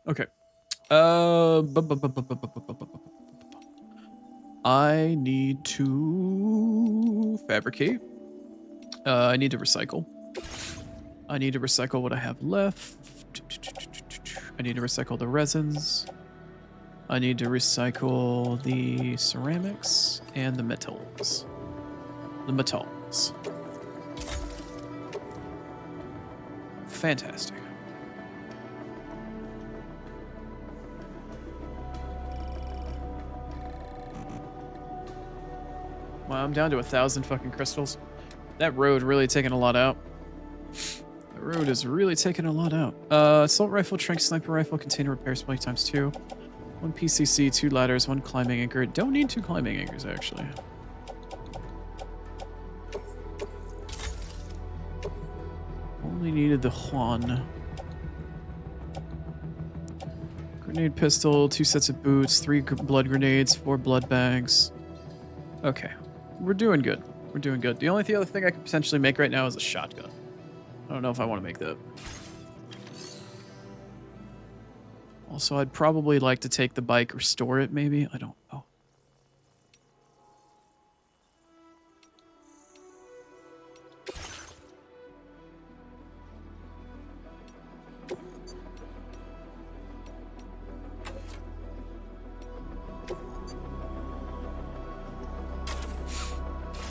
Okay. I need to fabricate. I need to recycle. I need to recycle what I have left. I need to recycle the resins. I need to recycle the ceramics and the metals. The metals. Fantastic. Wow, I'm down to 1,000 fucking crystals. That road really taking a lot out. The road is really taking a lot out. Assault rifle, trank sniper rifle, container repair spike ×2. 1 PCC, 2 ladders, 1 climbing anchor. Don't need 2 climbing anchors, actually. Only needed the Juan. Grenade pistol, 2 sets of boots, 3 blood grenades, 4 blood bags. Okay. We're doing good. We're doing good. The only other thing I could potentially make right now is a shotgun. I don't know if I want to make that. Also, I'd probably like to take the bike, restore it maybe. I don't know.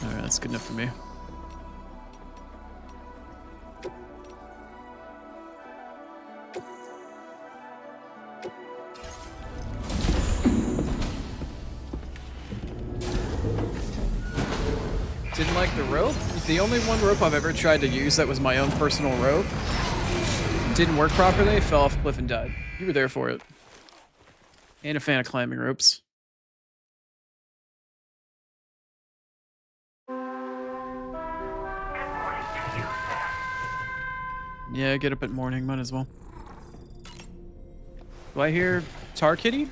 Alright, that's good enough for me. Didn't like the rope. The only one rope I've ever tried to use that was my own personal rope. Didn't work properly, fell off a cliff and died. You were there for it. Ain't a fan of climbing ropes. Yeah, get up at morning, might as well. Do I hear Tar Kitty? I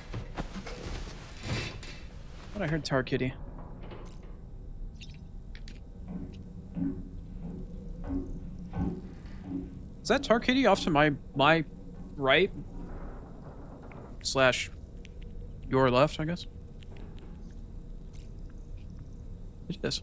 thought I heard Tar Kitty. Is that Tar Kitty off to my right? / your left, I guess? It is.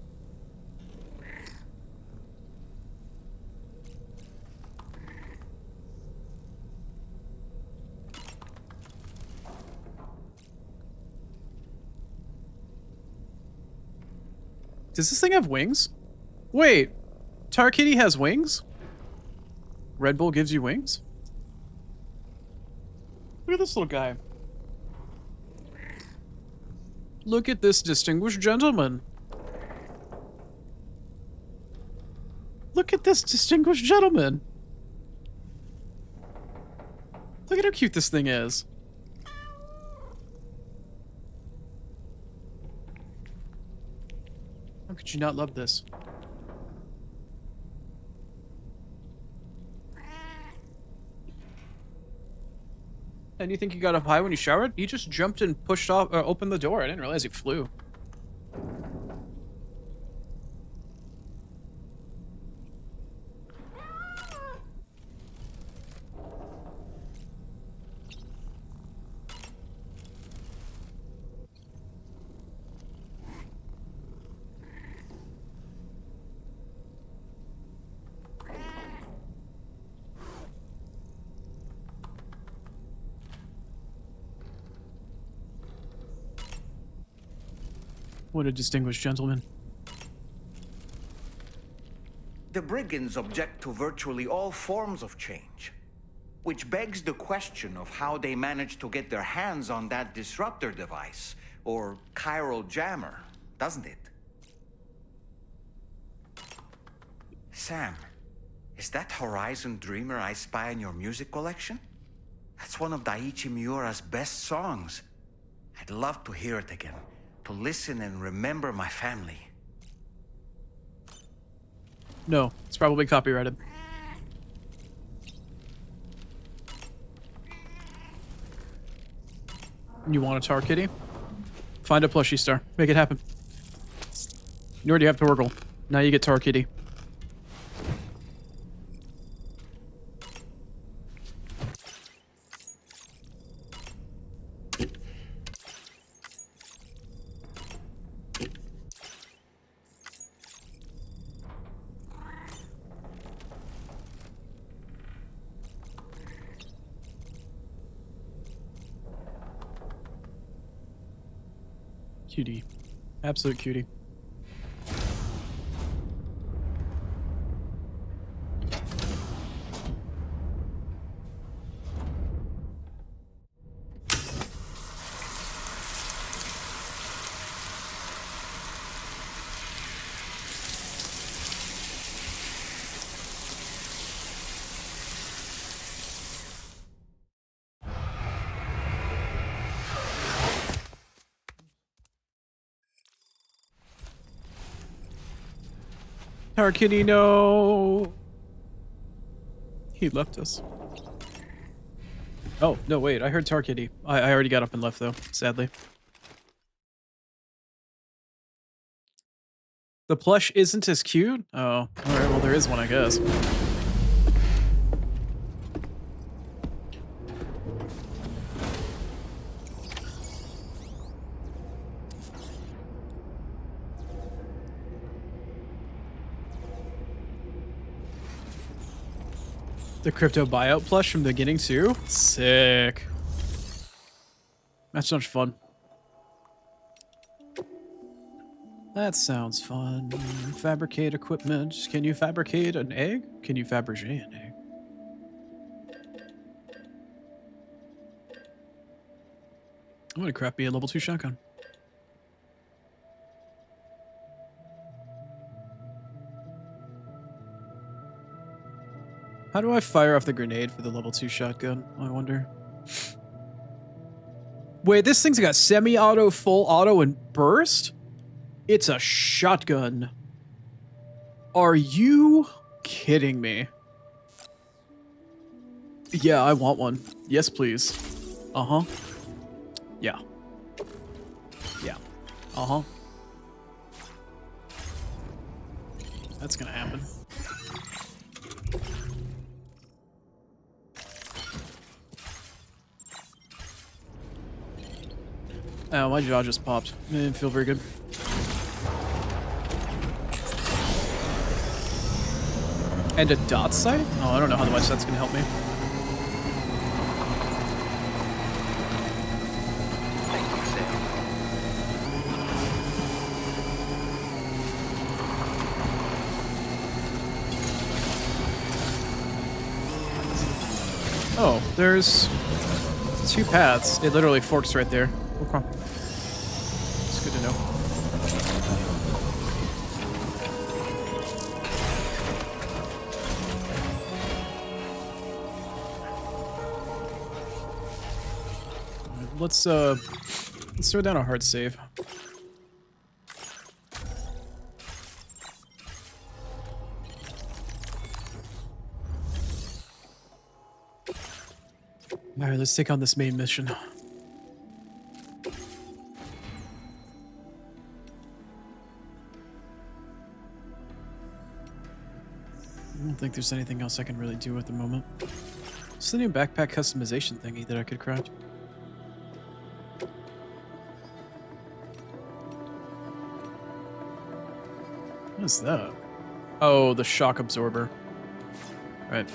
Does this thing have wings? Wait, Tar Kitty has wings? Red Bull gives you wings? Look at this little guy. Look at this distinguished gentleman. Look at this distinguished gentleman. Look at how cute this thing is. How could you not love this? And you think he got up high when he showered? He just jumped and pushed off, opened the door. I didn't realize he flew. What a distinguished gentleman. The brigands object to virtually all forms of change, which begs the question of how they managed to get their hands on that disruptor device, or chiral jammer, doesn't it? Sam, is that Horizon Dreamer I spy in your music collection? That's one of Daiichi Miura's best songs. I'd love to hear it again, to listen and remember my family. No, it's probably copyrighted. You want a Tar Kitty? Find a plushie star. Make it happen. You already have Torgal. Now you get Tar Kitty. Cutie. Absolute cutie. Tar Kitty, no! He left us. Oh, no, wait. I heard Tar Kitty. I already got up and left, though, sadly. The plush isn't as cute? Oh, alright, well, there is one, I guess. The crypto buyout plush from the beginning too? Sick. That's so much fun. That sounds fun. Fabricate equipment. Can you fabricate an egg? Can you fabricate an egg? I'm gonna craft me a level 2 shotgun. How do I fire off the grenade for the level 2 shotgun? I wonder. Wait, this thing's got semi-auto, full auto, and burst? It's a shotgun. Are you kidding me? Yeah, I want one. Yes, please. Uh-huh. Yeah. Yeah. Uh-huh. That's gonna happen. Oh, my jaw just popped. It didn't feel very good. And a dot sight? Oh, I don't know how much that's gonna help me. Thank you, Sam. Oh, there's 2 paths. It literally forks right there. Okay. It's good to know. Let's throw down a hard save. Alright, let's take on this main mission. I don't think there's anything else I can really do at the moment. What's the new backpack customization thingy that I could craft? What is that? Oh, the shock absorber. Right.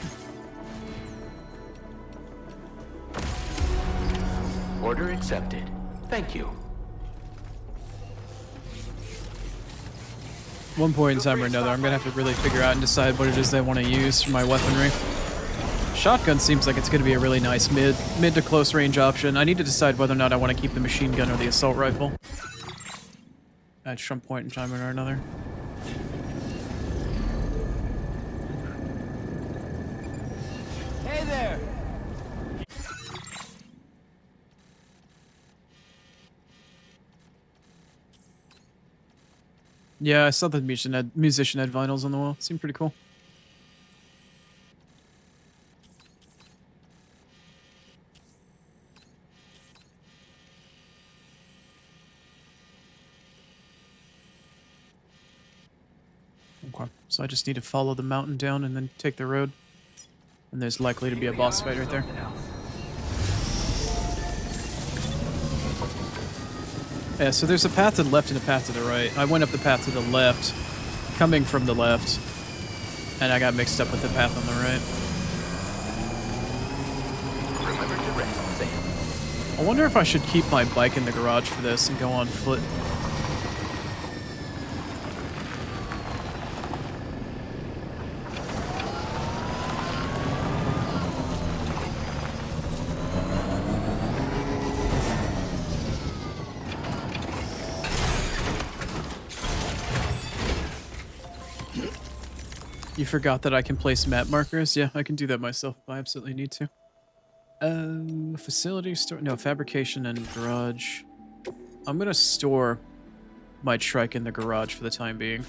Order accepted. Thank you. One point in time or another, I'm gonna have to really figure out and decide what it is I want to use for my weaponry. Shotgun seems like it's gonna be a really nice mid to close range option. I need to decide whether or not I want to keep the machine gun or the assault rifle. At some point in time or another. Hey there! Yeah, I saw the musician had vinyls on the wall. Seemed pretty cool. Okay, so I just need to follow the mountain down and then take the road. And there's likely to be a boss fight right there. Yeah, so there's a path to the left and a path to the right. I went up the path to the left, coming from the left, and I got mixed up with the path on the right. Remember to rest, Sam. I wonder if I should keep my bike in the garage for this and go on foot. You forgot that I can place map markers? Yeah, I can do that myself if I absolutely need to. Facility store, no, fabrication and garage. I'm gonna store my trike in the garage for the time being.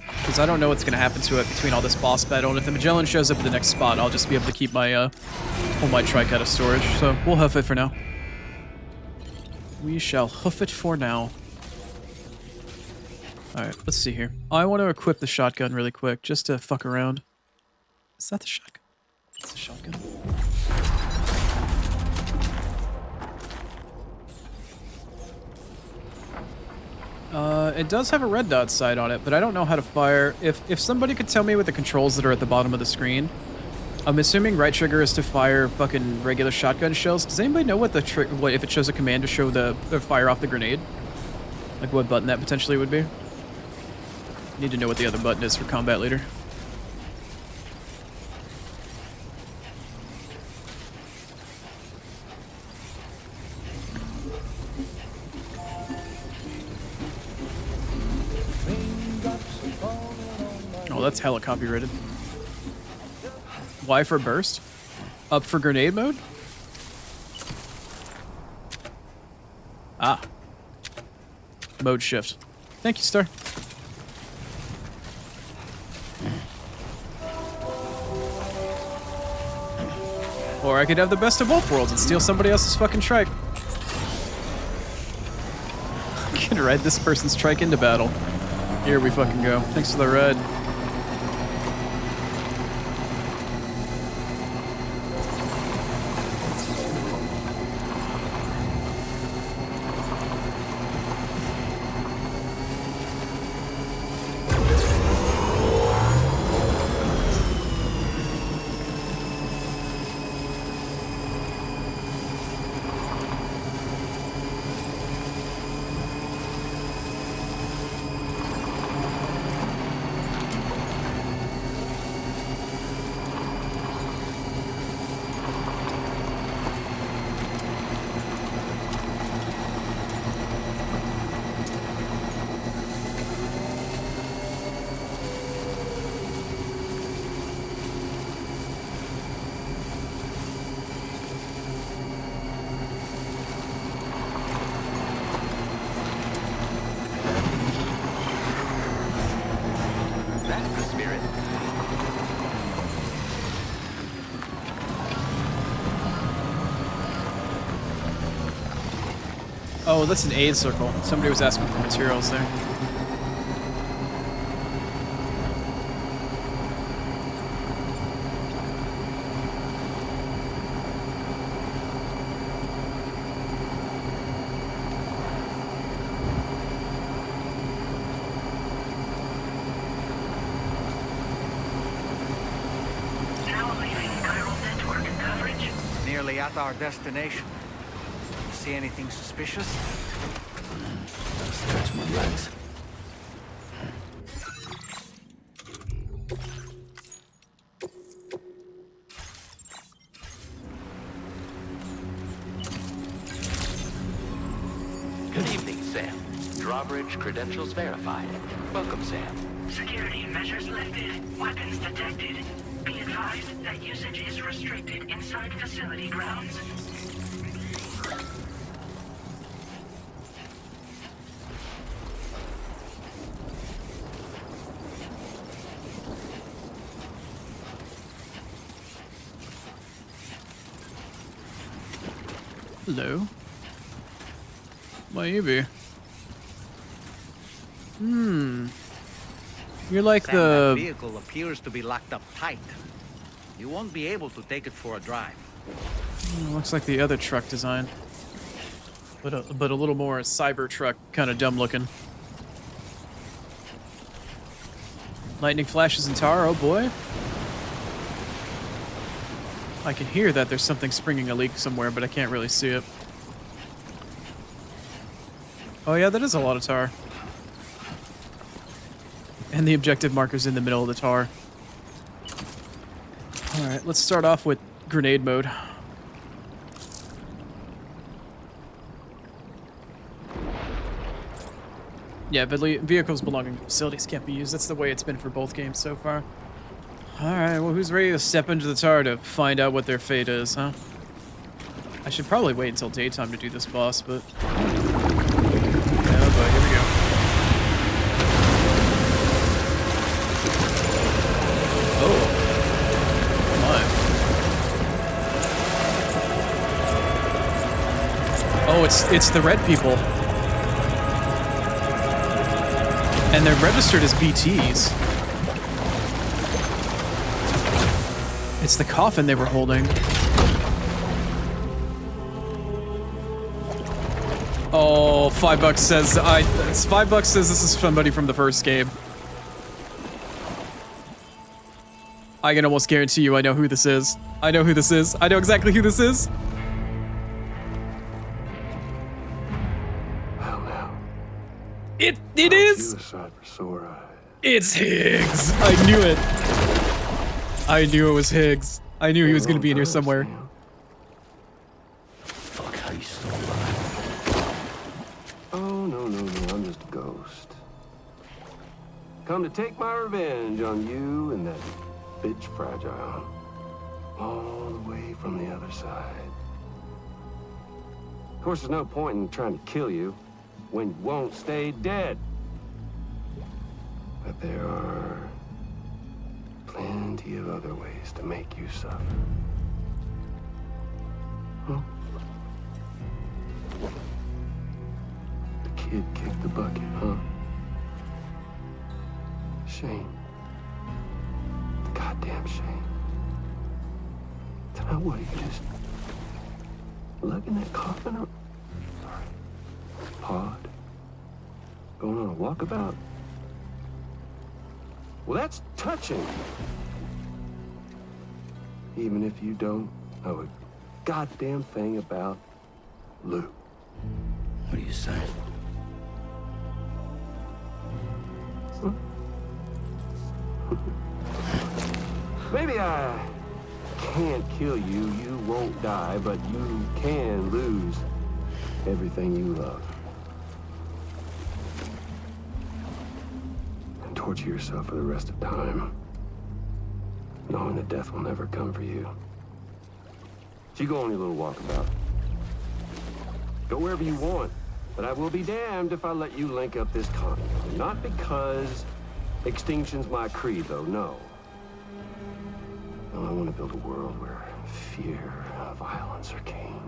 Because I don't know what's gonna happen to it between all this boss battle, and if the Magellan shows up at the next spot, I'll just be able to keep my, pull my trike out of storage. So, we'll hoof it for now. We shall hoof it for now. Alright, let's see here. I want to equip the shotgun really quick, just to fuck around. Is that the shotgun? It's the shotgun. It does have a red dot sight on it, but I don't know how to fire. If somebody could tell me with the controls that are at the bottom of the screen, I'm assuming right trigger is to fire fucking regular shotgun shells. Does anybody know what what if it shows a command to show the fire off the grenade? Like what button that potentially would be? Need to know what the other button is for combat leader. Oh, that's hella copyrighted. Y for burst? Up for grenade mode? Ah. Mode shift. Thank you, Star. Or I could have the best of both worlds and steal somebody else's fucking trike. I'm gonna ride this person's trike into battle. Here we fucking go. Thanks for the ride. That's the spirit. Oh, that's an aid circle. Somebody was asking for materials there. Now leaving chiral network coverage. Nearly at our destination. See anything suspicious? Stretch my legs. Drawbridge credentials verified. Welcome, Sam. Security measures lifted. Weapons detected. Be advised that usage is restricted inside facility grounds. Hello. Maybe. You're like Sam, that the... vehicle appears to be locked up tight. You won't be able to take it for a drive. Looks like the other truck design. But a little more Cybertruck, kind of dumb looking. Lightning flashes in tar, oh boy. I can hear that there's something springing a leak somewhere, but I can't really see it. Oh yeah, that is a lot of tar. And the objective marker's in the middle of the tar. Alright, let's start off with grenade mode. Yeah, but vehicles belonging to facilities can't be used. That's the way it's been for both games so far. Alright, well, who's ready to step into the tar to find out what their fate is, huh? I should probably wait until daytime to do this boss, but... Yeah, but here we go. Oh. My. Oh, it's the red people. And they're registered as BTs. It's the coffin they were holding. Oh, $5 says $5 says this is somebody from the first game. I can almost guarantee you I know who this is. I know who this is. I know exactly who this is. Well, now. It is. It's Higgs. I knew it. I knew it was Higgs. I knew he was going to be in here somewhere. Fuck, how you still alive? Oh, no, I'm just a ghost. Come to take my revenge on you and that bitch Fragile. All the way from the other side. Of course, there's no point in trying to kill you when you won't stay dead. But there are plenty of other ways to make you suffer. Huh? The kid kicked the bucket, huh? Shame. The goddamn shame. Then what, you just lugging that coffin up? Pod? Going on a walkabout? Well, that's touching. Even if you don't know a goddamn thing about Lou. What are you saying? Huh? Maybe I can't kill you, you won't die, but you can lose everything you love. And torture yourself for the rest of time, knowing that death will never come for you. So you go on your little walkabout. Go wherever you want, but I will be damned if I let you link up this continent. Not because extinction's my creed, though, no. No, I want to build a world where fear and violence are king.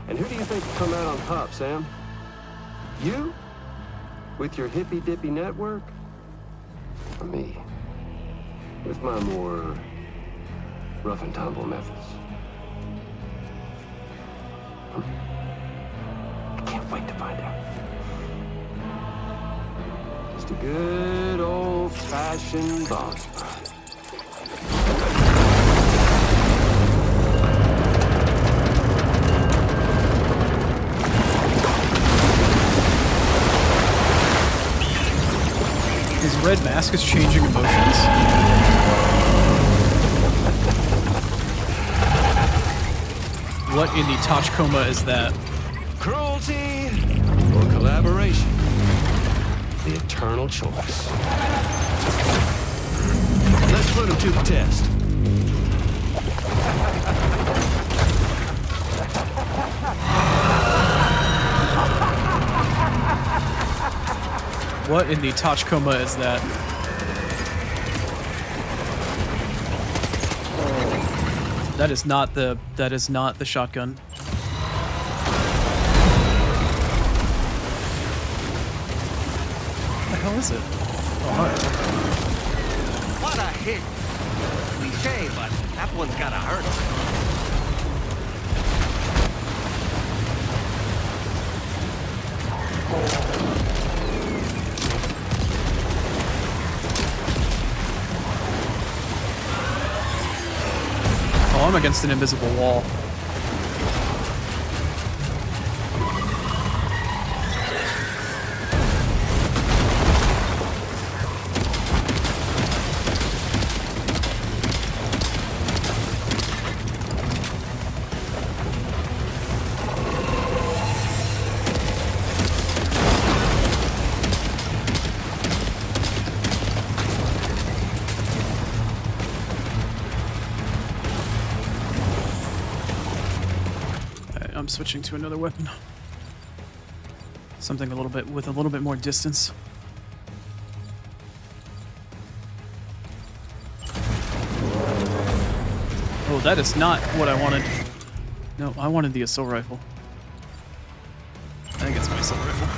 And who do you think will come out on top, Sam? You? With your hippy-dippy network? Or me? With my more rough and tumble methods? I can't wait to find out. Just a good old-fashioned boss fight. His red mask is changing emotions. What in the Tachkoma is that? CronoOni Collaboration. The eternal choice. Let's put him to the test. What in the Tachkoma is that? That is not the shotgun. What the hell is it? Oh, hi. What a hit! Cliche, but that one's gotta hurt. Oh, I'm against an invisible wall. I'm switching to another weapon. Something with a little bit more distance. Oh, that is not what I wanted. No, I wanted the assault rifle. I think it's my assault rifle.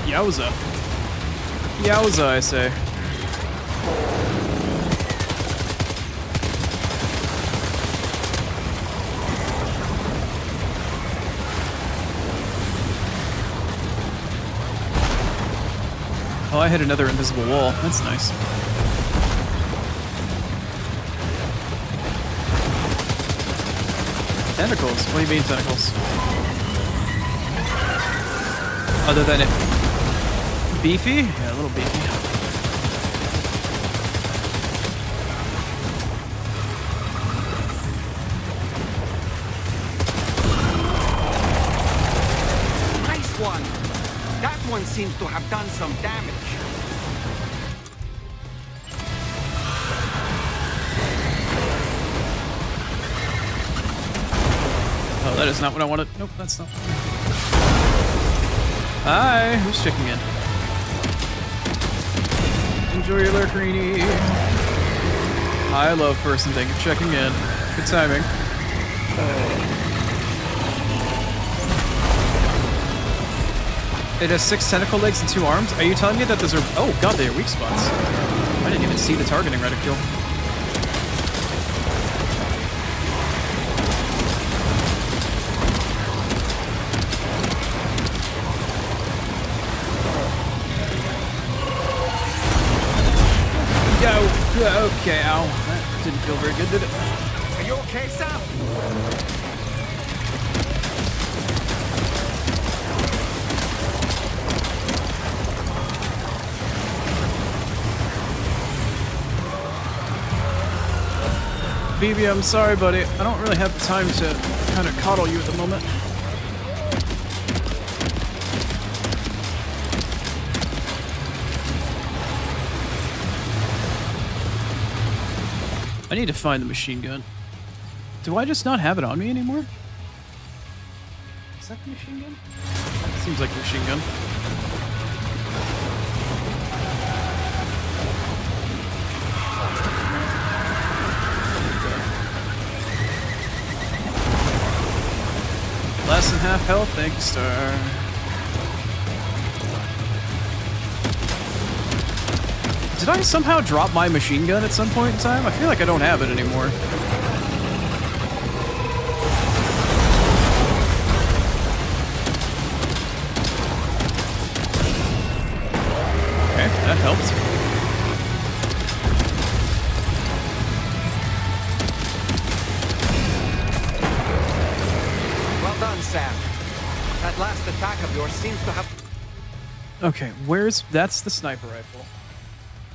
Yowza. Yowza, I say. Oh, I hit another invisible wall. That's nice. Tentacles? What do you mean tentacles? Other than it beefy? Yeah, a little beefy. Nice one! That one seems to have done some damage. Oh, that is not what I wanted. Nope, that's not. Hi, who's checking in? Enjoy your lurkerini. I love person. Thank you for checking in. Good timing. It has 6 tentacle legs and 2 arms. Are you telling me that those are... Oh god, they are weak spots. I didn't even see the targeting reticule. Okay, ow. That didn't feel very good, did it? Are you okay, Sam? BB, I'm sorry, buddy. I don't really have the time to kind of coddle you at the moment. I need to find the machine gun. Do I just not have it on me anymore? Is that the machine gun? Seems like the machine gun. Less than half health, thank you, Star. Did I somehow drop my machine gun at some point in time? I feel like I don't have it anymore. Okay, that helps. Well done, Sam. That last attack of yours seems to have... Okay, that's the sniper rifle.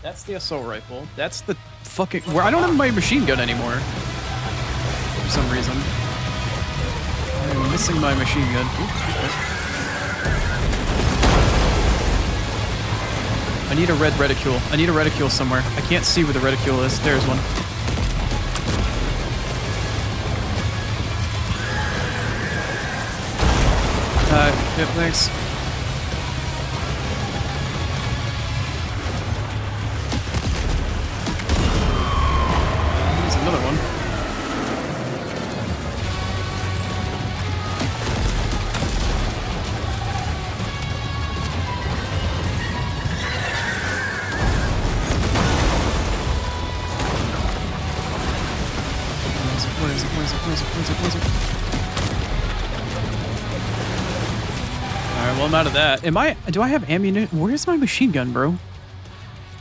That's the assault rifle. That's the fucking... I don't have my machine gun anymore. For some reason. I'm missing my machine gun. I need a red reticule. I need a reticule somewhere. I can't see where the reticule is. There's one. Yep, thanks. There's another one. Where is it? Alright, well, I'm out of that. Do I have ammunition? Where's my machine gun, bro?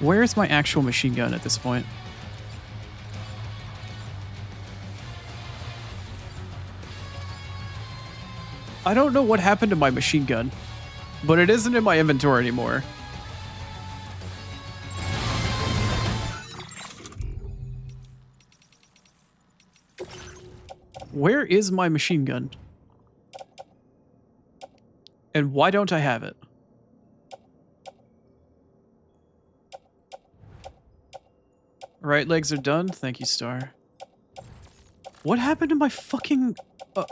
Where's my actual machine gun at this point? I don't know what happened to my machine gun, but it isn't in my inventory anymore. Where is my machine gun? And why don't I have it? Right legs are done. Thank you, Star. What happened to my fucking...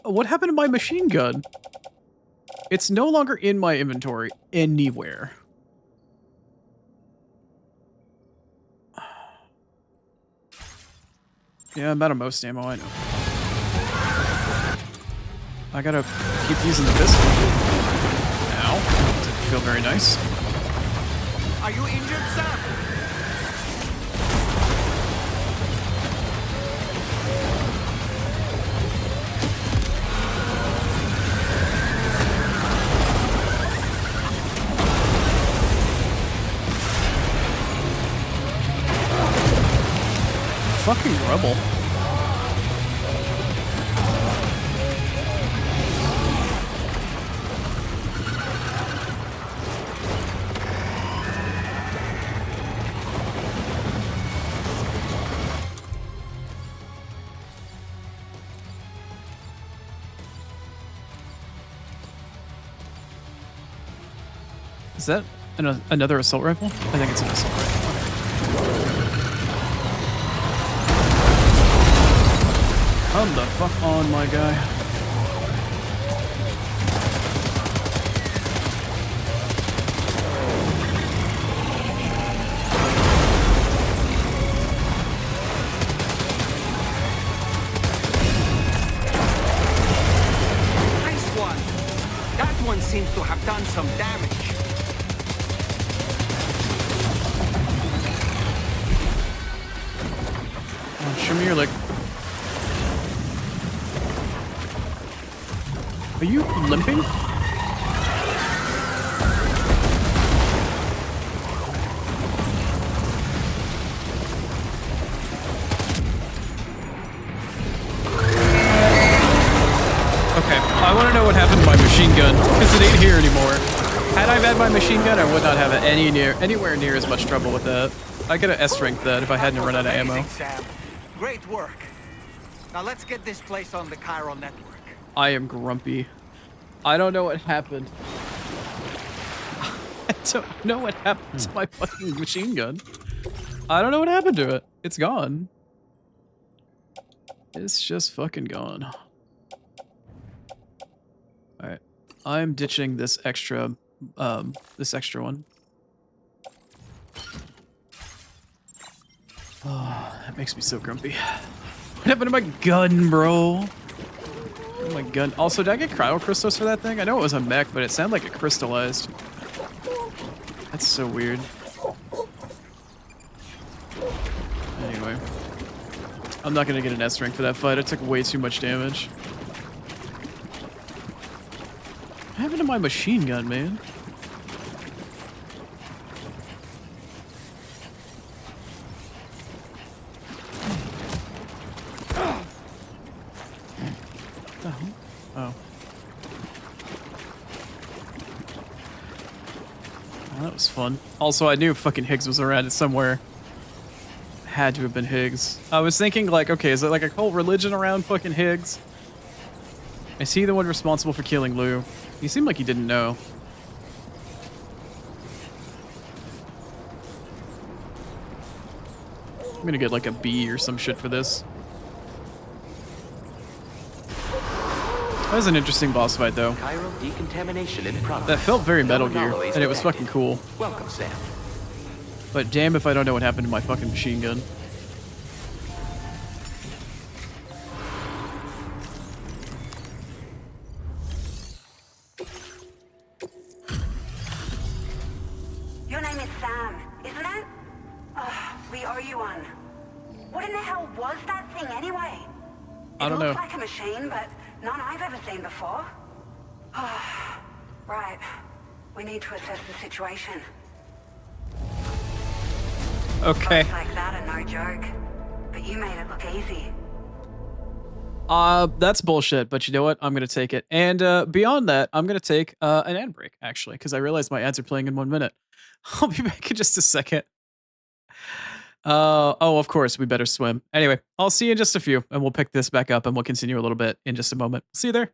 what happened to my machine gun? It's no longer in my inventory anywhere. Yeah, I'm out of most ammo, I know. I gotta keep using the pistol. Ow. Doesn't feel very nice. Are you injured, sir? Fucking rebel. Is that another assault rifle? I think it's an assault rifle. Come the fuck on, my guy. Nice one. That one seems to have done some damage. Show me your leg. Are you limping? Okay, I want to know what happened to my machine gun, because it ain't here anymore. Had I had my machine gun, I would not have anywhere near as much trouble with that. I could have S-ranked that if I hadn't run out of ammo. Sam. Great work. Now let's get this place on the chiral network. I am grumpy. I don't know what happened. I don't know what happened to my fucking machine gun. I don't know what happened to it. It's gone. It's just fucking gone. Alright. I'm ditching this extra one. Oh, that makes me so grumpy. What happened to my gun, bro? Oh my gun. Also, did I get cryo crystals for that thing? I know it was a mech, but it sounded like it crystallized. That's so weird. Anyway. I'm not gonna get an S rank for that fight. It took way too much damage. What happened to my machine gun, man? Oh. Well, that was fun. Also, I knew fucking Higgs was around it somewhere. Had to have been Higgs. I was thinking, like, okay, is it like a whole religion around fucking Higgs? Is he the one responsible for killing Lou? He seemed like he didn't know. I'm gonna get like a B or some shit for this. That was an interesting boss fight, though. Chiral decontamination in progress. That felt very No Metal Gear, anomalies and it was detected. fucking cool. Welcome, Sam. But damn if I don't know what happened to my fucking machine gun. Your name is Sam, isn't it? We owe you one. What in the hell was that thing anyway? I don't know. It looks like a machine, but none I've ever seen before. Right. We need to assess the situation. Okay. Folks like that are no joke. But you made it look easy. That's bullshit, but you know what? I'm gonna take it. And beyond that, I'm gonna take an ad break, actually, because I realized my ads are playing in 1 minute. I'll be back in just a second. Oh, of course, we better swim. Anyway, I'll see you in just a few, and we'll pick this back up, and we'll continue a little bit in just a moment. See you there.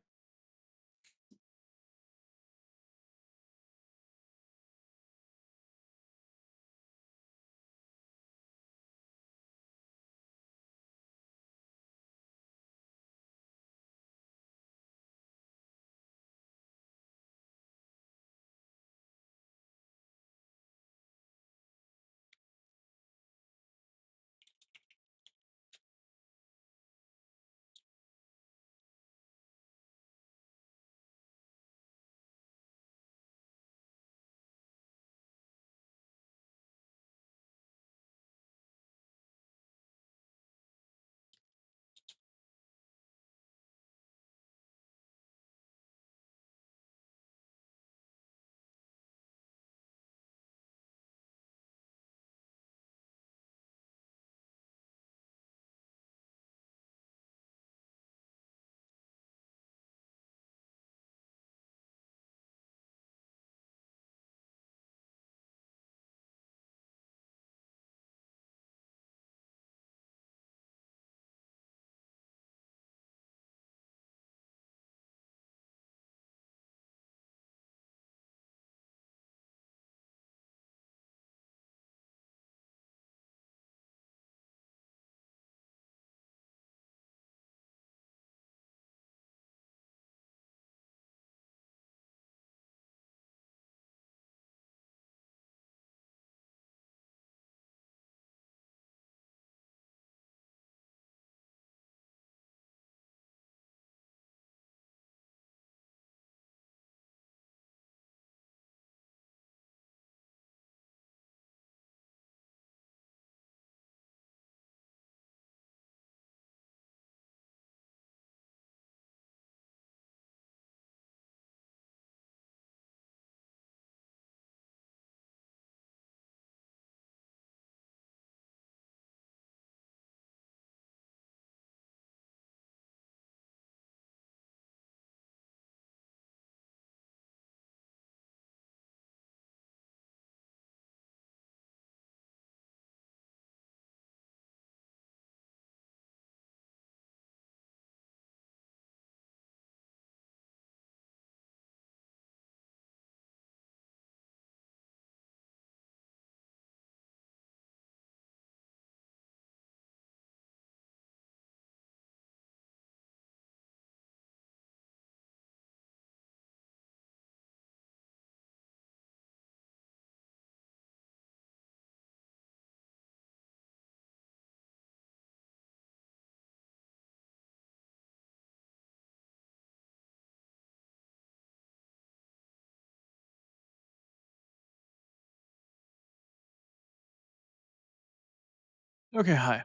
Okay, hi.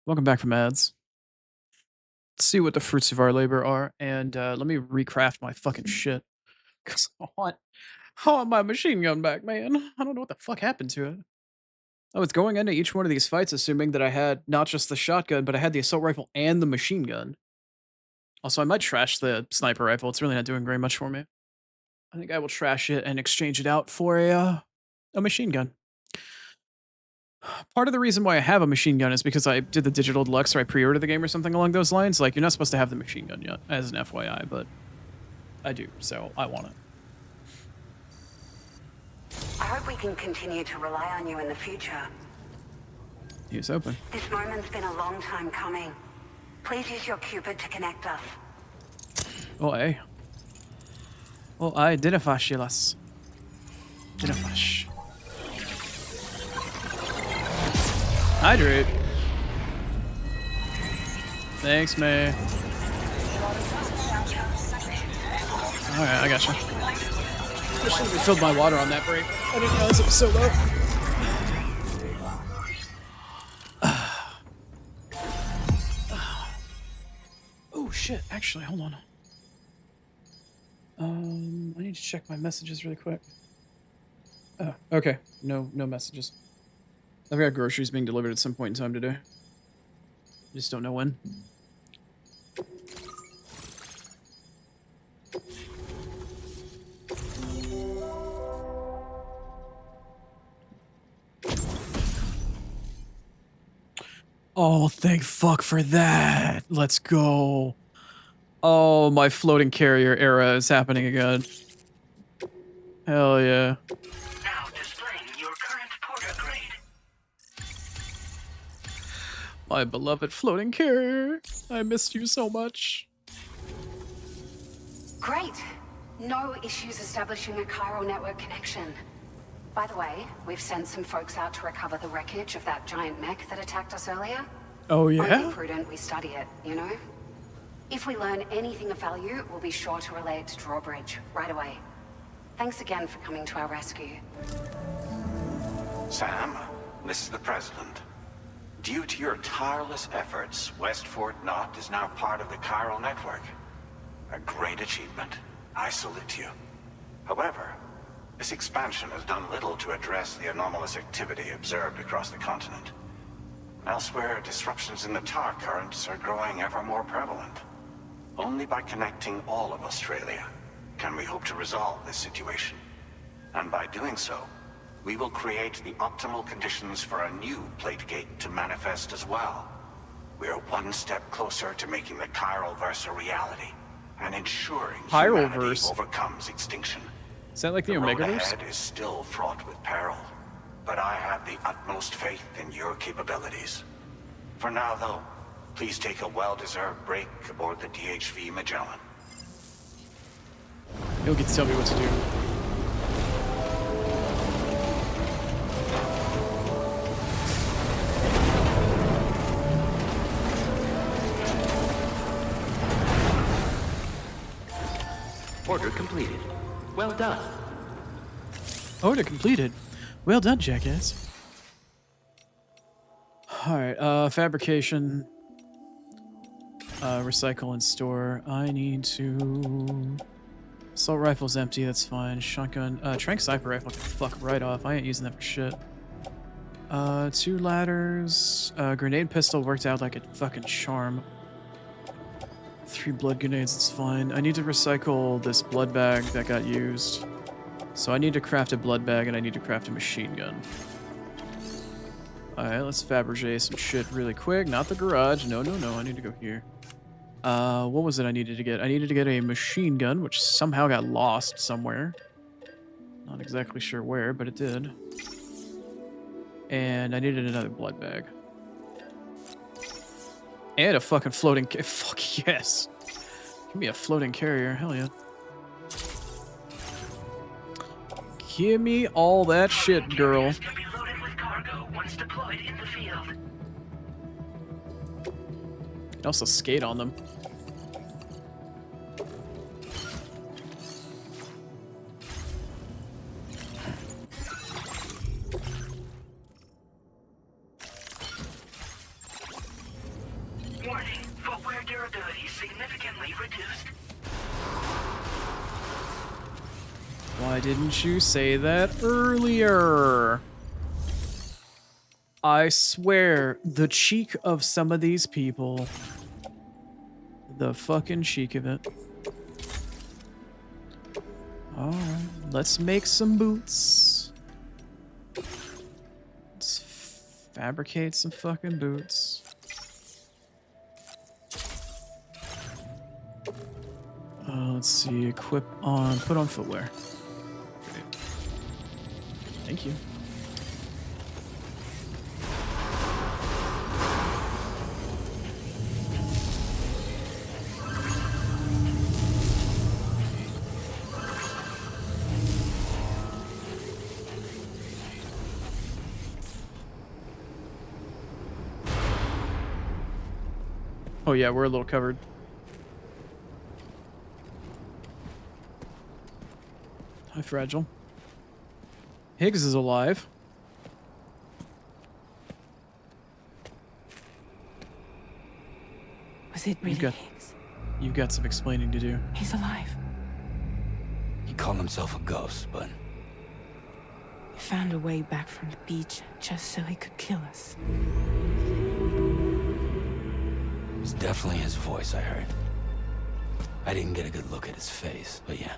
Welcome back from ads. Let's see what the fruits of our labor are, and let me recraft my fucking shit. Because I want my machine gun back, man. I don't know what the fuck happened to it. I was going into each one of these fights assuming that I had not just the shotgun, but I had the assault rifle and the machine gun. Also, I might trash the sniper rifle. It's really not doing very much for me. I think I will trash it and exchange it out for a a machine gun. Part of the reason why I have a machine gun is because I did the digital deluxe or I pre-ordered the game or something along those lines. Like, you're not supposed to have the machine gun yet, as an FYI, but I do, so I want it. I hope we can continue to rely on you in the future. He's open. This moment's been a long time coming. Please use your Cupid to connect us. Oi. Oi, Dinafashilas. Dinafash. Hydrate. Thanks, man. Alright, I gotcha. I should have filled my water on that break. I didn't realize it was so low. Oh shit, actually, hold on. I need to check my messages really quick. Oh, okay. No messages. I've got groceries being delivered at some point in time today. I just don't know when. Oh, thank fuck for that. Let's go. Oh, my floating carrier era is happening again. Hell yeah. Now displaying your current porter grade. My beloved floating carrier. I missed you so much. Great. No issues establishing a chiral network connection. By the way, we've sent some folks out to recover the wreckage of that giant mech that attacked us earlier. Oh yeah? Only prudent we study it, you know? If we learn anything of value, we'll be sure to relay it to Drawbridge right away. Thanks again for coming to our rescue. Sam, this is the President. Due to your tireless efforts, West Fort Knot is now part of the chiral network. A great achievement. I salute you. However, this expansion has done little to address the anomalous activity observed across the continent. Elsewhere, disruptions in the tar currents are growing ever more prevalent. Only by connecting all of Australia can we hope to resolve this situation. And by doing so, we will create the optimal conditions for a new Plategate to manifest as well. We're one step closer to making the Chiralverse a reality and ensuring humanity overcomes extinction. Is that like the road Omegaverse? ahead is still fraught with peril, but I have the utmost faith in your capabilities. For now, though, please take a well-deserved break aboard the DHV Magellan. You'll get to tell me what to do. Order completed. Well done. Order completed. Well done, jackass. Alright, fabrication. Recycle and store. I need to... Assault rifle's empty, that's fine. Shotgun. Trank sniper rifle can fuck right off. I ain't using that for shit. 2 ladders. Grenade pistol worked out like a fucking charm. 3 blood grenades, it's fine. I need to recycle this blood bag that got used. So I need to craft a blood bag and I need to craft a machine gun. Alright, let's fabricate some shit really quick. Not the garage. No, I need to go here. What was it I needed to get? I needed to get a machine gun, which somehow got lost somewhere. Not exactly sure where, but it did. And I needed another blood bag. And a fucking floating... Fuck yes. Give me a floating carrier. Hell yeah. Give me all that shit, girl. Can be loaded with cargo once deployed in the field. You can also skate on them. Warning, footwear durability significantly reduced. Why didn't you say that earlier? I swear, the cheek of some of these people. The fucking cheek of it. Alright, let's make some boots. Fabricate some fucking boots. Let's see. Equip on. Put on footwear. Great. Thank you. Oh yeah, we're a little covered. Hi, Fragile. Higgs is alive. Was it really Higgs? You've got some explaining to do. He's alive. He called himself a ghost, but He found a way back from the beach just so he could kill us. it was definitely his voice I heard. I didn't get a good look at his face, but yeah.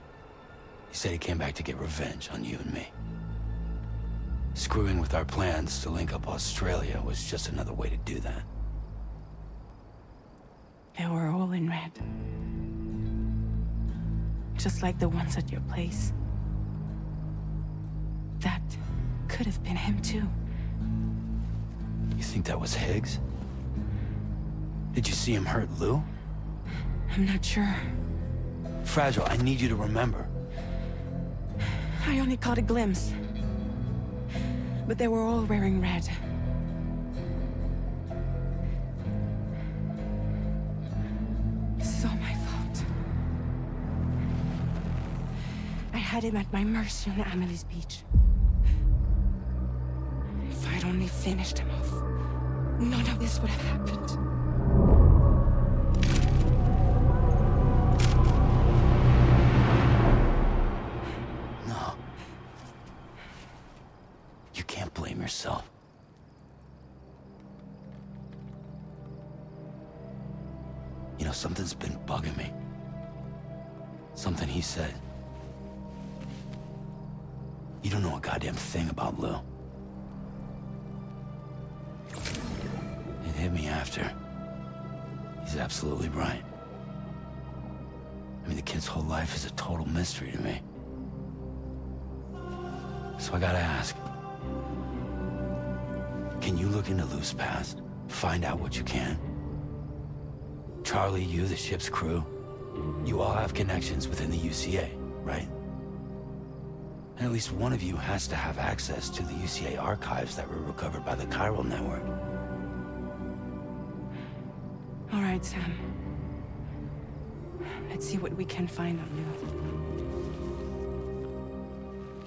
He said he came back to get revenge on you and me. Screwing with our plans to link up Australia was just another way to do that. They were all in red. Just like the ones at your place. That could have been him too. You think that was Higgs? Did you see him hurt Lou? I'm not sure. Fragile, I need you to remember. I only caught a glimpse. But they were all wearing red. This is all my fault. I had him at my mercy on Amelie's beach. If I'd only finished him off, none of this would have happened. No. You can't blame yourself. You know, something's been bugging me. Something he said. You don't know a goddamn thing about Lou. It hit me after. He's absolutely right. I mean, the kid's whole life is a total mystery to me. So I gotta ask. Can you look into Lou's past? Find out what you can? Charlie, you, the ship's crew, you all have connections within the UCA, right? And at least one of you has to have access to the UCA archives that were recovered by the chiral network. All right, Sam. Let's see what we can find on Lou.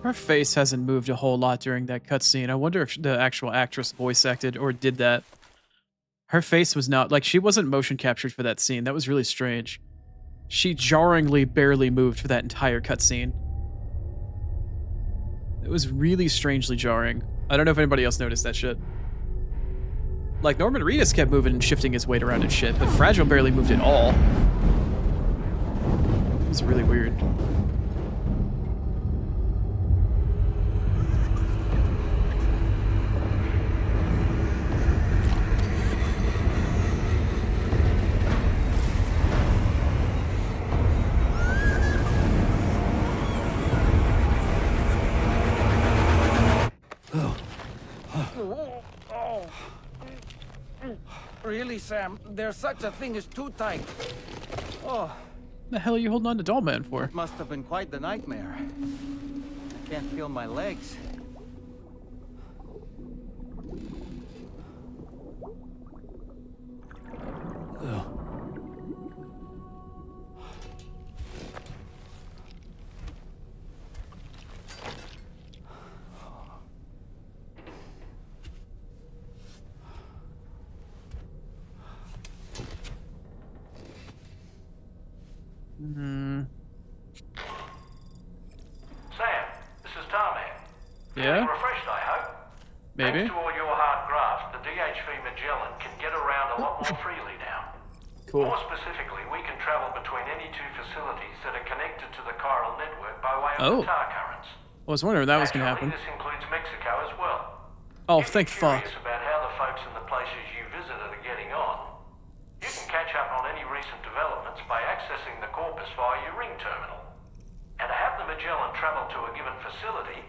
Her face hasn't moved a whole lot during that cutscene. I wonder if the actual actress voice acted or did that. Her face was not, like, she wasn't motion captured for that scene. That was really strange. She jarringly barely moved for that entire cutscene. It was really strangely jarring. I don't know if anybody else noticed that shit. Like, Norman Reedus kept moving and shifting his weight around and shit, but Fragile barely moved at all. It was really weird. Really, Sam? There's such a thing as too tight. Oh. What the hell are you holding on to Dollman for? It must have been quite the nightmare. I can't feel my legs. Lou. Sam, this is Tarman. Yeah? Feeling refreshed, I hope. Maybe. Thanks to all your hard graft, the DHV Magellan can get around a lot more freely now. Cool. More specifically, we can travel between any two facilities that are connected to the chiral network by way of the tar currents. I was wondering if that was going to happen. This includes Mexico as well. Oh, thank fuck. Curious about how the via your ring terminal. And to have the Magellan travel to a given facility,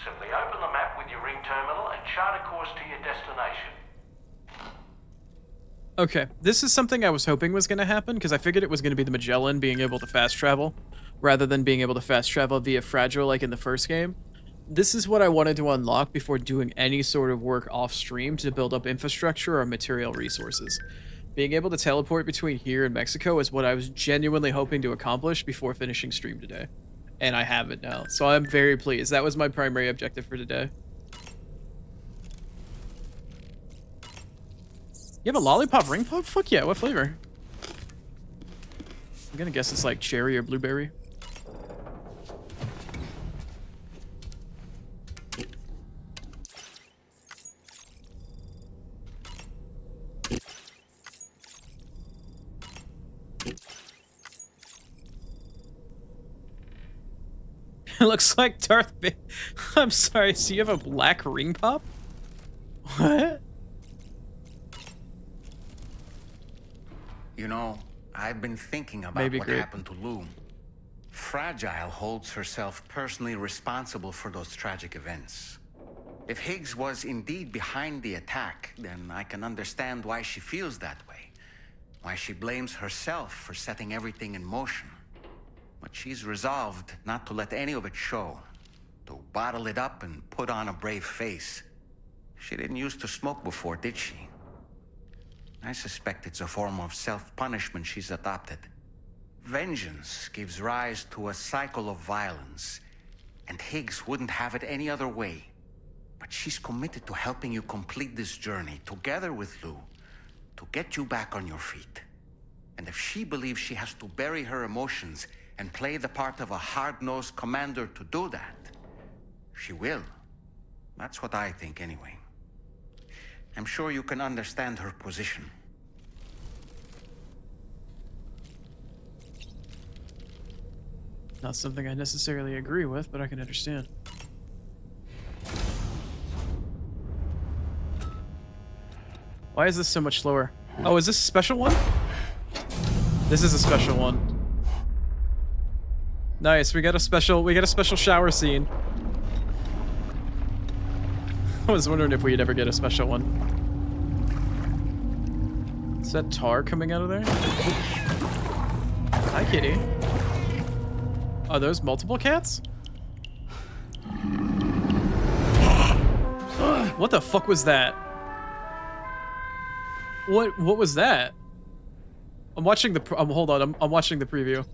simply open the map with your ring terminal and chart a course to your destination. Okay, this is something I was hoping was going to happen, because I figured it was going to be the Magellan being able to fast travel, rather than being able to fast travel via Fragile like in the first game. This is what I wanted to unlock before doing any sort of work off-stream to build up infrastructure or material resources. Being able to teleport between here and Mexico is what I was genuinely hoping to accomplish before finishing stream today. And I have it now, so I'm very pleased. That was my primary objective for today. You have a lollipop ring pop? Fuck yeah, what flavor? I'm gonna guess it's like cherry or blueberry. It looks like Darth Vader. I'm sorry, so you have a black ring pop? What? You know, I've been thinking about Maybe what great. happened to Lou. Fragile holds herself personally responsible for those tragic events. If Higgs was indeed behind the attack, then I can understand why she feels that way. Why she blames herself for setting everything in motion. But she's resolved not to let any of it show. To bottle it up and put on a brave face. She didn't used to smoke before, did she? I suspect it's a form of self-punishment she's adopted. Vengeance gives rise to a cycle of violence, and Higgs wouldn't have it any other way. But she's committed to helping you complete this journey, together with Lou, to get you back on your feet. And if she believes she has to bury her emotions and play the part of a hard-nosed commander to do that, she will. That's what I think, anyway. I'm sure you can understand her position. Not something I necessarily agree with, but I can understand. Why is this so much slower? Oh, is this a special one? This is a special one. Nice, we got a special shower scene. I was wondering if we'd ever get a special one. Is that tar coming out of there? Hi, kitty. Are those multiple cats? What the fuck was that? What was that? I'm watching the hold on, I'm watching the preview.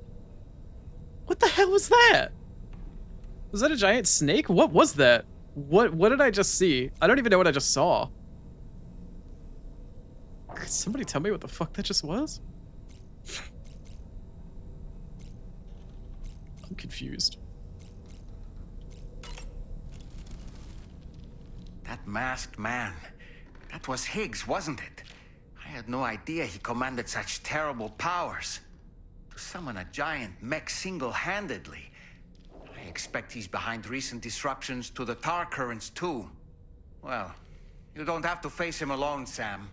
What the hell was that? Was that a giant snake? What was that? What did I just see? I don't even know what I just saw. Could somebody tell me what the fuck that just was? I'm confused. That masked man. That was Higgs, wasn't it? I had no idea he commanded such terrible powers. To summon a giant mech single-handedly. I expect he's behind recent disruptions to the tar currents, too. Well, you don't have to face him alone, Sam.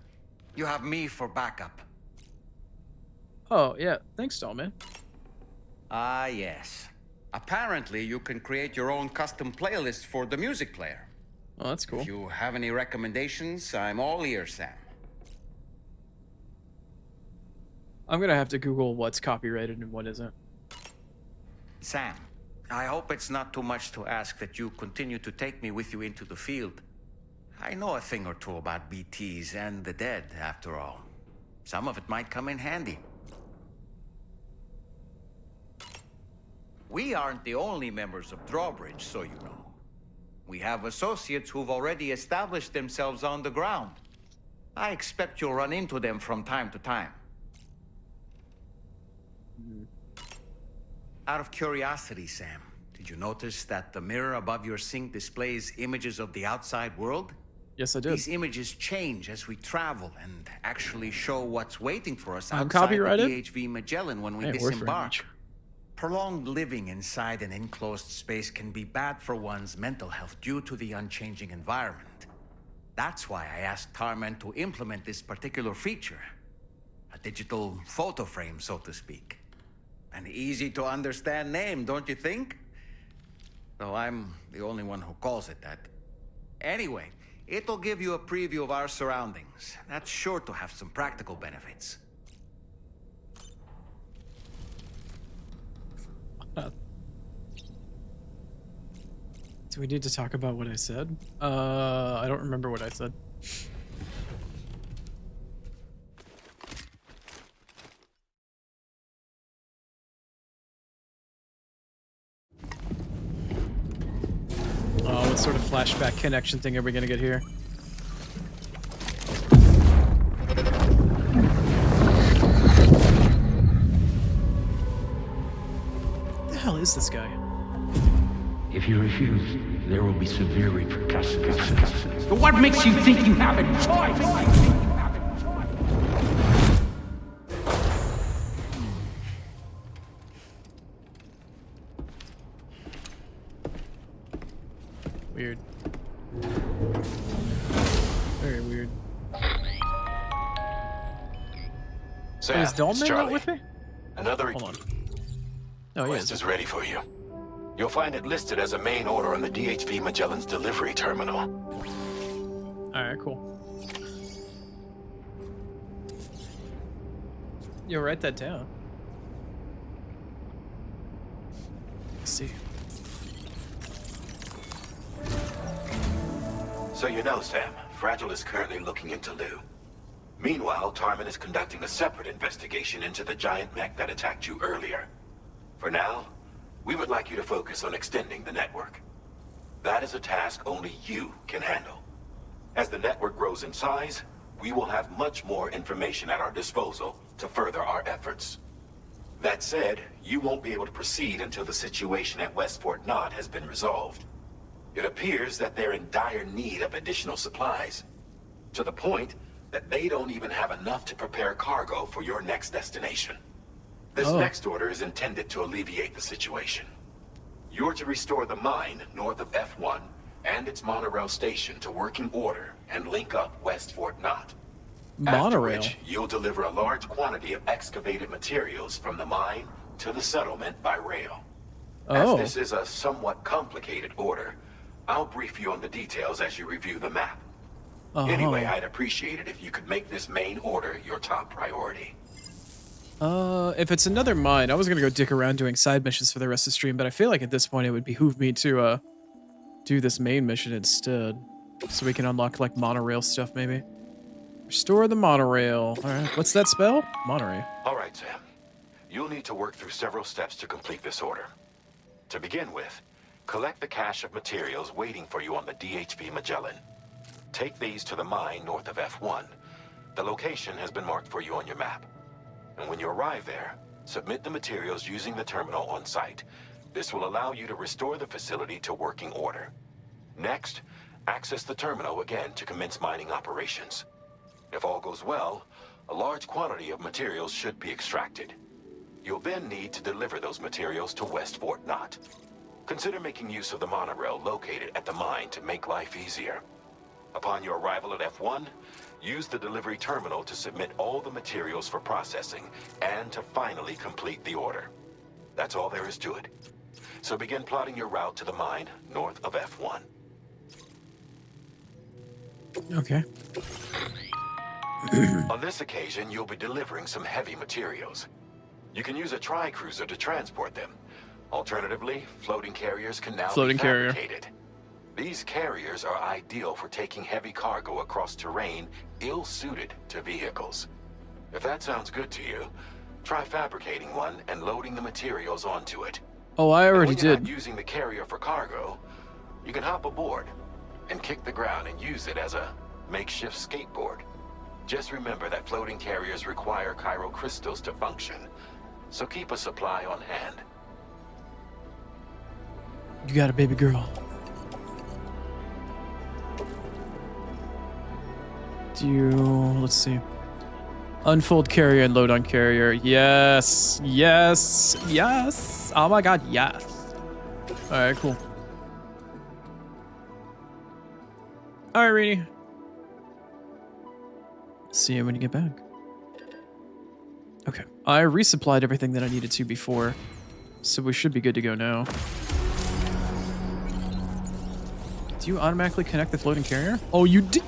You have me for backup. Oh, yeah. Thanks, Stallman. Ah, yes. Apparently, you can create your own custom playlist for the music player. Oh, that's cool. If you have any recommendations, I'm all ears, Sam. I'm gonna have to Google what's copyrighted and what isn't. Sam, I hope it's not too much to ask that you continue to take me with you into the field. I know a thing or two about BTs and the dead, after all. Some of it might come in handy. We aren't the only members of Drawbridge, so you know. We have associates who've already established themselves on the ground. I expect you'll run into them from time to time. Out of curiosity, Sam, did you notice that the mirror above your sink displays images of the outside world? Yes, I did. These images change as we travel and actually show what's waiting for us outside Uncopyrighted? the DHV Magellan when we Hey, worth very disembark. much. Prolonged living inside an enclosed space can be bad for one's mental health due to the unchanging environment. That's why I asked Tarman to implement this particular feature. A digital photo frame, so to speak. An easy to understand name, don't you think? Though I'm the only one who calls it that. Anyway, it'll give you a preview of our surroundings. That's sure to have some practical benefits. Do we need to talk about what I said? I don't remember what I said. Oh, what sort of flashback connection thing are we gonna get here? What the hell is this guy? If you refuse, there will be severe repercussions. But what makes you think you have a choice? Weird. Very weird. Sam, Is Dolman it's not Charlie. with me? Another Hold on. Oh, yeah. quest is ready for you. You'll find it listed as a main order on the DHV Magellan's delivery terminal. Alright, cool. You'll write that down. Let's see. So you know, Sam, Fragile is currently looking into Lou. Meanwhile, Tarman is conducting a separate investigation into the giant mech that attacked you earlier. For now, we would like you to focus on extending the network. That is a task only you can handle. As the network grows in size, we will have much more information at our disposal to further our efforts. That said, you won't be able to proceed until the situation at West Fort Knott has been resolved. It appears that they're in dire need of additional supplies, to the point that they don't even have enough to prepare cargo for your next destination. This next order is intended to alleviate the situation. You're to restore the mine north of F1 and its monorail station to working order and link up West Fort Knott. After Monorail? which, you'll deliver a large quantity of excavated materials from the mine to the settlement by rail. Oh. As this is a somewhat complicated order, I'll brief you on the details as you review the map. Anyway, I'd appreciate it if you could make this main order your top priority. If it's another mine, I was gonna go dick around doing side missions for the rest of the stream, but I feel like at this point it would behoove me to, do this main mission instead. So we can unlock, like, monorail stuff, maybe. Restore the monorail. Alright, what's that spell? Monorail. Alright, Sam. You'll need to work through several steps to complete this order. To begin with, collect the cache of materials waiting for you on the DHV Magellan. Take these to the mine north of F1. The location has been marked for you on your map. And when you arrive there, submit the materials using the terminal on site. This will allow you to restore the facility to working order. Next, access the terminal again to commence mining operations. If all goes well, a large quantity of materials should be extracted. You'll then need to deliver those materials to West Fort Knott. Consider making use of the monorail located at the mine to make life easier. Upon your arrival at F1, use the delivery terminal to submit all the materials for processing and to finally complete the order. That's all there is to it. So begin plotting your route to the mine north of F1. Okay. On this occasion, you'll be delivering some heavy materials. You can use a tri-cruiser to transport them. Alternatively, floating carriers can now be fabricated. These carriers are ideal for taking heavy cargo across terrain ill-suited to vehicles. If that sounds good to you, try fabricating one and loading the materials onto it. Oh, I already when you're did. not using the carrier for cargo, you can hop aboard and kick the ground and use it as a makeshift skateboard. Just remember that floating carriers require chiral crystals to function, so keep a supply on hand. You got a baby girl. Let's see. Unfold carrier and load on carrier. Yes, yes, yes. Oh my god, yes. All right, cool. All right, Reenie. See you when you get back. Okay. I resupplied everything that I needed to before, so we should be good to go now. Do you automatically connect the floating carrier? Oh, you did.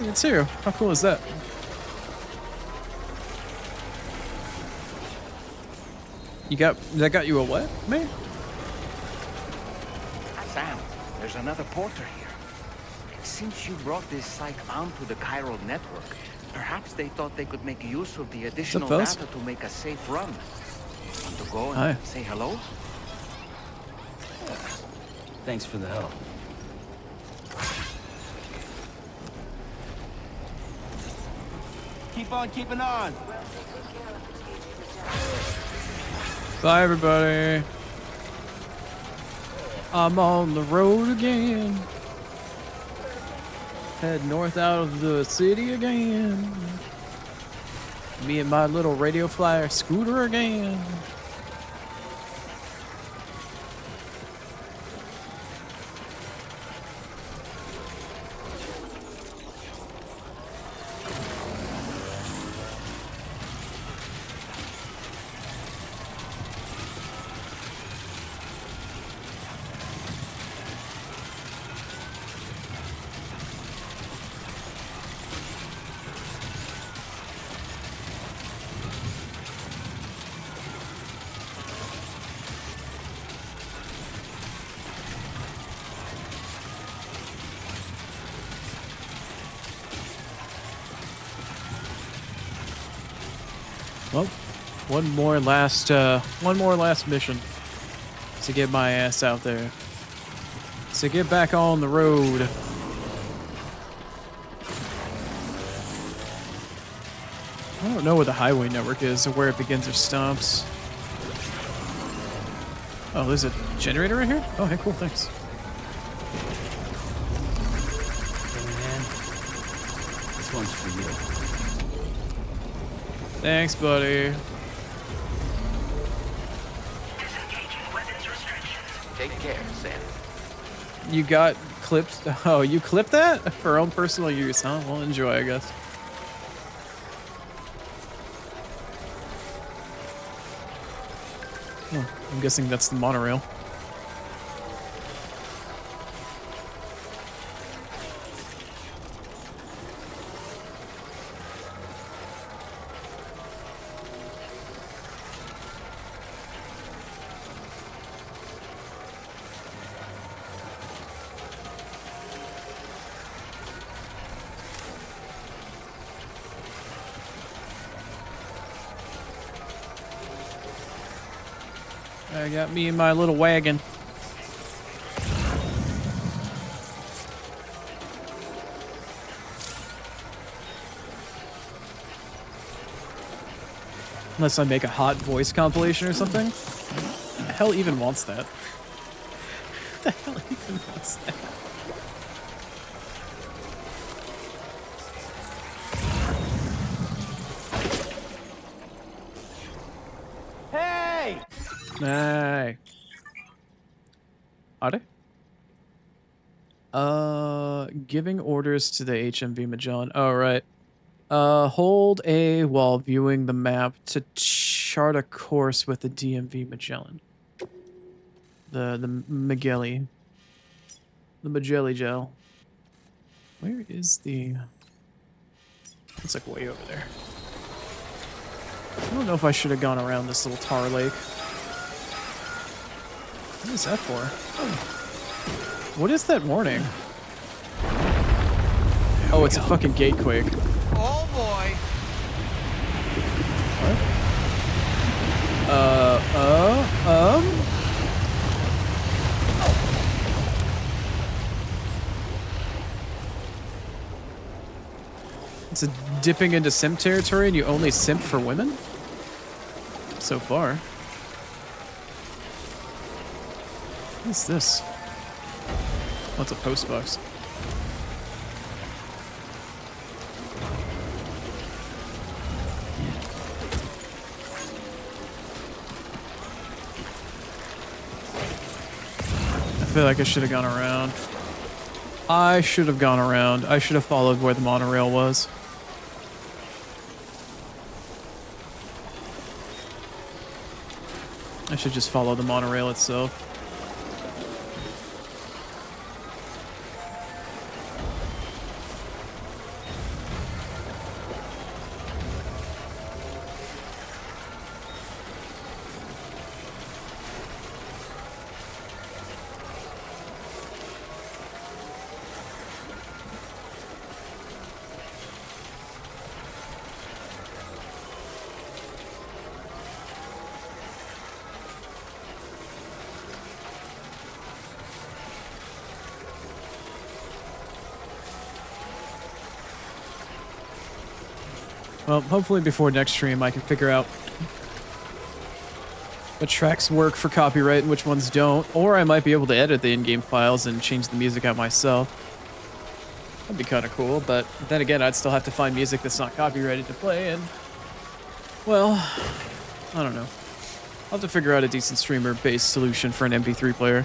It's here. How cool is that? That got you a what, man? Sam, there's another porter here. Since you brought this site onto the chiral network, perhaps they thought they could make use of the additional fellas? data to make a safe run. Want to go and Hi. say hello? Thanks for the help. Keep on keeping on. Bye, everybody. I'm on the road again. Head north out of the city again. Me and my little radio flyer scooter again. Well, one more last mission to get my ass out there. To get back on the road. I don't know where the highway network is or where it begins or stops. Oh, there's a generator right here? Oh, hey, cool, thanks. This one's for you. Thanks, buddy. Take care, Sam. You got clipped? Oh, you clipped that? For own personal use, huh? Well, enjoy, I guess. Oh, I'm guessing that's the monorail. I got me in my little wagon. Unless I make a hot voice compilation or something. Who the hell even wants that? Who the hell even wants that? Hey! Hey. Are they? Giving orders to the HMV Magellan. Oh, right. Hold A while viewing the map to chart a course with the DMV Magellan. The Magelli. The Magelli gel. Where is the... It's like way over there. I don't know if I should have gone around this little tar lake. What is that for? What is that warning? Oh, it's a fucking gatequake. Oh boy. What? It's a dipping into simp territory and you only simp for women? So far. What is this? Oh, it's a post box. I feel like I should have gone around. I should have gone around. I should have followed where the monorail was. I should just follow the monorail itself. Well, hopefully before next stream I can figure out what tracks work for copyright and which ones don't, or I might be able to edit the in-game files and change the music out myself. That'd be kind of cool, but then again, I'd still have to find music that's not copyrighted to play, and, well, I don't know. I'll have to figure out a decent streamer-based solution for an MP3 player.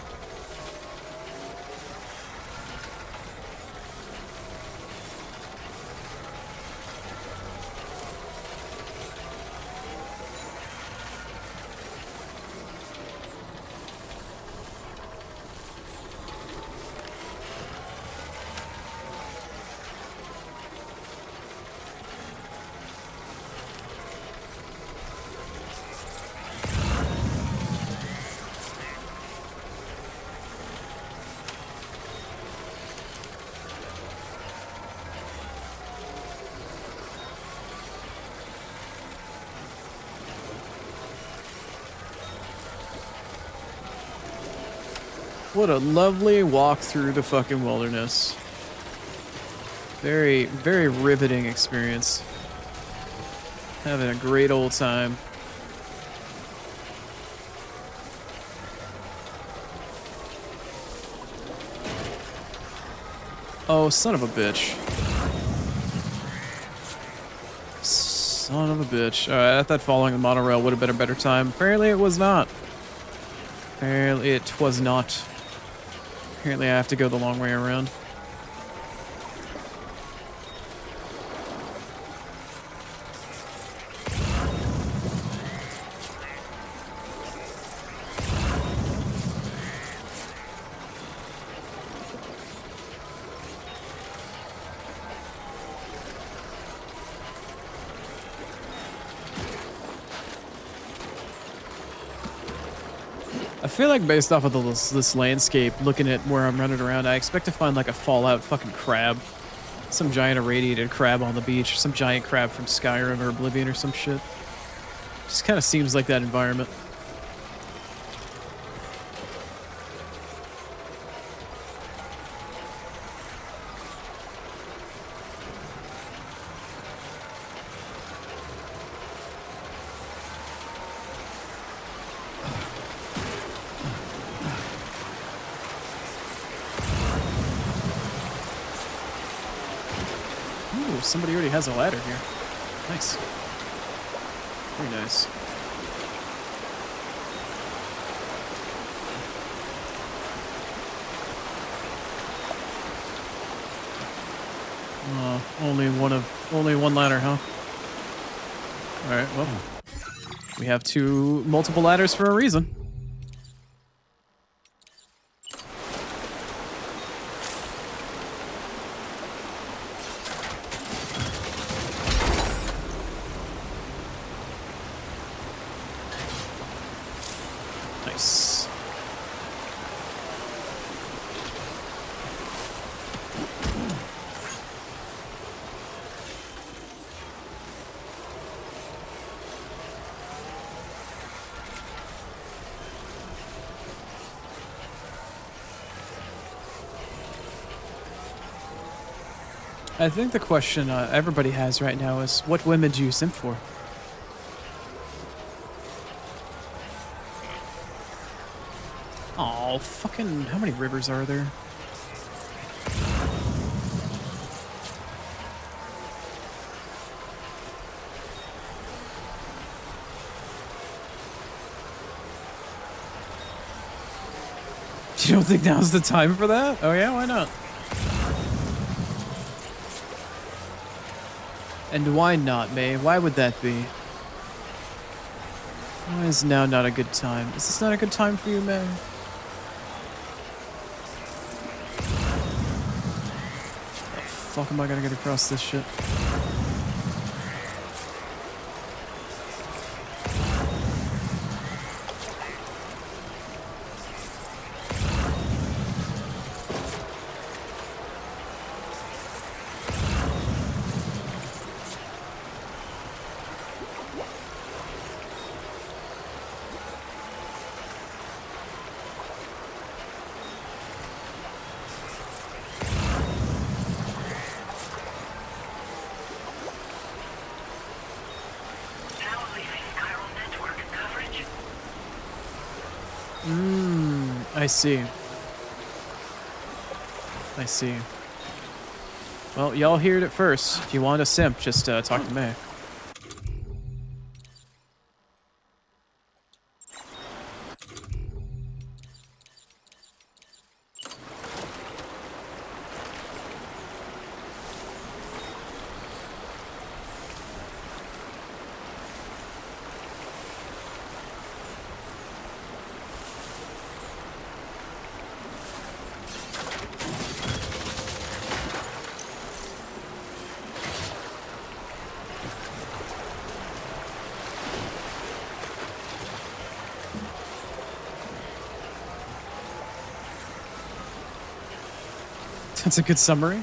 What a lovely walk through the fucking wilderness. Very, very riveting experience. Having a great old time. Oh, son of a bitch. Son of a bitch. I thought following the monorail would have been a better time. Apparently it was not. Apparently it was not. Apparently I have to go the long way around. I feel like based off of this landscape, looking at where I'm running around, I expect to find like a Fallout fucking crab. Some giant irradiated crab on the beach. Some giant crab from Skyrim or Oblivion or some shit. Just kind of seems like that environment. Somebody already has a ladder here. Nice. Very nice. Only one ladder, huh? All right. Well, we have multiple ladders for a reason. I think the question everybody has right now is, what women do you simp for? Oh, fucking, how many rivers are there? You don't think now's the time for that? Oh yeah, why not? And why not, May? Why would that be? Why is now not a good time? Is this not a good time for you, man? How the fuck am I gonna get across this shit? I see. I see. Well, y'all heard it first. If you want a simp, just talk to me. That's a good summary.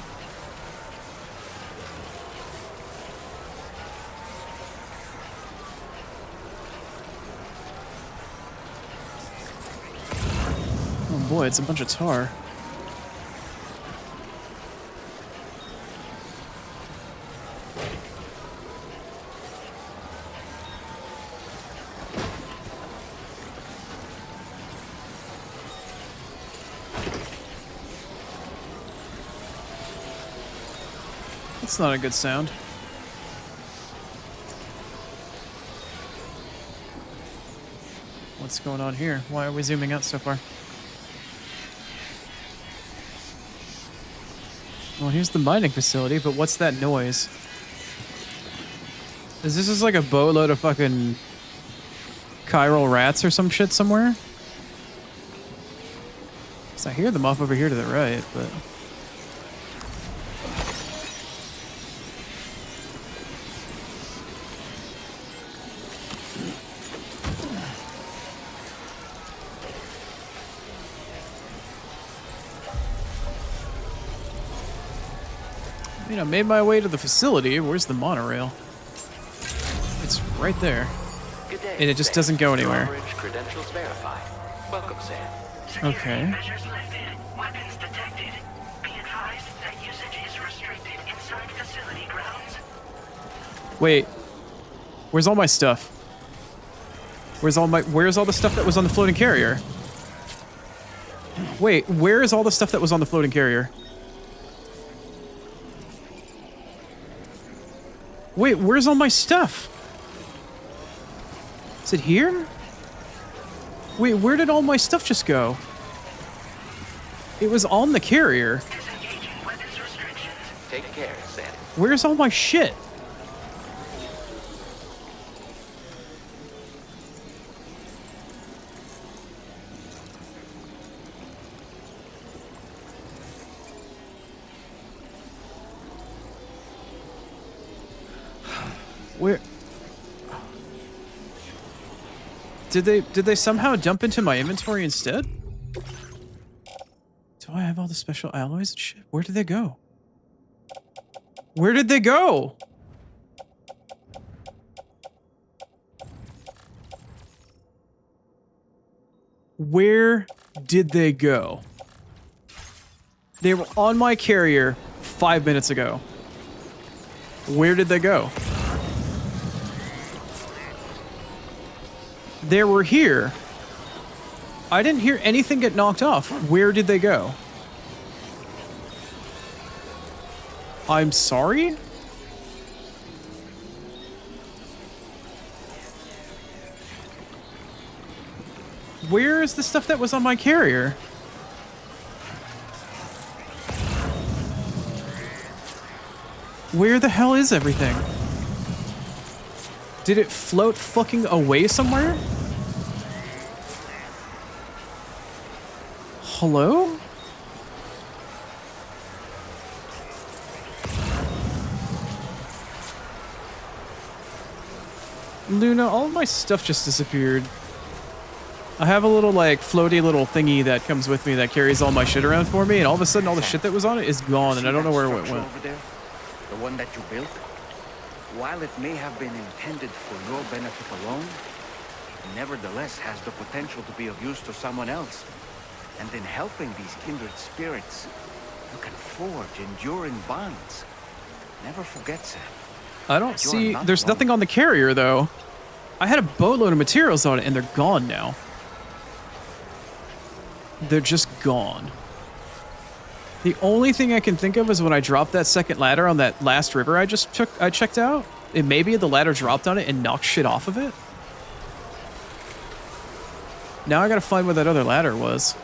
Oh boy, it's a bunch of tar. That's not a good sound. What's going on here? Why are we zooming out so far? Well, here's the mining facility, but what's that noise? Is this just like a boatload of fucking chiral rats or some shit somewhere? 'Cause I hear them off over here to the right, but... I made my way to the facility. Where's the monorail? It's right there. Good day, and it just Sam. doesn't go anywhere. Credentials verified. Welcome, Sam. Okay. Measures lifted. Weapons detected. Be advised that usage is restricted inside facility grounds. Wait. Where's all my stuff? Where's all the stuff that was on the floating carrier? Wait, where is all the stuff that was on the floating carrier? Wait, where's all my stuff? Is it here? Wait, where did all my stuff just go? It was on the carrier. Take care, Sam. Where's all my shit? Where did they somehow dump into my inventory instead? Do I have all the special alloys and shit? Where did they go? Where did they go? Where did they go? They were on my carrier 5 minutes ago. Where did they go? They were here. I didn't hear anything get knocked off. Where did they go? I'm sorry? Where is the stuff that was on my carrier? Where the hell is everything? Did it float fucking away somewhere? Hello? Luna, all of my stuff just disappeared. I have a little, like, floaty little thingy that comes with me that carries all my shit around for me, and all of a sudden all the shit that was on it is gone, and I don't know where it went. Over there, the one that you built, while it may have been intended for your benefit alone, it nevertheless has the potential to be of use to someone else. And in helping these kindred spirits, you can forge enduring bonds. Never forget, Sam. I don't see... There's nothing on the carrier, though. I had a boatload of materials on it, and they're gone now. They're just gone. The only thing I can think of is when I dropped that second ladder on that last river I checked out. It maybe the ladder dropped on it and knocked shit off of it. Now I gotta find where that other ladder was.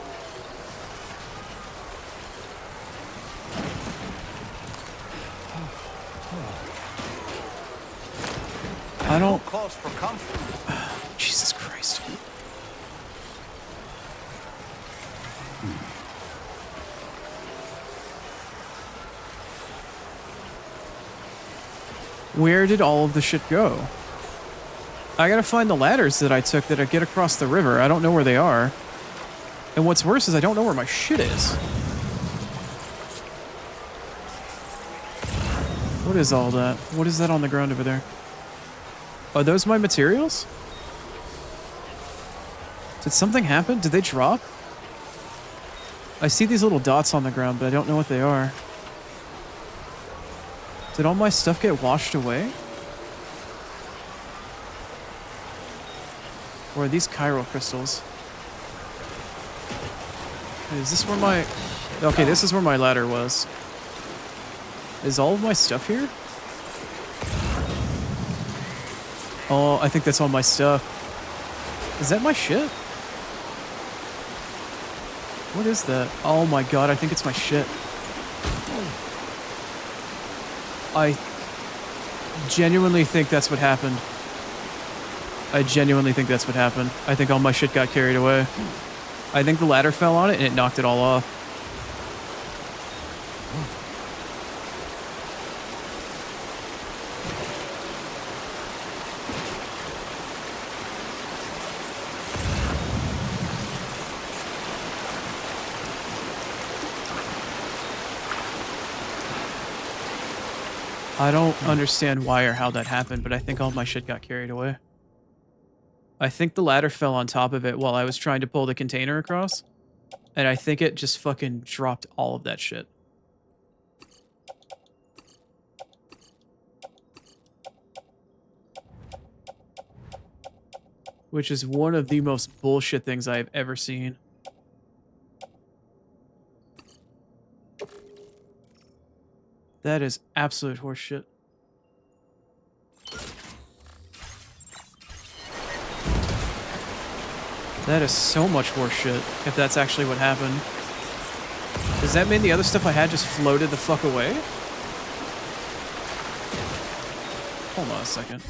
I don't... Calls for comfort. Jesus Christ. Where did all of the shit go? I gotta find the ladders that I took that I get across the river. I don't know where they are. And what's worse is I don't know where my shit is. What is all that? What is that on the ground over there? Are those my materials? Did something happen? Did they drop? I see these little dots on the ground, but I don't know what they are. Did all my stuff get washed away? Or are these chiral crystals? Is this where my... Okay, this is where my ladder was. Is all of my stuff here? Oh, I think that's all my stuff. Is that my shit? What is that? Oh my god, I think it's my shit. I genuinely think that's what happened. I genuinely think that's what happened. I think all my shit got carried away. I think the ladder fell on it and it knocked it all off. I don't understand why or how that happened, but I think all my shit got carried away. I think the ladder fell on top of it while I was trying to pull the container across. And I think it just fucking dropped all of that shit. Which is one of the most bullshit things I have ever seen. That is absolute horseshit. That is so much horseshit, if that's actually what happened. Does that mean the other stuff I had just floated the fuck away? Hold on a second.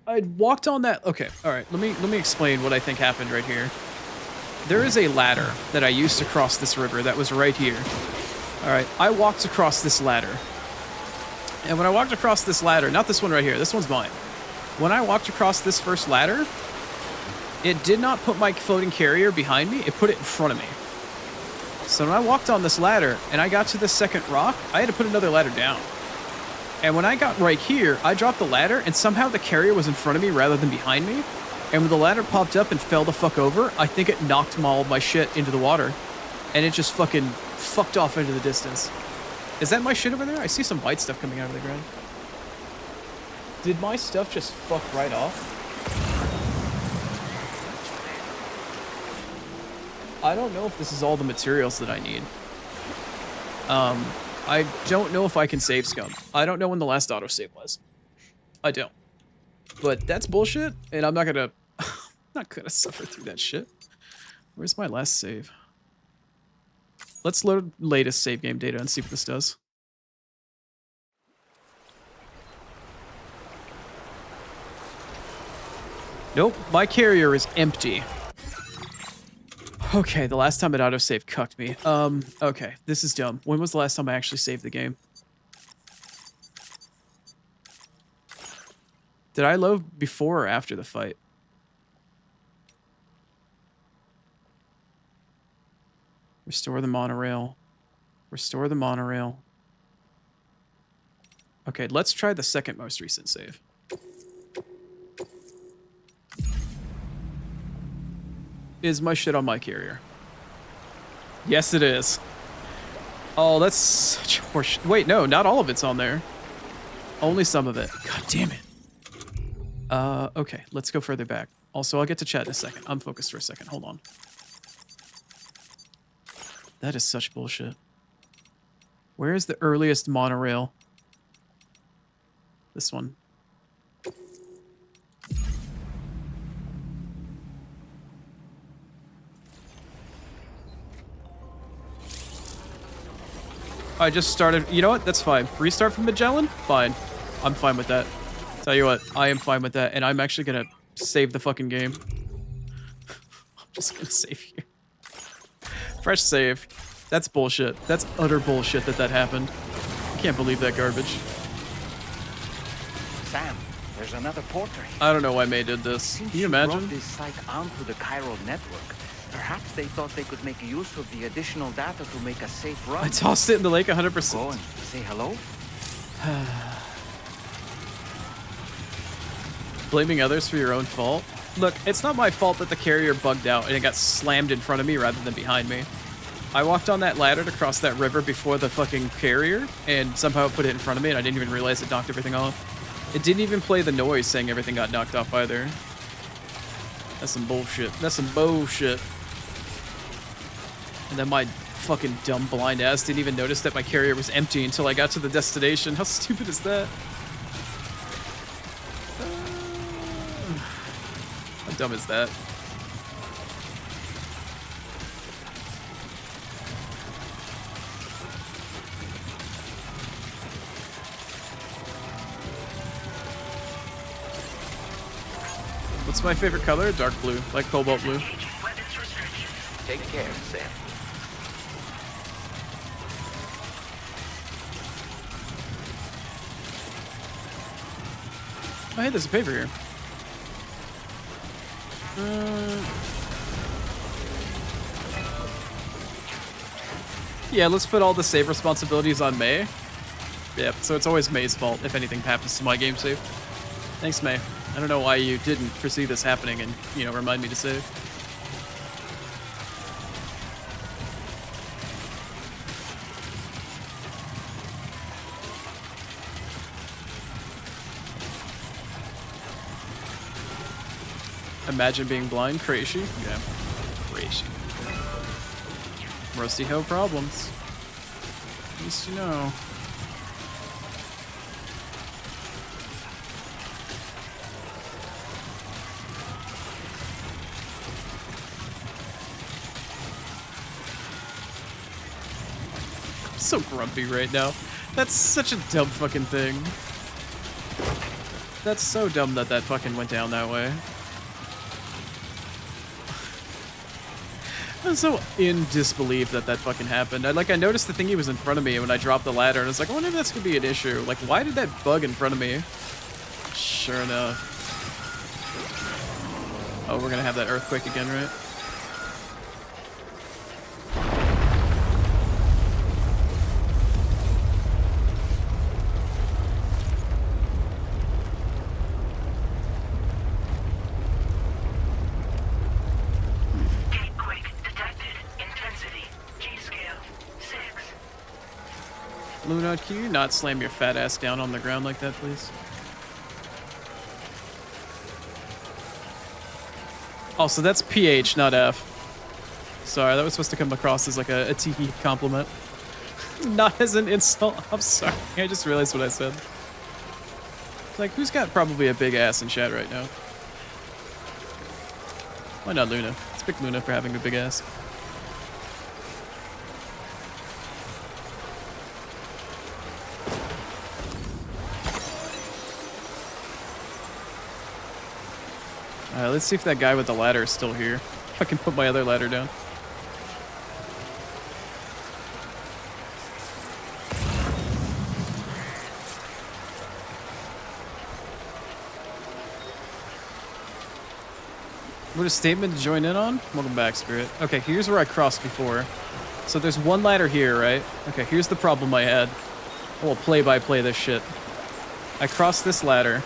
I walked on that... Okay, alright, let me explain what I think happened right here. There is a ladder that I used to cross this river that was right here. Alright, I walked across this ladder. And when I walked across this ladder, not this one right here, this one's mine. When I walked across this first ladder, it did not put my floating carrier behind me, it put it in front of me. So when I walked on this ladder and I got to the second rock, I had to put another ladder down. And when I got right here, I dropped the ladder and somehow the carrier was in front of me rather than behind me. And when the ladder popped up and fell the fuck over, I think it knocked all of my shit into the water. And it just fucking fucked off into the distance. Is that my shit over there? I see some white stuff coming out of the ground. Did my stuff just fuck right off? I don't know if this is all the materials that I need. I don't know if I can save scum. I don't know when the last autosave was. I don't. But that's bullshit, and I'm not gonna... I'm not gonna suffer through that shit. Where's my last save? Let's load latest save game data and see what this does. Nope, my carrier is empty. Okay, the last time it autosave cucked me. Okay, this is dumb. When was the last time I actually saved the game? Did I load before or after the fight? Restore the monorail. Restore the monorail. Okay, let's try the second most recent save. Is my shit on my carrier? Yes, it is. Oh, that's such horseshit. Wait, no, not all of it's on there. Only some of it. God damn it. Okay, let's go further back. Also, I'll get to chat in a second. I'm focused for a second. Hold on. That is such bullshit. Where is the earliest monorail? This one. I just started. You know what? That's fine. Restart from Magellan? Fine. I'm fine with that. Tell you what, I am fine with that, and I'm actually gonna save the fucking game. I'm just gonna save here. Fresh save. That's bullshit. That's utter bullshit that happened. I can't believe that garbage. Sam, there's another porter here. I don't know why May did this. Can you imagine? Brought this site onto the chiral network. Perhaps they thought they could make use of the additional data to make a safe run. I tossed it in the lake 100%. Go and say hello. Blaming others for your own fault? Look, it's not my fault that the carrier bugged out and it got slammed in front of me rather than behind me. I walked on that ladder to cross that river before the fucking carrier, and somehow it put it in front of me, and I didn't even realize it knocked everything off. It didn't even play the noise saying everything got knocked off either. That's some bullshit. That's some bullshit. And then my fucking dumb blind ass didn't even notice that my carrier was empty until I got to the destination. How stupid is that? How dumb is that? What's my favorite color? Dark blue, like cobalt blue. Take care, Sam. Oh, hey, there's a paper here. Yeah, let's put all the save responsibilities on May. Yep, so it's always May's fault if anything happens to my game save. Thanks, May. I don't know why you didn't foresee this happening and, you know, remind me to save. Imagine being blind, crazy. Yeah, crazy. Rusty hoe problems. At least you know. I'm so grumpy right now. That's such a dumb fucking thing. That's so dumb that that fucking went down that way. I'm so in disbelief that that fucking happened. I noticed the thingy was in front of me when I dropped the ladder, and I was like, I wonder if that's gonna be an issue. Like, why did that bug in front of me? Sure enough. Oh, we're gonna have that earthquake again, right? Luna, can you not slam your fat ass down on the ground like that, please? Oh, so that's PH, not F. Sorry, that was supposed to come across as like a tiki compliment. Not as an insult. I'm sorry. I just realized what I said. Like, who's got probably a big ass in chat right now? Why not Luna? Let's pick Luna for having a big ass. Alright, let's see if that guy with the ladder is still here. If I can put my other ladder down. What a statement to join in on? Welcome back, Spirit. Okay, here's where I crossed before. So there's one ladder here, right? Okay, here's the problem I had. I will play-by-play this shit. I crossed this ladder.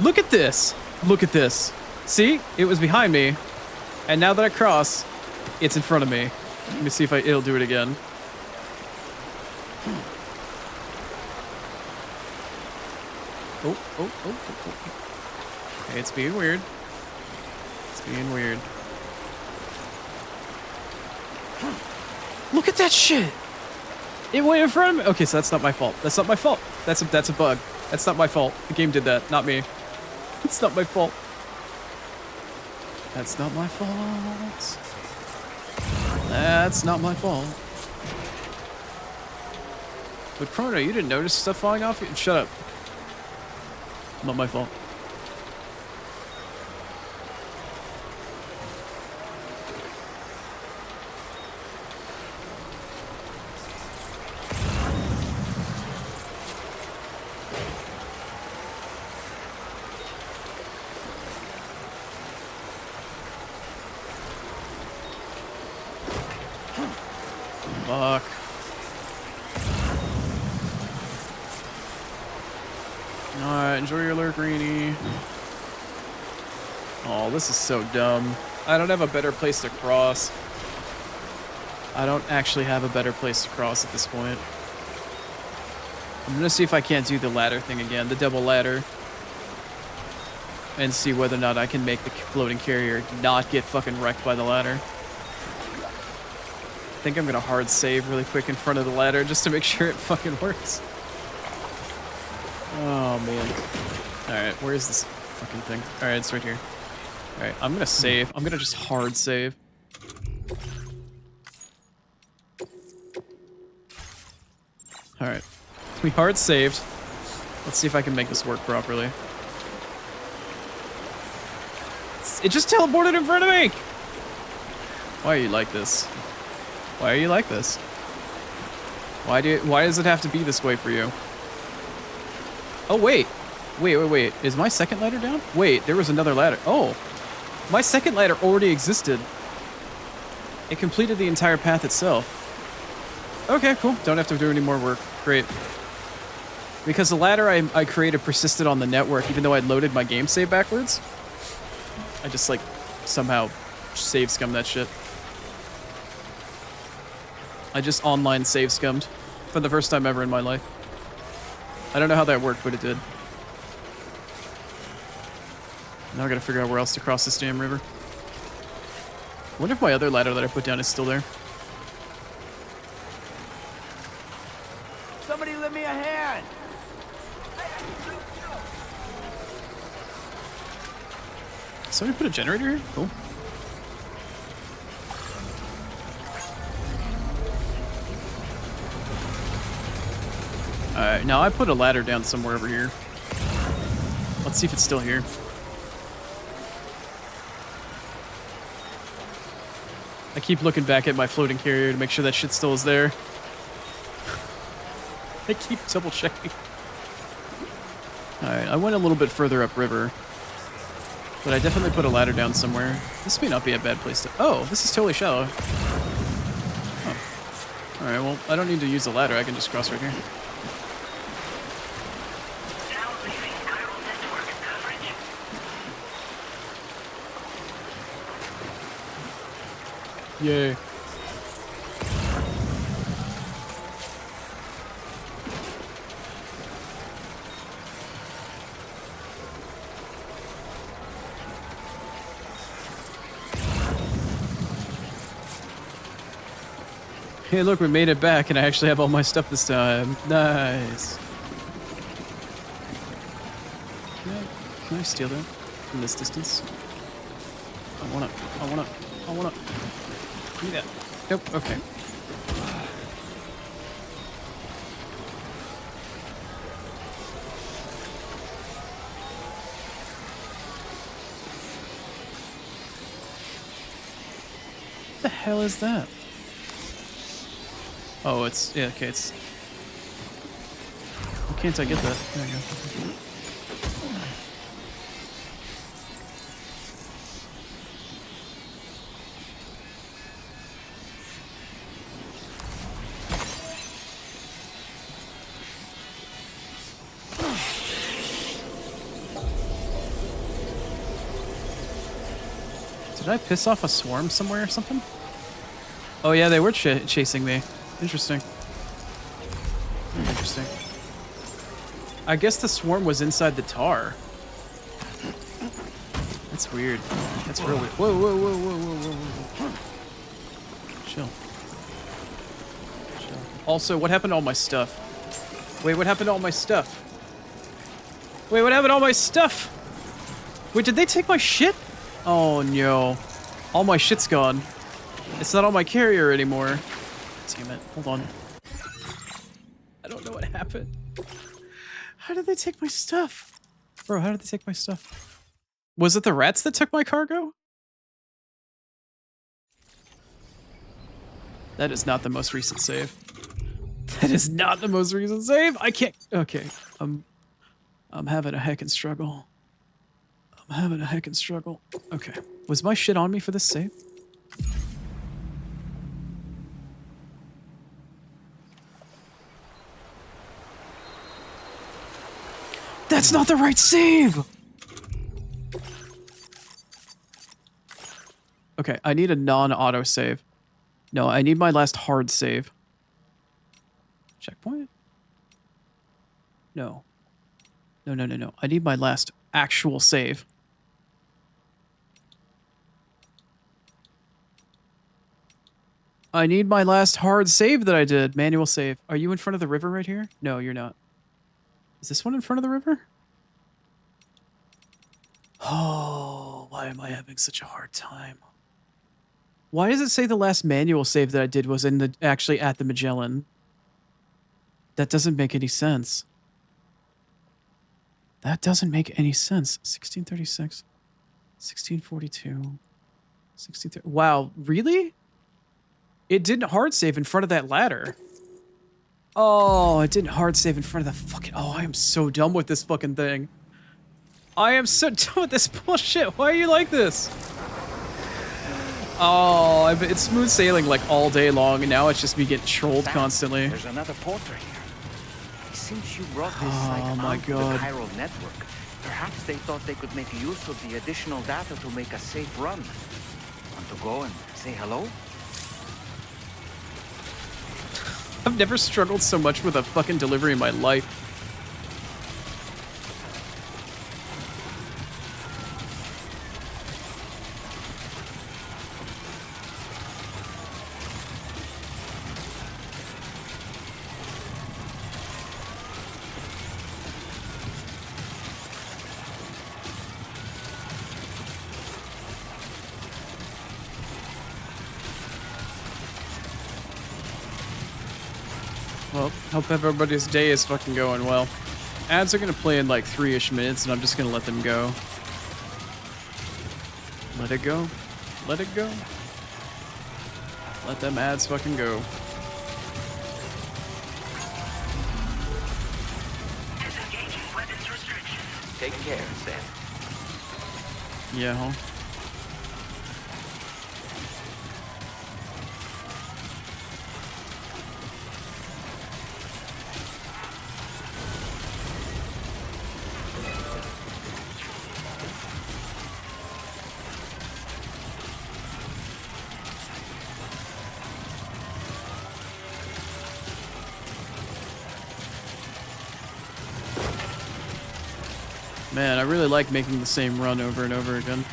Look at this! Look at this. See? It was behind me. And now that I cross, it's in front of me. Let me see if it'll do it again. Oh. Okay, it's being weird. It's being weird. Look at that shit! It went in front of me! Okay, so that's not my fault. That's not my fault. That's a bug. That's not my fault. The game did that, not me. It's not my fault. That's not my fault. That's not my fault. But Chrono, you didn't notice stuff falling off? Shut up. Not my fault. Fuck. Alright, enjoy your lurk, Greenie. Oh, this is so dumb. I don't have a better place to cross. I don't actually have a better place to cross at this point. I'm gonna see if I can't do the ladder thing again, the double ladder. And see whether or not I can make the floating carrier not get fucking wrecked by the ladder. I think I'm gonna hard save really quick in front of the ladder just to make sure it fucking works. Oh man. Alright, where is this fucking thing? Alright, it's right here. Alright, I'm gonna save. I'm gonna just hard save. Alright. We hard saved. Let's see if I can make this work properly. It just teleported in front of me! Why are you like this? Why are you like this? Why does it have to be this way for you? Oh, wait. Wait. Is my second ladder down? Wait, there was another ladder. Oh. My second ladder already existed. It completed the entire path itself. Okay, cool. Don't have to do any more work. Great. Because the ladder I created persisted on the network, even though I'd loaded my game save backwards. I just, like, somehow save scummed that shit. I just online save scummed for the first time ever in my life. I don't know how that worked, but it did. Now I gotta figure out where else to cross this damn river. I wonder if my other ladder that I put down is still there. Somebody lend me a hand! Somebody put a generator here? Cool. Alright, now I put a ladder down somewhere over here. Let's see if it's still here. I keep looking back at my floating carrier to make sure that shit still is there. I keep double checking. Alright, I went a little bit further upriver. But I definitely put a ladder down somewhere. This may not be a bad place to... Oh, this is totally shallow. Oh. Alright, well, I don't need to use the ladder. I can just cross right here. Yay. Hey, look, we made it back, and I actually have all my stuff this time. Nice. Can I steal that from this distance? I wanna. Give me that. Nope, okay. What the hell is that? Oh, it's... Yeah, okay, it's... Why can't I get that? There we go. Did I piss off a swarm somewhere or something? Oh yeah, they were chasing me. Interesting. Interesting. I guess the swarm was inside the tar. That's weird. That's real weird. Whoa, whoa, whoa, whoa, whoa, whoa, whoa. Chill. Chill. Also, what happened to all my stuff? Wait, what happened to all my stuff? Wait, what happened to all my stuff? Wait, did they take my shit? Oh no. All my shit's gone. It's not on my carrier anymore. Damn it. Hold on. I don't know what happened. How did they take my stuff? Bro, how did they take my stuff? Was it the rats that took my cargo? That is not the most recent save. That is not the most recent save. I can't. Okay. I'm having a heckin' struggle. I'm having a heckin' struggle. Okay. Was my shit on me for this save? That's not the right save! Okay, I need a non-auto save. No, I need my last hard save. Checkpoint? No. No, no, no, no. I need my last actual save. I need my last hard save that I did. Manual save. Are you in front of the river right here? No, you're not. Is this one in front of the river? Oh, why am I having such a hard time? Why does it say the last manual save that I did was in the actually at the Magellan? That doesn't make any sense. That doesn't make any sense. 1636, 1642, 1630. Wow, really? It didn't hard save in front of that ladder. Oh, it didn't hard save in front of the fucking... Oh, I am so dumb with this fucking thing. I am so done with this bullshit. Why are you like this? Oh, it's smooth sailing like all day long, and now it's just me getting trolled constantly. There's another porter here. Since you brought this Oh my onto god. the chiral network, perhaps they thought they could make use of the additional data to make a safe run. Want to go and say hello? I've never struggled so much with a fucking delivery in my life. Well, hope everybody's day is fucking going well. Ads are gonna play in like 3-ish minutes, and I'm just gonna let them go. Let it go. Let it go. Let them ads fucking go. Disengaging weapons restrictions. Take care, Sam. Yeah, huh? Man, I really like making the same run over and over again.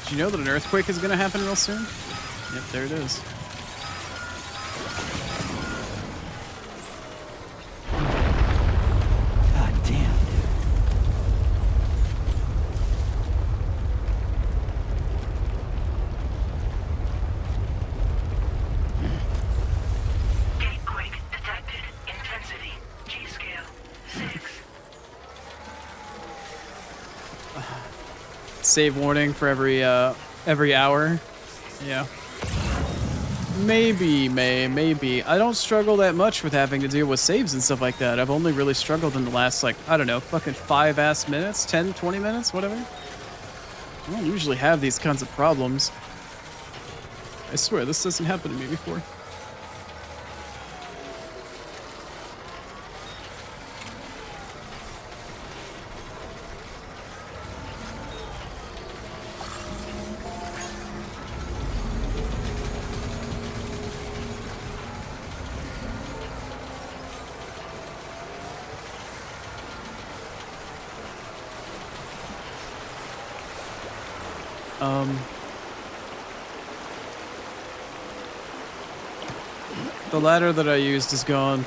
Do you know that an earthquake is going to happen real soon? Yep, there it is. God damn, dude. Save warning for every hour. Yeah. Maybe. I don't struggle that much with having to deal with saves and stuff like that. I've only really struggled in the last, like, I don't know, fucking 5 minutes, 10, 20 minutes, whatever. I don't usually have these kinds of problems. I swear, this doesn't happen to me before. The ladder that I used is gone.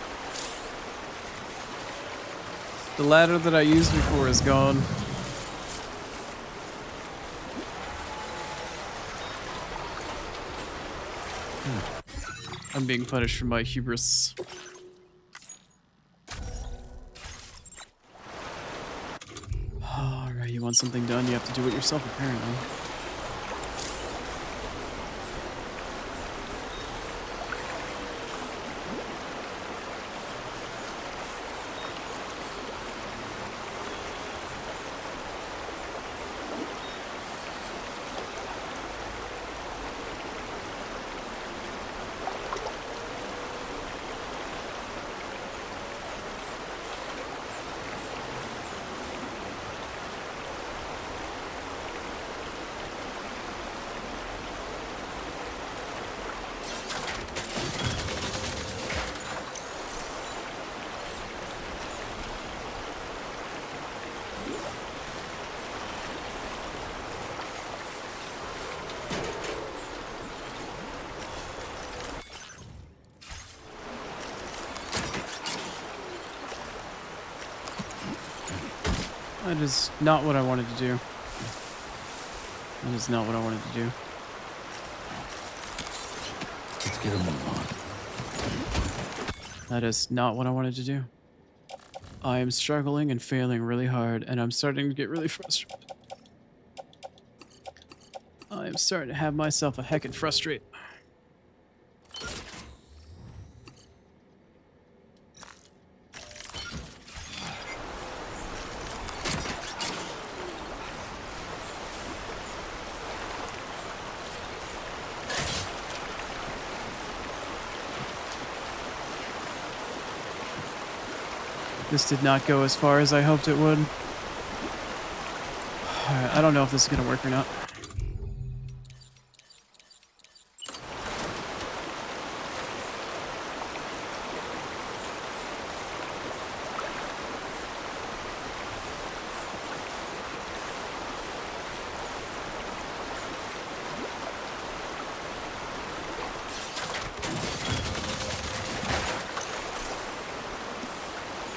The ladder that I used before is gone. I'm being punished for my hubris. Alright, you want something done, you have to do it yourself, apparently. That is not what I wanted to do. That is not what I wanted to do. Let's get a move on. That is not what I wanted to do. I am struggling and failing really hard, and I'm starting to get really frustrated. I am starting to have myself a heckin' frustrate. This did not go as far as I hoped it would. Alright, I don't know if this is gonna work or not.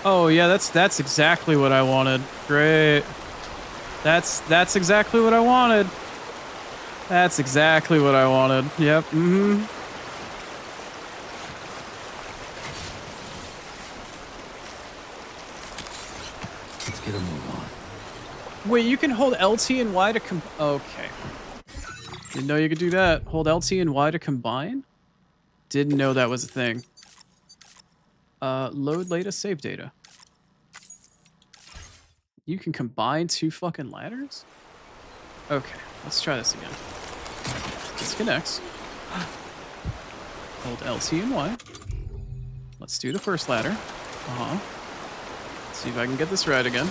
Oh yeah, that's exactly what I wanted. Great. That's exactly what I wanted. That's exactly what I wanted. Yep. Mm-hmm. Let's get a move on. Wait, you can hold LT and Y to okay. Didn't know you could do that. Hold LT and Y to combine? Didn't know that was a thing. Load latest save data. You can combine two fucking ladders? Okay, let's try this again. Disconnects. Hold LT and Y. Let's do the first ladder. Let's see if I can get this right again.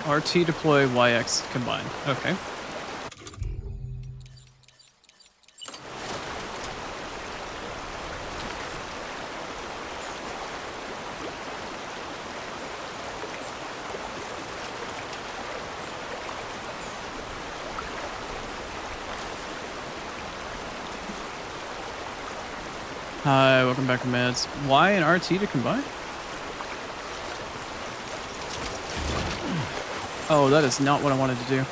RT deploy, YX combine. Okay. Hi, welcome back to Mads. Y and RT to combine? Oh, that is not what I wanted to do.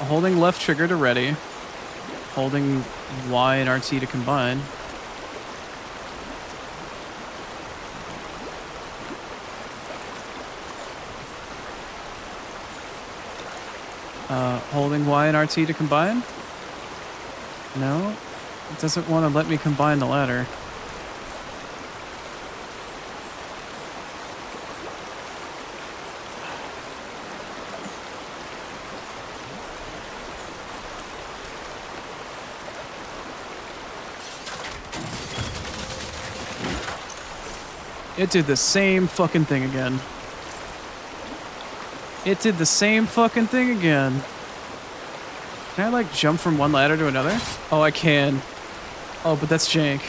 Holding left trigger to ready. Holding Y and RT to combine. Holding Y and RT to combine? No? It doesn't want to let me combine the ladder. It did the same fucking thing again. It did the same fucking thing again. Can I, like, jump from one ladder to another? Oh, I can. Oh, but that's jank.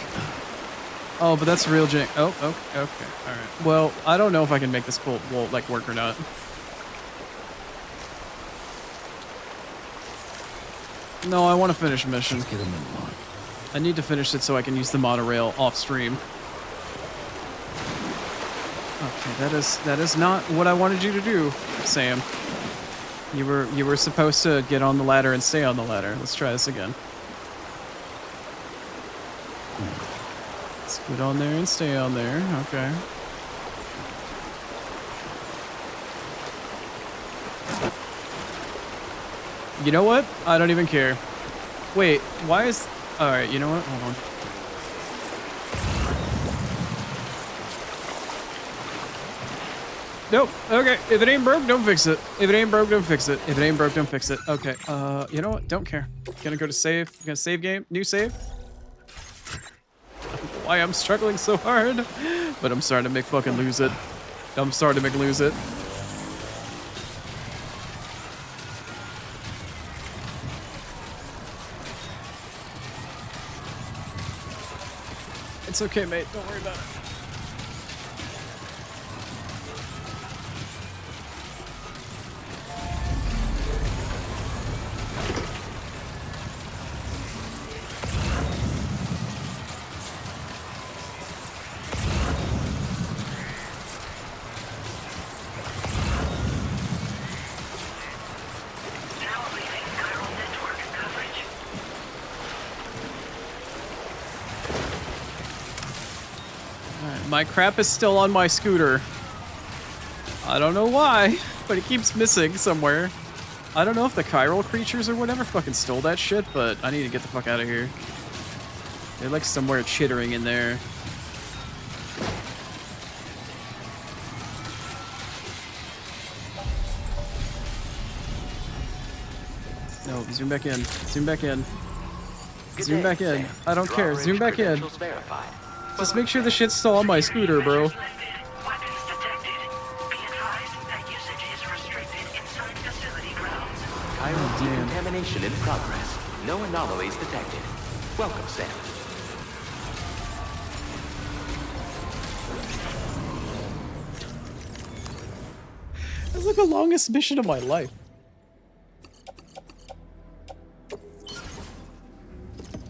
Oh, but that's real jank. Oh, okay. Alright. Well, I don't know if I can make this bolt, like, work or not. No, I want to finish mission. Let's get him in line. I need to finish it so I can use the monorail off stream. Okay, that is not what I wanted you to do, Sam. You were supposed to get on the ladder and stay on the ladder. Let's try this again. Let's get on there and stay on there. Okay. You know what? I don't even care. Wait, why is... Alright, you know what? Hold on. Nope. Okay. If it ain't broke, don't fix it. If it ain't broke, don't fix it. If it ain't broke, don't fix it. Okay. You know what? Don't care. Gonna go to save. Gonna save game. New save. Why I'm struggling so hard, but I'm starting to make fucking lose it. I'm starting to make lose it. It's okay, mate. Don't worry about it. My crap is still on my scooter. I don't know why, but it keeps missing somewhere. I don't know if the chiral creatures or whatever fucking stole that shit, but I need to get the fuck out of here. They're like somewhere chittering in there. No, zoom back in. Zoom back in. Zoom back in. I don't care. Zoom back in. Just make sure the shit's still on my scooter, bro. Chiral decontamination in progress. No anomalies detected. Welcome, Sam. That's like the longest mission of my life.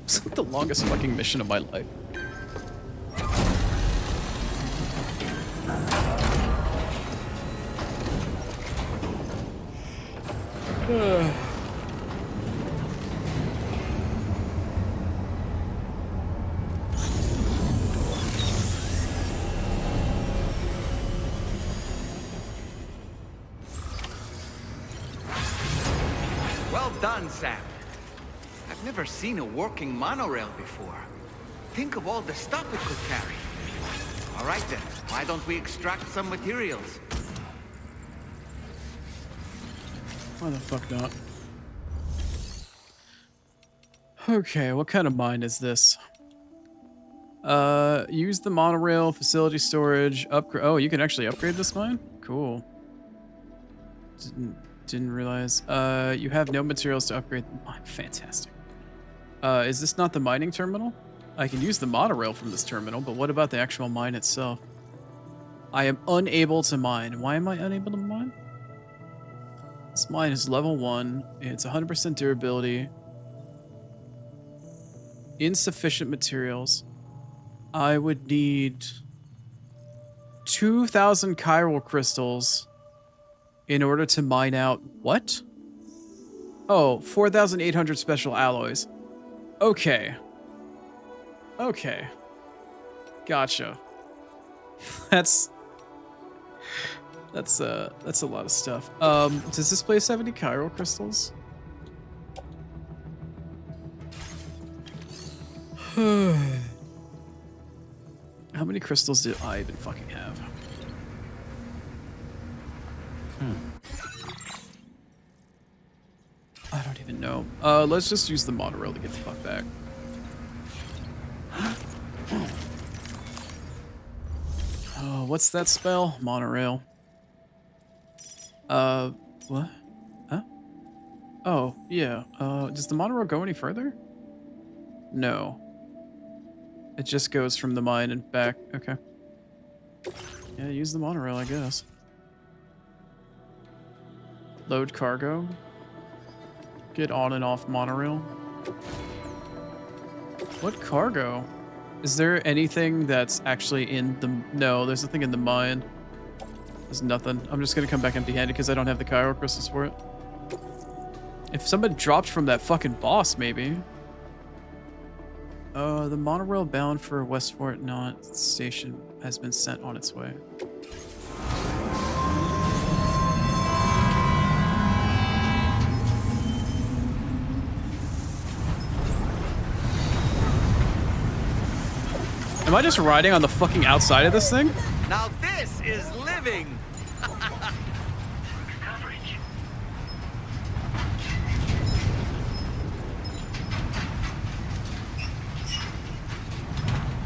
It's like the longest fucking mission of my life. Well done, Sam. I've never seen a working monorail before. Think of all the stuff it could carry. All right then, why don't we extract some materials? Why the fuck not? Okay, what kind of mine is this? Use the monorail, facility storage, upgrade. Oh, you can actually upgrade this mine? Cool. Didn't realize. You have no materials to upgrade the mine. Fantastic. Is this not the mining terminal? I can use the monorail from this terminal, but what about the actual mine itself? I am unable to mine. Why am I unable to mine? This mine is level 1. It's 100% durability. Insufficient materials. I would need 2,000 chiral crystals in order to mine out what? Oh, 4,800 special alloys. Okay. Okay. Gotcha. That's a lot of stuff. Does this place have any chiral crystals? How many crystals do I even fucking have? I don't even know. Let's just use the monorail to get the fuck back. Oh, what's that spell? Monorail. What? Huh? Oh, yeah. Does the monorail go any further? No. It just goes from the mine and back. Okay. Yeah, use the monorail, I guess. Load cargo. Get on and off monorail. What cargo? Is there anything that's actually in the... No, there's nothing in the mine. There's nothing. I'm just gonna come back empty-handed because I don't have the chiral crystals for it. If somebody dropped from that fucking boss, maybe. The monorail bound for West Fort Knot station has been sent on its way. Am I just riding on the fucking outside of this thing? Now this is living!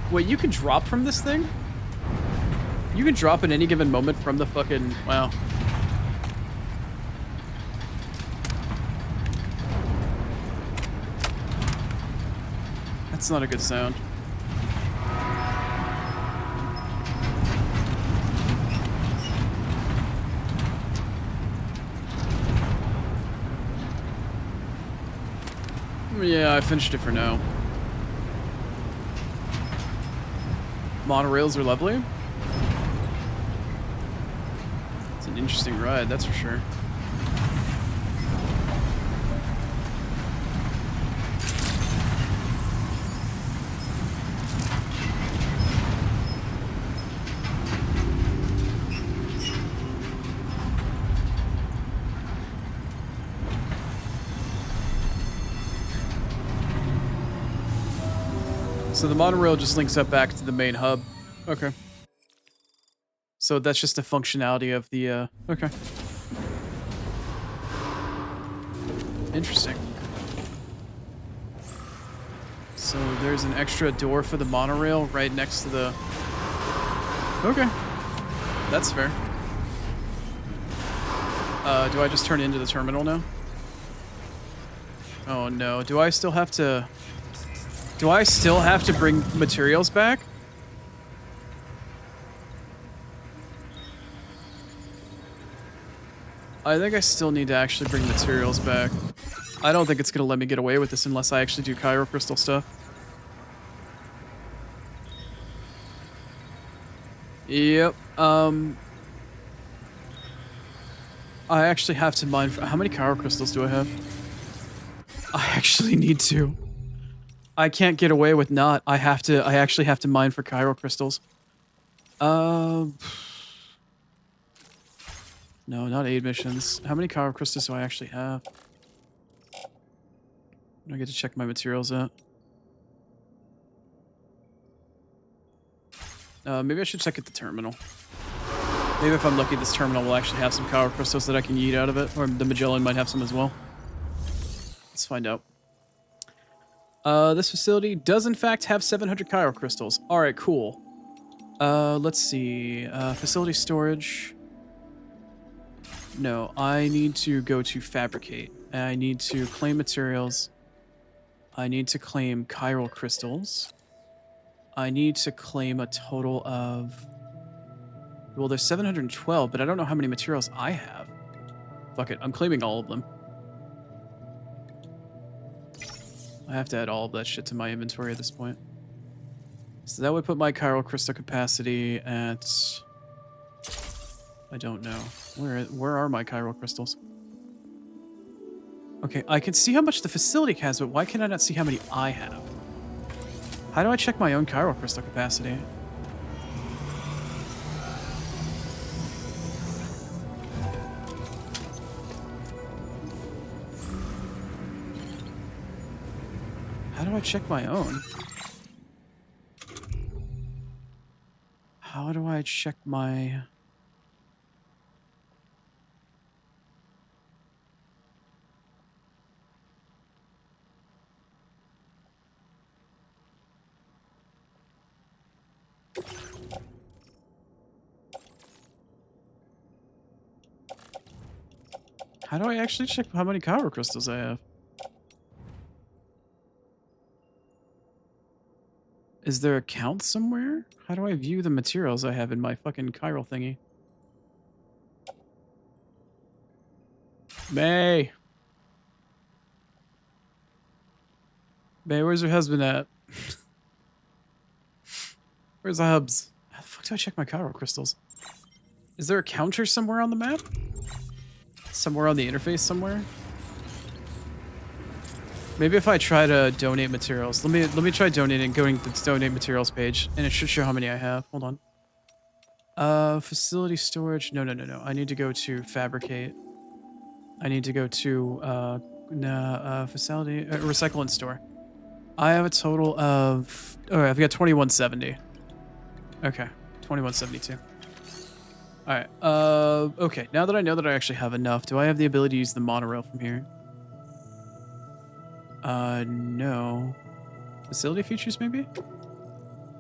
Wait, you can drop from this thing? You can drop at any given moment from the fucking... Wow. That's not a good sound. Yeah, I finished it for now. Monorails are lovely. It's an interesting ride, that's for sure. So the monorail just links up back to the main hub. Okay. So that's just a functionality of the, okay. Interesting. So there's an extra door for the monorail right next to the... Okay. That's fair. Do I just turn into the terminal now? Oh no, do I still have to... Do I still have to bring materials back? I think I still need to actually bring materials back. I don't think it's gonna let me get away with this unless I actually do chiral crystal stuff. Yep, I actually have to mine for... How many chiral crystals do I have? I actually need to. I can't get away with not. I actually have to mine for chiral crystals. No, not aid missions. How many chiral crystals do I actually have? Do I get to check my materials out? Maybe I should check at the terminal. Maybe if I'm lucky, this terminal will actually have some chiral crystals that I can yeet out of it. Or the Magellan might have some as well. Let's find out. This facility does in fact have 700 chiral crystals. Alright, cool. Let's see. Facility storage. No, I need to go to fabricate. I need to claim materials. I need to claim chiral crystals. I need to claim a total of... Well, there's 712, but I don't know how many materials I have. Fuck it, I'm claiming all of them. I have to add all of that shit to my inventory at this point. So that would put my chiral crystal capacity at... I don't know. Where are my chiral crystals? Okay, I can see how much the facility has, but why can I not see how many I have? How do I check my own chiral crystal capacity? How do I check my own? How do I check my... How do I actually check how many chiral crystals I have? Is there a count somewhere? How do I view the materials I have in my fucking chiral thingy? May! May, where's your husband at? Where's the hubs? How the fuck do I check my chiral crystals? Is there a counter somewhere on the map? Somewhere on the interface somewhere? Maybe if I try to donate materials. Let me try donating, going to the donate materials page, and it should show how many I have. Hold on. Facility storage. No. I need to go to fabricate. I need to go to facility recycle and store. I have a total of I've got 2170. Okay. 2172. Alright. Okay. Now that I know that I actually have enough, do I have the ability to use the monorail from here? No. Facility features, maybe?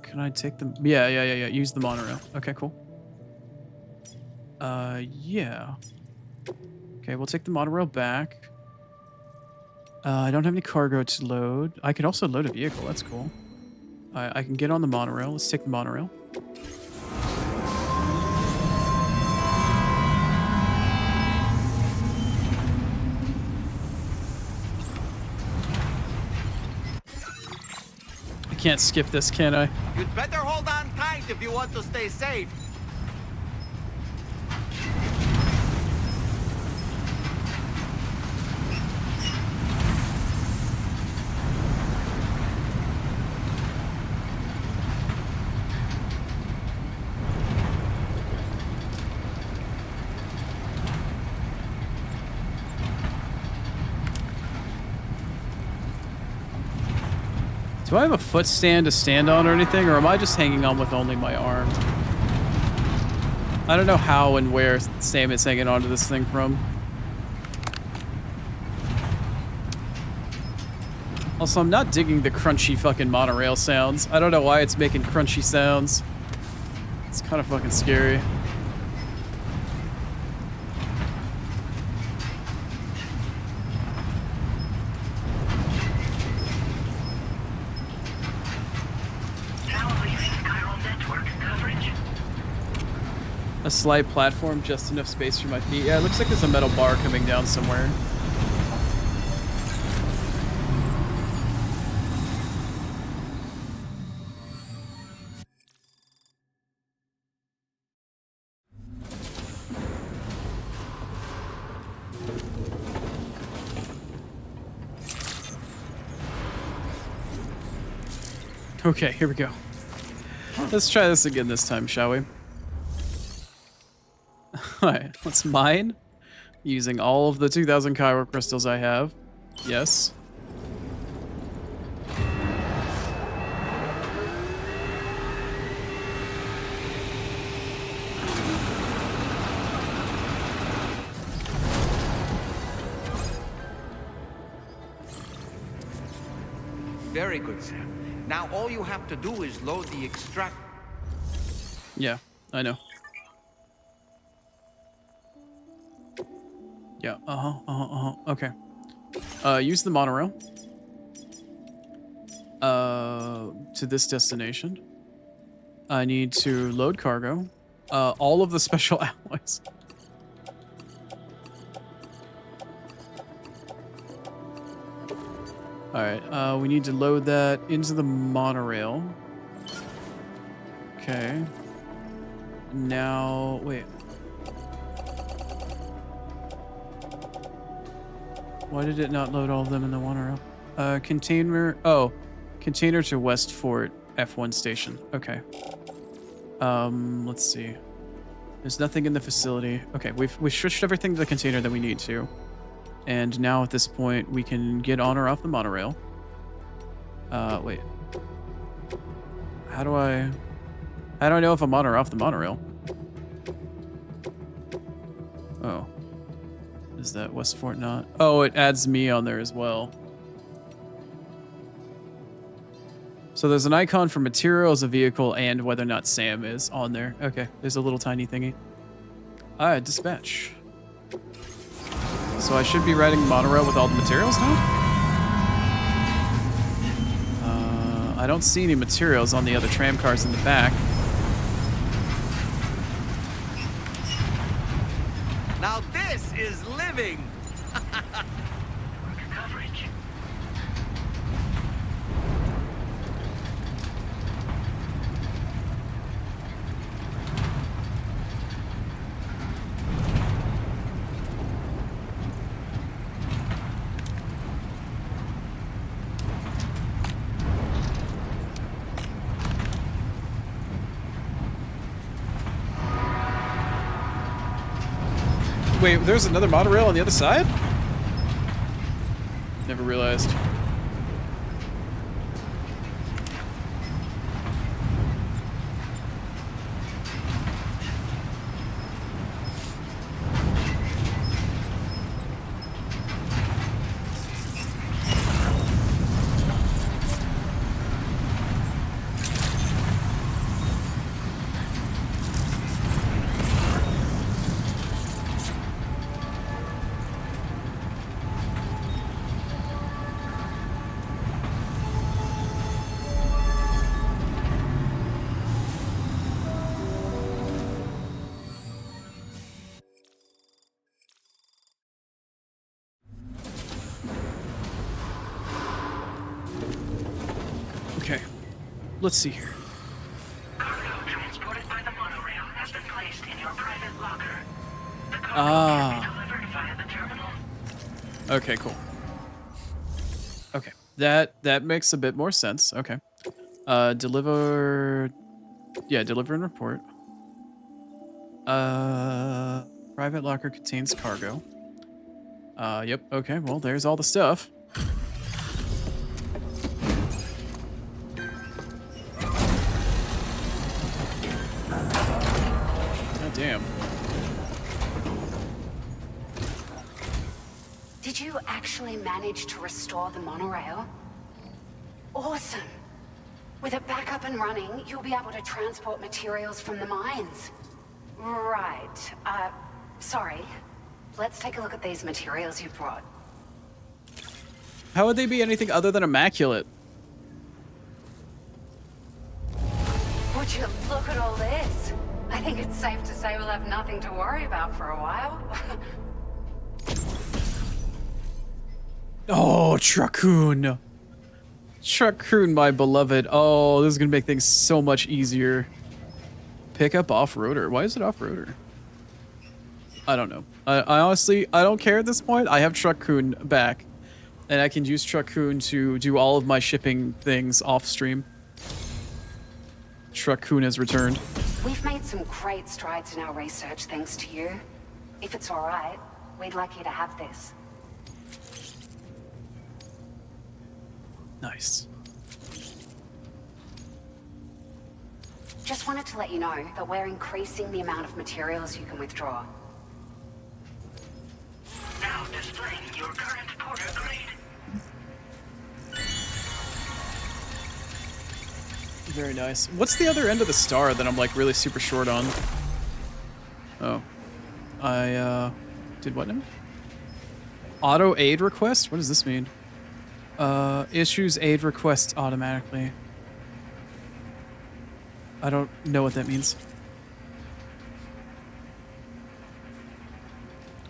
Can I take them? Yeah. Use the monorail. Okay, cool. Yeah. Okay, we'll take the monorail back. I don't have any cargo to load. I can also load a vehicle. That's cool. I can get on the monorail. Let's take the monorail. I can't skip this, can I? You'd better hold on tight if you want to stay safe. Do I have a foot stand to stand on or anything, or am I just hanging on with only my arms? I don't know how and where Sam is hanging onto this thing from. Also, I'm not digging the crunchy fucking monorail sounds. I don't know why it's making crunchy sounds. It's kind of fucking scary. A slight platform, just enough space for my feet. Yeah, it looks like there's a metal bar coming down somewhere. Okay, here we go. Let's try this again this time, shall we? Alright, let's mine. Using all of the 2,000 chiral crystals I have. Yes. Very good, Sam. Now all you have to do is load the extract. Yeah, I know. Yeah, okay. Use the monorail. To this destination. I need to load cargo. All of the special alloys. Alright, we need to load that into the monorail. Okay. Now, wait. Why did it not load all of them in the monorail? Container, container to West Fort F1 station. Okay. Let's see. There's nothing in the facility. Okay, we've switched everything to the container that we need to. And now at this point, we can get on or off the monorail. Wait. How do I know if I'm on or off the monorail? Oh. Is that West Fort not? Oh, it adds me on there as well. So there's an icon for material as a vehicle and whether or not Sam is on there. Okay, there's a little tiny thingy. Alright, dispatch. So I should be riding monorail with all the materials now? I don't see any materials on the other tram cars in the back. Now this is living! Coverage. Wait, there's another monorail on the other side? Never realized. Okay, let's see here. Cargo transported by the monorail has been placed in your private locker. The cargo Ah. can be delivered via the terminal. Okay, cool. Okay, that makes a bit more sense. Okay. Deliver and report. Private locker contains cargo. Yep, okay, well, there's all the stuff. God damn. Did you actually manage to restore the monorail? Awesome. With it back up and running, you'll be able to transport materials from the mines. Right. Sorry. Let's take a look at these materials you brought. How would they be anything other than immaculate? Would you look at all this? I think it's safe to say we'll have nothing to worry about for a while. Oh, Truckoon. Truckoon, my beloved. Oh, this is going to make things so much easier. Pick up off-roader. Why is it off-roader? I don't know. I honestly, I don't care at this point. I have Truckoon back. And I can use Truckoon to do all of my shipping things off-stream. Truckoon has returned. We've made some great strides in our research thanks to you. If it's all right, we'd like you to have this. Nice. Just wanted to let you know that we're increasing the amount of materials you can withdraw. Now displaying your current porter grade. Very nice. What's the other end of the star that I'm like really super short on? Oh. I did what now? Auto aid request? What does this mean? Issues aid requests automatically. I don't know what that means.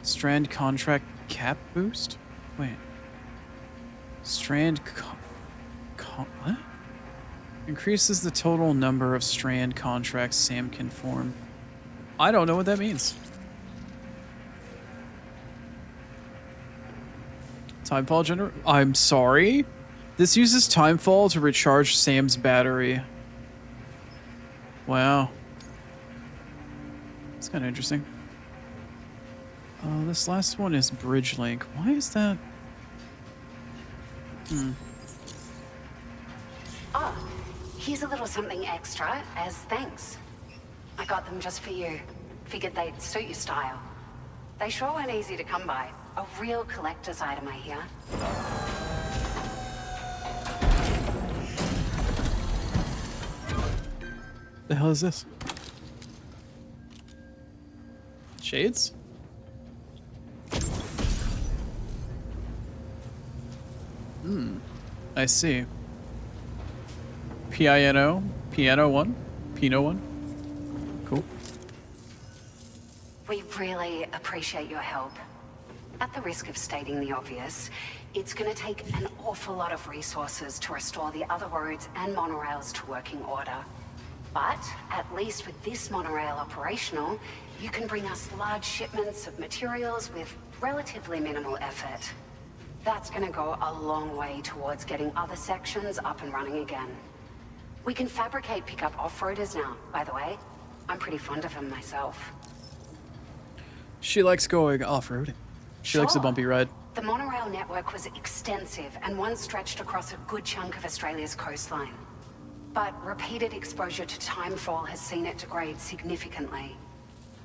Strand contract cap boost? Wait. What? Increases the total number of strand contracts Sam can form. I don't know what that means. Timefall gener- I'm sorry? This uses Timefall to recharge Sam's battery. Wow. It's kind of interesting. This last one is Bridge Link. Why is that? Oh, here's a little something extra as thanks. I got them just for you. Figured they'd suit your style. They sure weren't easy to come by. A real collector's item, I hear. The hell is this? Shades? I see. Piano? Piano 1? Pino 1? Cool. We really appreciate your help. At the risk of stating the obvious, it's going to take an awful lot of resources to restore the other roads and monorails to working order. But at least with this monorail operational, you can bring us large shipments of materials with relatively minimal effort. That's going to go a long way towards getting other sections up and running again. We can fabricate pickup off-roaders now, by the way. I'm pretty fond of them myself. She likes going off-roading. She likes a bumpy ride. The monorail network was extensive and once stretched across a good chunk of Australia's coastline. But repeated exposure to timefall has seen it degrade significantly.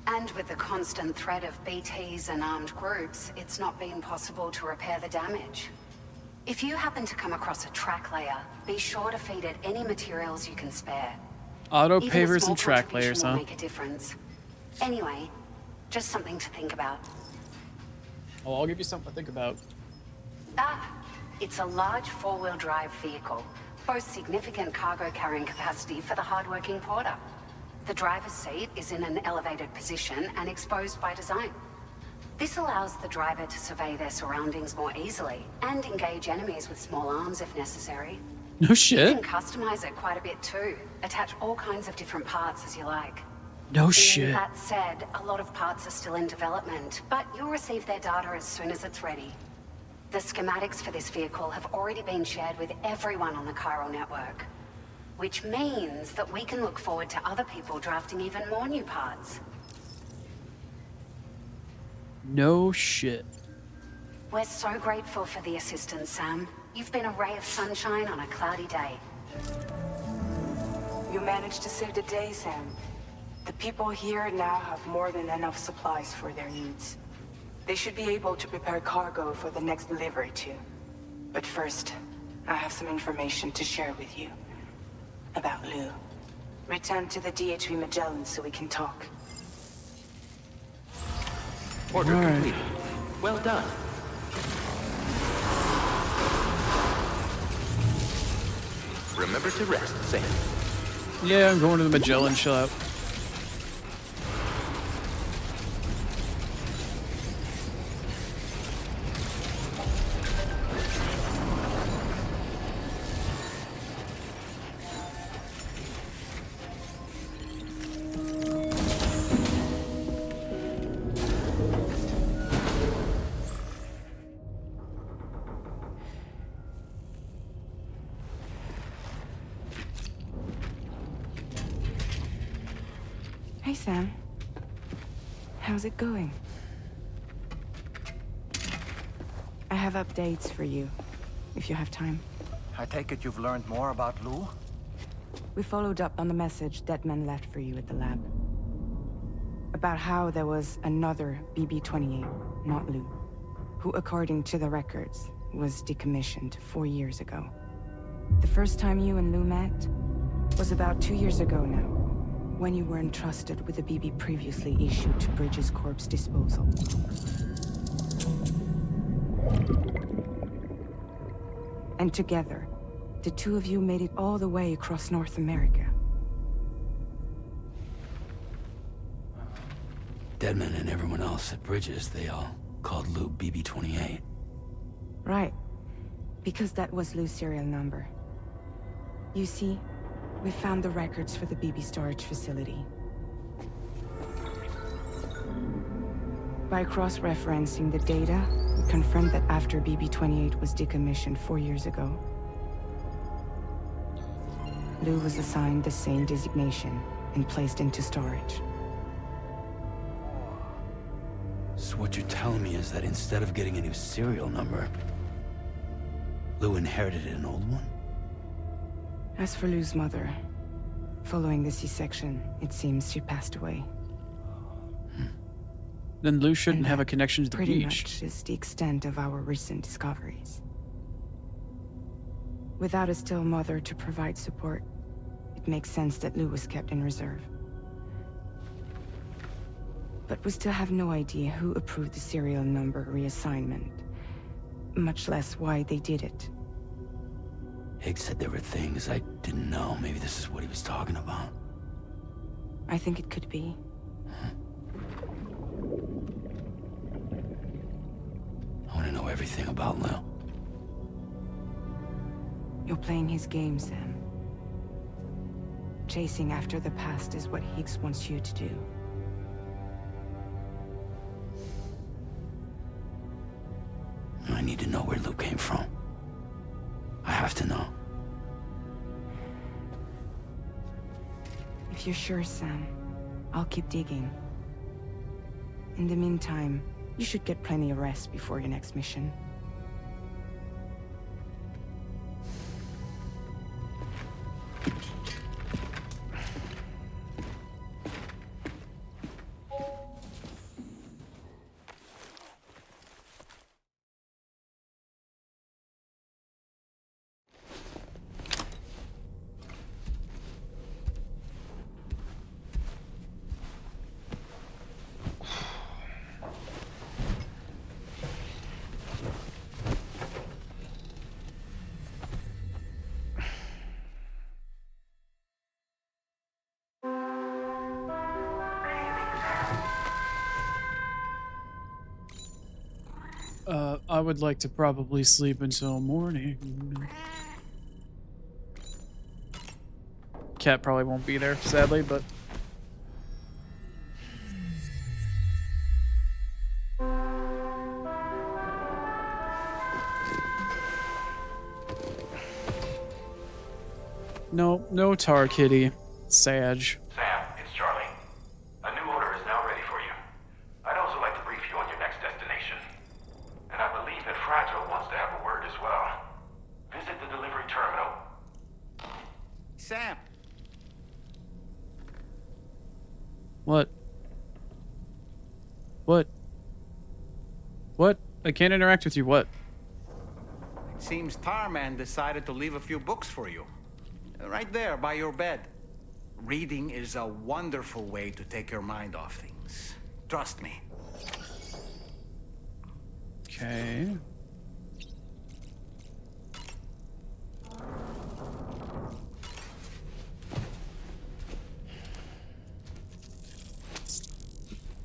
And with the constant threat of BTs and armed groups, it's not been possible to repair the damage. If you happen to come across a track layer, be sure to feed it any materials you can spare. Auto Even a pavers small and track contribution layers, will huh? make a difference. Anyway, just something to think about. Oh, I'll give you something to think about. It's a large four-wheel drive vehicle. Boasts significant cargo carrying capacity for the hard-working porter. The driver's seat is in an elevated position and exposed by design. This allows the driver to survey their surroundings more easily and engage enemies with small arms if necessary. No shit. You can customize it quite a bit too. Attach all kinds of different parts as you like. No shit. That said, a lot of parts are still in development, but you'll receive their data as soon as it's ready. The schematics for this vehicle have already been shared with everyone on the Chiral network, which means that we can look forward to other people drafting even more new parts. No shit. We're so grateful for the assistance, Sam. You've been a ray of sunshine on a cloudy day. You managed to save the day, Sam. The people here now have more than enough supplies for their needs. They should be able to prepare cargo for the next delivery too. But first, I have some information to share with you. About Lou. Return to the DHV Magellan so we can talk. Order complete. Well done. Remember to rest, Sam. Yeah, I'm going to the Magellan. Chill out. Hey, Sam. How's it going? I have updates for you, if you have time. I take it you've learned more about Lou? We followed up on the message Deadman left for you at the lab. About how there was another BB-28, not Lou, who, according to the records, was decommissioned 4 years ago. The first time you and Lou met was about 2 years ago now, when you were entrusted with the BB previously issued to Bridges Corp's disposal. And together, the two of you made it all the way across North America. Deadman and everyone else at Bridges, they all called Lou BB-28. Right. Because that was Lou's serial number. You see, we found the records for the BB storage facility. By cross-referencing the data, we confirmed that after BB-28 was decommissioned 4 years ago, Lou was assigned the same designation and placed into storage. So what you're telling me is that instead of getting a new serial number, Lou inherited an old one? As for Lou's mother, following the C-section, it seems she passed away. Then Lou shouldn't have a connection to the Pretty beach. much is the extent of our recent discoveries. Without a still mother to provide support, it makes sense that Lou was kept in reserve. But we still have no idea who approved the serial number reassignment, much less why they did it. Higgs said there were things I didn't know. Maybe this is what he was talking about. I think it could be. I want to know everything about Lou. You're playing his game, Sam. Chasing after the past is what Higgs wants you to do. I need to know where Lou came from. I have to know. If you're sure, Sam, I'll keep digging. In the meantime, you should get plenty of rest before your next mission. I would like to probably sleep until morning. Cat probably won't be there, sadly, but... No, no tar kitty. Sag. Sam, it's Charlie. A new order is now ready for you. I'd also like to brief you on your next destination. And I believe that Fragile wants to have a word as well. Visit the delivery terminal. Sam! What? What? What? I can't interact with you, what? Seems Tarman decided to leave a few books for you. Right there, by your bed. Reading is a wonderful way to take your mind off things. Trust me. Okay.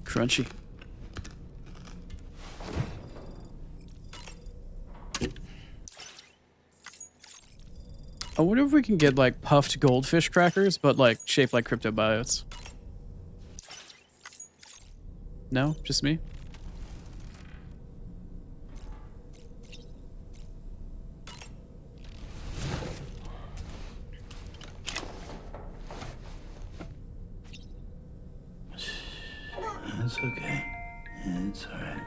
Crunchy. I wonder if we can get like puffed goldfish crackers, but like shaped like cryptobiotes. No? Just me? It's okay. It's alright.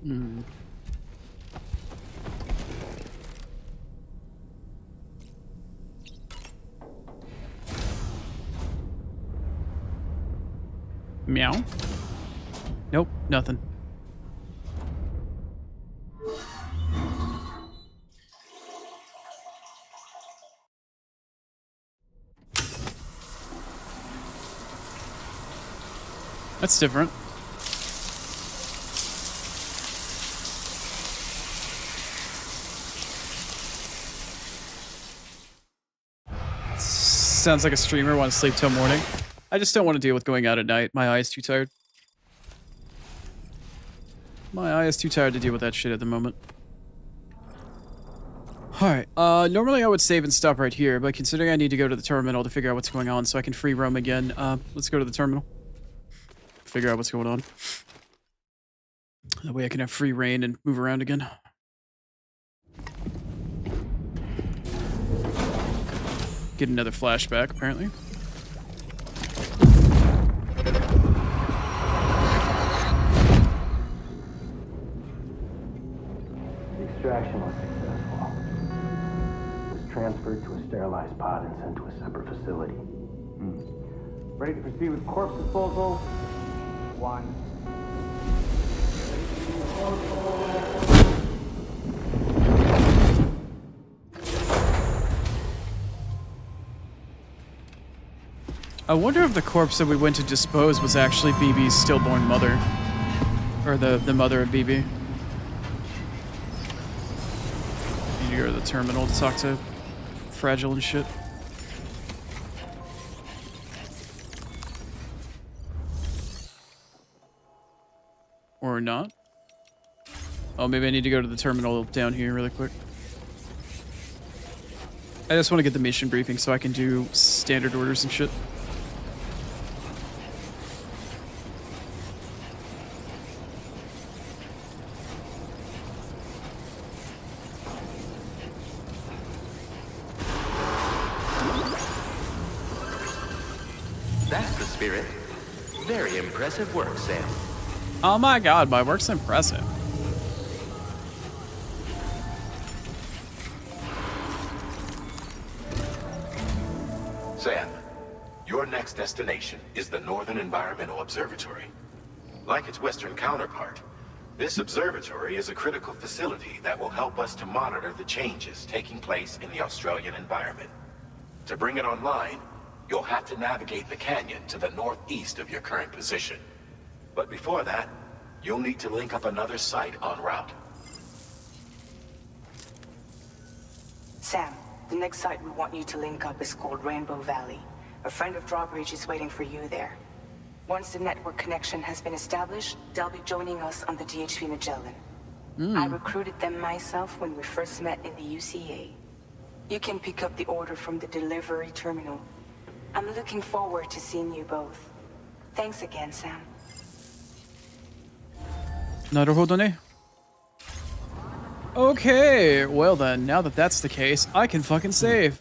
Hmm. Meow. Nope, nothing. That's different. Sounds like a streamer wants to sleep till morning. I just don't want to deal with going out at night. My eye is too tired. My eye is too tired to deal with that shit at the moment. Alright, normally I would save and stop right here, but considering I need to go to the terminal to figure out what's going on so I can free roam again, let's go to the terminal. Figure out what's going on. That way I can have free reign and move around again. Get another flashback, apparently. The extraction was successful. It was transferred to a sterilized pod and sent to a separate facility. Ready to proceed with corpse disposal? 1. I wonder if the corpse that we went to dispose was actually BB's stillborn mother. Or the mother of BB. Need to go to the terminal to talk to Fragile and shit. Or not. Oh, maybe I need to go to the terminal down here really quick. I just want to get the mission briefing so I can do standard orders and shit. That's the spirit. Very impressive work, Sam. Oh my god, my work's impressive. Sam, your next destination is the Northern Environmental Observatory. Like its western counterpart, this observatory is a critical facility that will help us to monitor the changes taking place in the Australian environment. To bring it online, you'll have to navigate the canyon to the northeast of your current position. But before that, you'll need to link up another site en route. Sam, the next site we want you to link up is called Rainbow Valley. A friend of Drawbridge is waiting for you there. Once the network connection has been established, they'll be joining us on the DHV Magellan. I recruited them myself when we first met in the UCA. You can pick up the order from the delivery terminal. I'm looking forward to seeing you both. Thanks again, Sam. なるほどね. Okay, well then, now that that's the case, I can fucking save.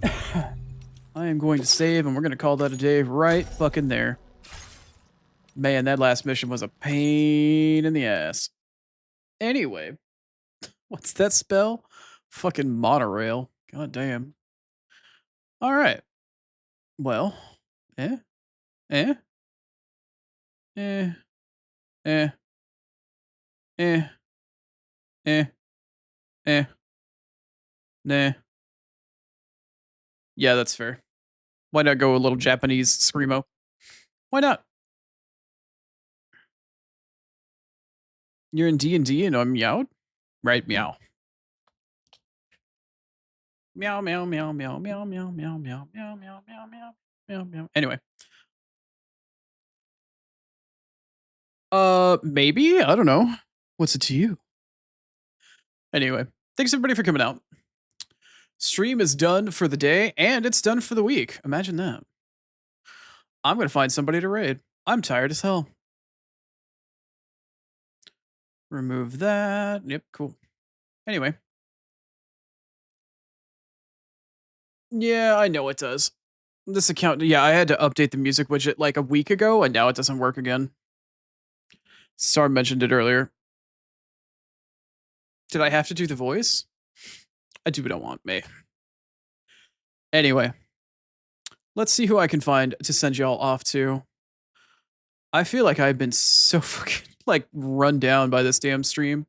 I am going to save, and we're going to call that a day right fucking there. Man, that last mission was a pain in the ass. Anyway, what's that spell? Fucking monorail. God damn. All right. Well, eh, eh, eh, eh, eh, eh, nah. Yeah, that's fair. Why not go a little Japanese screamo? Why not? You're in D&D and I'm meowed? Right, meow. Meow, meow, meow, meow, meow, meow, meow, meow, meow, meow, meow, meow, meow, meow. Anyway. Maybe? I don't know. What's it to you? Anyway, thanks everybody for coming out. Stream is done for the day, and it's done for the week. Imagine that. I'm gonna find somebody to raid. I'm tired as hell. Remove that. Yep, cool. Anyway. Yeah, I know it does. This account, yeah, I had to update the music widget like a week ago, and now it doesn't work again. Star mentioned it earlier. Did I have to do the voice? I do what I want, May. Anyway. Let's see who I can find to send y'all off to. I feel like I've been so fucking, like, run down by this damn stream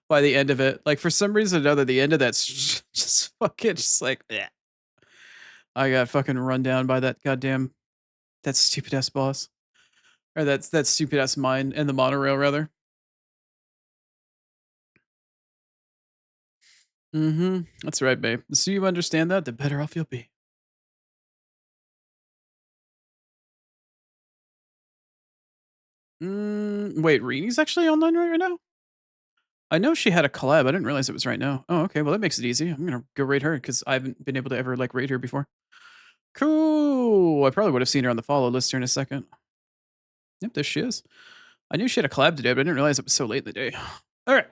by the end of it. Like, for some reason or another, the end of that's just fucking just like, yeah. I got fucking run down by that goddamn, that stupid ass boss. Or that stupid ass mine and the monorail, rather. That's right, babe. The sooner you understand that, the better off you'll be. Wait, Rini's actually online right now? I know she had a collab. I didn't realize it was right now. Oh, okay. Well, that makes it easy. I'm gonna go raid her because I haven't been able to ever like raid her before. Cool. I probably would have seen her on the follow list here in a second. Yep, there she is. I knew she had a collab today, but I didn't realize it was so late in the day. All right.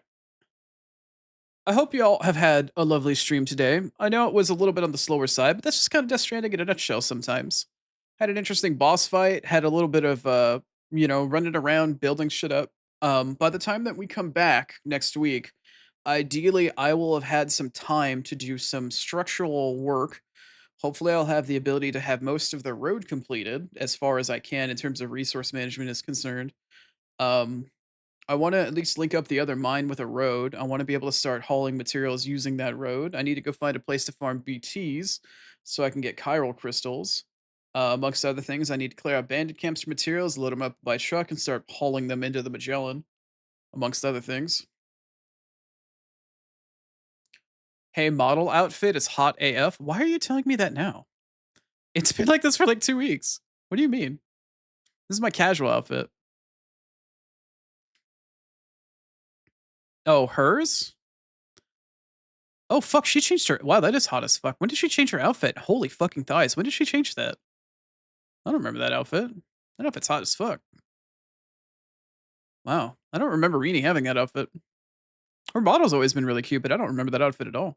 I hope you all have had a lovely stream today. I know it was a little bit on the slower side, but that's just kind of Death Stranding in a nutshell sometimes. Had an interesting boss fight, had a little bit of running around, building shit up. By the time that we come back next week, ideally I will have had some time to do some structural work. Hopefully I'll have the ability to have most of the road completed as far as I can in terms of resource management is concerned. Um, I want to at least link up the other mine with a road. I want to be able to start hauling materials using that road. I need to go find a place to farm BTs so I can get chiral crystals. Amongst other things, I need to clear out bandit camps for materials, load them up by truck, and start hauling them into the Magellan, amongst other things. Hey, model outfit is hot AF. Why are you telling me that now? It's been like this for like 2 weeks. What do you mean? This is my casual outfit. Oh, hers? Oh, fuck, she changed her. Wow, that is hot as fuck. When did she change her outfit? Holy fucking thighs. When did she change that? I don't remember that outfit. I don't know if it's hot as fuck. Wow. I don't remember Rini having that outfit. Her model's always been really cute, but I don't remember that outfit at all.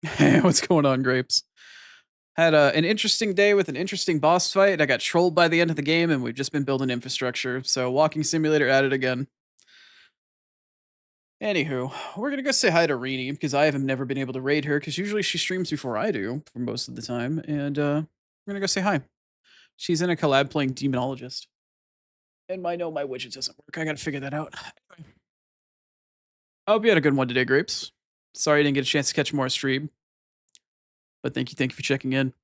Hey, what's going on, Grapes? Had an interesting day with an interesting boss fight. I got trolled by the end of the game, and we've just been building infrastructure. So, walking simulator at it again. Anywho, we're gonna go say hi to Rini because I have never been able to raid her because usually she streams before I do for most of the time, and we're gonna go say hi. She's in a collab playing Demonologist, and my widget doesn't work. I gotta figure that out. Anyway. I hope you had a good one today, Grapes. Sorry I didn't get a chance to catch more stream, but thank you for checking in.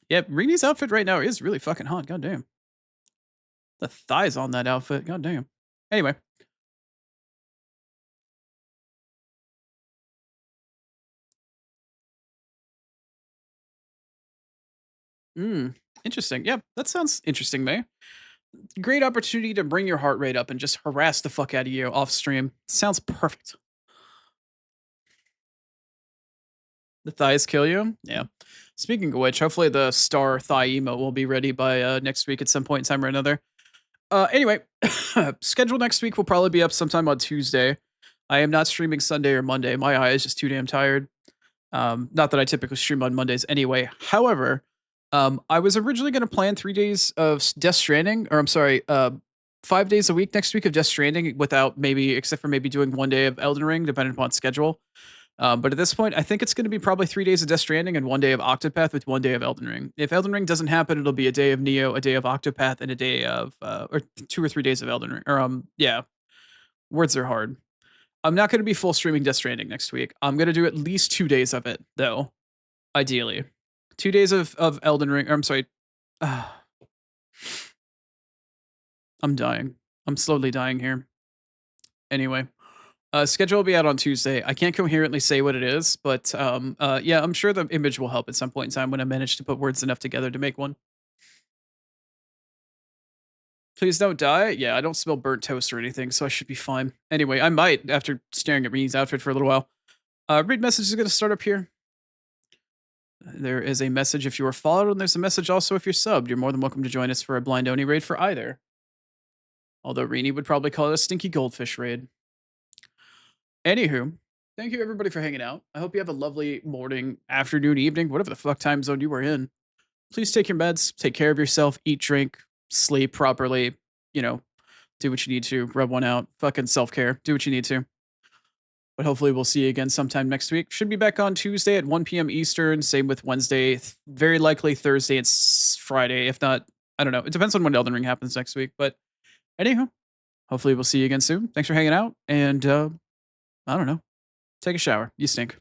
Yeah, Rini's outfit right now is really fucking hot. God damn. The thighs on that outfit. God damn. Anyway. Interesting. Yep, that sounds interesting, May. Great opportunity to bring your heart rate up and just harass the fuck out of you off stream. Sounds perfect. The thighs kill you? Yeah. Speaking of which, hopefully the star thigh emo will be ready by next week at some point in time or another. Anyway, schedule next week will probably be up sometime on Tuesday. I am not streaming Sunday or Monday. My eye is just too damn tired. Not that I typically stream on Mondays anyway. However, I was originally going to plan 3 days of Death Stranding, or I'm sorry, 5 days a week next week of Death Stranding without except for maybe doing 1 day of Elden Ring, depending upon schedule. But at this point, I think it's going to be probably 3 days of Death Stranding and 1 day of Octopath with 1 day of Elden Ring. If Elden Ring doesn't happen, it'll be a day of Neo, a day of Octopath, and a day of, or 2 or 3 days of Elden Ring. Or, yeah, words are hard. I'm not going to be full streaming Death Stranding next week. I'm going to do at least 2 days of it, though, ideally. 2 days of Elden Ring, or I'm sorry. I'm dying. I'm slowly dying here. Anyway. Schedule will be out on Tuesday. I can't coherently say what it is, but yeah, I'm sure the image will help at some point in time when I manage to put words enough together to make one. Please don't die. Yeah, I don't smell burnt toast or anything, so I should be fine. Anyway, I might after staring at Rini's outfit for a little while. Read message is going to start up here. There is a message if you are followed, and there's a message also if you're subbed. You're more than welcome to join us for a blind Oni raid for either. Although Rini would probably call it a stinky goldfish raid. Anywho, thank you everybody for hanging out. I hope you have a lovely morning, afternoon, evening, whatever the fuck time zone you were in. Please take your meds, take care of yourself, eat, drink, sleep properly, do what you need to, rub one out, fucking self-care, do what you need to. But hopefully we'll see you again sometime next week. Should be back on Tuesday at 1 p.m. Eastern, same with Wednesday, very likely Thursday and Friday, if not, I don't know. It depends on when Elden Ring happens next week, but anyhow, hopefully we'll see you again soon. Thanks for hanging out, and I don't know. Take a shower. You stink.